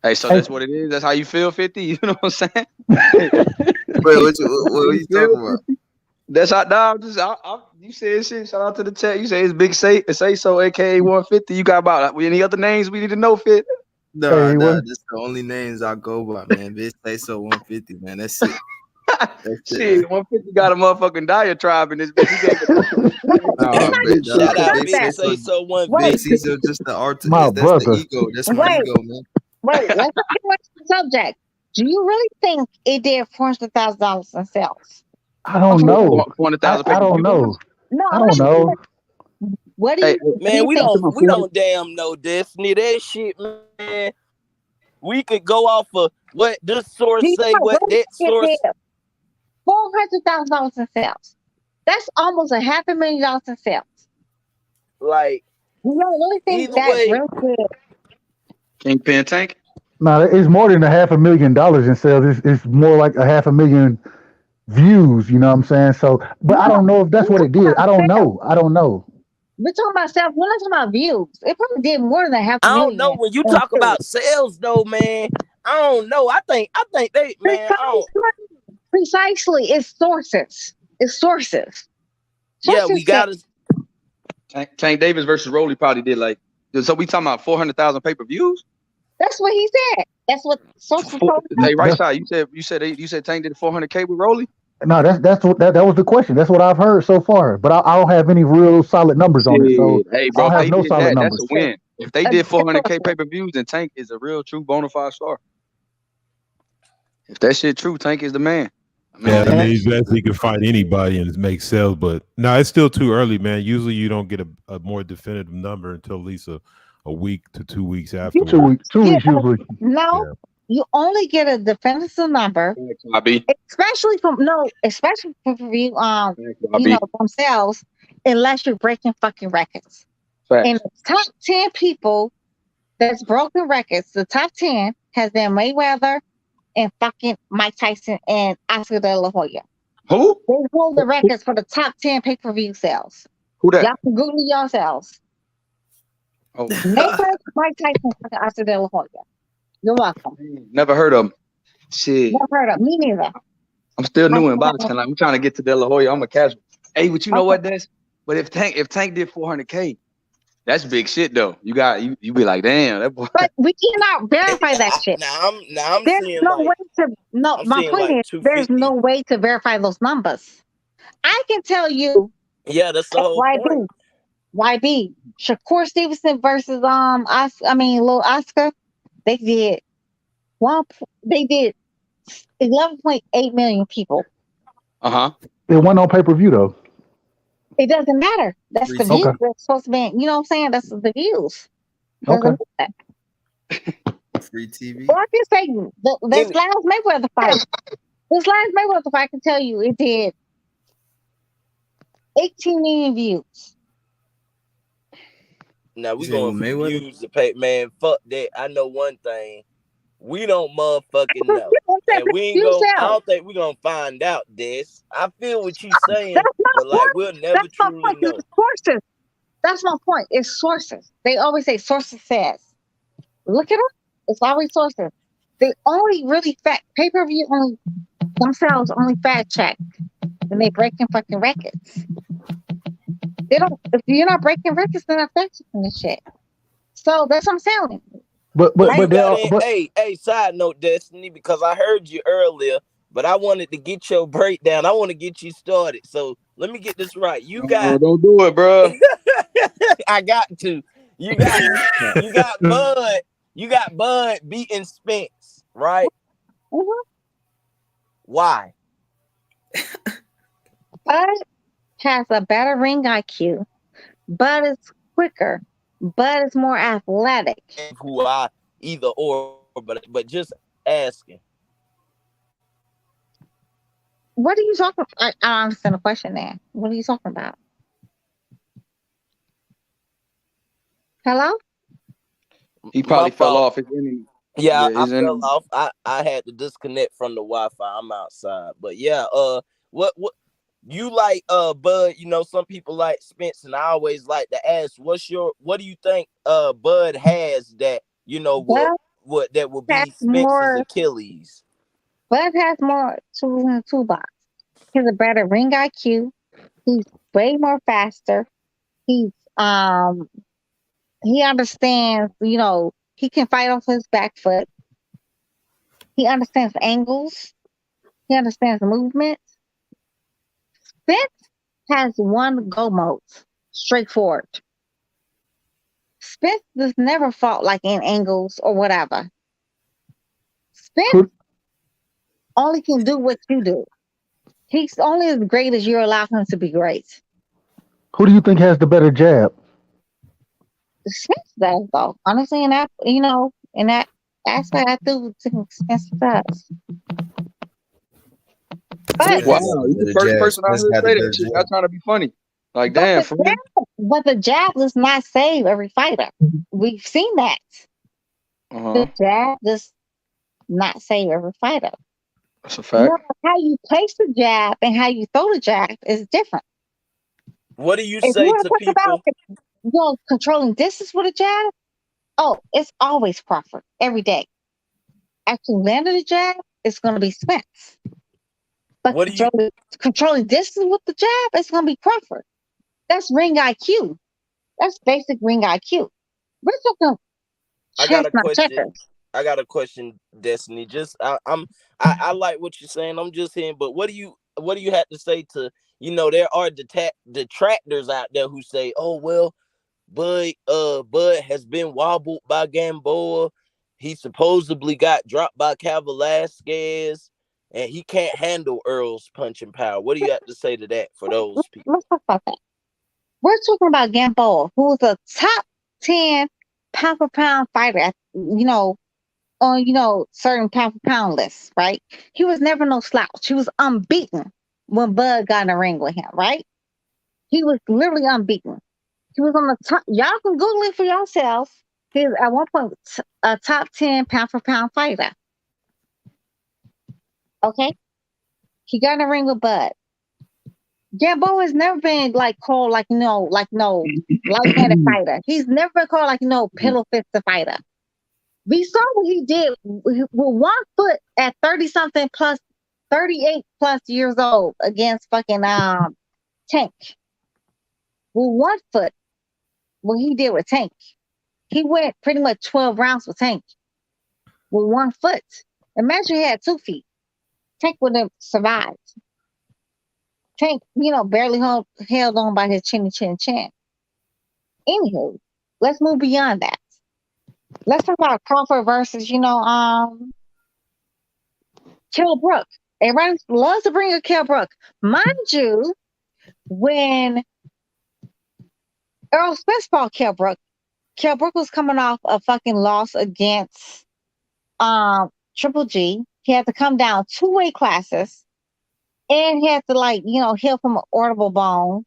Hey, so that's what it is. That's how you feel, 50. You know what I'm saying? Wait, what are you talking about? That's how. Nah, you said shit. Shout out to the chat. You say it's big say so, aka 150. You got about any other names we need to know, Fit? Nah, that's the only names I go by, man. Bitch, say so 150, man. That's it. Shit, 150 got a motherfucking diatribe in this bitch. Shout out Big Say So 150. Big C's just the artist. My That's brother. the ego. That's my ego, man. Wait, let's get back to the subject. Do you really think it did $400,000 in sales? I don't know. 400,000 I don't know. No, I don't know. What do you Man, we think? don't damn know Destiny. That shit, man. We could go off of what this source say, what that source. $400,000 in sales. That's almost $500,000 in sales. Like, you don't really think either that's way, real good? Kingpin Tank? No, it's more than $500,000 in sales. It's more like 500,000 views. You know what I'm saying? So, but I don't know if that's what it did. I don't know. We're talking about sales. We're not talking about views. It probably did more than $500,000. I don't know. When you talk about sales, though, man, I don't know. I think they, man. Precisely, it's sources. It's sources. Yeah, we got it. Tank Davis versus Rolly probably did like. So we talking about 400,000 pay-per-views? That's what he said. That's what sources told me. Hey, right side. You said Tank did 400K with Rolly? No, that was the question. That's what I've heard so far. But I don't have any real solid numbers on it. So Hey, bro, I don't have if no they did solid that, numbers. that's a win. If they did 400K pay-per-views, then Tank is a real, true, bona fide star. If that shit true, Tank is the man. Yeah, I mean, he's actually can fight anybody and make sales, but no, it's still too early, man. Usually, you don't get a more definitive number until at least a week to 2 weeks after. 2 weeks usually. No, you only get a definitive number, especially from themselves, unless you're breaking fucking records. Facts. And the top 10 people that's broken records, the top 10 has been Mayweather and fucking Mike Tyson and Oscar De La Hoya. Who? They hold the records for the top 10 pay-per-view sales. Who that? Y'all can Google yourselves. Oh. Mayweather, Mike Tyson, and Oscar De La Hoya. You're welcome. Never heard of him. Shit. Never heard of me neither. I'm still new in boxing. Like, I'm trying to get to De La Hoya. I'm a casual. Hey, but you know what, Des? But if Tank did 400K, that's big shit though. You be like, damn, that boy. But we cannot verify that shit. Now I'm there's seeing no like, way to no. I'm My seeing point like is, there's 250. no way to verify those numbers. I can tell you. Yeah, that's the whole point. YB, Shakur Stevenson versus Lil Oscar, they did 11.8 million people. It went on pay-per-view though. It doesn't matter. That's the views. Okay. That's supposed to be. You know what I'm saying? That's the views. Okay. Free TV. Well, I can say this last Mayweather fight. I can tell you it did 18 million views. Now You we said going with for the Mayweather? views to pay. Man, fuck that. I know one thing. We don't motherfucking know. And we ain't go. I don't think we're gonna find out this. I feel what you saying, That's my but like point. we'll never That's my truly point. know. It's sources. That's my point. It's sources. They always say sources says. Look it up. It's always sources. They only really fact pay-per-view only themselves only fact check when they breaking fucking records. They don't. If you're not breaking records, they're not fact checking this shit. So that's what I'm saying. But You they got are. it. But Hey, side note, Destiny, because I heard you earlier, but I wanted to get your breakdown. I want to get you started. So let me get this right. You got. Don't do it, bro. I got to. You got Bud. You got Bud beating Spence, right? Why? Bud has a better ring IQ. Bud is quicker. Bud is more athletic. Who I either or, but just asking. What are you talking about? I don't understand the question there. What are you talking about? Hello? He probably My fell fault. off his enemy. Yeah, I his fell enemy. off. I had to disconnect from the Wi-Fi. I'm outside. But yeah, what you like Bud, you know, some people like Spence, and I always like to ask, what do you think Bud has that, you know, what that will be Spence's Achilles? Bud has more tools in the toolbox. He has a better ring IQ. He's way more faster. He's he understands, you know, he can fight off his back foot. He understands angles. He understands movement. Spence has one go mode, straightforward. Spence has never fought like in angles or whatever. Spence only can do what you do. He's only as great as you allow him to be great. who do you think has the better jab? Spence does, though. Honestly, in that, you know, in that aspect, I do think Spence does. But Wow, you're the first person I heard say that shit. Not trying to be funny. Like, damn, for real? But the jab does not save every fighter. We've seen that. The jab does not save every fighter. That's a fact. You know, how you place the jab and how you throw the jab is different. What do you If say you want to to talk people? about, you know, controlling distance with a jab, oh, it's always Crawford every day. After you land the jab, it's going to be Spence. But controlling distance with the jab, it's going to be Crawford. That's ring IQ. That's basic ring IQ. We're talking I got a chess, not question. checkers. I got a question, Destiny. Just I like what you're saying. I'm just saying, but what do you have to say to, you know, there are detractors out there who say, oh well, Bud has been wobbled by Gamboa. He supposedly got dropped by Velasquez, and he can't handle Earl's punching power. What do you have to say to that for those people? Let's talk about that. We're talking about Gamboa, who's a top 10 pound for pound fighter, you know, on, you know, certain pound for pound lists, right? He was never no slouch. He was unbeaten when Bud got in the ring with him, right? He was literally unbeaten. He was on the top. Y'all can Google it for yourselves. He was at one point a top 10 pound for pound fighter. Okay? He got in the ring with Bud. Gamboa has never been like called like no light-handed fighter. He's never been called like pillow fisted fighter. We saw what he did with 1 foot at 30-something plus 38 plus years old against fucking Tank. With 1 foot, what he did with Tank. He went pretty much 12 rounds with Tank. With 1 foot. Imagine he had 2 feet. Tank would have survived. Tank, you know, barely held on by his chin. Anywho, let's move beyond that. Let's talk about Crawford versus, you know, Kell Brook. Everybody loves to bring a Kell Brook. Mind you, when Errol Spence fought Kell Brook was coming off a fucking loss against Triple G. He had to come down 2 weight classes. And he had to, like, you know, heal from an orbital bone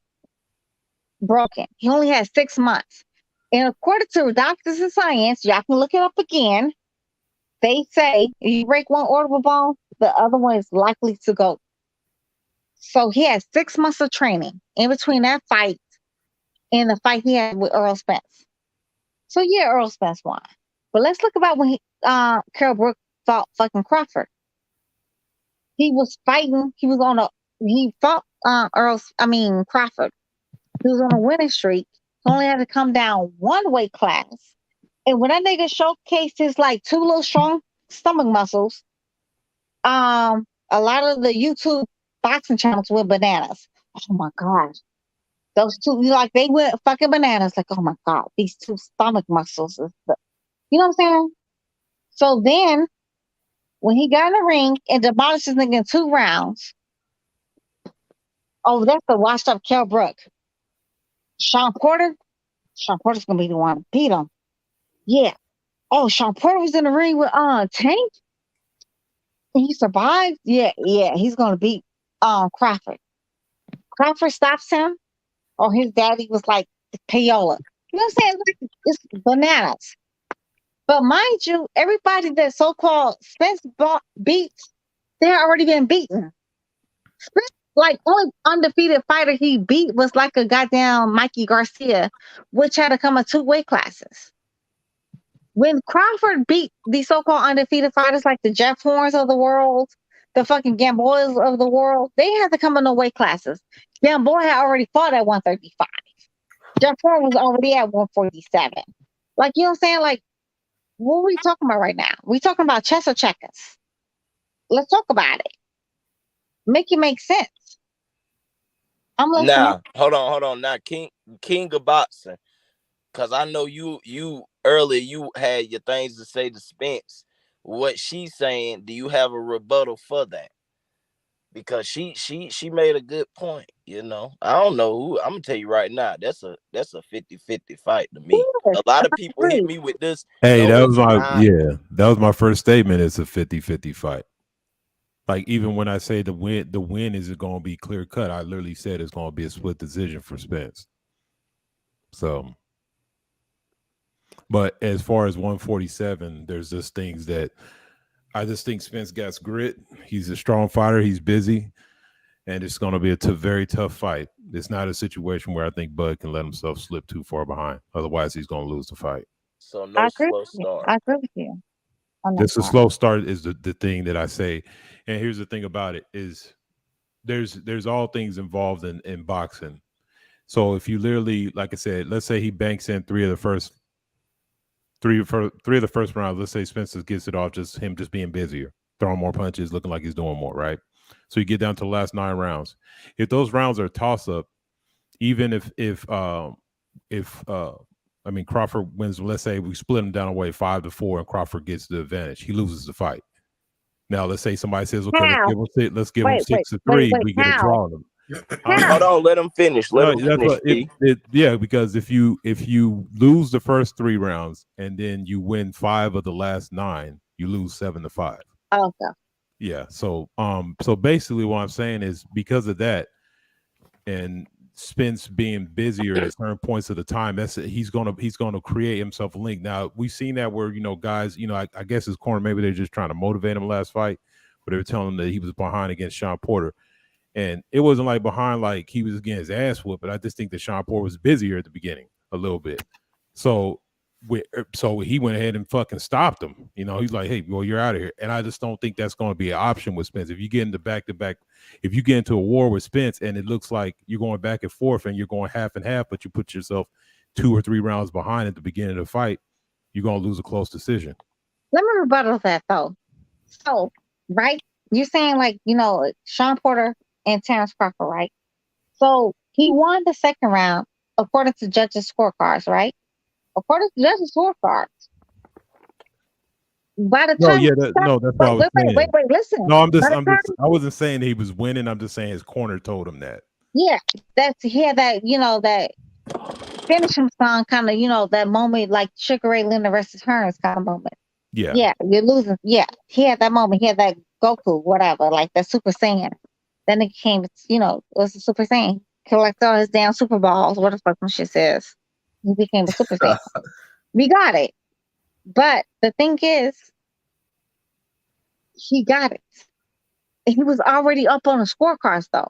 broken. He only had 6 months. And according to doctors of science, y'all can look it up again. They say if you break one orbital bone, the other one is likely to go. So he had 6 months of training in between that fight and the fight he had with Earl Spence. So yeah, Earl Spence won. But let's look about when Carl Brook fought fucking Crawford. He was fighting. He fought Crawford. He was on a winning streak. He only had to come down 1 weight class. And when that nigga showcased his like 2 little strong stomach muscles, a lot of the YouTube boxing channels went bananas. Oh my God. Those two, like they went fucking bananas. Like, oh my God, these 2 stomach muscles. You know what I'm saying? So then, when he got in the ring and demolished this nigga in 2 rounds, oh, that's the washed up Kell Brook. Sean Porter's gonna be the one to beat him. Yeah. Oh, Sean Porter was in the ring with Tank. And he survived. Yeah, he's gonna beat Crawford. Crawford stops him, or his daddy was like payola. You know what I'm saying? It's bananas. But mind you, everybody that so-called Spence beats, they're already been beaten. Spence, like, only undefeated fighter he beat was like a goddamn Mikey Garcia, which had to come in 2 weight classes. When Crawford beat these so-called undefeated fighters like the Jeff Horns of the world, the fucking Gamboas of the world, they had to come in no weight classes. Gamboa had already fought at 135. Jeff Horn was already at 147. Like, you know what I'm saying? Like, what are we talking about right now? We talking about chess or checkers? Let's talk about it. Make it make sense. I'm listening. Now, hold on. Now, King of Boxing, because I know you earlier you had your things to say to Spence. What she's saying, do you have a rebuttal for that? Because she made a good point, you know. I don't know who. I'm gonna tell you right now, that's a 50-50 fight to me. A lot of people hit me with this. Hey, no, that was my first statement. It's a 50-50 fight. Like, even when I say the win is going to be clear cut, I literally said it's going to be a split decision for Spence. So, but as far as 147, there's just things that I just think Spence got grit. He's a strong fighter. He's busy. And it's going to be a very tough fight. It's not a situation where I think Bud can let himself slip too far behind. Otherwise, he's going to lose the fight. So no slow start. I agree with you. Just a slow start is the thing that I say. And here's the thing about it is there's all things involved in boxing. So if you literally, like I said, let's say he banks in three of the first rounds. Let's say Spencer gets it off just being busier, throwing more punches, looking like he's doing more, right? So you get down to the last 9 rounds. If those rounds are toss up, even if Crawford wins, let's say we split him down away 5-4 and Crawford gets the advantage, he loses the fight. Now let's say somebody says, okay, let's give him 6-3, we get a draw on them. Hold on, let him finish. Yeah, because if you lose the first 3 rounds and then you win 5 of the last 9, you lose 7-5. Okay. Yeah. So basically what I'm saying is because of that and Spence being busier at certain points of the time, he's gonna create himself a link. Now we've seen that where, guys, I guess his corner, maybe they're just trying to motivate him last fight, but they were telling him that he was behind against Sean Porter. And it wasn't like behind like he was getting his ass whooped, but I just think that Sean Porter was busier at the beginning a little bit. So he went ahead and fucking stopped him. He's like, hey, well, you're out of here. And I just don't think that's going to be an option with Spence. If you get into back-to-back, if you get into a war with Spence and it looks like you're going back and forth and you're going half and half, but you put yourself 2 or 3 rounds behind at the beginning of the fight, you're going to lose a close decision. Let me rebuttal that, though. So, right, you're saying like, Sean Porter and Terrence Crawford, right? So he won the second round according to judges' scorecards, right? According to judges' scorecards. By the time that's what I was saying. Wait, listen. No, I wasn't saying he was winning. I'm just saying his corner told him that. Yeah, he had that, that finish him song kind of, that moment like Sugar Ray Leonard versus Hearns kind of moment. Yeah. Yeah, you're losing. Yeah, he had that moment. He had that Goku, whatever, like that Super Saiyan. Then it came, it was a Super Saiyan. Collect all his damn Super Balls, what the fuck my shit says. He became a super fan. We got it. But the thing is, he got it. He was already up on the scorecards though.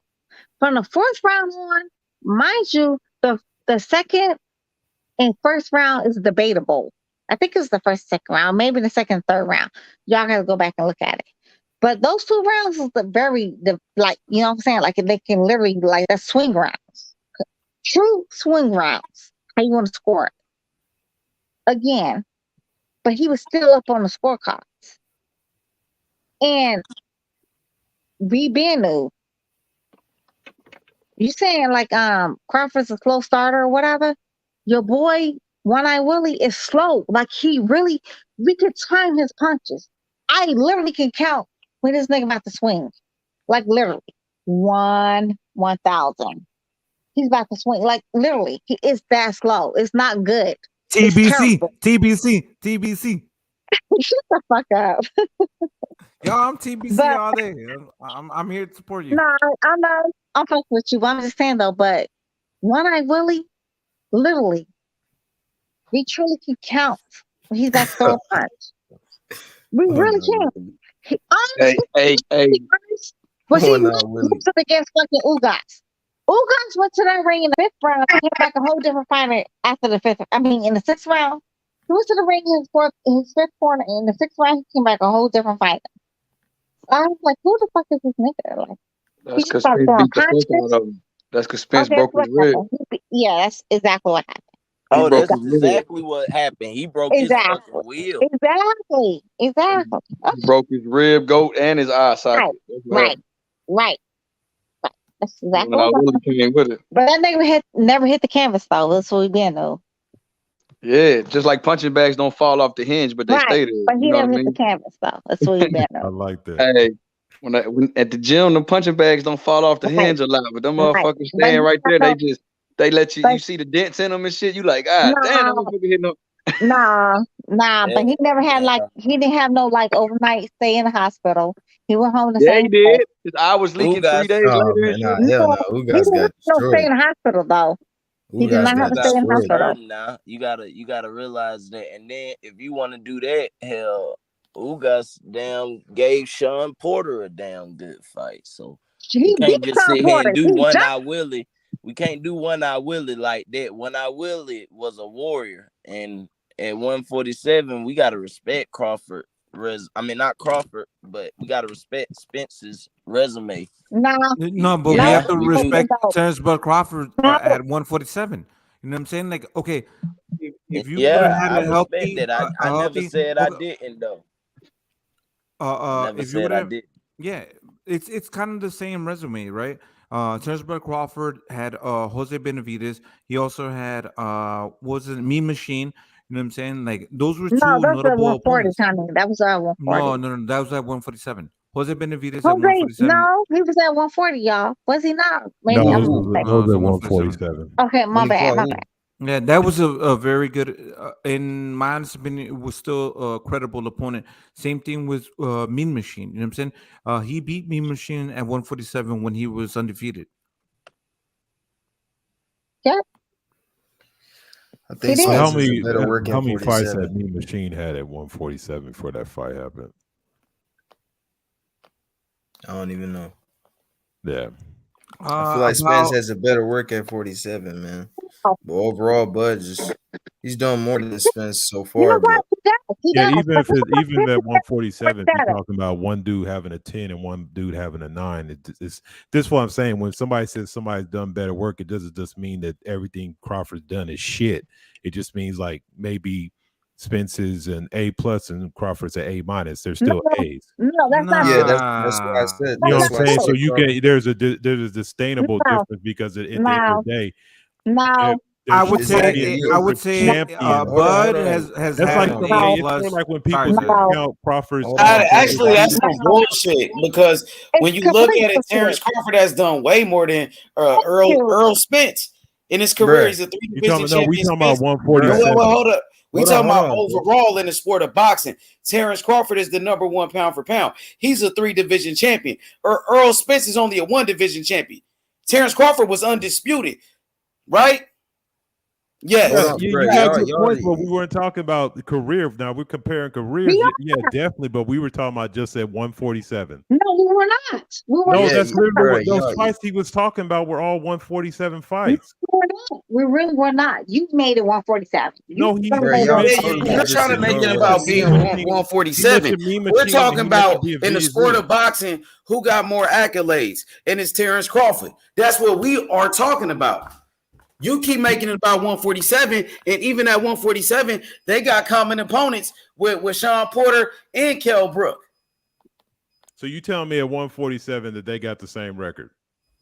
From the fourth round on, mind you, the second and first round is debatable. I think it was the first, second round, maybe the second, third round. Y'all gotta go back and look at it. But those 2 rounds is like, you know what I'm saying? Like they can literally like that's swing rounds. True swing rounds. How you want to score it. Again. But he was still up on the scorecards. And Benu, you saying like Crawford's a slow starter or whatever? Your boy One Eye Willie is slow. Like we could time his punches. I literally can count when this nigga about to swing. Like literally 1,000. He's about to swing. Like literally, he is that slow. It's not good. TBC. Shut the fuck up. Y'all, I'm TBC all day. I'm here to support you. No, I know. I'm fucking with you. But I'm just saying though, but One Eye Willie, literally, we truly can count when he's about to throw a punch. We really can. Hey. Was he against fucking Ugas? Ugas went to that ring in the 5th round and came back a whole different fighter after the 5th. I mean, in the 6th round, he went to the ring in his 5th corner. In the 6th round, he came back a whole different fighter. I was like, who the fuck is this nigga? Like, That's because Spence beat the fuck out of him. That's because Spence broke his rib. Yeah, that's exactly what happened. Oh, that's exactly what happened. He broke his fucking wheel. Exactly. He broke his rib, goat, and his eye socket. Right. That's exactly I what really happened. came with it. But that nigga never hit the canvas though. That's what we been though. Yeah, just like punching bags don't fall off the hinge, but they stay there. But he You know never what I hit the mean? canvas though. That's what we been I though. like that. Hey, when at the gym, the punching bags don't fall off the hinge a lot, but them motherfuckers But staying right there. no, They let you. but You see the dents in them and shit. You like, damn, that motherfucker hitting them. Nah. But he never had he didn't have no like overnight stay in the hospital. He went home the Yeah, same he day. did. His eye was leaking 3 days Oh later. man, And nah, shit. hell no. He Ugas didn't got have no stay destroyed. in the hospital though. He did not have to stay in the hospital. Now you gotta realize that, and then if you want to do that, hell, Ugas damn gave Sean Porter a damn good fight. So He we can't beat just Sean sit here Porter. and do He One jumped. Eye Willie. We can't do One Eye Willie like that. One Eye Willie was a warrior, and at 147, we gotta respect Crawford. Not Crawford, but we gotta respect Spence's resume. No, but we have to respect Terrence Bud Crawford at 147. You know what I'm saying? Like, okay, if you would have had I a healthy, respect that. I never said I didn't though. Never if you said would I have, did. yeah, it's kind of the same resume, right? Terrence Bud Crawford had Jose Benavidez. He also had what was it, Mean Machine? You know what I'm saying? Like those were two No, that's at notable 140, opponents. Tommy. That was at 140. No, that was at 147. Jose Benavidez at Jose, 147. no, he was at 140, y'all. Was he not? Maybe No, I'm it was mistaken. at 147. Okay, my bad. Yeah, that was a very good, in my honest opinion, it was still a credible opponent. Same thing with Mean Machine. You know what I'm saying? He beat Mean Machine at 147 when he was undefeated. Yeah. I think So how Spencer's many a better work how in many fights 47. had Mean Machine had at 147 before that fight happened? I don't even know. Yeah. I feel like Spence has a better work at 47, man. But overall, Bud he's done more than Spence so far. But Yeah, even at 147, you're talking about one dude having a 10 and one dude having a 9. This is what I'm saying. When somebody says somebody's done better work, it doesn't just mean that everything Crawford's done is shit. It just means like maybe Spence is an A+ and Crawford's an A-. They're still A's. No, that's not. yeah, that's what I said. You know That's what I'm why I saying? said So you Crawford. get there's a sustainable difference because at the end of the day, I would say Bud has that's had like an somebody. A+. It's like when people count Crawford's. Actually, that's some bullshit because when you look at it, Terrence Crawford has done way more than Earl Spence in his career. He's a 3-division champion. We talking about 147. Wait, hold up. We talking about overall in the sport of boxing. Terrence Crawford is the number 1 pound for pound. He's a 3-division champion. Earl Spence is only a 1-division champion. Terrence Crawford was undisputed, right? Yes. Yeah, you got good points, but we weren't talking about the career. Now we're comparing careers. Yeah, definitely. But we were talking about just at 147. No, we were not. We were No, not. that's literally what those fights he was talking about were all 147 fights. We were not. We really were not. You made it 147. No, You're trying to make it about being 147. We're talking about in the sport of boxing who got more accolades, and it's Terrence Crawford. That's what we are talking about. You keep making it about 147, and even at 147, they got common opponents with Sean Porter and Kell Brook. So you tell me at 147 that they got the same record?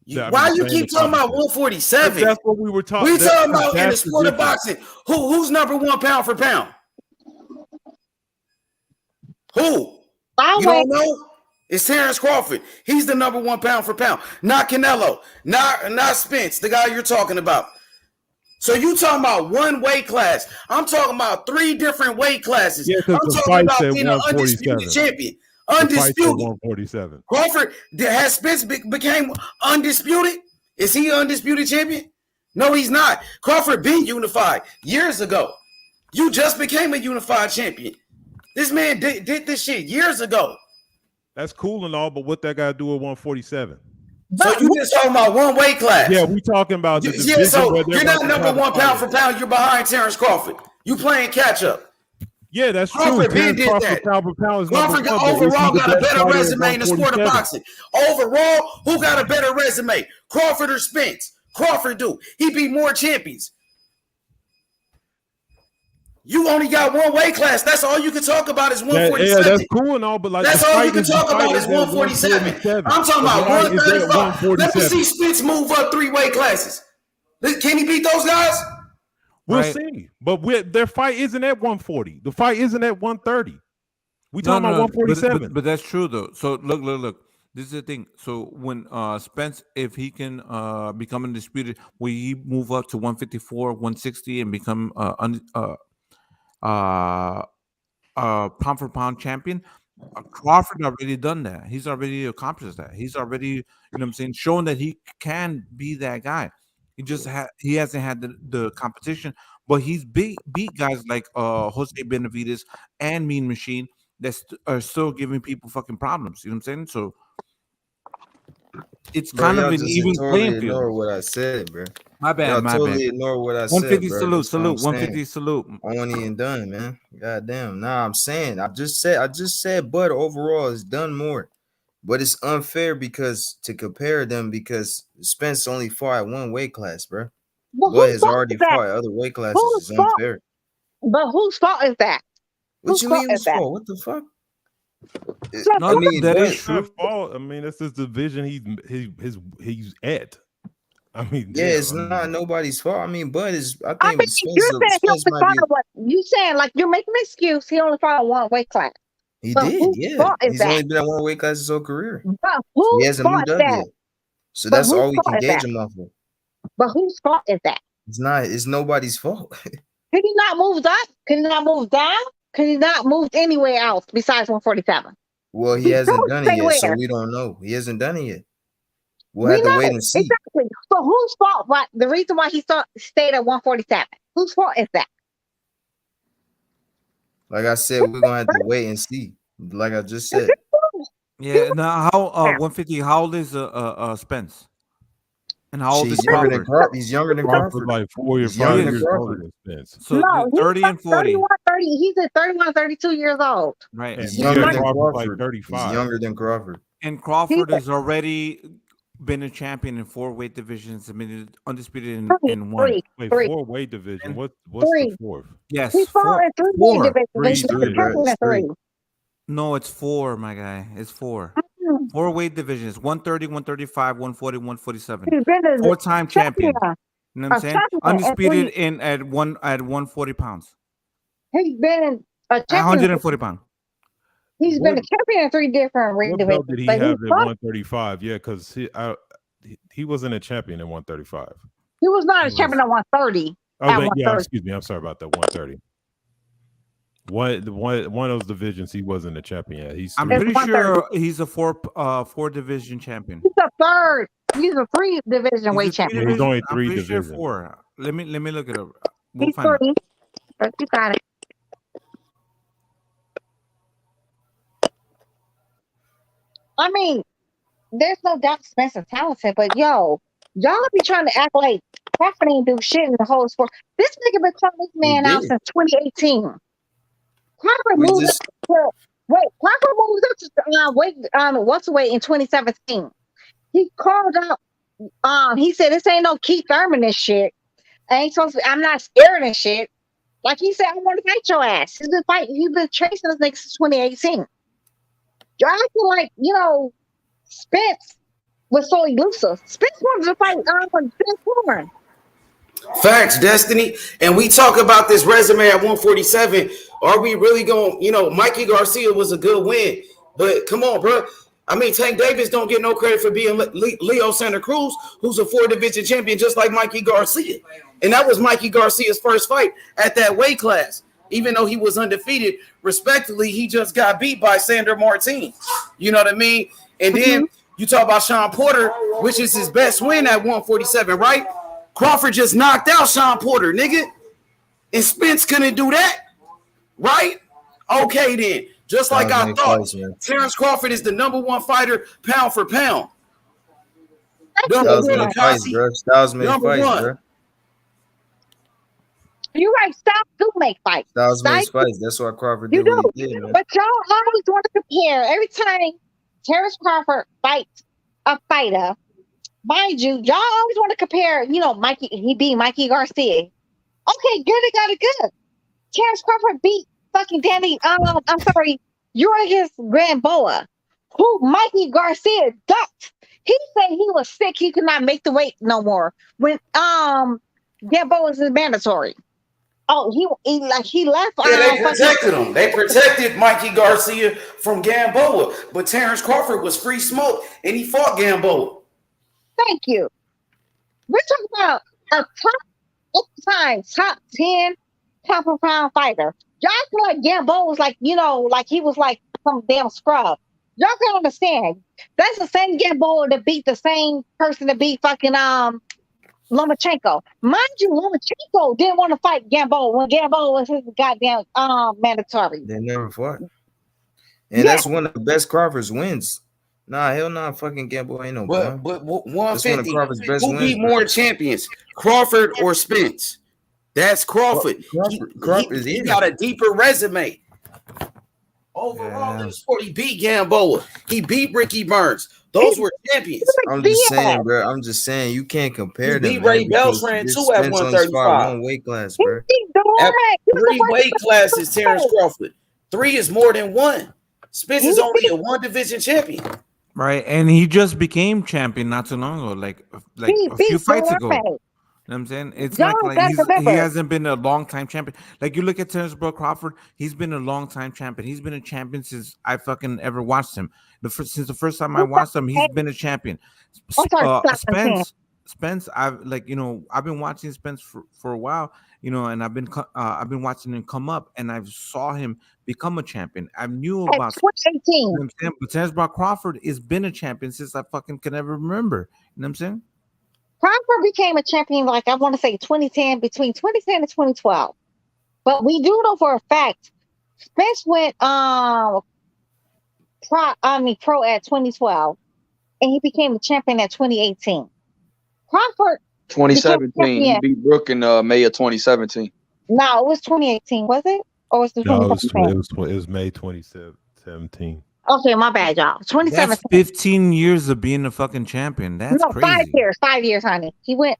Why you keep talking about 147? That's what we were talking. We talking about in the sport of boxing. Who's number one pound for pound? Who? You don't know? It's Terrence Crawford. He's the number one pound for pound. Not Canelo. Not Spence, the guy you're talking about. So you talking about one weight class. I'm talking about 3 different weight classes. Yeah, I'm talking about being an undisputed champion. Undisputed. 147. Crawford, has Spence became undisputed? Is he an undisputed champion? No, he's not. Crawford been unified years ago. You just became a unified champion. This man did this shit years ago. That's cool and all, but what that got to do with 147? So you just talking about one weight class? Yeah, we talking about the yeah. So you're not number one pound for pound. You're behind Terrence Crawford. You playing catch up. Yeah, that's Crawford true. did that. Pound for pound is Crawford overall got a better resume in the sport of boxing. Overall, who got a better resume? Crawford or Spence? Crawford do. He beat more champions. You only got one weight class. That's all you can talk about is 147. Yeah, that's cool and all, but like that's all you can talk about is 147. I'm talking about 135. Let me see Spence move up 3 weight classes. Can he beat those guys? We'll see. But their fight isn't at 140. The fight isn't at 130. We talking about 147. But that's true though. So look. This is the thing. So when Spence, if he can become undisputed, will he move up to 154, 160, and become pound for pound champion? Crawford already done that. He's already accomplished that. He's already, you know what I'm saying, shown that he can be that guy. He just he hasn't had the competition, but he's beat guys like Jose Benavidez and Mean Machine that are still giving people fucking problems. You know what I'm saying? So it's kind of an even playing field. Ignore what I said, bro. My bad. Ignore what I said. 150 salute. 150 salute. I wasn't even done, man. Goddamn. Nah, I'm saying I just said Bud overall has done more. But it's unfair because to compare them because Spence only fought at one weight class, bro. Bud has already fought at other weight classes. It's unfair. But whose fault is that? What you mean whose fault? What the fuck? No, I mean that is true. Fault. I mean that's his division. He's at. I mean, yeah, it's not nobody's fault. I mean, Bud is. I think you saying like you're making an excuse. He only fought one weight class. He did, yeah. He's only been at one weight class his whole career. But he hasn't moved up yet. So that's all we can gauge him off of. But whose fault is that? It's not. It's nobody's fault. Can he not move up? Can he not move down? Can he not move anywhere else besides 147? Well, he hasn't done it yet, so we don't know. He hasn't done it yet. We'll have to wait and see. Exactly. So whose fault? What the reason why he stayed at 147? Whose fault is that? Like I said, we're gonna have to wait and see. Like I just said. Yeah. Now, how 150? How old is Spence? And how old is Crawford? He's younger than Crawford. Like 4 or 5 years older than Spence. So no, 30 and 40. 30. He's at 31, 32 years old. Right. He's younger than Crawford. Like 35. He's younger than Crawford. And Crawford has already been a champion in 4 weight divisions, undisputed in 1. Wait, 4 weight division. What's the 4th? Yes. He fought in 3 weight divisions. 3. No, it's 4, my guy. It's 4. 4 weight divisions: 130, 135, 140, 147. 4-time champion. You know what I'm saying? Undisputed at 140 pounds. He's been a champion. 140 pounds. He's been a champion in 3 different weight divisions. Did he have at 135? Yeah, because he wasn't a champion at 135. He was not a champion at 130. Oh, yeah. Excuse me. I'm sorry about that. 130. One of those divisions he wasn't a champion yet. I'm pretty sure he's a 4 division champion. He's a 3rd. He's a 3 division weight champion. He's only 3 divisions. divisions. Sure 4. Let me look it up. We'll He's find out. 3. But you got it. I mean, there's no doubt Spencer talented, but y'all be trying to act like Crawford ain't do shit in the whole sport. This nigga been calling this We man out did. since 2018. Crawford We moved just up to Crawford moved up to welterweight in 2017. He called up. He said this ain't no Keith Thurman and shit. I'm not scared of shit. Like he said, I want to fight your ass. He's been chasing this nigga since 2018. Y'all feel like, Spence was so elusive. Spence wanted to fight Transformer. Facts, Destiny. And we talk about this resume at 147. Are we really going, Mikey Garcia was a good win. But come on, bro. I mean, Tank Davis don't get no credit for being Leo Santa Cruz, who's a 4-division champion, just like Mikey Garcia. And that was Mikey Garcia's first fight at that weight class. Even though he was undefeated, respectively, he just got beat by Sandor Martin. You know what I mean? And then you talk about Sean Porter, which is his best win at 147, right? Crawford just knocked out Sean Porter, nigga. And Spence couldn't do that, right? Okay, then. Just like I thought, Terrence Crawford is the number 1 fighter pound for pound. Styles made fights, bro. Styles made fights, bro. You're right. Styles do make fights. Styles made fights. That's why Crawford did what he did, man. But y'all always want to compare. Every time Terrence Crawford fights a fighter, mind you, y'all always want to compare, Mikey, he beat Mikey Garcia. Okay, good, they got it good. Terrence Crawford beat fucking Jorge Gamboa, who Mikey Garcia ducked. He said he was sick, he could not make the weight no more when Gamboa is mandatory. Oh, he left. Yeah, they protected him. They protected Mikey Garcia from Gamboa, but Terrence Crawford was free smoke, and he fought Gamboa. Thank you. We're talking about a top 10 pound for pound fighter. Y'all feel like Gamboa was like he was like some damn scrub. Y'all can understand. That's the same Gamboa that beat the same person that beat fucking Lomachenko. Mind you, Lomachenko didn't want to fight Gamboa when Gamboa was his goddamn mandatory. They never fought. And that's one of the best Crawford's wins. Nah, hell nah, fucking Gamboa ain't no But 150, who beat wins, more champions, Crawford or Spence? That's Crawford. Crawford he got a deeper resume. Overall, this sport, he beat Gamboa. He beat Ricky Burns. Those were champions. I'm just saying, bro. I'm just saying you can't compare them. He beat Ray Beltran too at 135. One weight class, bro. At 3 weight classes, Terrence Crawford. 3 is more than 1. Spence is only a 1-division champion. Right, and he just became champion not too long ago, like a few fights ago. You know what I'm saying? It's like he hasn't been a long time champion. Like you look at Terrence Crawford, he's been a long time champion. He's been a champion since I fucking ever watched him. Since the first time I watched him, he's been a champion. Spence, I've been watching Spence for a while, and I've been watching him come up, and I saw him become a champion. I knew about 2018. But Terrence Crawford has been a champion since I fucking can ever remember. You know what I'm saying? Crawford became a champion, like I want to say 2010, between 2010 and 2012. But we do know for a fact, Spence went pro at 2012, and he became a champion at 2018. Crawford 2017. He beat Brooke in May of 2017. No, it was 2018, was it? Or was it 2017? It was May 2017. Okay, my bad, y'all. 2017. That's 15 years of being a fucking champion. That's crazy. 5 years, honey. He went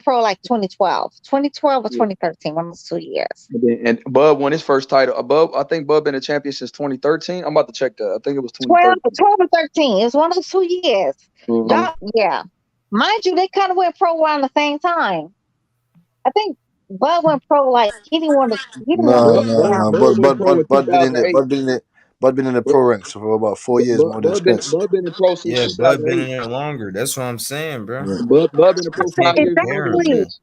pro like 2012 or 2013, one of those 2 years. And Bub won his first title. I think Bub been a champion since 2013. I'm about to check that. I think it was 12 or 13. It was one of those 2 years. Yeah. Mind you, they kind of went pro around the same time. I think Bud went pro like he didn't want to. Bud been in the pro ranks for about 4 years more than Spence. Bud been in pro since Bud been in there longer. That's what I'm saying, bro. Bud been in pro 5 years.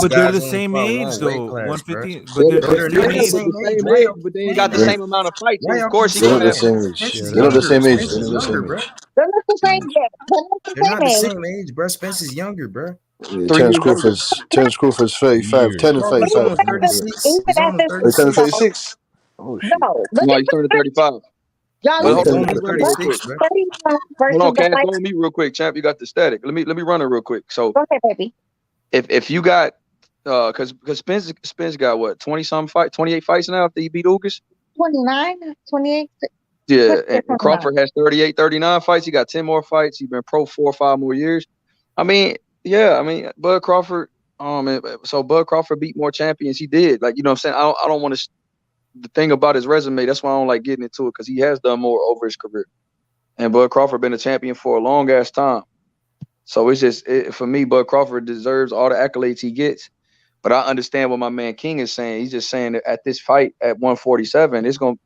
But they're the same age though. 150. But they're the same age. But they ain't got the same amount of fights. So of course, they're not the same age. They're not the same age. They're not the same age, bro. Spence is younger, bro. Yeah, 3 years older. Terence Crawford's 35, 10 and Bro, he's 35. almost even 36. He's almost at this 10 and 36. 36. Oh shit. no, look No, at he's turning 35. y'all But Yeah, look hold he's at on, let almost me run it real quick. 36, bro. 31 Hold versus on, the Cass, fight. go on me real quick, champ. You got the static. Let me run it real quick. So Go ahead, baby. if you got because Spence got what 28 fights now after he beat Ugas. 29, 28. Yeah, and Crawford has 38, 39 fights. He got 10 more fights. He's been pro 4 or 5 more years. I mean, Bud Crawford. So Bud Crawford beat more champions. He did. Like, you know what I'm saying? I don't want to. The thing about his resume, that's why I don't like getting into it, because he has done more over his career. And Bud Crawford been a champion for a long ass time. So it's just for me, Bud Crawford deserves all the accolades he gets. But I understand what my man King is saying. He's just saying that at this fight at 147, it's going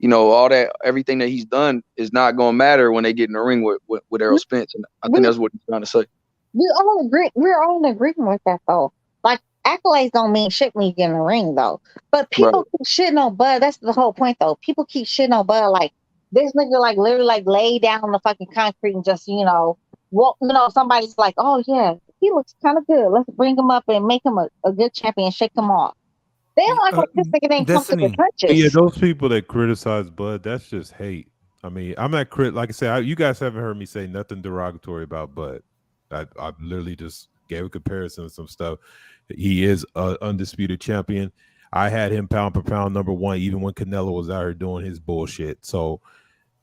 to, all that, everything that he's done is not going to matter when they get in the ring with Errol Spence. And I think that's what he's trying to say. We all agree. We're all in agreement with that, though. Like, accolades don't mean shit when you get in the ring, though. But people keep shitting on Bud. That's the whole point, though. People keep shitting on Bud. Like, this nigga, like, literally, like, lay down on the fucking concrete and just, walk. Somebody's like, oh, yeah, he looks kind of good. Let's bring him up and make him a good champion and shake him off. They don't act like this nigga ain't come to the punches. Yeah, those people that criticize Bud, that's just hate. I mean, I'm not like I said, you guys haven't heard me say nothing derogatory about Bud. I literally just gave a comparison of some stuff. He is an undisputed champion. I had him pound for pound number 1, even when Canelo was out here doing his bullshit. So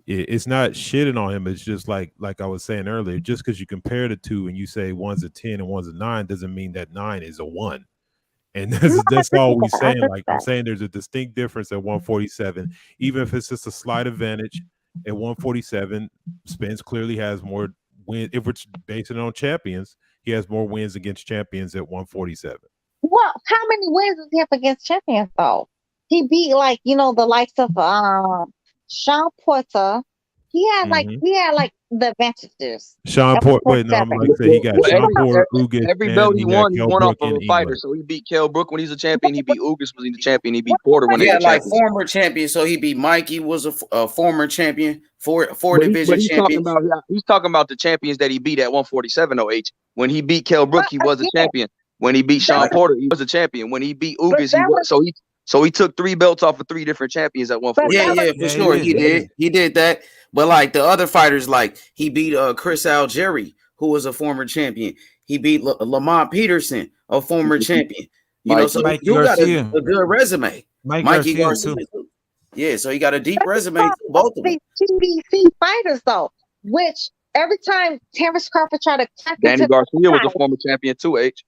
it's not shitting on him. It's just like I was saying earlier, just because you compare the two and you say one's a 10 and one's a 9 doesn't mean that 9 is a 1. And that's all we're saying. Like, I'm saying there's a distinct difference at 147, even if it's just a slight advantage. At 147, Spence clearly has more wins. If we're basing it on champions, he has more wins against champions at 147. Well, how many wins does he have against champions, though? He beat, the likes of Sean Porter. He had the advantages. Sean Porter. Wait, no, I'm like I said, he got Sean Porter, Ugas. Every belt he won off of a fighter. So he beat Kell Brook when he's a champion. He beat Ugas when he's a champion. He beat Porter when he's a champion. Former champion. So he beat Mikey, was a former champion, four division champion. He's talking about the champions that he beat at 147. H. When he beat Kell Brook, he was a champion. When he beat Sean Porter, he was a champion. When he beat Ugas, he was. So he took 3 belts off of 3 different champions at 147. Yeah, for sure. He did that. But like the other fighters, like he beat Chris Algieri, who was a former champion. He beat Lamont Peterson, a former champion. So you got a good resume. Mikey Garcia too. Yeah, so he got a deep resume too, both of them. TBC fighters, though, which every time Terence Crawford tried to attack Danny Garcia was a former champion too, H.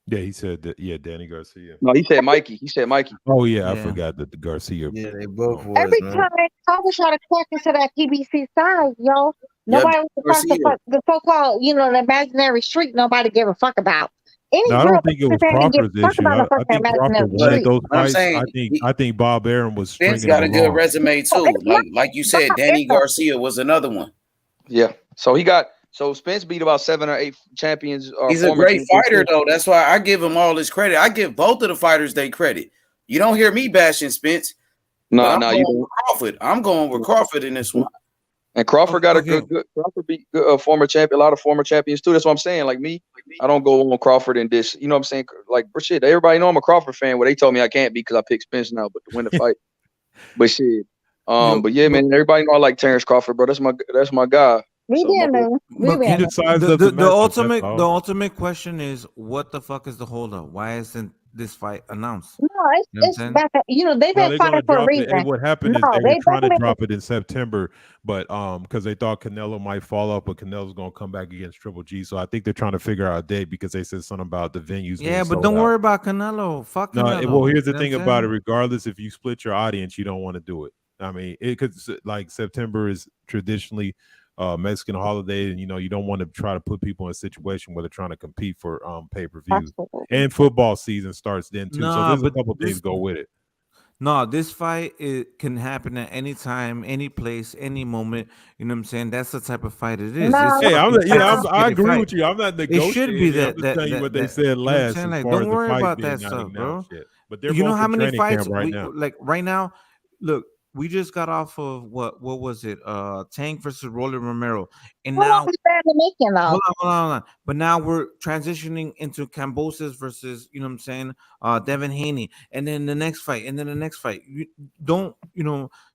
Yeah, he said that. Yeah, Danny Garcia. No, he said Mikey. Oh yeah, I forgot that the Garcia. Yeah, they both was. Every time Crawford tried to crack into that PBC side, nobody was the so-called, the imaginary street. Nobody gave a fuck about. I don't think it was Crawford's issue. I think Crawford wanted those fights. I think Bob Arum was. Spence got a good resume too. Like you said, Danny Garcia was another one. Yeah. So Spence beat about 7 or 8 champions. He's a great fighter, though. That's why I give him all his credit. I give both of the fighters their credit. You don't hear me bashing Spence. No, you don't. Crawford. I'm going with Crawford in this one. And Crawford got a good Crawford beat former champion, a lot of former champions too. That's what I'm saying. Like me, I don't go on Crawford in this. You know what I'm saying? Like, shit, everybody know I'm a Crawford fan. Well, they told me I can't be because I picked Spence now, but to win the fight. But shit. But yeah, man, everybody know I like Terence Crawford, bro. That's my guy. The ultimate question is, what the fuck is the holdup? Why isn't this fight announced? No, it's that they've been fighting for a reason. And what happened is they were trying to drop it in September, but because they thought Canelo might fall off, but Canelo's gonna come back against Triple G. So I think they're trying to figure out a date because they said something about the venues. Yeah, but don't worry about Canelo. Fuck Canelo. Well, here's the thing about it. Regardless, if you split your audience, you don't want to do it. I mean, because like September is traditionally Mexican holiday, and you don't want to try to put people in a situation where they're trying to compete for pay-per-views. And football season starts then too. So there's a couple things go with it. No, this fight can happen at any time, any place, any moment. You know what I'm saying? That's the type of fight it is. I agree with you. I'm not negotiating. It should be that. I'm just telling you what they said last. You know like, don't worry about that stuff, bro. But they're you know how many fights right now? Like right now, look. we just got off of what was it? Tank versus Roland Romero, and How long now is that in the making though? hold on. But now we're transitioning into Kambosos versus, you know what I'm saying, Devin Haney, and then the next fight, and then the next fight. You don't,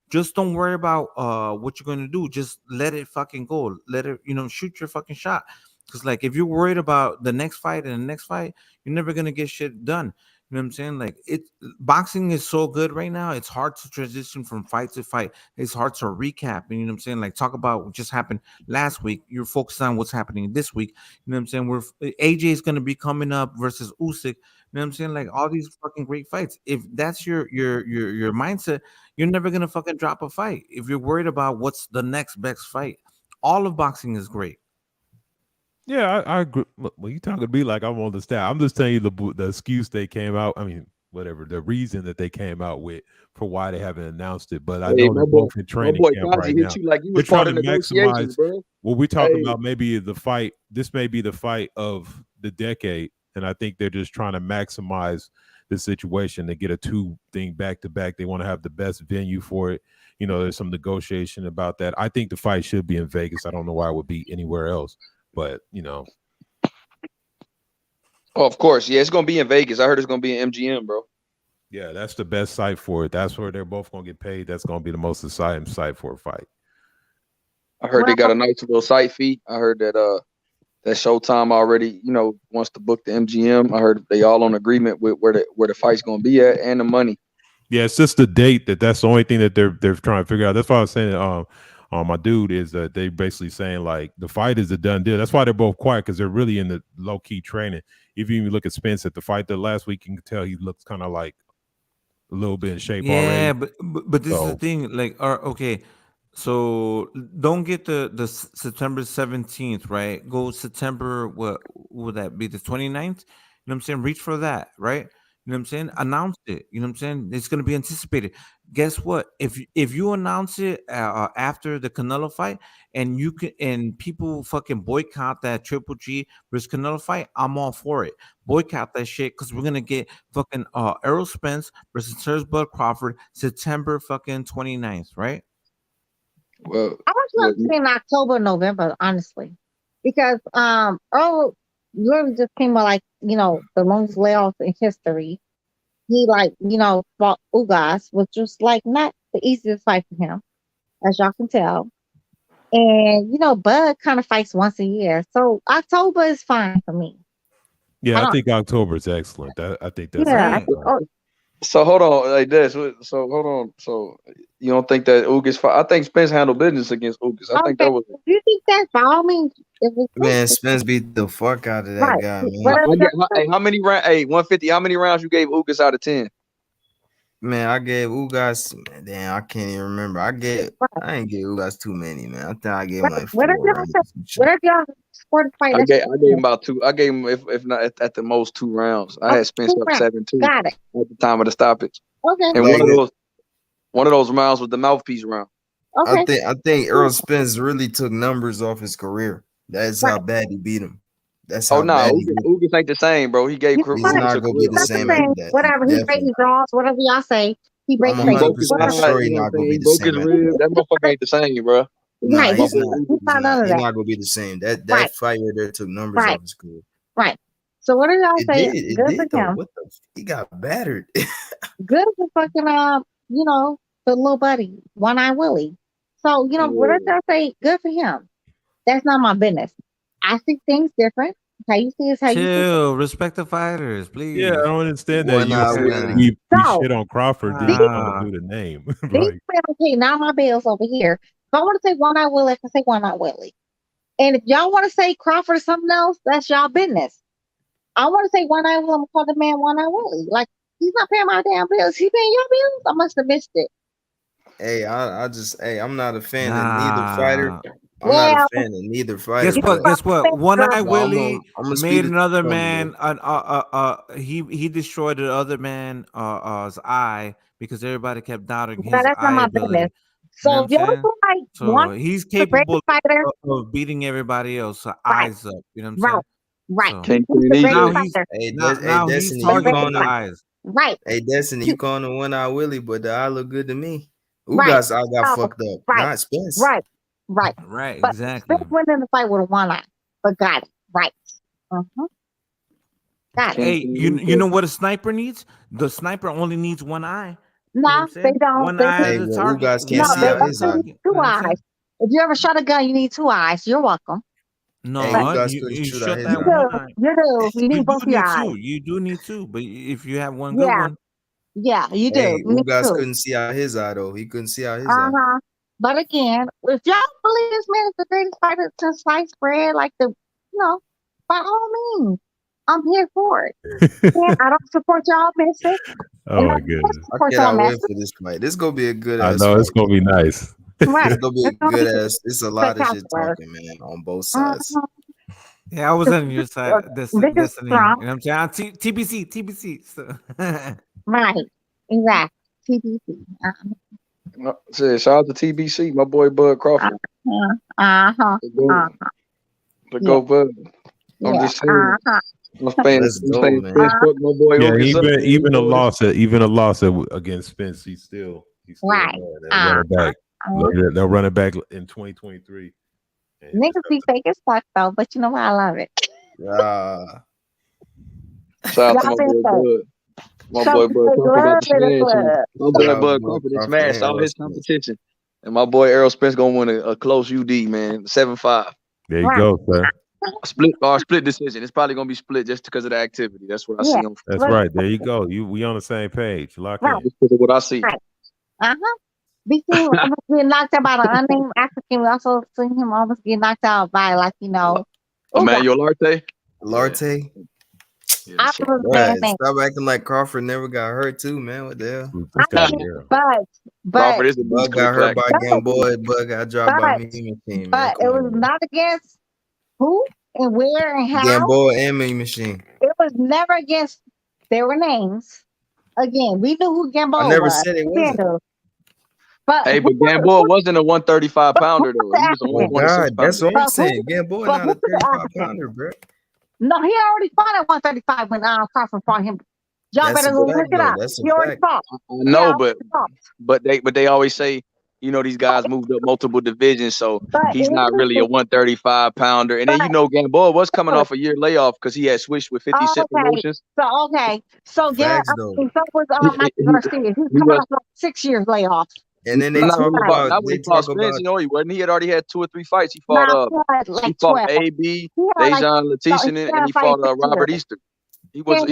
just don't worry about what you're gonna do. Just let it fucking go. Let it, shoot your fucking shot. Because like if you're worried about the next fight and the next fight, you're never gonna get shit done. You know what I'm saying? Like boxing is so good right now. It's hard to transition from fight to fight. It's hard to recap. And you know what I'm saying? Like talk about what just happened last week. You're focused on what's happening this week. You know what I'm saying? AJ is gonna be coming up versus Usyk. You know what I'm saying? Like all these fucking great fights. If that's your mindset, you're never gonna fucking drop a fight. If you're worried about what's the next best fight, all of boxing is great. Yeah, I agree. Well, you talking to me like I'm on the staff. I'm just telling you the excuse they came out. I mean, whatever the reason that they came out with for why they haven't announced it. But I know they're both in training camp right now. Hit you like you They're was part trying of to negotiations, maximize. bro. Well, we're talking about maybe the fight. This may be the fight of the decade, and I think they're just trying to maximize the situation to get a 2-thing back to back. They want to have the best venue for it. There's some negotiation about that. I think the fight should be in Vegas. I don't know why it would be anywhere else. But Oh, of course, yeah, it's gonna be in Vegas. I heard it's gonna be in MGM, bro. Yeah, that's the best site for it. That's where they're both gonna get paid. That's gonna be the most exciting site for a fight. I heard they got a nice little site fee. I heard that that Showtime already, wants to book the MGM. I heard they all on agreement with where the fight's gonna be at and the money. Yeah, it's just the date that's the only thing that they're trying to figure out. That's why I was saying my dude is that they basically saying like the fight is a done deal. That's why they're both quiet because they're really in the low key training. If you even look at Spence at the fight that last week, you can tell he looks kind of like a little bit in shape already. Yeah, but this is the thing. Like, okay, so don't get the September 17th, right? Go September. What would that be? The 29th? You know what I'm saying? Reach for that, right? You know what I'm saying? Announce it. You know what I'm saying? It's gonna be anticipated. Guess what? If you announce it after the Canelo fight, and people fucking boycott that Triple G versus Canelo fight, I'm all for it. Boycott that shit because we're gonna get fucking Errol Spence versus Serge Bud Crawford September fucking 29th, right? Well, I was going to say in October, November, honestly, because Earl literally just came out like the longest layoff in history. He fought Ugas, which was like not the easiest fight for him, as y'all can tell. And Bud kind of fights once a year, so October is fine for me. Yeah, I think October is excellent. I think that's So hold on, like this. So hold on. So you don't think that Ugas fight? I think Spence handled business against Ugas. I think that was. You think that? By all means, Man, Spence beat the fuck out of that guy, man. Hey, how many rounds? Hey, 150. How many rounds you gave Ugas out of 10? Man, I gave Ugas. Damn, I can't even remember. I ain't give Ugas too many, man. I think I gave him like 4. Whatever y'all scored the fight. I gave him about 2. I gave him if not at the most 2 rounds. I had Spence up 7-2. Got it. At the time of the stoppage. Okay. And one of those rounds was the mouthpiece round. Okay. I think Errol Spence really took numbers off his career. That's how bad he beat him. That's how bad he beat him. Ugas ain't the same, bro. He gave He's not gonna be the same. Whatever. He breaks draws. Whatever y'all say. He breaks. I'm 100% sure he's not gonna be the same. That motherfucker ain't the same, bro. Nah, he's not gonna be the same. That fight right there took numbers off his career. Right. So what did y'all say? It Good did, for him. What the? He got battered. Good for fucking the little buddy, One Eye Willie. So what did y'all say? Good for him. That's not my business. I see things different. How you see is how you see. Respect the fighters, please. Yeah, I don't understand that. We shit on Crawford. Didn't want to do the name. Okay, now my bill's over here. If I want to say One Eye Willie, I can say One Eye Willie. And if y'all want to say Crawford or something else, that's y'all business. I want to say One Eye Willie. I'm gonna call the man One Eye Willie. Like he's not paying my damn bills. He paying your bills? I must have missed it. Hey, I'm not a fan of neither fighter. I'm not a fan of neither fighter. Guess what? One Eye Willie made another man. He destroyed the other man's eye because everybody kept doubting his eye ability. So if y'all he's capable of beating everybody else. So eyes up. You know what I'm saying? Right. Now he's targeting the eyes. Right. Hey, Destiny, you calling him One Eye Willie, but the eye look good to me. Ugas I got fucked up, not Spence. Right. Right, But exactly. Spence went in the fight with one eye, but got it right. Got it. Hey, you know what a sniper needs? The sniper only needs one eye. You know what I'm No, they saying? don't. One They eye just, at Hey, a well, target. Ugas can't no, see they out don't his eye. need You know two what I'm saying? eyes. If you ever shot a gun, you need two eyes. You're welcome. Hey, No, Ugas you couldn't you shoot out shut his that You eye. one do. eye. You do. You You need do both your need eyes. two. You do need two. But if you have one good Yeah, one, yeah, you do. Hey, You need Ugas two. couldn't see out his eye though. He couldn't see out his eye. But again, if y'all believe this man is the greatest fighter since sliced bread, like by all means, I'm here for it. And I don't support y'all messing. Oh And my I don't goodness. I support y'all cannot wait messing. for this fight. This gonna be a good I ass know it's fight. gonna be nice. Right. It's gonna be a It's gonna be good ass. It's a lot of shit spectacular. talking, man, on both sides. yeah, I was on your side, This is Destiny. You strong. know what I'm saying? TBC. So. Right. Exactly. TBC. Shit, shout out to TBC, my boy Bud Crawford. Uh-huh. To go Bud. I'm Yeah. just saying. I'm saying, Let's go, man. fuck my boy Yeah, Ugas up, man. even a loss against Spence, he's still Right. they'll run it back. They'll run it back in 2023. Niggas be fake as fuck though, but you know what? I love it. Shout out to Y'all my been boy fake. Bud. My Some boy Bud good Crawford love about to in the smash him. club. My boy Bud Crawford is smashed all his competition. And my boy Errol Spence gonna win a close UD, man. 7-5. There you go, sir. Split decision. It's probably gonna be split just because of the activity. That's what I see on. That's right. There you go. We on the same page. Lock in. Just because of what I see. Right. BC almost get knocked out by an unnamed African. We also seen him almost get knocked out by Emmanuel Arte. Larte. I was Right. man. Stop acting like Crawford never got hurt too, man. What the hell? But Crawford is a Bug got hurt by Gamboa. Bug got dropped by Mean Machine, man. But it was not against who and where and how. Gamboa and Mean Machine. It was never against. There were names. Again, we knew who Gamboa was. I never said it wasn't. But hey, but Gamboa wasn't a 135 pounder though. He was a 126 pounder. That's what I'm saying. Gamboa not a 35 pounder, bro. No, he already fought at 135 when Crawford fought him. Y'all better go look it up. He already fought. No, but they always say, you know, these guys moved up multiple divisions, so he's not really a 135 pounder. And then you know Gamboa was coming off a year layoff because he had switched with 50 Cent Promotions. So was Mike Garcia. He's coming off like 6 years layoff. And then they talk about Spence, you know, he wasn't. He had already had 2 or 3 fights. He fought he fought AB, Dejan Letition, and he fought Robert Easter. He was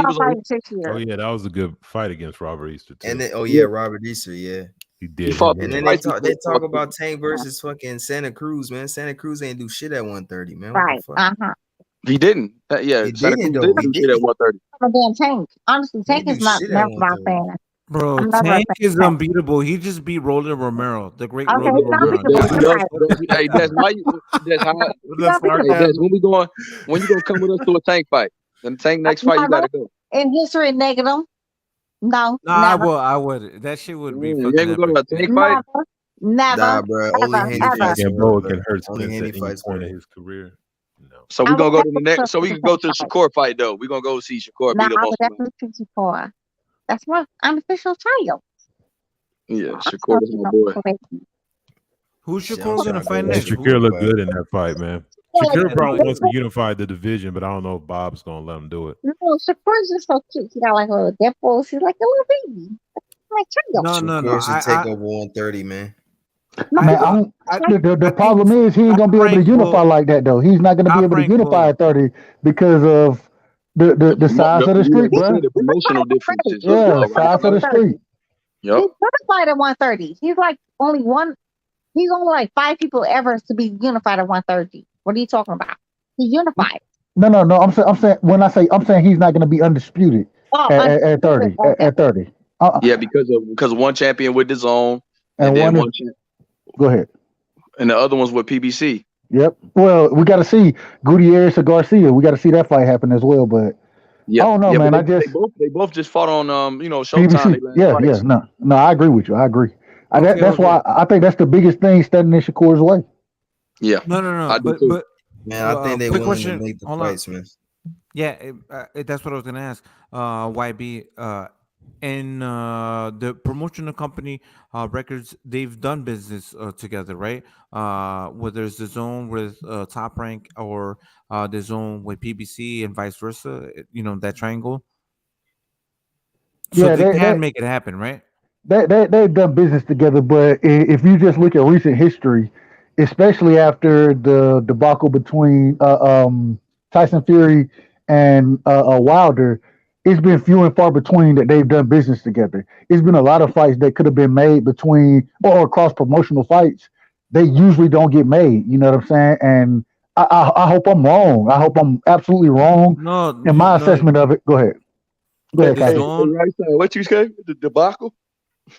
Oh yeah, that was a good fight against Robert Easter too. And then Robert Easter, yeah. He did. And then they talk about Tank versus fucking Santa Cruz, man. Santa Cruz ain't do shit at 130, man. What the fuck? He didn't. Yeah, Santa Cruz didn't do shit at 130. I'm a damn Tank. Honestly, Tank is not never my fan. Bro, Tank is unbeatable. He just beat Roland Romero, the great Roland Romero. Hey, Des, when you gonna come with us to a Tank fight? And Tank next fight, you gotta go. In history, negative. No, I would. That shit would be. You ain't gonna go to a Tank fight? Never. Nah, bro. Only Haney fights. Gamboa can hurt Only Spence Haney at any fights point in his career. So we're gonna go to the next. So we can go to the Shakur fight though. We're gonna go see Shakur beat him I on. would definitely see Shakur. That's my unofficial child. Yeah, Shakur is my boy. Who's Shakur gonna fight next? Shakur looked good in that fight, man. Shakur probably wants to unify the division, but I don't know if Bob's gonna let him do it. No, Shakur's just so cute. He got like a little dimples. He's like a little baby. Like child. No. Shakur should take over 130, man. Man, the problem is he ain't gonna be able to unify like that though. He's not gonna be able to unify at 30 because of the size of the street, bro. The promotional differences. Yeah, size of the street. Yep. He's gonna fight at 130. He's like only one. He's only like 5 people ever to be unified at 130. What are you talking about? He's unified. No. I'm saying I'm saying he's not gonna be undisputed at 30. At 30. Yeah, because of one champion with his own, and then one go ahead. And the other one's with PBC. Yep. Well, we got to see Gutierrez or Garcia. We got to see that fight happen as well. But I don't know, man. They both just fought on Showtime. Yeah. No, I agree with you. I agree. That's why I think that's the biggest thing standing in Shakur's way. Yeah. No. But man, I think they willing to make the fights, man. Yeah, that's what I was gonna ask. YB, and the promotional company records, they've done business together, right? Whether it's the zone with Top Rank or the zone with PBC and vice versa, that triangle. So Yeah, they can make it happen, right? they've done business together, but if you just look at recent history, especially after the debacle between Tyson Fury and Wilder, it's been few and far between that they've done business together. It's been a lot of fights that could have been made between or cross promotional fights. They usually don't get made. You know what I'm saying? And I hope I'm wrong. I hope I'm absolutely wrong No, in my assessment of it. Go ahead. Go ahead, the Kazi. zone. Right side. What you say? The debacle?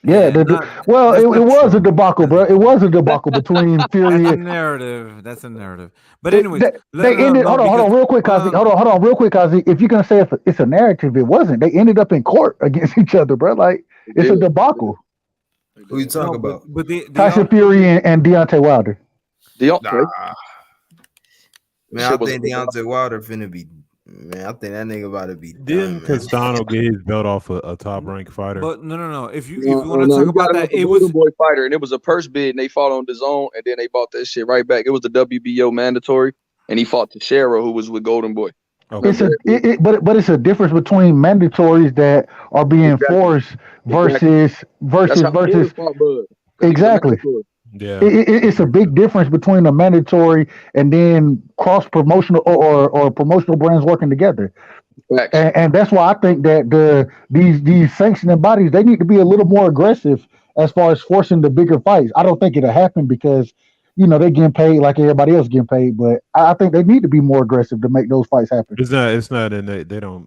Yeah, Yeah, not well, that's it not was a true. debacle, bro. It was a debacle between That's a Fury. narrative. That's a narrative. But anyways, They ended. no, Hold because on, real quick, Kazi. Hold on, real quick, Kazi. If you're gonna say if it's a narrative, it wasn't. They ended up in court against each other, bro. Like it's a debacle. Who you talking about? but they Tyson Fury and Deontay Wilder. Nah. Man, I think Deontay Wilder finna be. Man, I think that nigga about to be done, Didn't man. Castano get his belt off a top ranked fighter? But no. If you No, want to no, talk he got about it that, off a it Golden was Boy fighter, and it was a purse bid, and they fought on the zone, and then they bought that shit right back. It was the WBO mandatory, and he fought Teixeira, who was with Golden Boy. It's but it's a difference between mandatories that are being Exactly. forced Exactly. versus That's how Fury fought Bud. 'Cause he was a exactly. mandatory. Yeah, It's a big difference between a mandatory and then cross promotional or promotional brands working together. Facts. And that's why I think that these sanctioning bodies, they need to be a little more aggressive as far as forcing the bigger fights. I don't think it'll happen because they're getting paid like everybody else getting paid, but I think they need to be more aggressive to make those fights happen. it's not, and they don't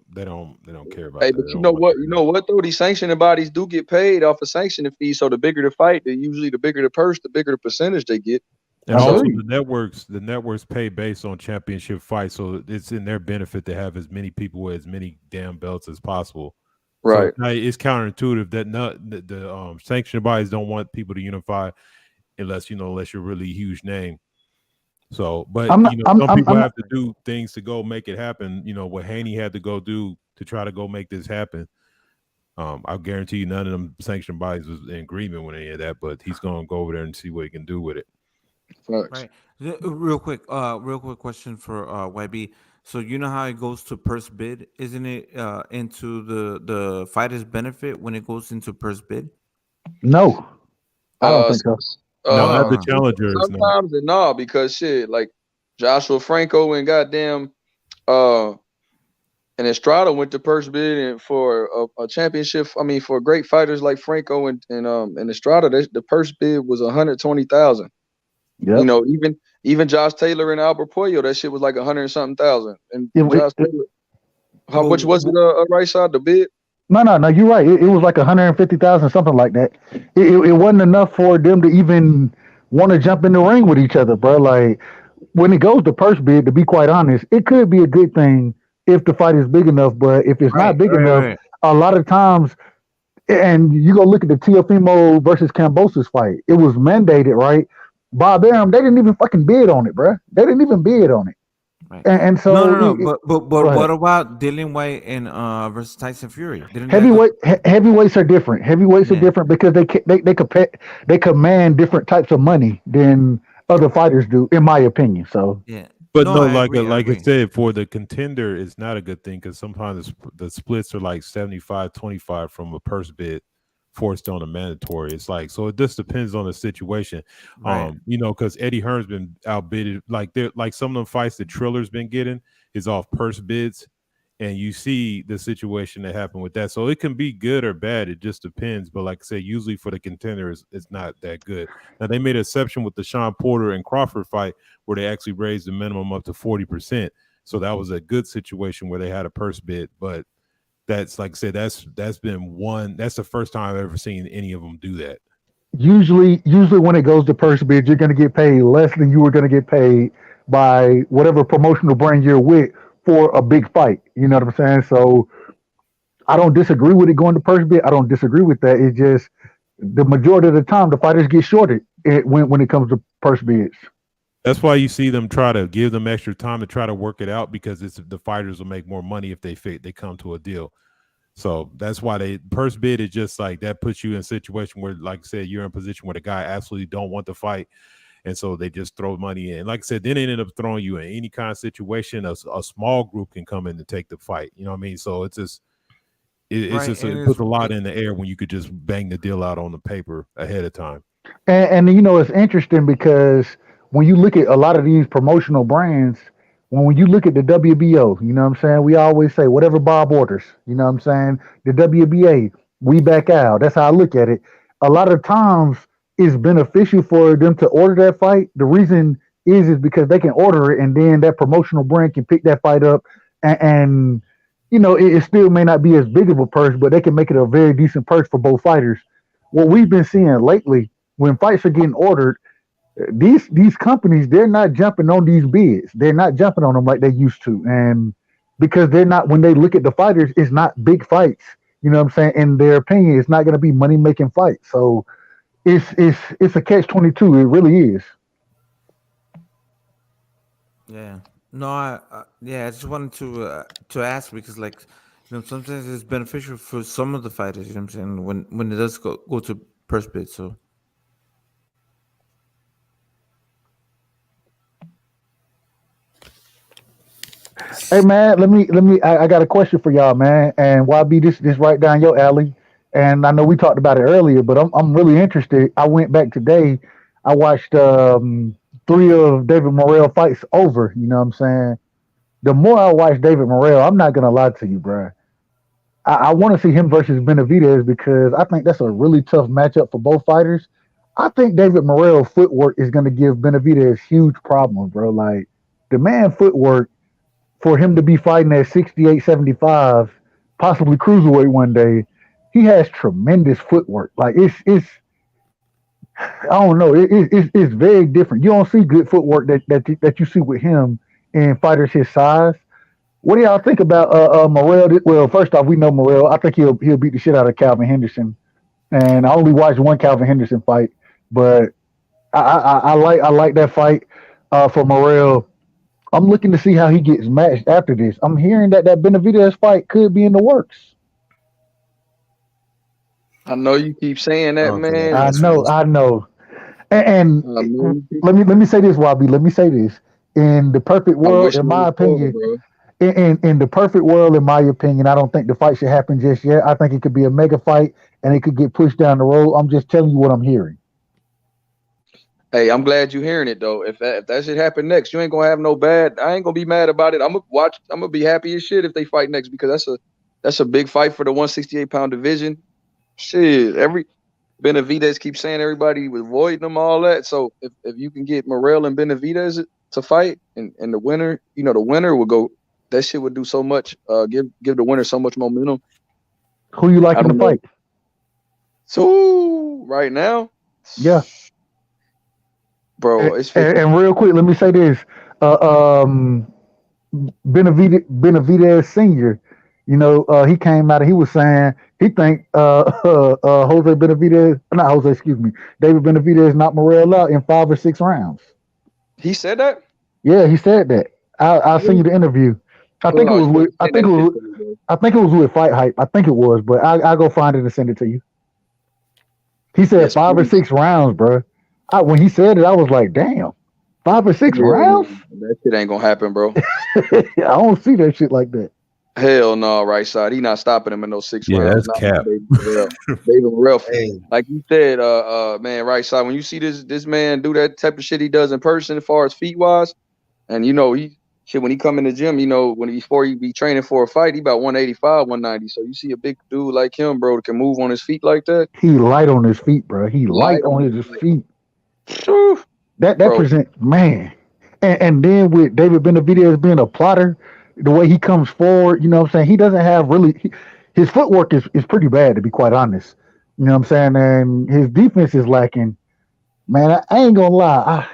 care about Hey, that. but They you don't know want what? You know what though? These sanctioning bodies do get paid off a sanctioning fee. So the bigger the fight, usually the bigger the purse, the bigger the percentage they get. And also the networks pay based on championship fights, so it's in their benefit to have as many people with as many damn belts as possible. Right. So it's counterintuitive that the sanctioned bodies don't want people to unify unless you're really a huge name. So, but some people have to do things to go make it happen. What Haney had to go do to try to go make this happen. I guarantee you none of them sanctioned bodies was in agreement with any of that, but he's going to go over there and see what he can do with it. right. Real quick question for YB. So you know how it goes to purse bid, isn't it? Into the fighter's benefit when it goes into purse bid. No, I don't think so. No, not the challengers. Sometimes no, because shit, like Joshua Franco and goddamn and Estrada went to purse bid for a championship. I mean, for great fighters like Franco and Estrada, the purse bid was $120,000. Yep. Even Josh Taylor and Albert Puello, that shit was like $100-something thousand. And Josh Taylor, how much was it? Right side the bid? No, you're right. It was like 150,000, something like that. It wasn't enough for them to even want to jump in the ring with each other, bro. Like when it goes to purse bid, to be quite honest, it could be a good thing if the fight is big enough. But if it's not big enough, a lot of times, and you go look at the Teofimo versus Kambosos fight, it was mandated, right? Bob Arum, they didn't even fucking bid on it, bro. They didn't even bid on it. Right. And so but what about Dillian White and versus Tyson Fury? Heavyweights are different. Heavyweights are different because they command different types of money than other fighters do, in my opinion. So But I said, for the contender, it's not a good thing because sometimes the splits are like 75-25 from a purse bid forced on a mandatory. It's like, so it just depends on the situation. Right. Because Eddie Hearn's been outbidded. Like some of them fights that Triller's been getting is off purse bids, and you see the situation that happened with that. So it can be good or bad. It just depends. But like I say, usually for the contender, it's not that good. Now they made an exception with the Sean Porter and Crawford fight where they actually raised the minimum up to 40%. So that was a good situation where they had a purse bid, but that's like I said, that's the first time I've ever seen any of them do that. Usually when it goes to purse bid, you're going to get paid less than you were going to get paid by whatever promotional brand you're with for a big fight. You know what I'm saying? So I don't disagree with it going to purse bid. I don't disagree with that. It's just the majority of the time the fighters get shorted when it comes to purse bids. That's why you see them try to give them extra time to try to work it out, because the fighters will make more money if they come to a deal. So that's why they purse bid is just like that puts you in a situation where, like I said, you're in a position where the guy absolutely don't want to fight. And so they just throw money in. Like I said, then they end up throwing you in any kind of situation. A small group can come in to take the fight. You know what I mean? So it's just it puts a lot in the air when you could just bang the deal out on the paper ahead of time. And you know, it's interesting because when you look at a lot of these promotional brands, when you look at the WBO, you know what I'm saying? We always say whatever Bob orders, you know what I'm saying? The WBA, we back out. That's how I look at it. A lot of times it's beneficial for them to order that fight. The reason is because they can order it and then that promotional brand can pick that fight up and you know, it still may not be as big of a purse, but they can make it a very decent purse for both fighters. What we've been seeing lately, when fights are getting ordered, these companies, they're not jumping on these bids. They're not jumping on them like they used to. And because they're not, when they look at the fighters, it's not big fights. You know what I'm saying? In their opinion, it's not going to be money making fights. So it's a catch-22. It really is. Yeah. No, I just wanted to ask because, like, you know, sometimes it's beneficial for some of the fighters. You know what I'm saying? When it does go to purse bid. So. Hey man, I got a question for y'all, man. And YB, this right down your alley. And I know we talked about it earlier, but I'm really interested. I went back today. I watched 3 of David Morrell fights over. You know what I'm saying? The more I watch David Morrell, I'm not gonna lie to you, bro. I want to see him versus Benavidez because I think that's a really tough matchup for both fighters. I think David Morrell's footwork is gonna give Benavidez huge problems, bro. Like the man footwork for him to be fighting at 68, 75, possibly cruiserweight one day, he has tremendous footwork. Like it's I don't know, it's very different. You don't see good footwork that you see with him in fighters his size. What do y'all think about Morrell? Well, first off, we know Morrell. I think he'll beat the shit out of Calvin Henderson. And I only watched one Calvin Henderson fight, but I like that fight for Morrell. I'm looking to see how he gets matched after this. I'm hearing that Benavidez fight could be in the works. I know you keep saying that, man. I know. And let me say this, YB. Let me say this. In the perfect world, in my opinion, in the perfect world, in my opinion, I don't think the fight should happen just yet. I think it could be a mega fight and it could get pushed down the road. I'm just telling you what I'm hearing. Hey, I'm glad you're hearing it though. If that shit happen next, you ain't gonna have no bad. I ain't gonna be mad about it. I'm gonna watch. I'm gonna be happy as shit if they fight next because that's a big fight for the 168-pound division. Shit, every Benavidez keeps saying everybody was avoiding them, all that. So if you can get Morrell and Benavidez to fight, and the winner, you know, the winner will go. That shit would do so much. Give the winner so much momentum. Who you like in the fight? So right now, yeah. Bro, and real quick, let me say this: Benavidez Senior. You know, he came out and he was saying he think Jose Benavidez, not Jose, excuse me, David Benavidez knocked Morrell out in 5 or 6 rounds. He said that? Yeah, he said that. I'll send you the interview. I think it was with Fight Hype. I think it was, but I'll go find it and send it to you. He said 5 or 6 rounds, bro. When he said it, I was like, damn, 5 or 6 rounds? That shit ain't gonna happen, bro. I don't see that shit like that. Hell no, right side. He not stopping him in those 6 rounds. Yeah, that's cap. David Morrell. Like you said, man, right side. When you see this man do that type of shit he does in person, as far as feet wise, and you know when he come in the gym, you know before he be training for a fight, he about 185, 190. So you see a big dude like him, bro, that can move on his feet like that. He light on his feet, bro. He light on his feet. That presents, man. And then with David Benavidez being a plotter, the way he comes forward, you know what I'm saying? He doesn't have his footwork is pretty bad, to be quite honest. You know what I'm saying? And his defense is lacking. Man, I ain't gonna lie.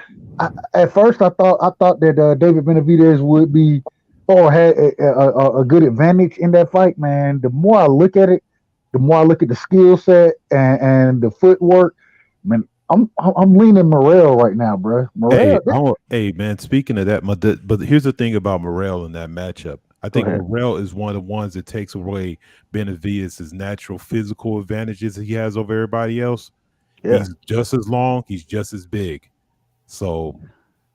At first I thought that David Benavidez would be or had a good advantage in that fight, man. The more I look at it, the more I look at the skill set and the footwork, man, I'm leaning Morrell right now, bro. Morrell, hey man, speaking of that, but here's the thing about Morrell in that matchup. I think Morrell is one of the ones that takes away Benavidez' natural physical advantages he has over everybody else. Yeah. He's just as long, he's just as big. So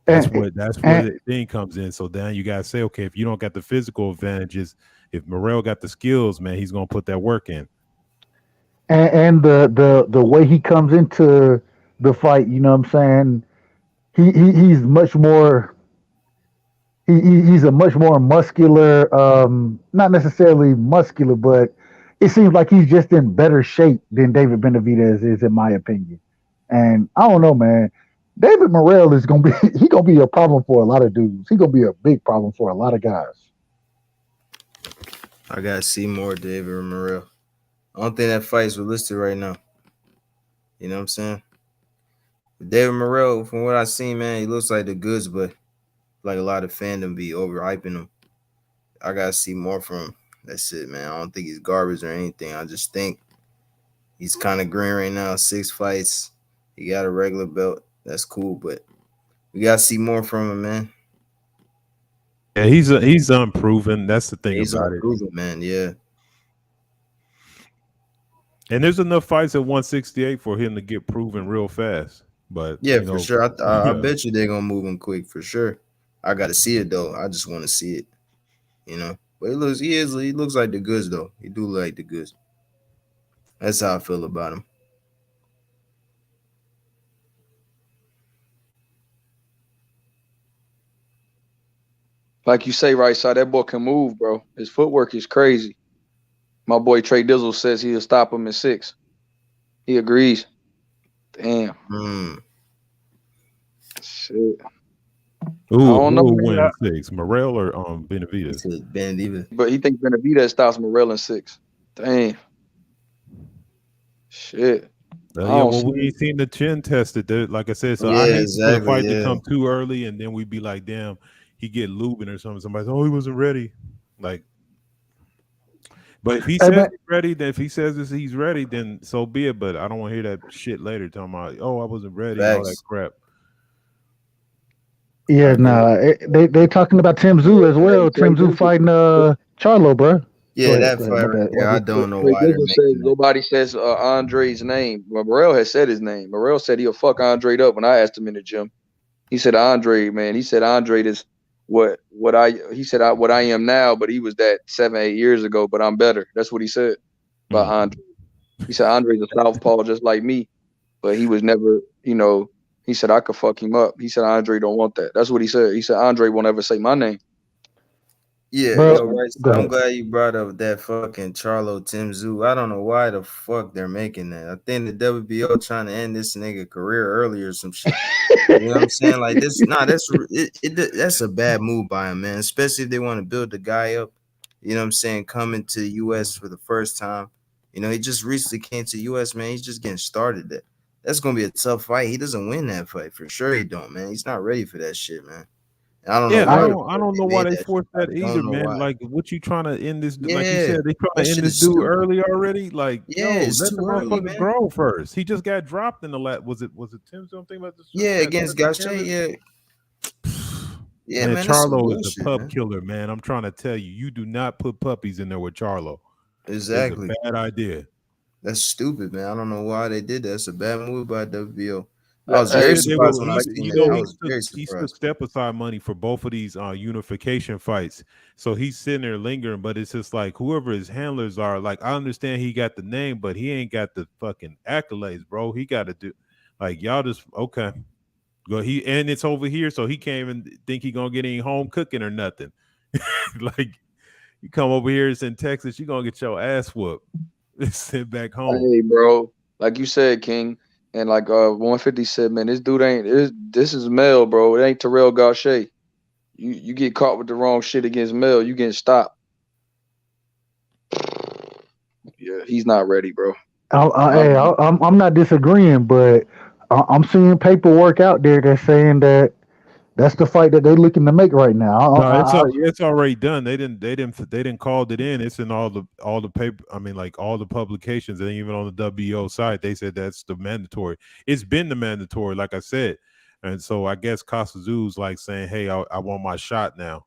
that's where the thing comes in. So then you gotta say, okay, if you don't got the physical advantages, if Morrell got the skills, man, he's gonna put that work in. And the way he comes into the fight, you know what I'm saying? He's much more he's a much more muscular, not necessarily muscular, but it seems like he's just in better shape than David Benavidez is, in my opinion. And I don't know, man. David Morrell is gonna be a problem for a lot of dudes. He's gonna be a big problem for a lot of guys. I gotta see more David Morrell. I don't think that fight's realistic right now. You know what I'm saying? David Morrell, from what I seen, man, he looks like the goods, but like a lot of fandom be overhyping him. I gotta see more from him. That's it, man. I don't think he's garbage or anything. I just think he's kind of green right now. 6 fights. He got a regular belt. That's cool, but we gotta see more from him, man. Yeah, he's unproven. That's the thing He's about unproven, man. Yeah. And there's enough fights at 168 for him to get proven real fast. But yeah, for sure. I bet you they're gonna move him quick for sure. I gotta see it though. I just want to see it. You know, but he looks like the goods though. He do look like the goods. That's how I feel about him. Like you say, right side, that boy can move, bro. His footwork is crazy. My boy Trey Dizzle says he'll stop him in 6. He agrees. Damn. Shit. Who will win in 6? Morrell or Benavidez? Benavidez. But he thinks Benavidez stops Morrell in 6. Damn. Shit. We ain't seen the chin tested. Like I said, so I hate the fight to come too early, and then we be like, damn, he get Lubin or something. Somebody's, oh, he wasn't ready. Like, but if he says he's ready, then if he says he's ready, then so be it. But I don't want to hear that shit later talking about, oh, I wasn't ready, and all that crap. Yeah, they talking about Tim Tszyu as well. Tim Tszyu fighting Charlo, bro. Yeah, that fight. Yeah, I don't know why they're making nobody says Andre's name. Well, Morrell has said his name. Morrell said he'll fuck Andre up when I asked him in the gym. He said Andre, man. He said Andre is what I am now, but he was that 7-8 years ago. But I'm better. That's what he said about Andre. He said Andre's a southpaw just like me, but he was never, He said I could fuck him up. He said Andre don't want that. That's what he said. He said Andre won't ever say my name. Yeah, right. So I'm glad you brought up that fucking Charlo Tim Tszyu. I don't know why the fuck they're making that. I think the WBO trying to end this nigga career early or some shit. You know what I'm saying? Like this, that's a bad move by him, man. Especially if they want to build the guy up. You know what I'm saying? Coming to the US for the first time. You know, he just recently came to the US, man. He's just getting started. That's gonna be a tough fight. He doesn't win that fight for sure. He don't, man. He's not ready for that shit, man. I don't know. I don't know why they forced that either, man. Why. Like, what you trying to end this? Like you said, they trying to end this dude early already. Like, let the motherfucker grow first. He just got dropped in the last. Was it Tim? Something about this? Yeah, against Gachet. Yeah, man. Charlo is a pup killer, man. I'm trying to tell you, you do not put puppies in there with Charlo. Exactly, it's a bad idea. That's stupid, man. I don't know why they did that. It's a bad move by WBO. I was very surprised when I seen that. He took step aside money for both of these unification fights. So he's sitting there lingering, but it's just like whoever his handlers are, like I understand he got the name, but he ain't got the fucking accolades, bro. He got to do like y'all just okay. Go and it's over here, so he can't even think he gonna get any home cooking or nothing. Like you come over here, it's in Texas, you gonna get your ass whooped. Sit back home. Hey, bro, like you said, King. And like 150 said, man, this dude this is Mel, bro. It ain't Terrell Gaucher. You get caught with the wrong shit against Mel, you getting stopped. Yeah, he's not ready, bro. I'm not disagreeing, but I'm seeing paperwork out there that's saying that that's the fight that they're looking to make right now. It's already done. They didn't call it in. It's in all the paper. I mean, like all the publications, and even on the WBO site, they said that's the mandatory. It's been the mandatory, like I said, and so I guess Kambosos like saying, "Hey, I want my shot now."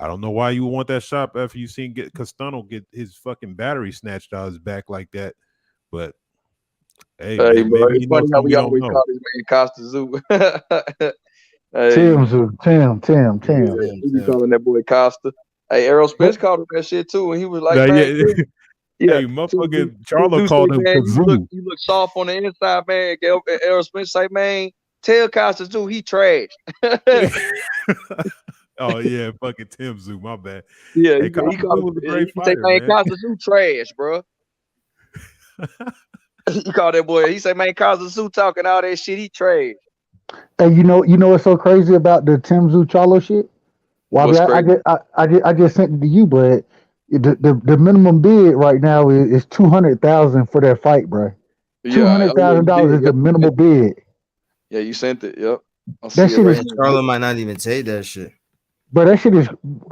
I don't know why you would want that shot after you seen Castano get his fucking battery snatched out of his back like that. But hey, Hey, man, bro, maybe it's he knows funny how something we we don't always know. call this man Costa Zoo. Hey, Tim, yeah, we be calling that boy Costa. Hey, Errol Spence called him that shit too, and he was like, Nah, man, yeah. yeah. Hey, motherfucking Charlo Dude called say, him man, Kazoo. you look soft on the inside, man. Errol Spence say, man, tell Costa Zoo he trash. Oh yeah, fucking Tim Zoo, my bad. Yeah, Hey, he Costa called Zoo was a him. great He say, fighter, man, man. Costa Zoo trash, bro. He called that boy. He say, man, Costa Zoo talking all that shit. He trash. Hey, you know what's so crazy about the Tim Chalo shit? Well, What's crazy? I just sent it to you, but the minimum bid right now is 200,000 for that fight, bro. Yeah, oh, yeah, you $200,000 did. is the Yep, you minimal sent it. bid. Yeah, you sent it. Yep, I That see it shit right is, And now. Charlo might not even take that shit. bro. That shit is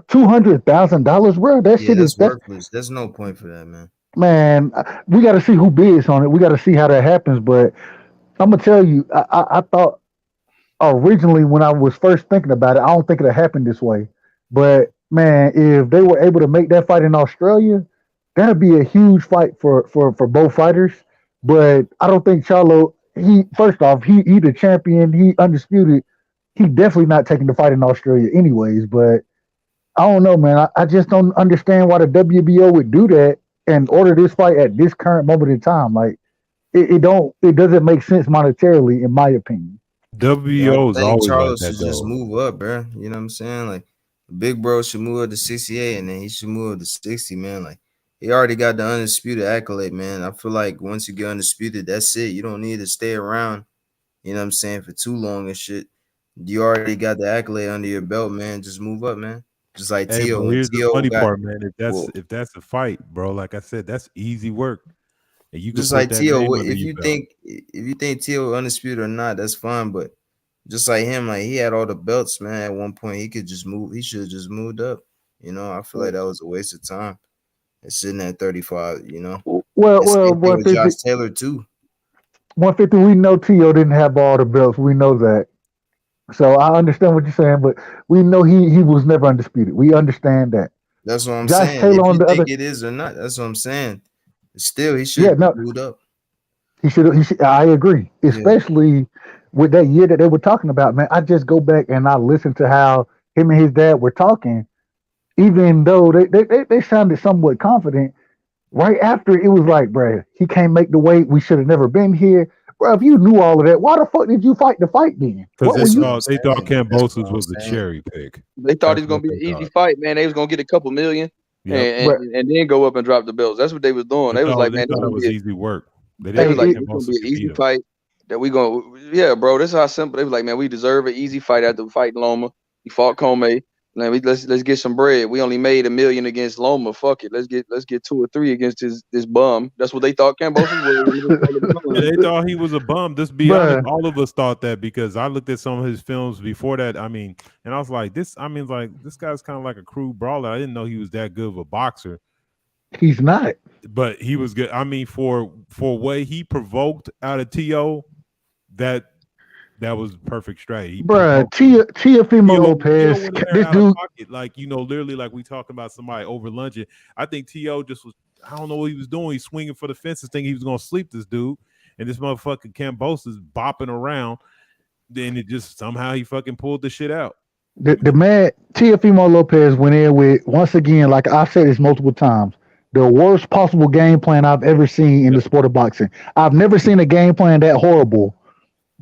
$200,000, bro. That Yeah, shit is that's worthless. There's no point for that, man. man. We got to see who bids on it. We got to see how that happens. But I'm gonna tell you, I thought originally when I was first thinking about it, I don't think it happened this way. But man, if they were able to make that fight in Australia, that'd be a huge fight for both fighters. But I don't think Charlo. He first off, he the champion. He undisputed. He definitely not taking the fight in Australia, anyways. But I don't know, man. I just don't understand why the WBO would do that and order this fight at this current moment in time. Like it doesn't make sense monetarily, in my opinion. Yeah, I WBO is think always like Charlo that should just though. move up, bro. You know what I'm saying? Like, big bro should move up to 68, and then he should move up to 60, man. Like, he already got the undisputed accolade, man. I feel like once you get undisputed, that's it. You don't need to stay around, you know what I'm saying, for too long and shit. You already got the accolade under your belt, man. Just move up, man. Just like Hey, Tio. but When here's the Tio funny got, part, man. well, If that's a fight, bro, like I said, that's easy work. And you could just put like that Tio, name under your belt. if you think Tio undisputed or not, that's fine. But just like him, like he had all the belts, man. At one point, he could just move. He should have just moved up. You know, I feel like that was a waste of time. And sitting at 35, you know. And Well, same thing with 150. Josh Taylor too. 150. We know Tio didn't have all the belts. We know that. So I understand what you're saying, but we know he was never undisputed. We understand that. That's what I'm Josh saying. Taylor If on you the think other, it is or not, that's what I'm saying. Still, he should yeah, have no, moved up. he should. He should. I agree, Yeah. especially with that year that they were talking about. Man, I just go back and I listen to how him and his dad were talking. Even though they sounded somewhat confident, right after it was like, bruh, he can't make the weight. We should have never been here, bro. If you knew all of that, why the fuck did you fight the fight then? Because What were That's what you? I'm they thought saying. That's what Kambosos I'm was a saying. cherry pick. They thought That's it was gonna what be they an easy thought. fight, man. They was gonna get a couple million Yep. But and then go up and drop the belts. That's what they was doing. They was like, They man, this thought it gonna was be easy work. They they didn't was think like, it, this gonna Kambosos be an could beat easy him. fight that we gonna, yeah, bro. This is how simple. They was like, man, we deserve an easy fight after fighting Loma. He fought Comey. Man, let's get some bread. We only made $1 million against Loma. Fuck it. Let's get 2 or 3 against this bum. That's what they thought Kambosos was. Yeah, they thought he was a bum. Just be honest, bruh, all of us thought that because I looked at some of his films before that. I mean, and I was like, this guy's kind of like a crude brawler. I didn't know he was that good of a boxer, he's not. but he was good. I mean, for what he provoked out of T.O., that was perfect strategy. He Bruh, provoked him. Teofimo T.O. Lopez, went in there this out of dude, pocket, like literally, like we talking about somebody over lunging. I think T.O. just was. I don't know what he was doing. He's swinging for the fences, thinking he was gonna sleep this dude, and this motherfucking Kambosos bopping around. Then it just somehow he fucking pulled the shit out. the man, Teofimo Lopez went in with, once again, like I've said this multiple times, the worst possible game plan I've ever seen in the sport of boxing. I've never seen a game plan that horrible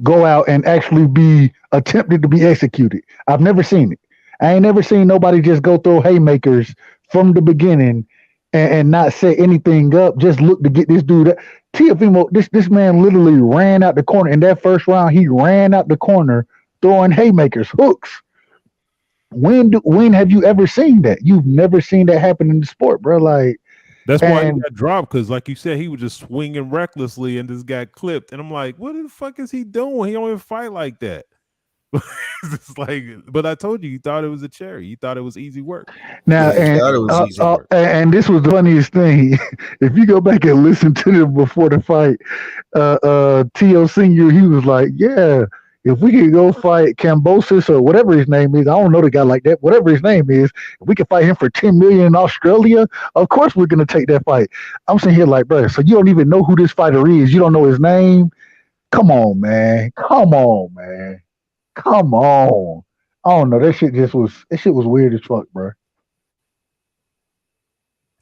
go out and actually be attempted to be executed. I've never seen it. I ain't never seen nobody just go throw haymakers from the beginning and not set anything up. Just look to get this dude. Teofimo, this man literally ran out the corner in that first round. He ran out the corner throwing haymakers, hooks. When have you ever seen that? You've never seen that happen in the sport, bro. Like, that's why he and got dropped, because like you said, he was just swinging recklessly and just got clipped. And I'm like, what the fuck is he doing? He don't even fight like that. It's like, but I told you, he thought it was a cherry. He thought it was easy work. now, Yeah, he thought it was easy work. and this was the funniest thing. If you go back and listen to them before the fight, T.O. Senior, he was like, "Yeah, If we could go fight Kambosos or whatever his name is, I don't know the guy like that. Whatever his name is, if we can fight him for 10 million in Australia, of course we're gonna take that fight. I'm sitting here like, bro, so you don't even know who this fighter is. You don't know his name. Come on, man. Come on, man. Come on. I don't know. That shit was weird as fuck, bro.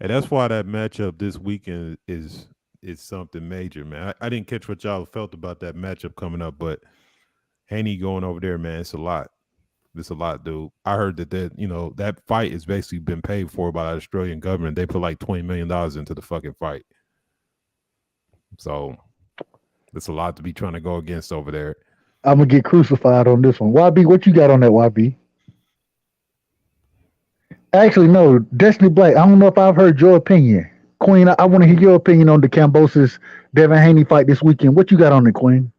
And that's why that matchup this weekend is something major, man. I didn't catch what y'all felt about that matchup coming up, but Haney going over there, man, it's a lot. It's a lot, dude. I heard that fight has basically been paid for by the Australian government. They put like $20 million into the fucking fight. So it's a lot to be trying to go against over there. I'm gonna get crucified on this one. YB, what you got on that, YB? Actually, no, Destiny Black. I don't know if I've heard your opinion. Queen, I want to hear your opinion on the Kambosos Devin Haney fight this weekend. What you got on it, Queen?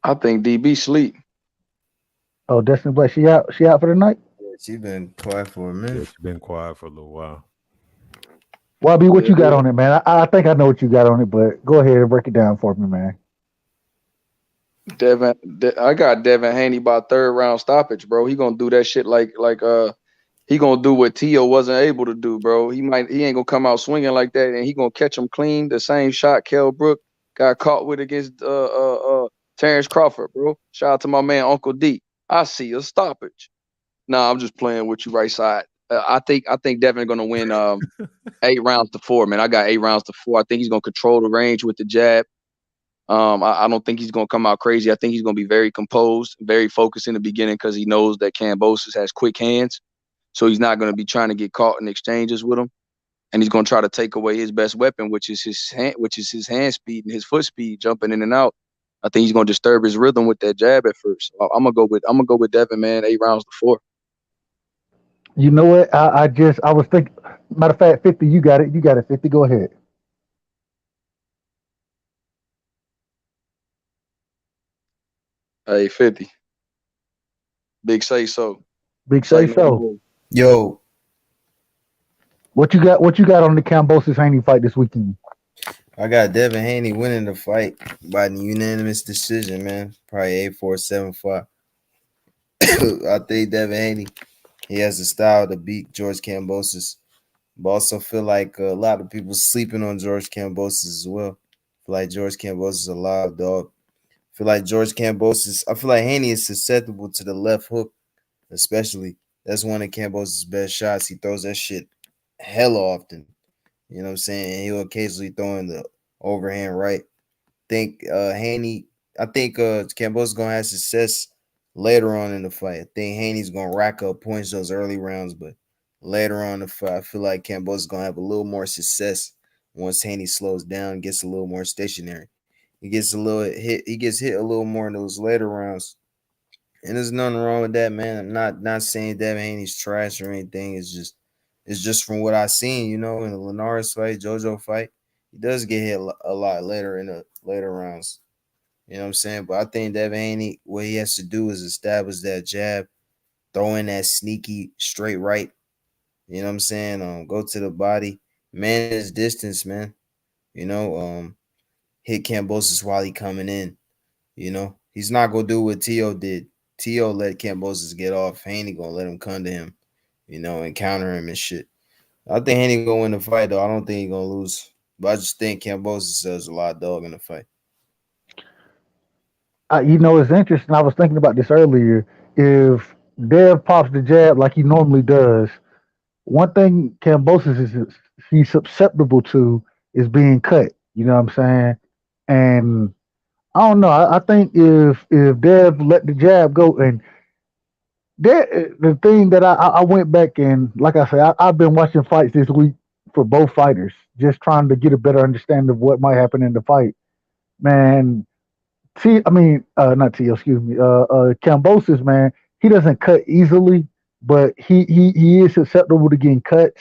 I think DB sleep. Oh, Destiny Black, she out for the night? Yeah, she been quiet for a minute. Yeah, she been quiet for a little while. YB, what you got on it, man? I think I know what you got on it, but go ahead and break it down for me, man. I got Devin Haney by third round stoppage, bro. He gonna do that shit like he gonna do what Tio wasn't able to do, bro. He ain't gonna come out swinging like that, and he gonna catch him clean. The same shot Kell Brook got caught with against Terrence Crawford, bro. Shout out to my man Uncle D. I see a stoppage. Nah, I'm just playing with you, right side. I think Devin gonna win 8 rounds to 4, man. I got 8 rounds to 4. I think he's gonna control the range with the jab. I don't think he's going to come out crazy. I think he's going to be very composed, very focused in the beginning because he knows that Kambosos has quick hands. So he's not going to be trying to get caught in exchanges with him. And he's going to try to take away his best weapon, which is his hand speed and his foot speed, jumping in and out. I think he's going to disturb his rhythm with that jab at first. So I'm gonna go with Devin, man. 8 rounds to 4. You know what? I was thinking. Matter of fact, 50. You got it. 50. Go ahead. Hey, 50. Big say so. Big say so. Yo. What you got on the Kambosos Haney fight this weekend? I got Devin Haney winning the fight by unanimous decision, man. Probably 8-4, 7-5. I think Devin Haney, he has the style to beat George Kambosos. But also feel like a lot of people sleeping on George Kambosos as well. Feel like George Kambosos is a live dog. I feel like Haney is susceptible to the left hook, especially. That's one of Kambosos' best shots. He throws that shit hella often. You know what I'm saying? And he'll occasionally throw in the overhand right. I think Kambosos gonna have success later on in the fight. I think Haney's gonna rack up points those early rounds, but later on in the fight, I feel like Kambosos gonna have a little more success once Haney slows down, gets a little more stationary. He gets hit a little more in those later rounds. And there's nothing wrong with that, man. I'm not saying Devin Haney's trash or anything. It's just from what I've seen, in the Linares fight, JoJo fight, he does get hit a lot later in the later rounds. You know what I'm saying? But I think Devin Haney, what he has to do is establish that jab, throw in that sneaky straight right. You know what I'm saying? Go to the body, man his distance, man. Hit Kambosos while he coming in. He's not gonna do what Tio did. Tio let Kambosos get off. Haney gonna let him come to him, and counter him and shit. I think Haney gonna win the fight though. I don't think he's gonna lose. But I just think Kambosos does a lot of dog in the fight. It's interesting. I was thinking about this earlier. If Dev pops the jab like he normally does, one thing Kambosos is he's susceptible to is being cut. You know what I'm saying? And I don't know. I think if Dev let the jab go, and the thing that I went back and, like I said, I've been watching fights this week for both fighters, just trying to get a better understanding of what might happen in the fight. Man, not T. Excuse me. Kambosos, man, he doesn't cut easily, but he is susceptible to getting cuts,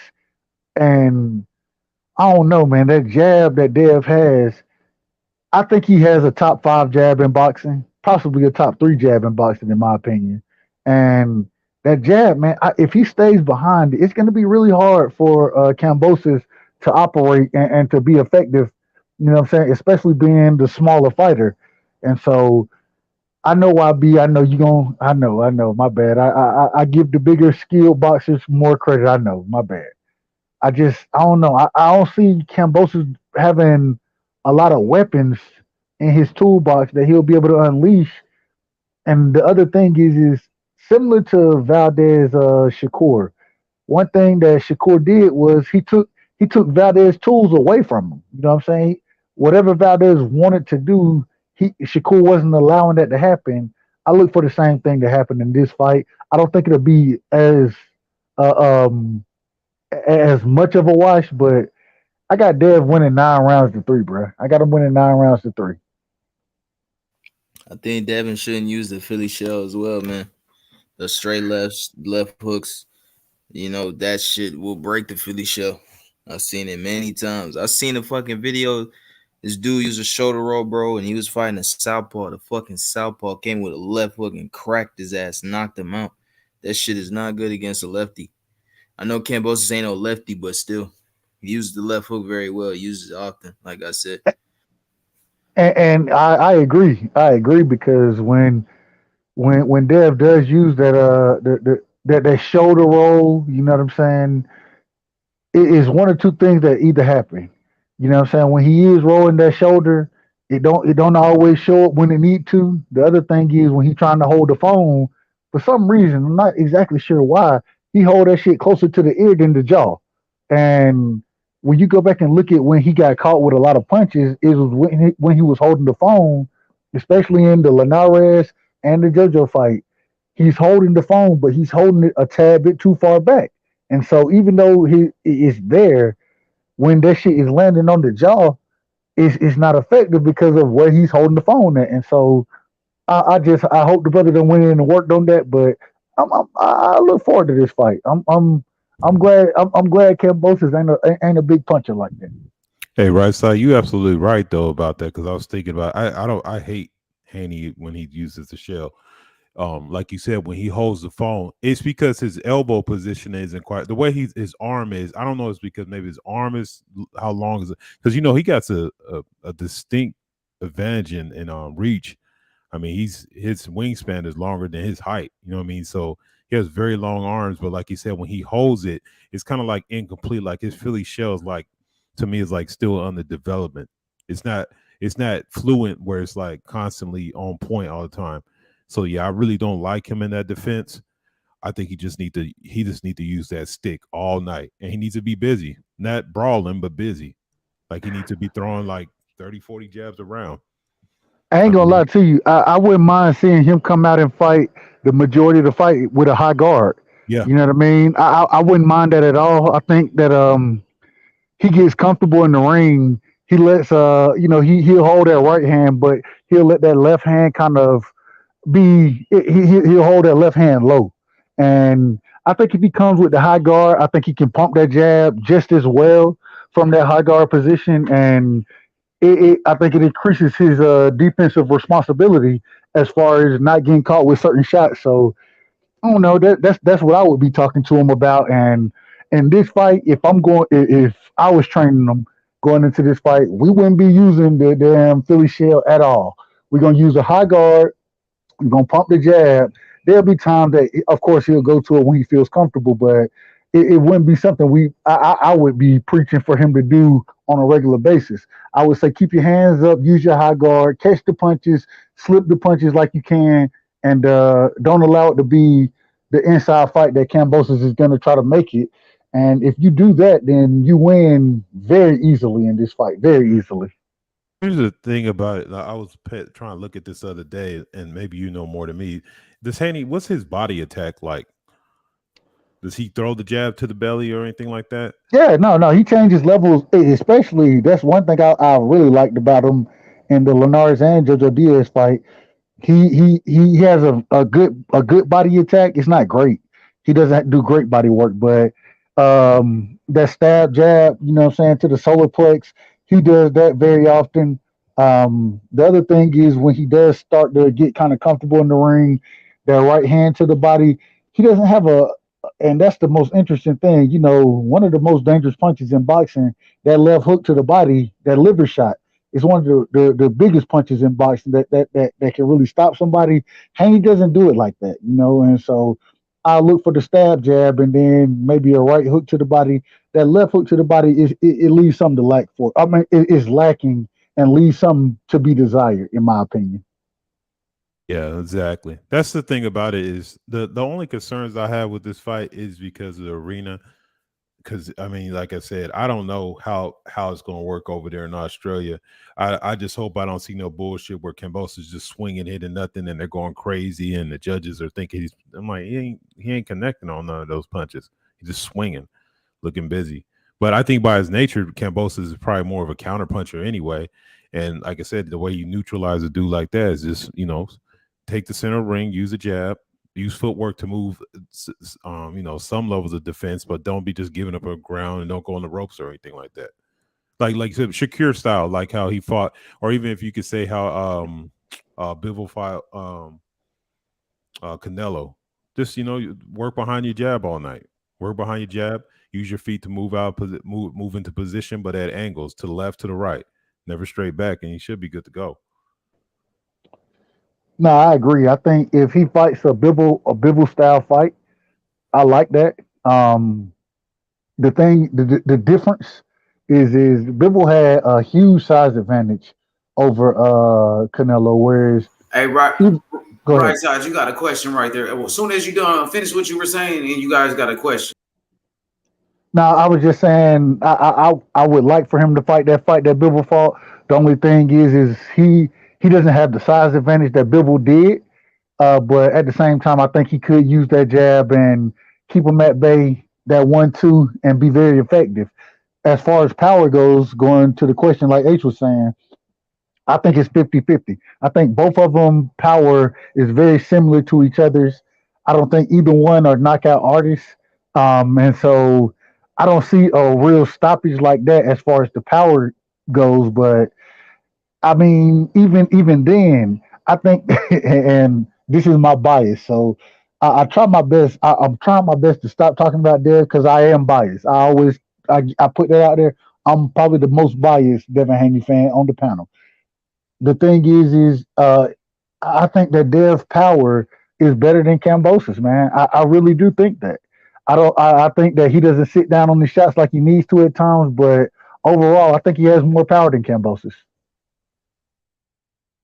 and I don't know, man. That jab that Dev has, I think he has a top 5 jab in boxing, possibly a top 3 jab in boxing, in my opinion. And that jab, man, if he stays behind, it's going to be really hard for Kambosos to operate and to be effective. You know what I'm saying? Especially being the smaller fighter. And so I know YB. I know you gon' I know. I know. My bad. I give the bigger skilled boxers more credit. I know. My bad. I don't know. I don't see Kambosos having a lot of weapons in his toolbox that he'll be able to unleash. And the other thing is similar to Valdez Shakur. One thing that Shakur did was he took Valdez tools away from him. You know what I'm saying? Whatever Valdez wanted to do, Shakur wasn't allowing that to happen. I look for the same thing to happen in this fight. I don't think it'll be uh, um as much of a wash, but I got Dev winning 9 rounds to 3, bro. I got him winning 9 rounds to 3. I think Devin shouldn't use the Philly shell as well, man. The straight left hooks, that shit will break the Philly shell. I've seen it many times. I've seen a fucking video. This dude used a shoulder roll, bro, and he was fighting a southpaw. The fucking southpaw came with a left hook and cracked his ass, knocked him out. That shit is not good against a lefty. I know Kambosos ain't no lefty, but still, he uses the left hook very well. He uses it often, like I said. And I agree. I agree because when Dev does use that shoulder roll, you know what I'm saying? It is one or two things that either happen. You know what I'm saying? When he is rolling that shoulder, it don't always show up when it need to. The other thing is when he trying to hold the phone, for some reason, I'm not exactly sure why, he hold that shit closer to the ear than the jaw. And when you go back and look at when he got caught with a lot of punches, it was when he was holding the phone, especially in the Linares and the JoJo fight. He's holding the phone, but he's holding it a tad bit too far back. And so even though he is there, when that shit is landing on the jaw, it's not effective because of where he's holding the phone at. And so I hope the brother done went in and worked on that. But I look forward to this fight. I'm glad Kambosos ain't a big puncher like that. Hey, right side, you absolutely right though about that because I was thinking about I hate Haney when he uses the shell. Like you said, when he holds the phone, it's because his elbow position isn't quite the way his arm is. I don't know. It's because maybe his arm is how long is it? Because he got a distinct advantage in reach. I mean, his wingspan is longer than his height. You know what I mean? So he has very long arms, but like you said, when he holds it, it's kind of like incomplete. Like his Philly shell is like, to me, is like still under development. It's not fluent where it's like constantly on point all the time. So yeah, I really don't like him in that defense. I think he just need to use that stick all night, and he needs to be busy, not brawling, but busy. Like he needs to be throwing like 30, 40 jabs around. I ain't gonna lie to you. I wouldn't mind seeing him come out and fight the majority of the fight with a high guard. Yeah, you know what I mean. I wouldn't mind that at all. I think that he gets comfortable in the ring. He lets he'll hold that right hand, but he'll let that left hand kind of he'll hold that left hand low. And I think if he comes with the high guard, I think he can pump that jab just as well from that high guard position. And I think it increases his defensive responsibility as far as not getting caught with certain shots. So I don't know. That's what I would be talking to him about. And in this fight, if I was training him going into this fight, we wouldn't be using the damn Philly shell at all. We're gonna use a high guard. I'm gonna pump the jab. There'll be times that, of course, he'll go to it when he feels comfortable, but it wouldn't be something I would be preaching for him to do on a regular basis. I would say keep your hands up, use your high guard, catch the punches, slip the punches like you can, and don't allow it to be the inside fight that Kambosos is going to try to make it. And if you do that, then you win very easily in this fight, very easily. Here's the thing about it. I was trying to look at this other day, and maybe you know more than me. This Haney, what's his body attack like? Does he throw the jab to the belly or anything like that? Yeah, no. He changes levels. Especially, that's one thing I really liked about him in the Linares and Jojo Diaz fight. He has a good body attack. It's not great. He doesn't do great body work, but that stab jab, you know what I'm saying, to the solar plex, he does that very often. The other thing is when he does start to get kind of comfortable in the ring, that right hand to the body, he doesn't have and that's the most interesting thing. You know, one of the most dangerous punches in boxing, that left hook to the body, that liver shot. It's one of the biggest punches in boxing that can really stop somebody. Haney doesn't do it like that, you know. And so I look for the stab jab and then maybe a right hook to the body. That left hook to the body it leaves something to lack for. I mean, it's lacking and leaves something to be desired, in my opinion. Yeah, exactly. That's the thing about it is the only concerns I have with this fight is because of the arena. Because I mean, like I said, I don't know how it's going to work over there in Australia. I just hope I don't see no bullshit where Kambosos is just swinging, hitting nothing, and they're going crazy, and the judges are thinking he's. I'm like, he ain't connecting on none of those punches. He's just swinging, looking busy. But I think by his nature, Kambosos is probably more of a counter puncher anyway. And like I said, the way you neutralize a dude like that is just take the center ring, use a jab, use footwork to move, some levels of defense, but don't be just giving up a ground and don't go on the ropes or anything like that. Like you said, Shakir style, like how he fought, or even if you could say how Bivol fought Canelo. Just work behind your jab all night. Work behind your jab. Use your feet to move out, move into position, but at angles to the left, to the right, never straight back, and you should be good to go. No, I agree. I think if he fights a Bivol style fight, I like that. The difference is Bivol had a huge size advantage over Canelo, whereas Hey, right, go ahead. side, you got a question right there. Well, as soon as you done finish what you were saying, and you guys got a question. Now, I was just saying I would like for him to fight that Bivol fought. The only thing is he doesn't have the size advantage that Bivol did. But at the same time, I think he could use that jab and keep him at bay, that 1-2, and be very effective. As far as power goes, going to the question like H was saying, I think it's 50-50. I think both of them power is very similar to each other's. I don't think either one are knockout artists. And so I don't see a real stoppage like that as far as the power goes. But I mean, even then, I think, and this is my bias. So I try my best. I'm trying my best to stop talking about Dev because I am biased. I put that out there. I'm probably the most biased Devin Haney fan on the panel. The thing is I think that Dev's power is better than Kambosos, man. I really do think that. I think that he doesn't sit down on the shots like he needs to at times, but overall, I think he has more power than Kambosos.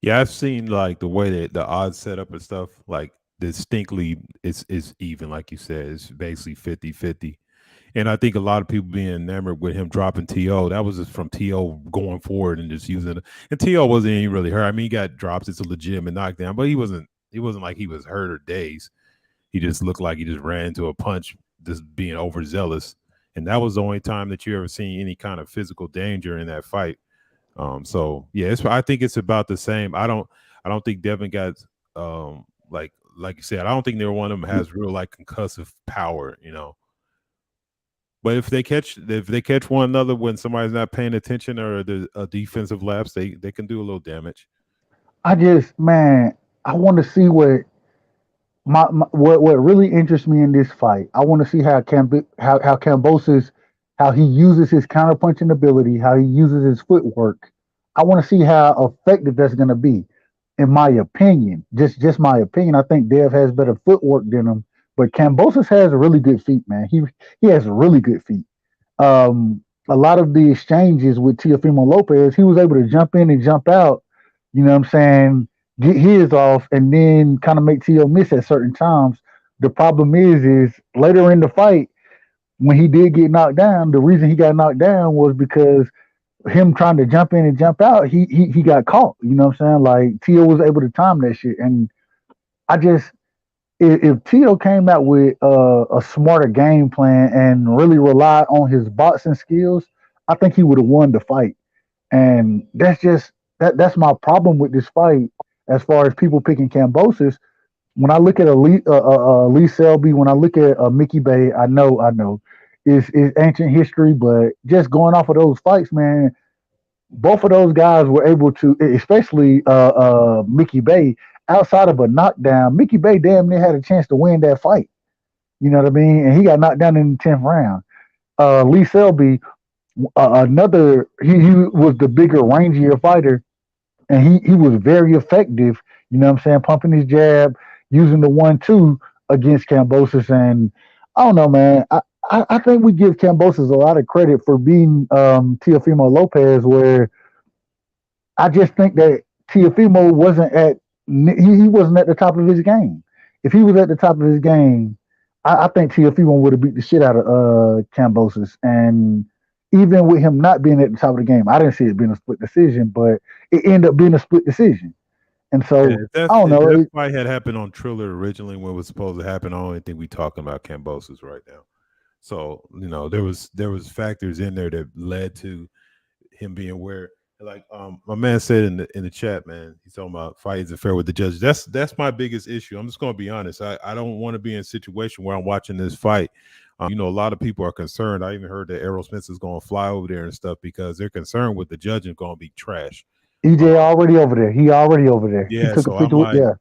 Yeah, I've seen like the way that the odds set up and stuff, like distinctly it's even, like you said, it's basically 50-50. And I think a lot of people being enamored with him dropping TO. That was just from TO going forward and just using it. And TO wasn't even really hurt. I mean, he got drops. It's a legitimate knockdown, but he wasn't like he was hurt or dazed. He just looked like he just ran into a punch, just being overzealous. And that was the only time that you ever seen any kind of physical danger in that fight. So yeah, I think it's about the same. I don't think Devin got like you said, I don't think neither one of them has real like concussive power, But if they catch one another when somebody's not paying attention or there's a defensive lapse, they can do a little damage. I want to see what really interests me in this fight. I want to see how Kambosos, how he uses his counterpunching ability, how he uses his footwork. I want to see how effective that's going to be. In my opinion, just my opinion, I think Dev has better footwork than him, but Kambosos has really good feet, man. He has really good feet. A lot of the exchanges with Teofimo Lopez, he was able to jump in and jump out. You know what I'm saying? Get his off and then kind of make Tio miss at certain times. The problem is later in the fight, when he did get knocked down, the reason he got knocked down was because him trying to jump in and jump out, he got caught. You know what I'm saying? Like Tio was able to time that shit. And I just if Tio came out with a smarter game plan and really relied on his boxing skills, I think he would have won the fight. And that's my problem with this fight as far as people picking Kambosos. When I look at Lee Selby, when I look at Mickey Bay, I know it's ancient history, but just going off of those fights, man, both of those guys were able to, especially Mickey Bay, outside of a knockdown. Mickey Bay damn near had a chance to win that fight. You know what I mean? And he got knocked down in the 10th round. Lee Selby, Another, he was the bigger, rangier fighter, and he was very effective. You know what I'm saying? Pumping his jab, using the 1-2 against Kambosos, and I don't know, man. I think we give Kambosos a lot of credit for beating Teofimo Lopez, where I just think that Teofimo wasn't at he wasn't at the top of his game. If he was at the top of his game, I think Teofimo would have beat the shit out of Kambosos. And even with him not being at the top of the game, I didn't see it being a split decision, but it ended up being a split decision. And so I don't know. If that fight had happened on Triller originally when it was supposed to happen, I don't think we're talking about Kambosos right now. So there was factors in there that led to him being where, like my man said in the chat, man, he's talking about fight isn't fair with the judges. That's my biggest issue. I'm just gonna be honest. I don't want to be in a situation where I'm watching this fight. A lot of people are concerned. I even heard that Errol Spence is gonna fly over there and stuff because they're concerned with the judging gonna be trash. EJ already over there. He already over there. Yeah, he took so a picture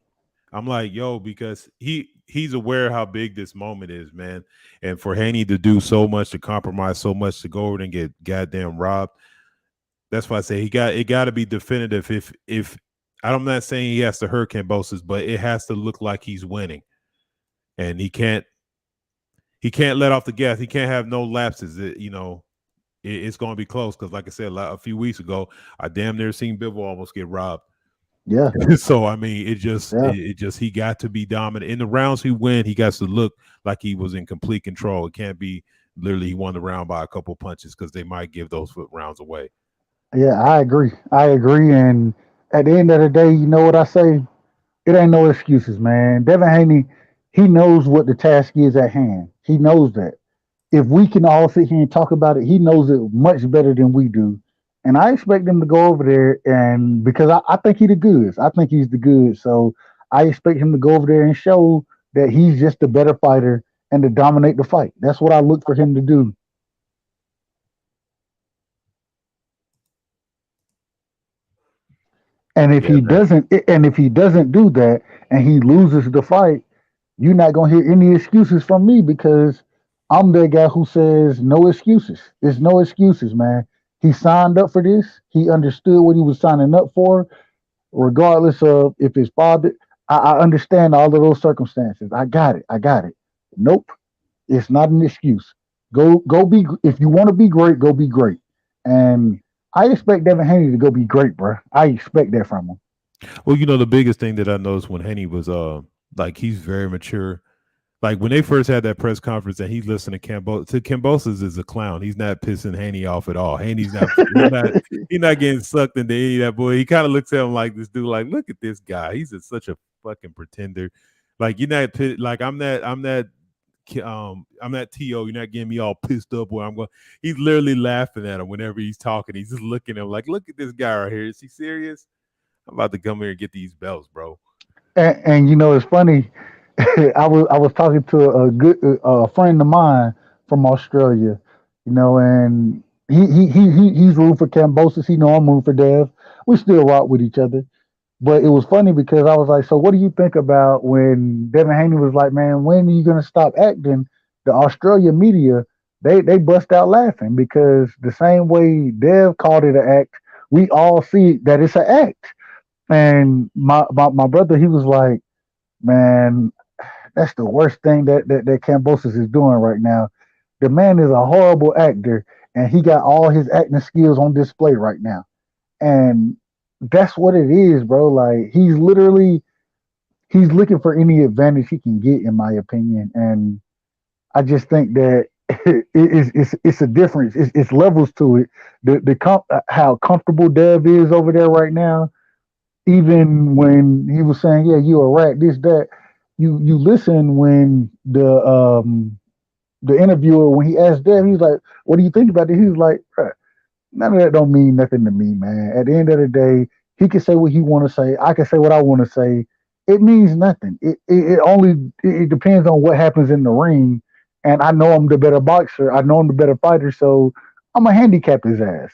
I'm like, yo, because he's aware how big this moment is, man. And for Haney to do so much, to compromise so much, to go over and get goddamn robbed. That's why I say it got to be definitive. If I'm not saying he has to hurt Kambosos, but it has to look like he's winning, and he can't let off the gas. He can't have no lapses. It's going to be close because, like I said, a few weeks ago, I damn near seen Bivol almost get robbed. Yeah. So I mean, it just he got to be dominant in the rounds he win. He got to look like he was in complete control. It can't be literally he won the round by a couple punches because they might give those rounds away. Yeah, I agree. And at the end of the day, you know what I say? It ain't no excuses, man. Devin Haney, he knows what the task is at hand. He knows that. If we can all sit here and talk about it, he knows it much better than we do. And I expect him to go over there, and because I think he's the goods. I think he's the goods. So I expect him to go over there and show that he's just a better fighter and to dominate the fight. That's what I look for him to do. And if he doesn't do that and he loses the fight, you're not gonna hear any excuses from me because I'm the guy who says no excuses. There's no excuses, man. He signed up for this. He understood what he was signing up for, regardless of if his father. I understand all of those circumstances. I got it. Nope, it's not an excuse. Go be. If you want to be great, go be great. And I expect Devin Haney to go be great, bro. I expect that from him. Well, the biggest thing that I noticed when Haney was like he's very mature. Like when they first had that press conference and he's listening to Kambosos is a clown. He's not pissing Haney off at all. Haney's not he's not getting sucked into any of that boy. He kind of looks at him like this dude, like, look at this guy. He's such a fucking pretender. Like you're not like I'm that T.O. You're not getting me all pissed up where I'm going. He's literally laughing at him whenever he's talking. He's just looking at him like, look at this guy right here. Is he serious? I'm about to come here and get these belts, bro. And it's funny. I was talking to a good friend of mine from Australia, and he's rooting for Kambosos. He know I'm rooting for Dev. We still rock with each other. But it was funny because I was like, so what do you think about when Devin Haney was like, man, when are you gonna stop acting? The Australia media, they bust out laughing because the same way Dev called it an act, we all see that it's an act. And my brother, he was like, man, that's the worst thing that Kambosos is doing right now. The man is a horrible actor, and he got all his acting skills on display right now. And that's what it is, bro. Like he's looking for any advantage he can get, in my opinion. And I just think that it's a difference. It's levels to it. How comfortable Dev is over there right now. Even when he was saying, "Yeah, you a rat," this, that. You listen when the interviewer, when he asked Dev, he was like, "What do you think about it?" He was like, "None of that don't mean nothing to me, man. At the end of the day, he can say what he want to say. I can say what I want to say. It means nothing. It only depends on what happens in the ring. And I know I'm the better boxer. I know I'm the better fighter. So I'm gonna handicap his ass.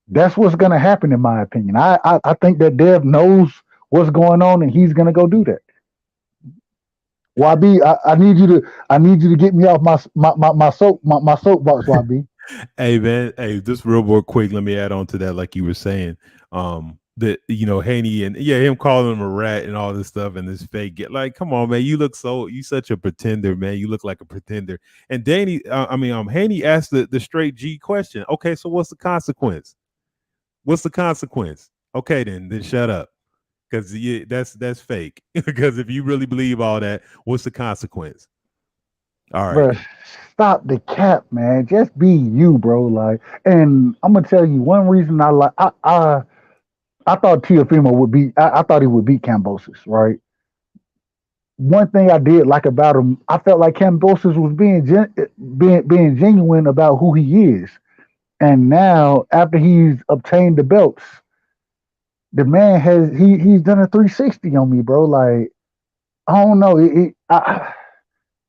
That's what's gonna happen, in my opinion. I think that Dev knows what's going on, and he's gonna go do that. YB, I need you to get me off my soapbox, YB. Hey man, hey, just real quick. Let me add on to that, like you were saying, that Haney and him calling him a rat and all this stuff and this fake get like, come on, man, you such a pretender, man. You look like a pretender. And Haney asked the straight G question. Okay, so what's the consequence? What's the consequence? Okay, then shut up, because that's fake. Because if you really believe all that, what's the consequence? All right. Bro, stop the cap, man. Just be you, bro. Like, and I'm gonna tell you one reason I thought Teofimo would beat. I thought he would beat Kambosos, right? One thing I did like about him, I felt like Kambosos was being genuine about who he is. And now, after he's obtained the belts, the man he's done a 360 on me, bro. Like, I don't know,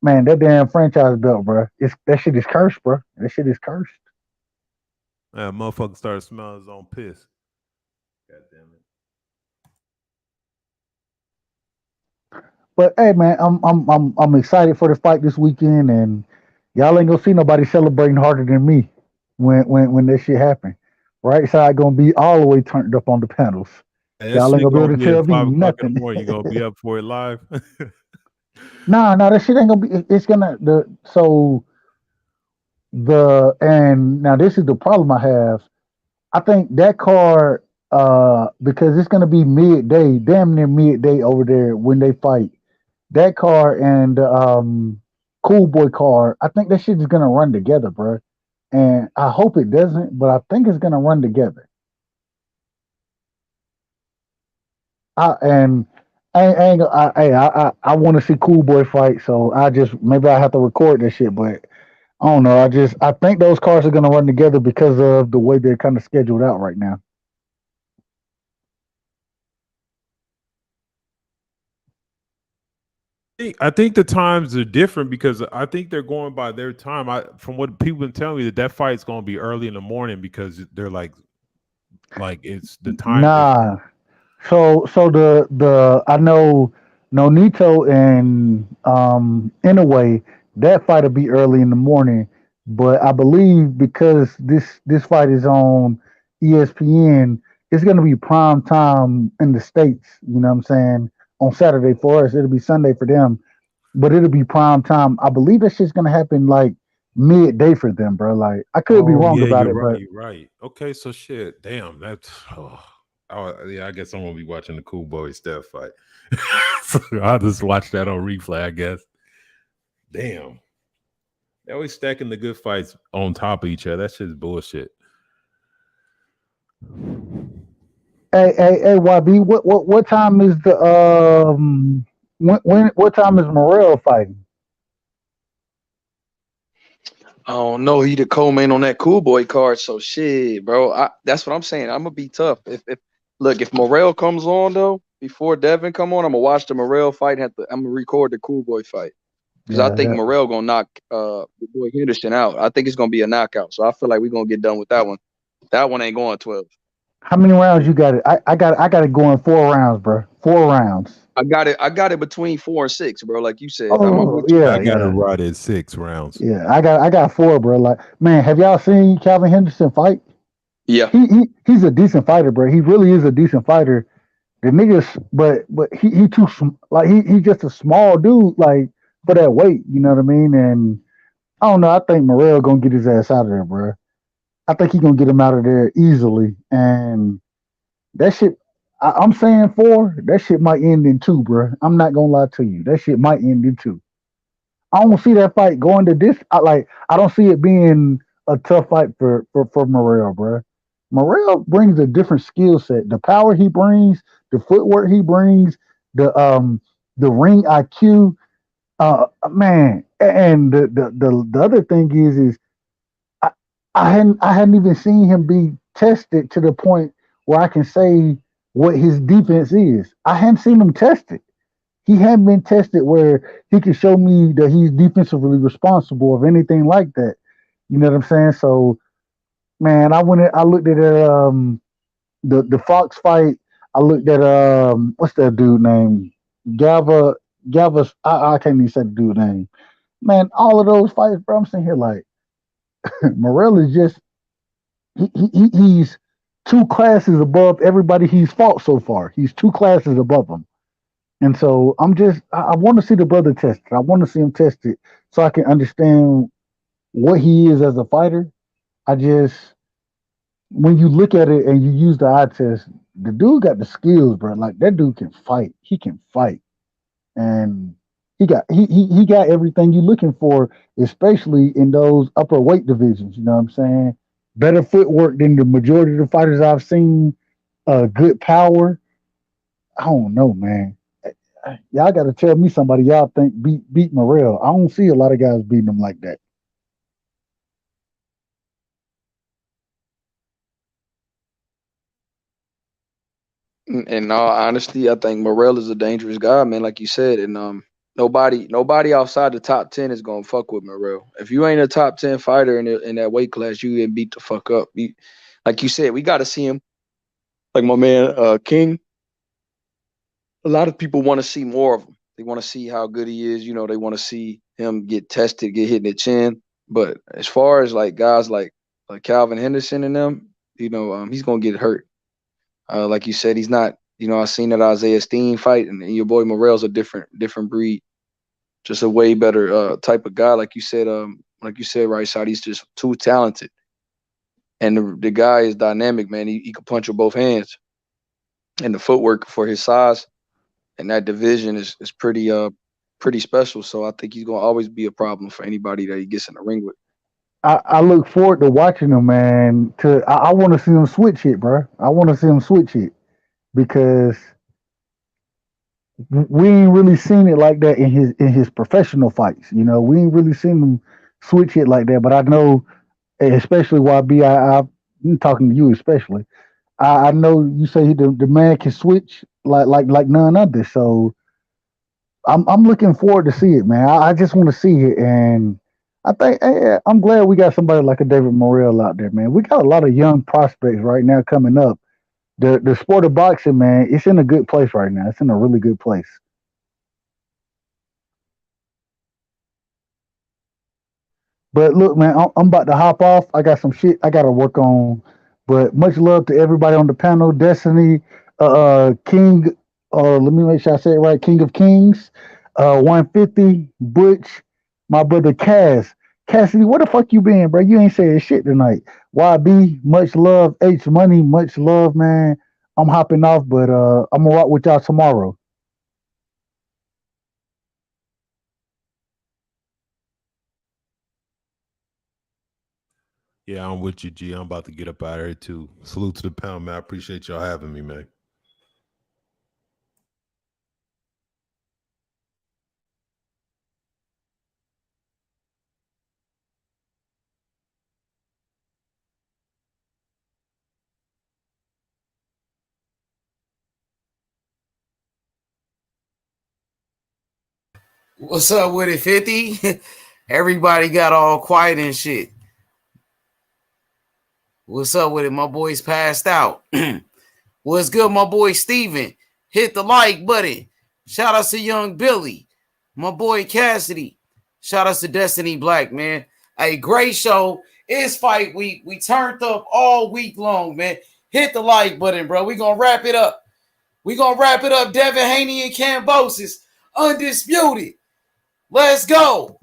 man, that damn franchise belt, bro. That shit is cursed, bro. That shit is cursed. Motherfucker started smelling his own piss. God damn it. But hey, man, I'm excited for the fight this weekend, and y'all ain't gonna see nobody celebrating harder than me when this shit happen. Right side gonna be all the way turned up on the panels. And that Y'all ain't shit gonna be gonna able to be tell at me 5 o'clock in nothing. the morning. You gonna be up for it live? Nah, that shit ain't gonna be. It's gonna and now this is the problem I have. I think that card, because it's gonna be midday, damn near midday over there when they fight. That card and Cool Boy card, I think that shit is gonna run together, bro. And I hope it doesn't, but I think it's gonna run together. And I want to see Cool Boy fight, so maybe I have to record this shit, but I don't know. I think those cards are gonna run together because of the way they're kind of scheduled out right now. I think the times are different because I think they're going by their time. From what people been telling me, that fight's going to be early in the morning because they're like it's the time difference. Nah. So the I know Nonito and in a way that fight will be early in the morning, but I believe because this fight is on ESPN, it's gonna be prime time in the States, you know what I'm saying? On Saturday for us, it'll be Sunday for them, but it'll be prime time. I believe that shit's gonna happen like midday for them, bro. Like I could be Oh wrong yeah, about you're it, right. but You're right. Okay, so shit. Damn, that's. Yeah, I guess I'm gonna be watching the Cool Boy Steph fight. So I'll just watch that on replay, I guess. Damn, they always stacking the good fights on top of each other. That shit's bullshit. hey, YB, what time is the what time is Morel fighting? I don't know. He the co-main on that Cool Boy card, so shit, bro. That's what I'm saying. I'm gonna be tough. If Morel comes on though before Devin come on, I'm gonna watch the Morel fight. I'm gonna record the Cool Boy fight because I Yeah, think Morel gonna knock the boy Henderson out. I think it's gonna be a knockout. So I feel like we're gonna get done with that one. That one ain't going 12. how many rounds you got it? I got it going 4 rounds, bro. 4 rounds. I got it between 4 and 6, bro. Like you said, I'm Oh with you. I yeah, got it yeah, right at 6 rounds. yeah. I got four, bro. Like man, have y'all seen Calvin Henderson fight? Yeah. He's a decent fighter, bro. He really is a decent fighter. The niggas, but he too like he just a small dude like for that weight. You know what I mean? And I don't know. I think Morel gonna get his ass out of there, bro. I think he gonna get him out of there easily. And that shit, I'm saying four. That shit might end in two, bro. I'm not gonna lie to you. That shit might end in two. I don't see that fight going to this. I don't see it being a tough fight for Morel, bro. Morel brings a different skill set. The power he brings, the footwork he brings, the ring IQ. Man, and the other thing is I, I hadn't even seen him be tested to the point where I can say what his defense is. I hadn't seen him tested. He hadn't been tested where he could show me that he's defensively responsible of anything like that. You know what I'm saying? So, man, I looked at the Fox fight. I looked at what's that dude name? Galva. I can't even say the dude name. Man, all of those fights, bro. I'm sitting here like Morrell is just he's 2 classes above everybody he's fought so far. He's 2 classes above him. And so I want to see the brother tested. I want to see him tested so I can understand what he is as a fighter. When you look at it and you use the eye test, the dude got the skills, bro. Like that dude can fight. He can fight. And he got everything you're looking for, especially in those upper weight divisions. You know what I'm saying? Better footwork than the majority of the fighters I've seen. Good power. I don't know, man. Y'all got to tell me somebody y'all think beat Morrell. I don't see a lot of guys beating him like that. In all honesty, I think Morrell is a dangerous guy, man. Like you said, and nobody outside the top 10 is gonna fuck with Morrell. If you ain't a top 10 fighter in that weight class, you get beat the fuck up. Like you said, we got to see him. Like my man King. A lot of people want to see more of him. They want to see how good he is. You know, they want to see him get tested, get hit in the chin. But as far as like guys like Calvin Henderson and them, you know, he's gonna get hurt. Like you said, he's not. You know, I seen that Isaiah Steen fight, and your boy Morrell's a different breed. Just a way better type of guy. Like you said, right side, he's just too talented. And the guy is dynamic, man. He can punch with both hands. And the footwork for his size and that division is pretty special. So I think he's gonna always be a problem for anybody that he gets in the ring with. I look forward to watching him, man. I want to see him switch it, bro. I want to see him switch it because we ain't really seen it like that in his professional fights. You know, we ain't really seen him switch it like that. But I know, especially YB, I'm talking to you especially. I know you say the man can switch like none other. So I'm looking forward to see it, man. I just want to see it, and I think I'm glad we got somebody like a David Morrell out there, man. We got a lot of young prospects right now coming up. The sport of boxing, man, it's in a good place right now. It's in a really good place. But look, man, I'm about to hop off. I got some shit I got to work on. But much love to everybody on the panel. Destiny, King, let me make sure I say it right. King of Kings, 150, Butch, my brother Cass. Cassidy, where the fuck you been, bro? You ain't saying shit tonight. YB, much love. H Money, much love, man. I'm hopping off, but I'm gonna rock with y'all tomorrow. Yeah, I'm with you, G. I'm about to get up out of here too. Salute to the pound, man. I appreciate y'all having me, man. What's up with it, 50? Everybody got all quiet and shit. What's up with it? My boy's passed out. What's good, my boy Steven? Hit the like button. Shout out to Young Billy. My boy Cassidy. Shout out to Destiny Black, man. A great show. It's fight week. We turned up all week long, man. Hit the like button, bro. We're going to wrap it up. Devin Haney and Kambosos. Undisputed. Let's go.